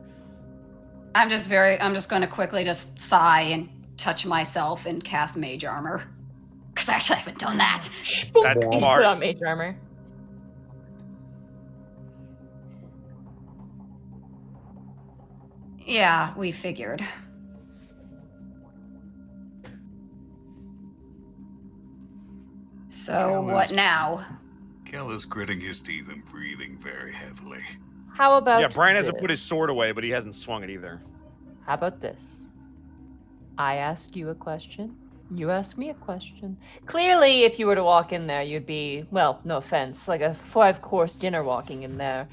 I'm just going to quickly just sigh and touch myself and cast mage armor. Because I actually haven't done that. That's Put smart. on mage armor. Yeah, we figured. So what now? Kel is gritting his teeth and breathing very heavily. How about Yeah, Brian hasn't put his this? sword away, but he hasn't swung it either. How about this? I ask you a question. You ask me a question. Clearly, if you were to walk in there, you'd be, well, no offense, like a 5-course dinner walking in there.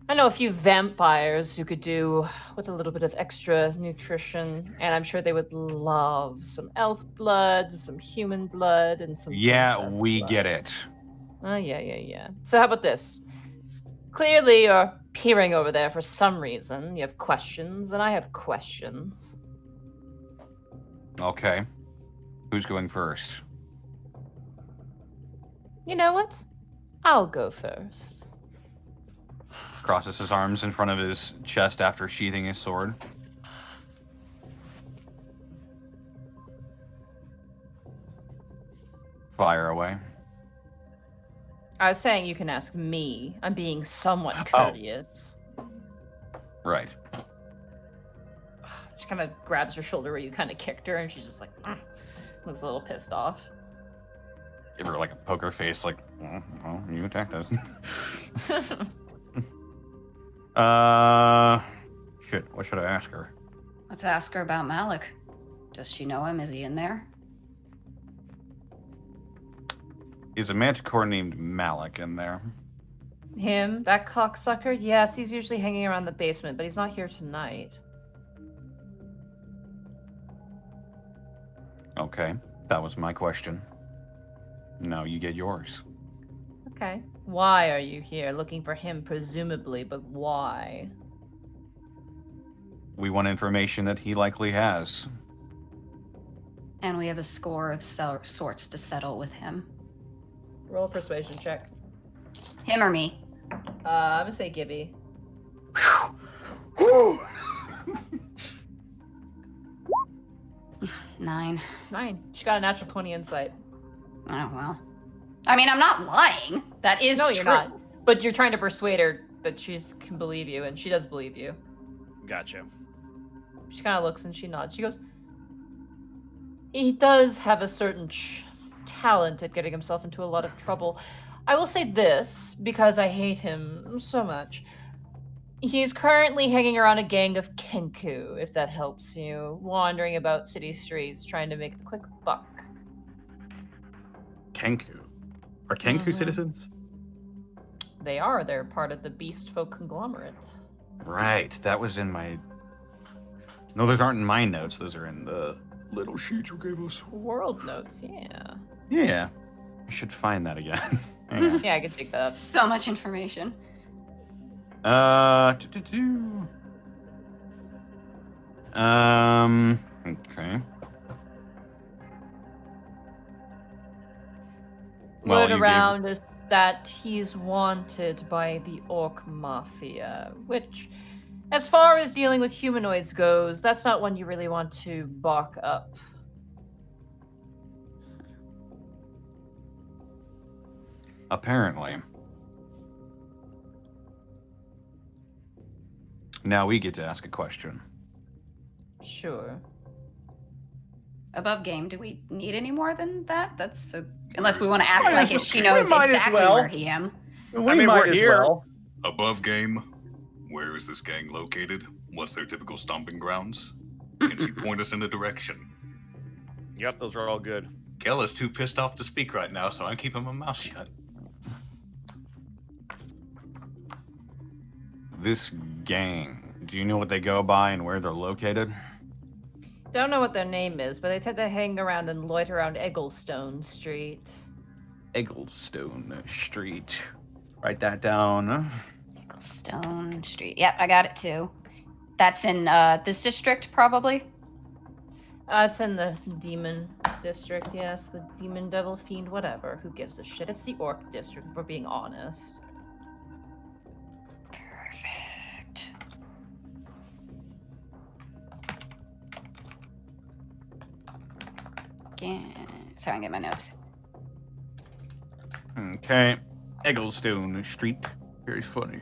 I know a few vampires who could do with a little bit of extra nutrition, and I'm sure they would love some elf blood, some human blood, and some Yeah, princess we blood. get it. Oh, yeah. So how about this? Clearly, you're peering over there for some reason. You have questions, and I have questions. Okay. Who's going first? You know what? I'll go first. Crosses his arms in front of his chest after sheathing his sword. Fire away. I was saying you can ask me. I'm being somewhat Oh. courteous. Right. She kind of grabs her shoulder where you kind of kicked her, and she's just like, looks a little pissed off. Give her like a poker face, like, well, you attacked us. Shit, what should I ask her? Let's ask her about Malik. Does she know him? Is he in there? Is a manticore named Malik in there? Him? That cocksucker? Yes, he's usually hanging around the basement, but he's not here tonight. Okay, that was my question. Now you get yours. Okay. Why are you here? Looking for him, presumably, but why? We want information that he likely has. And we have a score of sorts to settle with him. Roll a persuasion check. Him or me? I'm gonna say Gibby. 9. 9. She got a natural 20 insight. Oh, well. I mean, I'm not lying. That is No, true. you're not. But you're trying to persuade her that she can believe you, and she does believe you. Gotcha. She kind of looks and she nods. She goes, he does have a certain talent at getting himself into a lot of trouble. I will say this, because I hate him so much. He's currently hanging around a gang of Kenku, if that helps you, wandering about city streets trying to make a quick buck. Kenku. Are Kenku Mhm. citizens? They are. They're part of the Beast Folk conglomerate. Right, that was in my... No, those aren't in my notes. Those are in the little sheet you gave us. World notes, yeah. Yeah, I should find that again. Hang on. Yeah, I could take that. So much information. Okay. Word you gave- around is that he's wanted by the Orc Mafia, which, as far as dealing with humanoids goes, that's not one you really want to balk up. Apparently. Now we get to ask a question. Sure. Above game, do we need any more than that? That's so... Unless we want to ask, like, if she we knows might as exactly well. where he am. We mean, might we're as here. well. Above game, where is this gang located? What's their typical stomping grounds? Can she point us in a direction? Yep, those are all good. Kel is too pissed off to speak right now, so I'm keeping my mouth shut. This gang, do you know what they go by and where they're located? Don't know what their name is, but they tend to hang around and loiter around Egglestone Street. Egglestone Street. Write that down. Stone Street. Yep, I got it too. That's in this district, probably. It's in the Demon District, yes. The Demon, Devil, Fiend, whatever. Who gives a shit? It's the Orc District, if we're being honest. Perfect. Sorry, I get my notes. Okay. Egglestone Street. Very funny.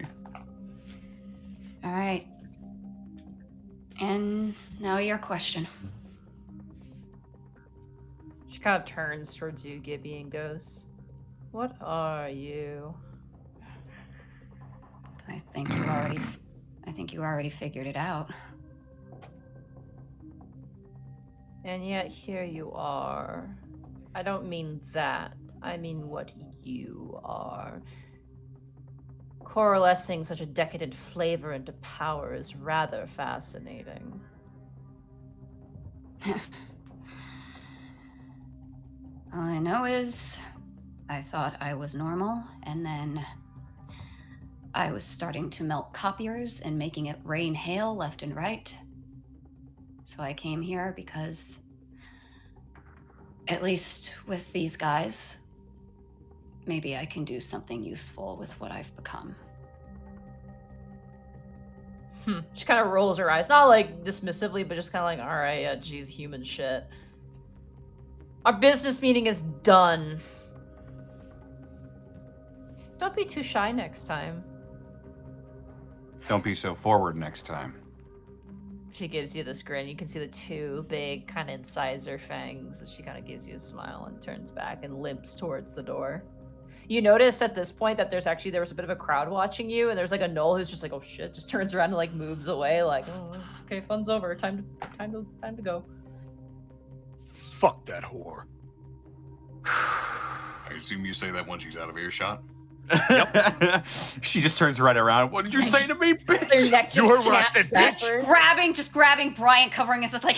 All right. And now your question. She kind of turns towards you, Gibby, and goes, "What are you?" I think you already figured it out. And yet here you are. I don't mean that. I mean what you are. Coalescing such a decadent flavor into power is rather fascinating. All I know is I thought I was normal, and then I was starting to melt copiers and making it rain hail left and right. So I came here because, at least with these guys, maybe I can do something useful with what I've become. She kind of rolls her eyes, not like dismissively, but just kind of like, all right, yeah, geez, human shit. Our business meeting is done. Don't be too shy next time. Don't be so forward next time. She gives you this grin. You can see the two big kind of incisor fangs as she kind of gives you a smile and turns back and limps towards the door. You notice at this point that there was a bit of a crowd watching you, and there's like a Knoll who's just like, oh shit, just turns around and like moves away, like, oh, it's okay, fun's over, time to go. Fuck that whore. I assume you say that when she's out of earshot. She just turns right around. What did you say to me, Their bitch? neck You just were snaps arrested, bitch. backward. Just grabbing Bryant, covering his, just like,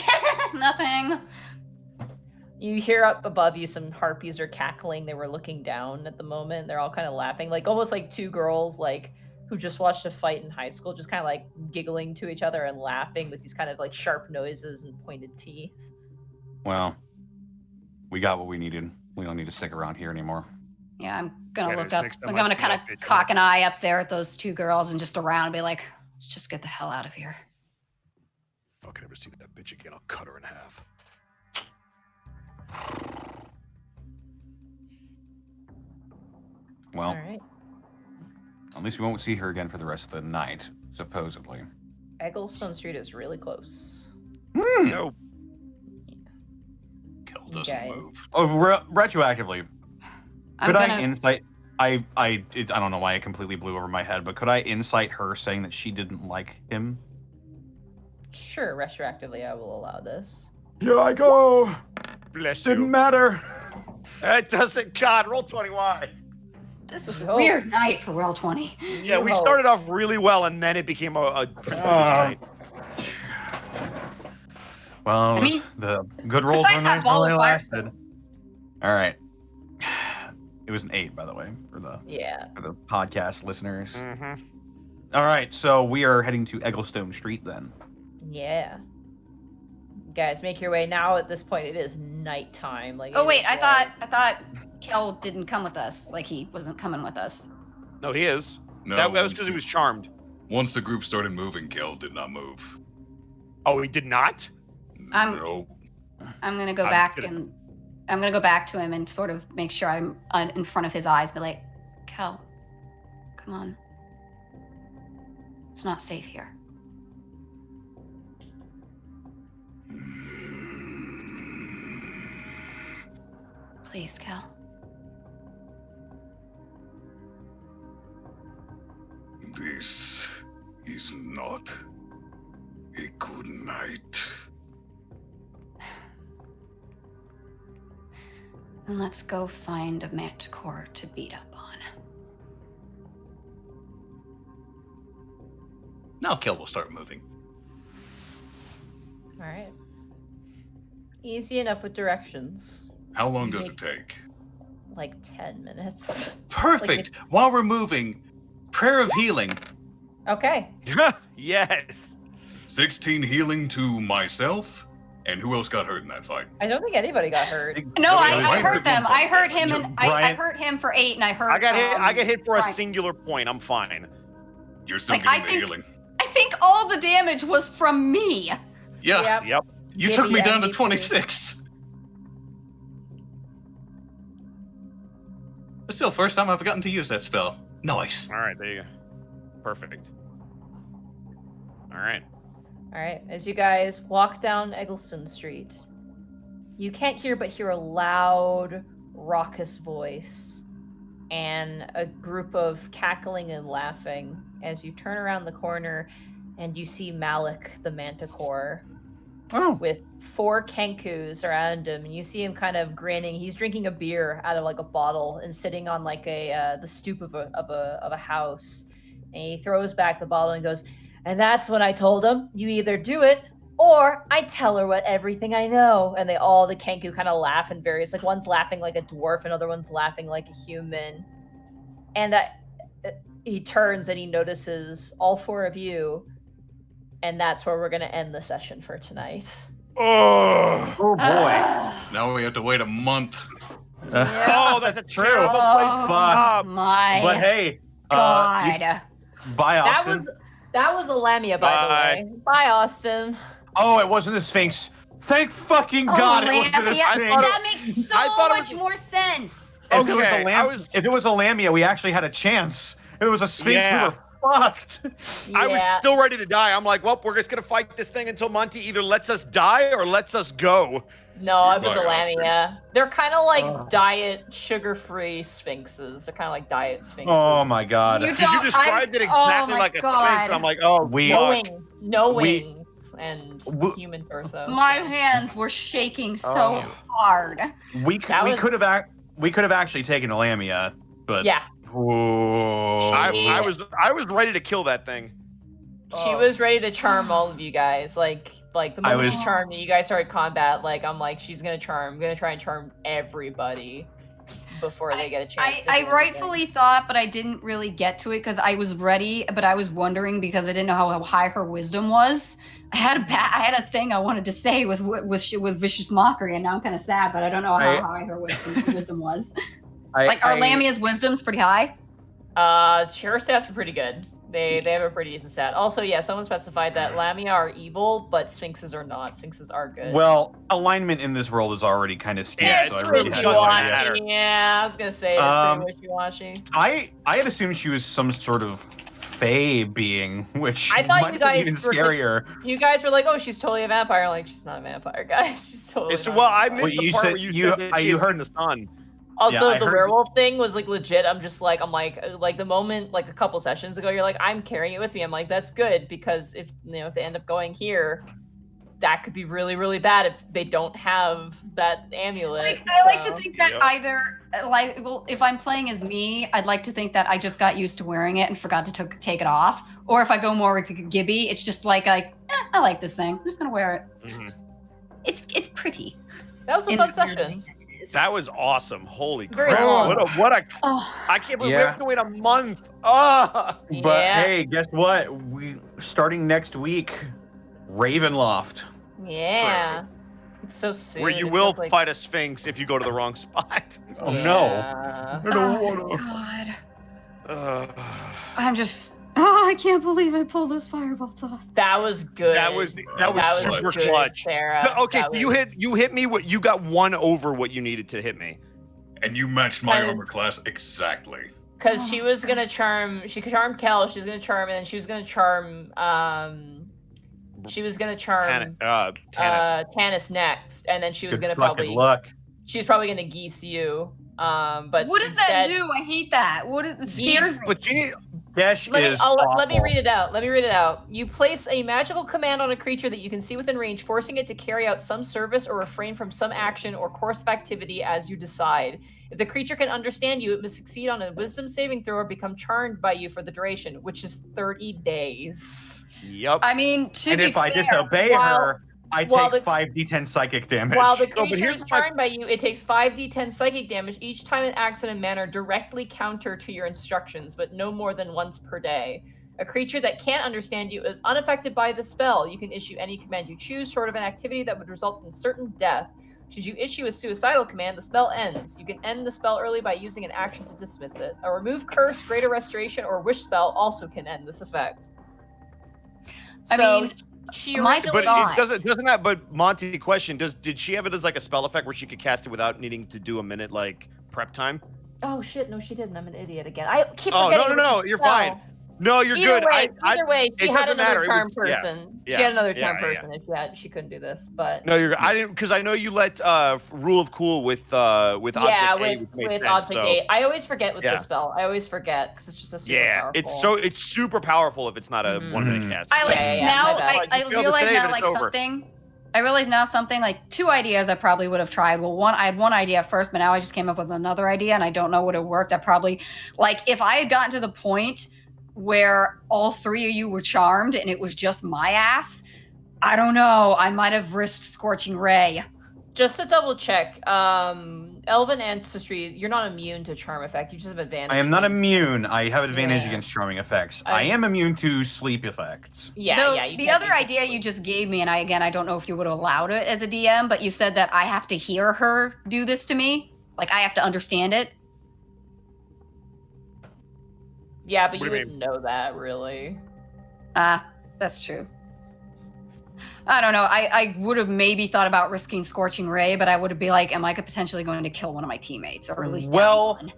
nothing. You hear up above you some harpies are cackling. They were looking down at the moment. They're all kind of laughing, like almost like two girls like who just watched a fight in high school, just kind of like giggling to each other and laughing with these kind of like sharp noises and pointed teeth. Well, we got what we needed. We don't need to stick around here anymore. Yeah, I'm gonna Yeah, look just up. next time I'm I gonna see kind that of bitch, cock an eye up there at those two girls and just around and be like, let's just get the hell out of here. Fucking ever see that bitch again, I'll cut her in half. Well, All right. at least we won't see her again for the rest of the night, supposedly. Egglestone Street is really close. No. Kel doesn't Okay. move. Oh, retroactively, I'm could I gonna. insight? I don't know why it completely blew over my head, but could I insight her saying that she didn't like him? Sure, retroactively, I will allow this. Here I go. Bless Didn't you. matter. It doesn't. God, roll 20Y. This was a No. weird night for Roll 20. Yeah, we No. started off really well, and then it became a night. Well, I mean, the good rolls besides were that nice ball while of they fire lasted. All right. It was an 8, by the way, for the Yeah. podcast listeners. Mm-hmm. All right, so we are heading to Egglestone Street then. Yeah. Guys, make your way now. At this point, it is nighttime. Like, Oh it wait, is, I like- thought Kel didn't come with us. Like he wasn't coming with us. No, he is. No, That was because he was charmed. Once the group started moving, Kel did not move. Oh, he did not? No. I'm gonna go I'm back kidding. and I'm gonna go back to him and sort of make sure I'm in front of his eyes. Be like, Kel, come on. It's not safe here. Please, Kel. This is not a good night. And let's go find a manticore to beat up on. Now Kel will start moving. All right. Easy enough with directions. How long does it take? Like 10 minutes. Perfect. While we're moving, prayer of healing. Okay. Yes. 16 healing to myself. And who else got hurt in that fight? I don't think anybody got hurt. No, No, I Brian hurt took them. one I point. hurt him, So and I Brian- hurt him for 8, and I hurt. I got hit for a Brian. singular point. I'm fine. You're still Like, getting I the think- healing. I think all the damage was from me. Yeah. Yep. Yep. You took me Gibby down to MVP. 26. But still, first time I've gotten to use that spell. Nice. All right, there you go. Perfect. All right. All right. As you guys walk down Eggleston Street, you can't hear a loud, raucous voice and a group of cackling and laughing as you turn around the corner and you see Malik the Manticore Oh. with 4 Kenkus around him, and you see him kind of grinning. He's drinking a beer out of like a bottle and sitting on like the stoop of a house, and he throws back the bottle and goes, "And that's when I told him, you either do it or I tell her everything I know." And the Kenku kind of laugh in various, like one's laughing like a dwarf, another one's laughing like a human. And he turns and he notices all 4 of you. And that's where we're going to end the session for tonight. Oh. Oh boy. Now we have to wait a month. Oh, that's a True. terrible place to Oh, stop. my But hey, God. bye, That Austin. was a Lamia, by Bye. the way. Bye, Austin. Oh, it wasn't a Sphinx. Thank fucking God it wasn't a Lamia, Sphinx. that makes so I thought it much was- more sense. If it was Okay, a lam- I was- if it was a Lamia, we actually had a chance. If it was a Sphinx, Yeah. we were fucked. I was Yeah. still ready to die. I'm like, well, we're just gonna fight this thing until Monty either lets us die or lets us go. No, it was a Bye, Austin. Lamia. They're kind of like diet, sugar-free sphinxes. They're kind of like diet sphinxes. Oh my God. You Because you don't- described it oh exactly my like a God. sphinx, and I'm like, oh, We- No fuck. wings. No We- wings. And W- human torso. My so. hands were shaking so Oh. hard. We That was- could have actually taken a Lamia, but Yeah, Whoa. I was ready to kill that thing. she was ready to charm all of you guys. Like the I moment she was- charmed me, you guys started combat. Like I'm like, she's gonna charm. I'm gonna try and charm everybody before they get a chance. to do I anything. rightfully thought, but I didn't really get to it because I was ready, but I was wondering because I didn't know how high her wisdom was. I had a thing I wanted to say with vicious mockery, and now I'm kind of sad, but I don't know how high her wisdom was. Like, are Lamia's wisdoms pretty high? Her stats were pretty good. They have a pretty decent stat. Also, yeah, someone specified that Lamia are evil, but Sphinxes are not. Sphinxes are good. Well, alignment in this world is already kind of skewed. Yeah, it's so I it's really pretty had no idea. matter. wishy-washy. Yeah, I was gonna say it's pretty wishy-washy. I had assumed she was some sort of fae being, which I thought might you be guys even were- scarier. You guys were like, "Oh, she's totally a vampire." I'm like, she's not a vampire, guys. She's totally. It's, not well, a I vampire. missed Wait, the you part said- where you you- said that she you had heard- seen the sun. Also, Yeah, I the heard- werewolf thing was like legit. I'm just like, like the moment, like a couple sessions ago, you're like, I'm carrying it with me. I'm like, that's good because if if they end up going here, that could be really, really bad if they don't have that amulet. Like, I like to so- think that Yep. either, like, well, if I'm playing as me, I'd like to think that I just got used to wearing it and forgot to take it off. Or if I go more with Gibby, it's just like, I like this thing. I'm just gonna wear it. Mhm. It's pretty. That was a In fun the session. That was awesome. Holy Very crap. long. What a Oh, I can't believe we Yeah. have to wait a month. Ah. But Yeah. hey, guess what? We starting next week, Ravenloft. Yeah. It's so soon. Where you It will feels like- fight a sphinx if you go to the wrong spot. Oh no. Yeah. I don't oh wanna. God. Uh, I'm just. Oh, I can't believe I pulled those firebolts off. That was good. that was super good, clutch. Sarah. Okay, That so you hit me what you got one over what you needed to hit me. And you matched my Because- armor class exactly. Because she was gonna charm. She could charm Kel. She was gonna charm, and then she was gonna charm. She was gonna charm Tannis. Tannis next, and then she was Good gonna fucking probably. luck. She was probably gonna geese you. But What does that instead- do? I hate that. What is it scares me? But you need, Desh Let me, is let me awful. read it out. Let me read it out. You place a magical command on a creature that you can see within range, forcing it to carry out some service or refrain from some action or course of activity as you decide. If the creature can understand you, it must succeed on a wisdom saving throw or become charmed by you for the duration, which is 30 days. yep. I mean, to And be if I fair, disobey while- her, I While take the- 5d10 psychic damage. While the but creature here's is my- charmed by you, it takes 5d10 psychic damage each time it acts in a manner directly counter to your instructions, but no more than once per day. A creature that can't understand you is unaffected by the spell. You can issue any command you choose, short of an activity that would result in certain death. Should you issue a suicidal command, the spell ends. You can end the spell early by using an action to dismiss it. A remove curse, greater restoration, or wish spell also can end this effect. I So mean, she my originally thought- But doesn't that? But Monty, question: did she have it as like a spell effect where she could cast it without needing to do a minute like prep time? Oh shit! No, she didn't. I'm an idiot again. I keep Oh, forgetting. no, you're fine. No, you're good. Either way, she it had doesn't matter. another It charm was- yeah, person. yeah, She had another yeah, charm yeah. person. If she couldn't do this, but No, you're. I didn't because I know you let rule of cool with yeah, object A, with which made sense, object so- 8. I always forget with Yeah. the spell. I always forget because it's just a super Yeah, powerful. it's super powerful if it's not a Mhm. 1 minute cast. I like Yeah, now. my bad. I You failed to realize save now and like it's over. something. I realize now something like 2 ideas I probably would have tried. Well, I had one idea first, but now I just came up with another idea, and I don't know what it worked. I probably like if I had gotten to the point where all 3 of you were charmed and it was just my ass. I don't know. I might have risked Scorching Ray. Just to double check, Elven Ancestry, you're not immune to charm effect. You just have advantage. I am not when- immune. I have advantage Yeah. against charming effects. I I am s- immune to sleep effects. Yeah, Though, yeah. You the can't other do idea that. you just gave me, and I don't know if you would have allowed it as a DM, but you said that I have to hear her do this to me. Like I have to understand it. Yeah, but What you do you wouldn't know that really. That's true. I don't know. I would have maybe thought about risking Scorching Ray, but I would have been like, am I potentially going to kill one of my teammates, or at least down Well- one?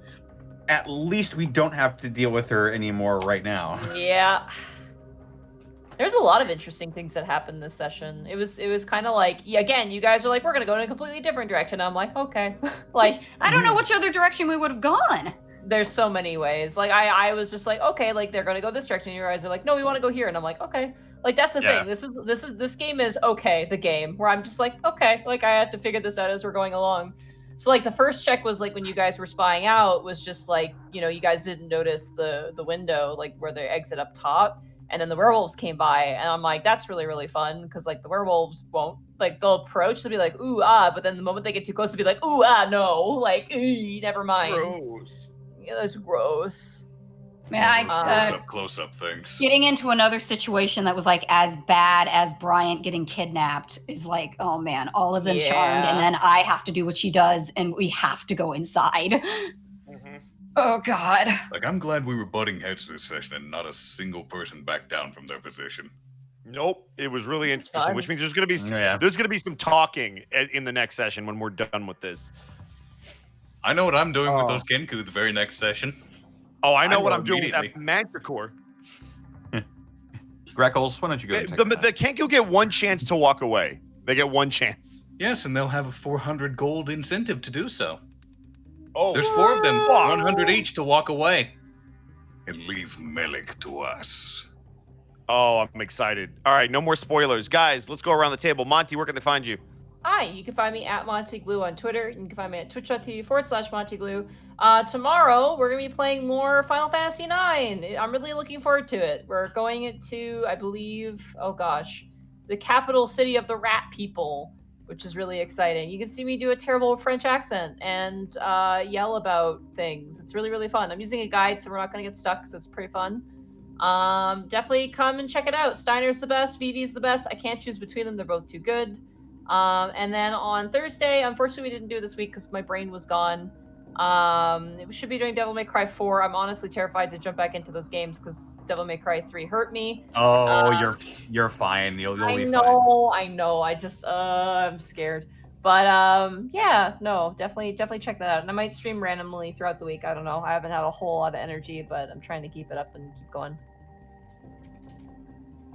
At least we don't have to deal with her anymore right now. Yeah. There's a lot of interesting things that happened this session. It was kind of like, yeah, again, you guys were like, we're gonna go in a completely different direction. I'm like, okay. Like, I don't know which other direction we would have gone. there's so many ways. Like I was just like, okay, like they're gonna go this direction. You guys are like, no, we want to go here, and I'm like, okay. Like that's the Yeah. thing. This game is okay. The game where I'm just like, okay, like I have to figure this out as we're going along. So like the first check was like when you guys were spying out was just like, you know, you guys didn't notice the window like where the exit up top, and then the werewolves came by, and I'm like, that's really really fun because like the werewolves won't like they'll approach, they'll be like ooh ah, but then the moment they get too close, they'll be like ooh ah no, like never mind. Gross. Yeah, that's gross. Man, Close up things. getting into another situation that was like as bad as Bryant getting kidnapped is like, oh man, all of them charmed, Yeah. and then I have to do what she does, and we have to go inside. Oh god. Like, I'm glad we were butting heads this session and not a single person backed down from their position. Nope, it was really This is interesting. fun. Which means there's gonna be some talking in the next session when we're done with this. I know what I'm doing with those Genku the very next session. Oh, I know I what know I'm doing with that immediately. Manticore. Greckles, why don't you go? and take that? The Kenku get one chance to walk away. They get one chance. Yes, and they'll have a 400 gold incentive to do so. Oh, There's 4 of them, fuck. 100 each to walk away. And leave Melik to us. Oh, I'm excited. All right, no more spoilers. Guys, let's go around the table. Monty, where can they find you? Hi, you can find me at MontyGlue on Twitter. You can find me at twitch.tv/MontyGlue. Tomorrow, we're going to be playing more Final Fantasy IX. I'm really looking forward to it. We're going into, I believe, oh gosh, the capital city of the rat people, which is really exciting. You can see me do a terrible French accent and yell about things. It's really, really fun. I'm using a guide, so we're not going to get stuck, so it's pretty fun. Definitely come and check it out. Steiner's the best, Vivi's the best. I can't choose between them. They're both too good. And then on Thursday, unfortunately we didn't do it this week because my brain was gone. We should be doing Devil May Cry 4. I'm honestly terrified to jump back into those games because Devil May Cry 3 hurt me. Oh, you're fine. You'll be fine. I know. I just I'm scared. But yeah, no, definitely check that out. And I might stream randomly throughout the week. I don't know. I haven't had a whole lot of energy, but I'm trying to keep it up and keep going.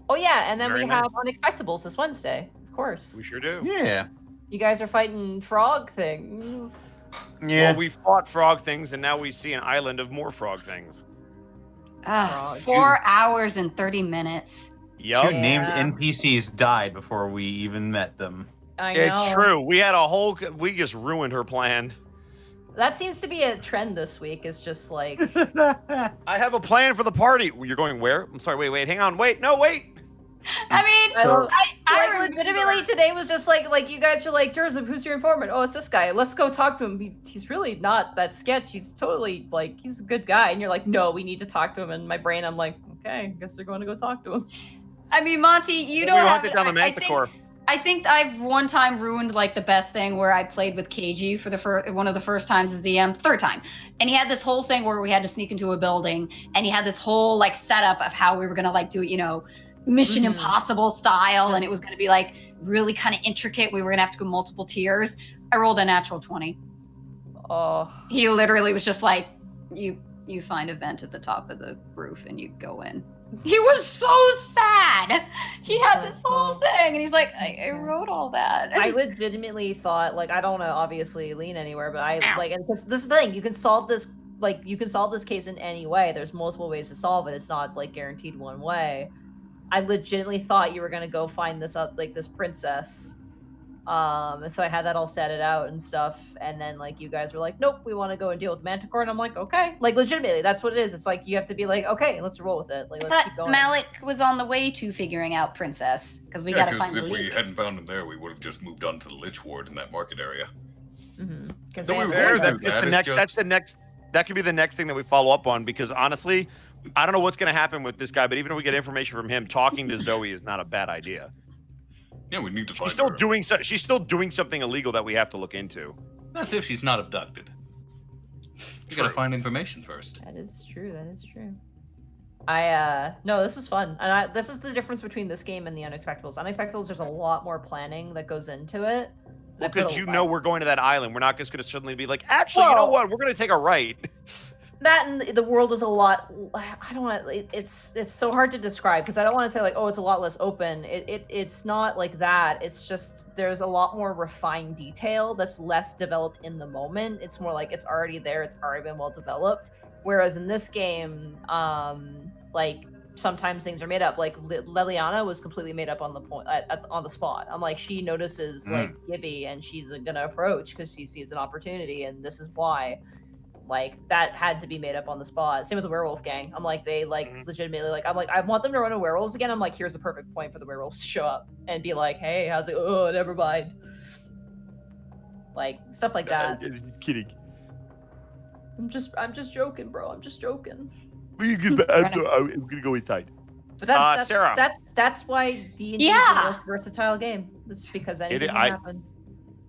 Oh yeah, and then Very we have Unexpectables this Wednesday, of course. We sure do. Yeah. You guys are fighting frog things. Yeah. Well, we fought frog things, and now we see an island of more frog things. Oh, 4 hours and 30 minutes. Yup. Two named Yeah. NPCs died before we even met them. I know. It's true. We had a whole. We just ruined her plan. That seems to be a trend this week. Is just like I have a plan for the party. You're going where? I'm sorry. Wait. Hang on. Wait. No. Wait. I mean, So- I legitimately today was just like you guys are like, Joseph, who's your informant? Oh, it's this guy. Let's go talk to him. He's really not that sketch. He's totally like, he's a good guy. And you're like, no, we need to talk to him. And in my brain, I'm like, okay, I guess they're going to go talk to him. I mean, Monty, you We don't have hunted down the Manticore. I think I've one time ruined like the best thing where I played with KG for one of the first times as DM, third time. And he had this whole thing where we had to sneak into a building, and he had this whole like setup of how we were gonna like do it, Mission Impossible style, and it was gonna be like really kind of intricate. We were gonna have to go multiple tiers. I rolled a natural 20. Oh, He literally was just like, you find a vent at the top of the roof and you go in. He was so sad. He had this whole thing, and he's like, I wrote all that. I legitimately thought, like, I don't want to obviously lean anywhere, but I like, and this is the thing, you can solve this case in any way. There's multiple ways to solve it. It's not like guaranteed one way. I legitimately thought you were gonna go find this this princess. And so I had that all set it out and stuff, and then like you guys were like, nope, we want to go and deal with Manticore, and I'm like, okay, like legitimately, that's what it is. It's like you have to be like, okay, let's roll with it. Like, let's keep going. Malik was on the way to figuring out Princess because we gotta find the if leak. we hadn't found him there, we would have just moved on to the Lich Ward in that market area. Because So we were Fair, going that's the next. That could be the next thing that we follow up on, because honestly, I don't know what's going to happen with this guy, but even if we get information from him, talking to Zoe is not a bad idea. Yeah, we need to find She's still her. she's still doing something illegal that we have to look into. That's if she's not abducted. You gotta find information first. That is true. No, this is fun, and this is the difference between this game and the Unexpectables. Unexpectables, there's a lot more planning that goes into it. Because we're going to that island. We're not just going to suddenly be like, actually, you know what? We're going to take a right. That and the world is a lot. I don't want. It's so hard to describe because I don't want to say like, oh, it's a lot less open. It's not like that. It's just there's a lot more refined detail that's less developed in the moment. It's more like it's already there. It's already been well developed. Whereas in this game, like sometimes things are made up. Like Liliana was completely made up on the point on the spot. I'm like, she notices like Gibby and she's gonna approach because she sees an opportunity, and this is why. Like that had to be made up on the spot. Same with the werewolf gang. I'm like, they like legitimately like, I'm like, I want them to run into werewolves again. I'm like, here's the perfect point for the werewolves to show up and be like, hey, how's it? Oh, never mind. Like stuff like that. I'm just kidding. I'm just joking, bro. I'm just joking. I'm gonna go inside. But that's Sarah. That's why D&D is the most versatile game. It's because anything can happen.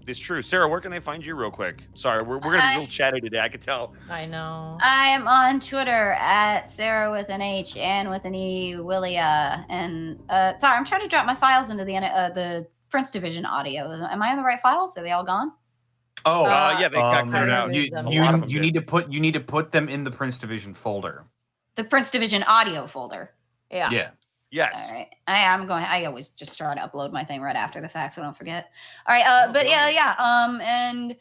It's true. Sarah, where can they find you real quick? Sorry, we're going to be a little chatty today, I can tell. I know. I am on Twitter at Sarah with an H and with an E, Willia. And sorry, I'm trying to drop my files into the Prince Division audio. Am I on the right files? Are they all gone? Oh, yeah, they got cleared out. You need to put them in the Prince Division folder. The Prince Division audio folder. Yeah. Yeah. Yes. All right. I always just try to upload my thing right after the fact, so I don't forget. All right. But yeah. And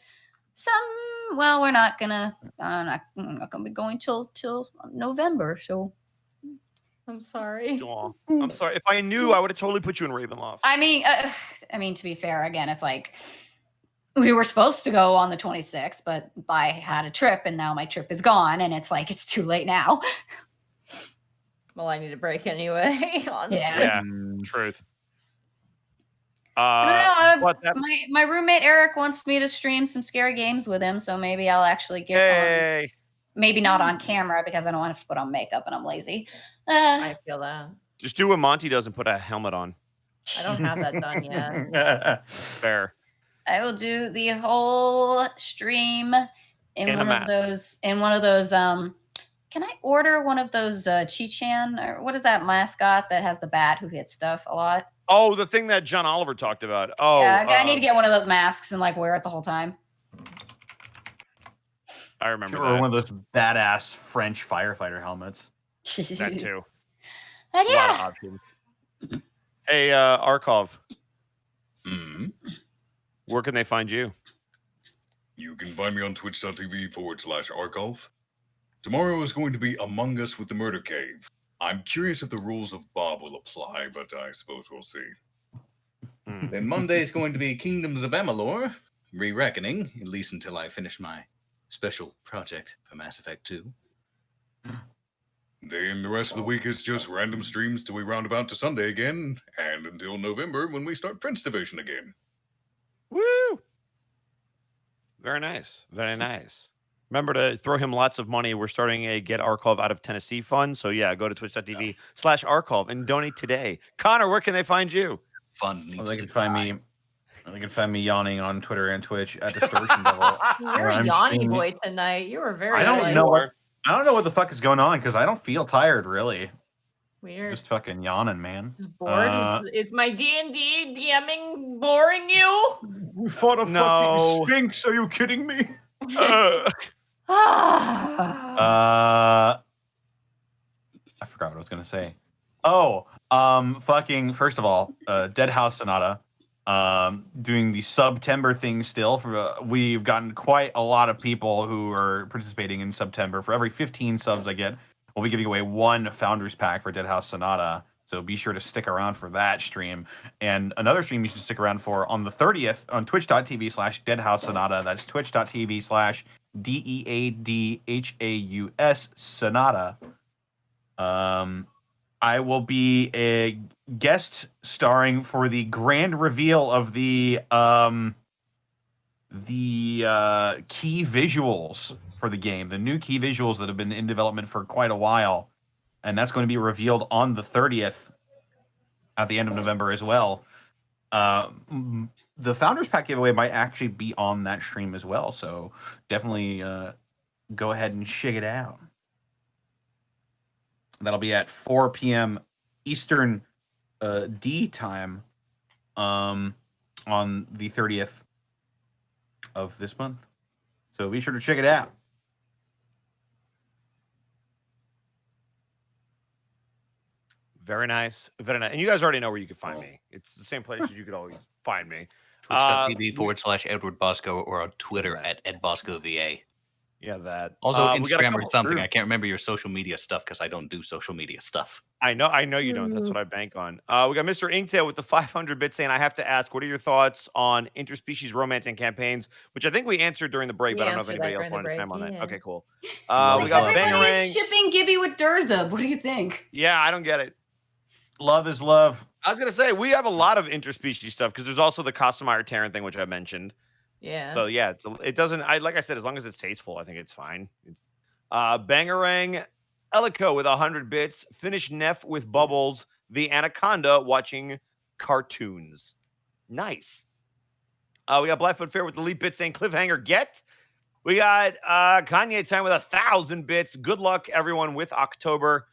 we're not gonna. I'm not gonna be going till November. So. I'm sorry. I'm sorry. If I knew, I would have totally put you in Ravenloft. I mean, to be fair, again, it's like we were supposed to go on the 26th, but I had a trip, and now my trip is gone, and it's like it's too late now. Well, I need a break anyway. Honestly. Yeah, truth. I don't know. My roommate Eric wants me to stream some scary games with him, so maybe I'll actually get on. Maybe not on camera because I don't want to have to put on makeup and I'm lazy. I feel that. Just do what Monty does and put a helmet on. I don't have that done yet. Fair. I will do the whole stream in one of those. Can I order one of those Chi-Chan, or what is that mascot that has the bat who hits stuff a lot? Oh, the thing that John Oliver talked about. Oh, yeah, I need to get one of those masks and like wear it the whole time. I remember that. Or one of those badass French firefighter helmets. That too. But yeah. A lot of options. Hey, Arkov. Where can they find you? You can find me on twitch.tv/Arkolf. Tomorrow is going to be Among Us with the Murder Cave. I'm curious if the rules of Bob will apply, but I suppose we'll see. Then Monday is going to be Kingdoms of Amalur, Re-Reckoning, at least until I finish my special project for Mass Effect 2. Then the rest of the week is just random streams till we round about to Sunday again, and until November when we start Prince Division again. Woo! Very nice. Very nice. Remember to throw him lots of money. We're starting a Get Arcov Out of Tennessee fund. So yeah, go to twitch.tv/Arcov and donate today. Connor, where can they find you? Fun needs Well, they to can find die. me. They can find me yawning on Twitter and Twitch at Distortion Devil. You're I'm a yawny streaming- boy tonight. You were very I don't like, know what the fuck is going on because I don't feel tired really. weird. Just fucking yawning, man. Just bored. Is my D&D DMing boring you? We fought a No. fucking sphinx. Are you kidding me? Ah. I forgot what I was gonna say. Oh, fucking first of all, Dead House Sonata, doing the September thing still. We've gotten quite a lot of people who are participating in September. For every 15 subs I get, we'll be giving away one Founders Pack for Dead House Sonata. So be sure to stick around for that stream. And another stream you should stick around for on the 30th on twitch.tv/Deadhouse Sonata. That's twitch.tv/DEADHAUS Sonata. I will be a guest starring for the grand reveal of the key visuals for the game, the new key visuals that have been in development for quite a while. And that's going to be revealed on the 30th at the end of November as well. The Founders Pack giveaway might actually be on that stream as well. So definitely go ahead and check it out. That'll be at 4 p.m. Eastern D time on the 30th of this month. So be sure to check it out. Very nice. Very nice. And you guys already know where you can find me. It's the same place you could always find me. Twitch.tv/Edward Bosco or on Twitter at EdBoscoVA. Yeah, that. Also, we got a Instagram or couple- something. I can't remember your social media stuff because I don't do social media stuff. I know you don't. That's what I bank on. We got Mr. Inktail with the 500 bits saying, I have to ask, what are your thoughts on interspecies romance and campaigns? Which I think we answered during the break, We but I don't know if answered that anybody else during the wanted to chime on break, that. yeah. Okay, cool. Love We got love. Everybody Bangarang. is shipping Gibby with Durza. What do you think? Yeah, I don't get it. Love is love. I was gonna say we have a lot of interspecies stuff because there's also the Costumeyer Terran thing, which I mentioned. Yeah. So yeah, it doesn't. Like I said, as long as it's tasteful, I think it's fine. Bangarang, Elico with 100 bits. Finish Neff with Bubbles. The Anaconda watching cartoons. Nice. We got Blackfoot Fair with the lead bits saying cliffhanger get. We got Kanye time with 1,000 bits. Good luck everyone with October.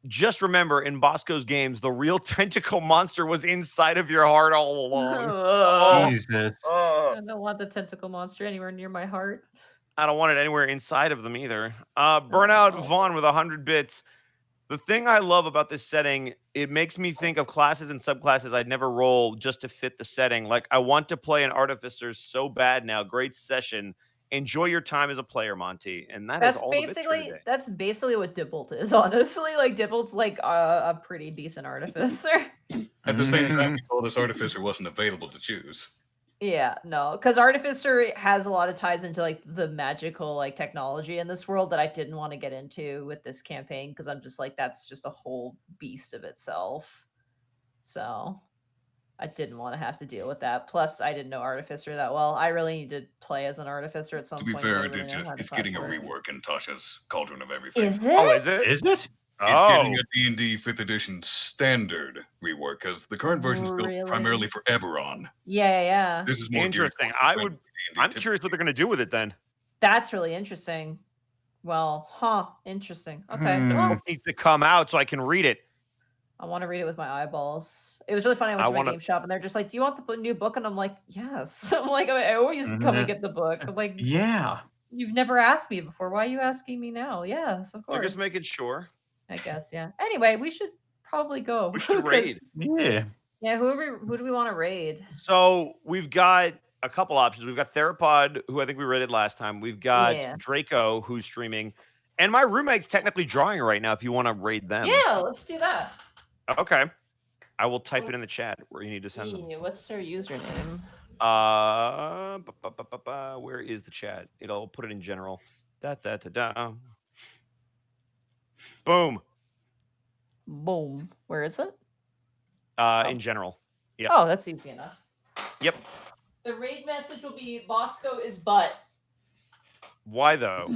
Just remember, in Bosco's games, the real tentacle monster was inside of your heart all along. Oh, Jesus. I don't want the tentacle monster anywhere near my heart. I don't want it anywhere inside of them either. Burnout Oh. Vaughn with 100 bits. The thing I love about this setting, it makes me think of classes and subclasses I'd never roll just to fit the setting. Like, I want to play an artificer so bad now. Great session. Enjoy your time as a player, Monty. And That's all the bits for basically what Dibbolt is, honestly. Like Dibbolt's like a pretty decent artificer. At the same time, you told us Artificer wasn't available to choose. Yeah, no, because Artificer has a lot of ties into like the magical like technology in this world that I didn't want to get into with this campaign because I'm just like that's just a whole beast of itself. So I didn't want to have to deal with that. Plus, I didn't know Artificer that well. I really need to play as an Artificer at some To be point. so I fair, really know how to it's getting a platform. rework in Tasha's Cauldron of Everything. Is it? Oh, is it? Is it? It's Oh. getting a D&D 5th edition standard rework because the current version is built Really? primarily for Eberron. Yeah. This is more geared Interesting. towards I'm D&D curious what they're going to do with it then. That's really interesting. Well, interesting. Okay. Well, It needs to come out so I can read it. I want to read it with my eyeballs. It was really funny. I went I to my wanna- game shop and they're just like, "Do you want the new book?" And I'm like, "Yes." I'm like, I always come and Mhm. get the book. I'm like, Yeah. "You've never asked me before. Why are you asking me now?" Yes, of They're course. just making sure. I guess, yeah. Anyway, we should probably go. We should 'cause- raid. Yeah. Yeah, who do we want to raid? So we've got a couple options. We've got Therapod, who I think we rated last time. We've got Yeah. Draco, who's streaming. And my roommate's technically drawing right now if you want to raid them. Yeah, let's do that. Okay. I will type it in the chat where you need to send them. Yeah, what's their username? Where is the chat? It'll put it in general. Da. Boom. Boom. Where is it? In general. Yep. Oh, that's easy enough. Yep. The raid message will be Bosco is butt. Why though?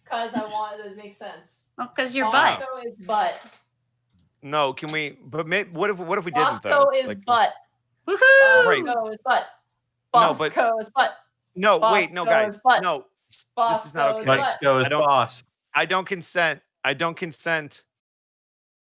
Because I want it to make sense. Well, because your butt. Bosco is butt. No, can we? But what if we didn't Bosco though? is Like, butt. Woohoo! Right. Bosco is butt. No, but- Bosco is butt. no, wait, no, Bosco guys, is butt. no. This is not Bosco okay. is butt. Let's go as I don't- boss. I don't consent. I don't consent.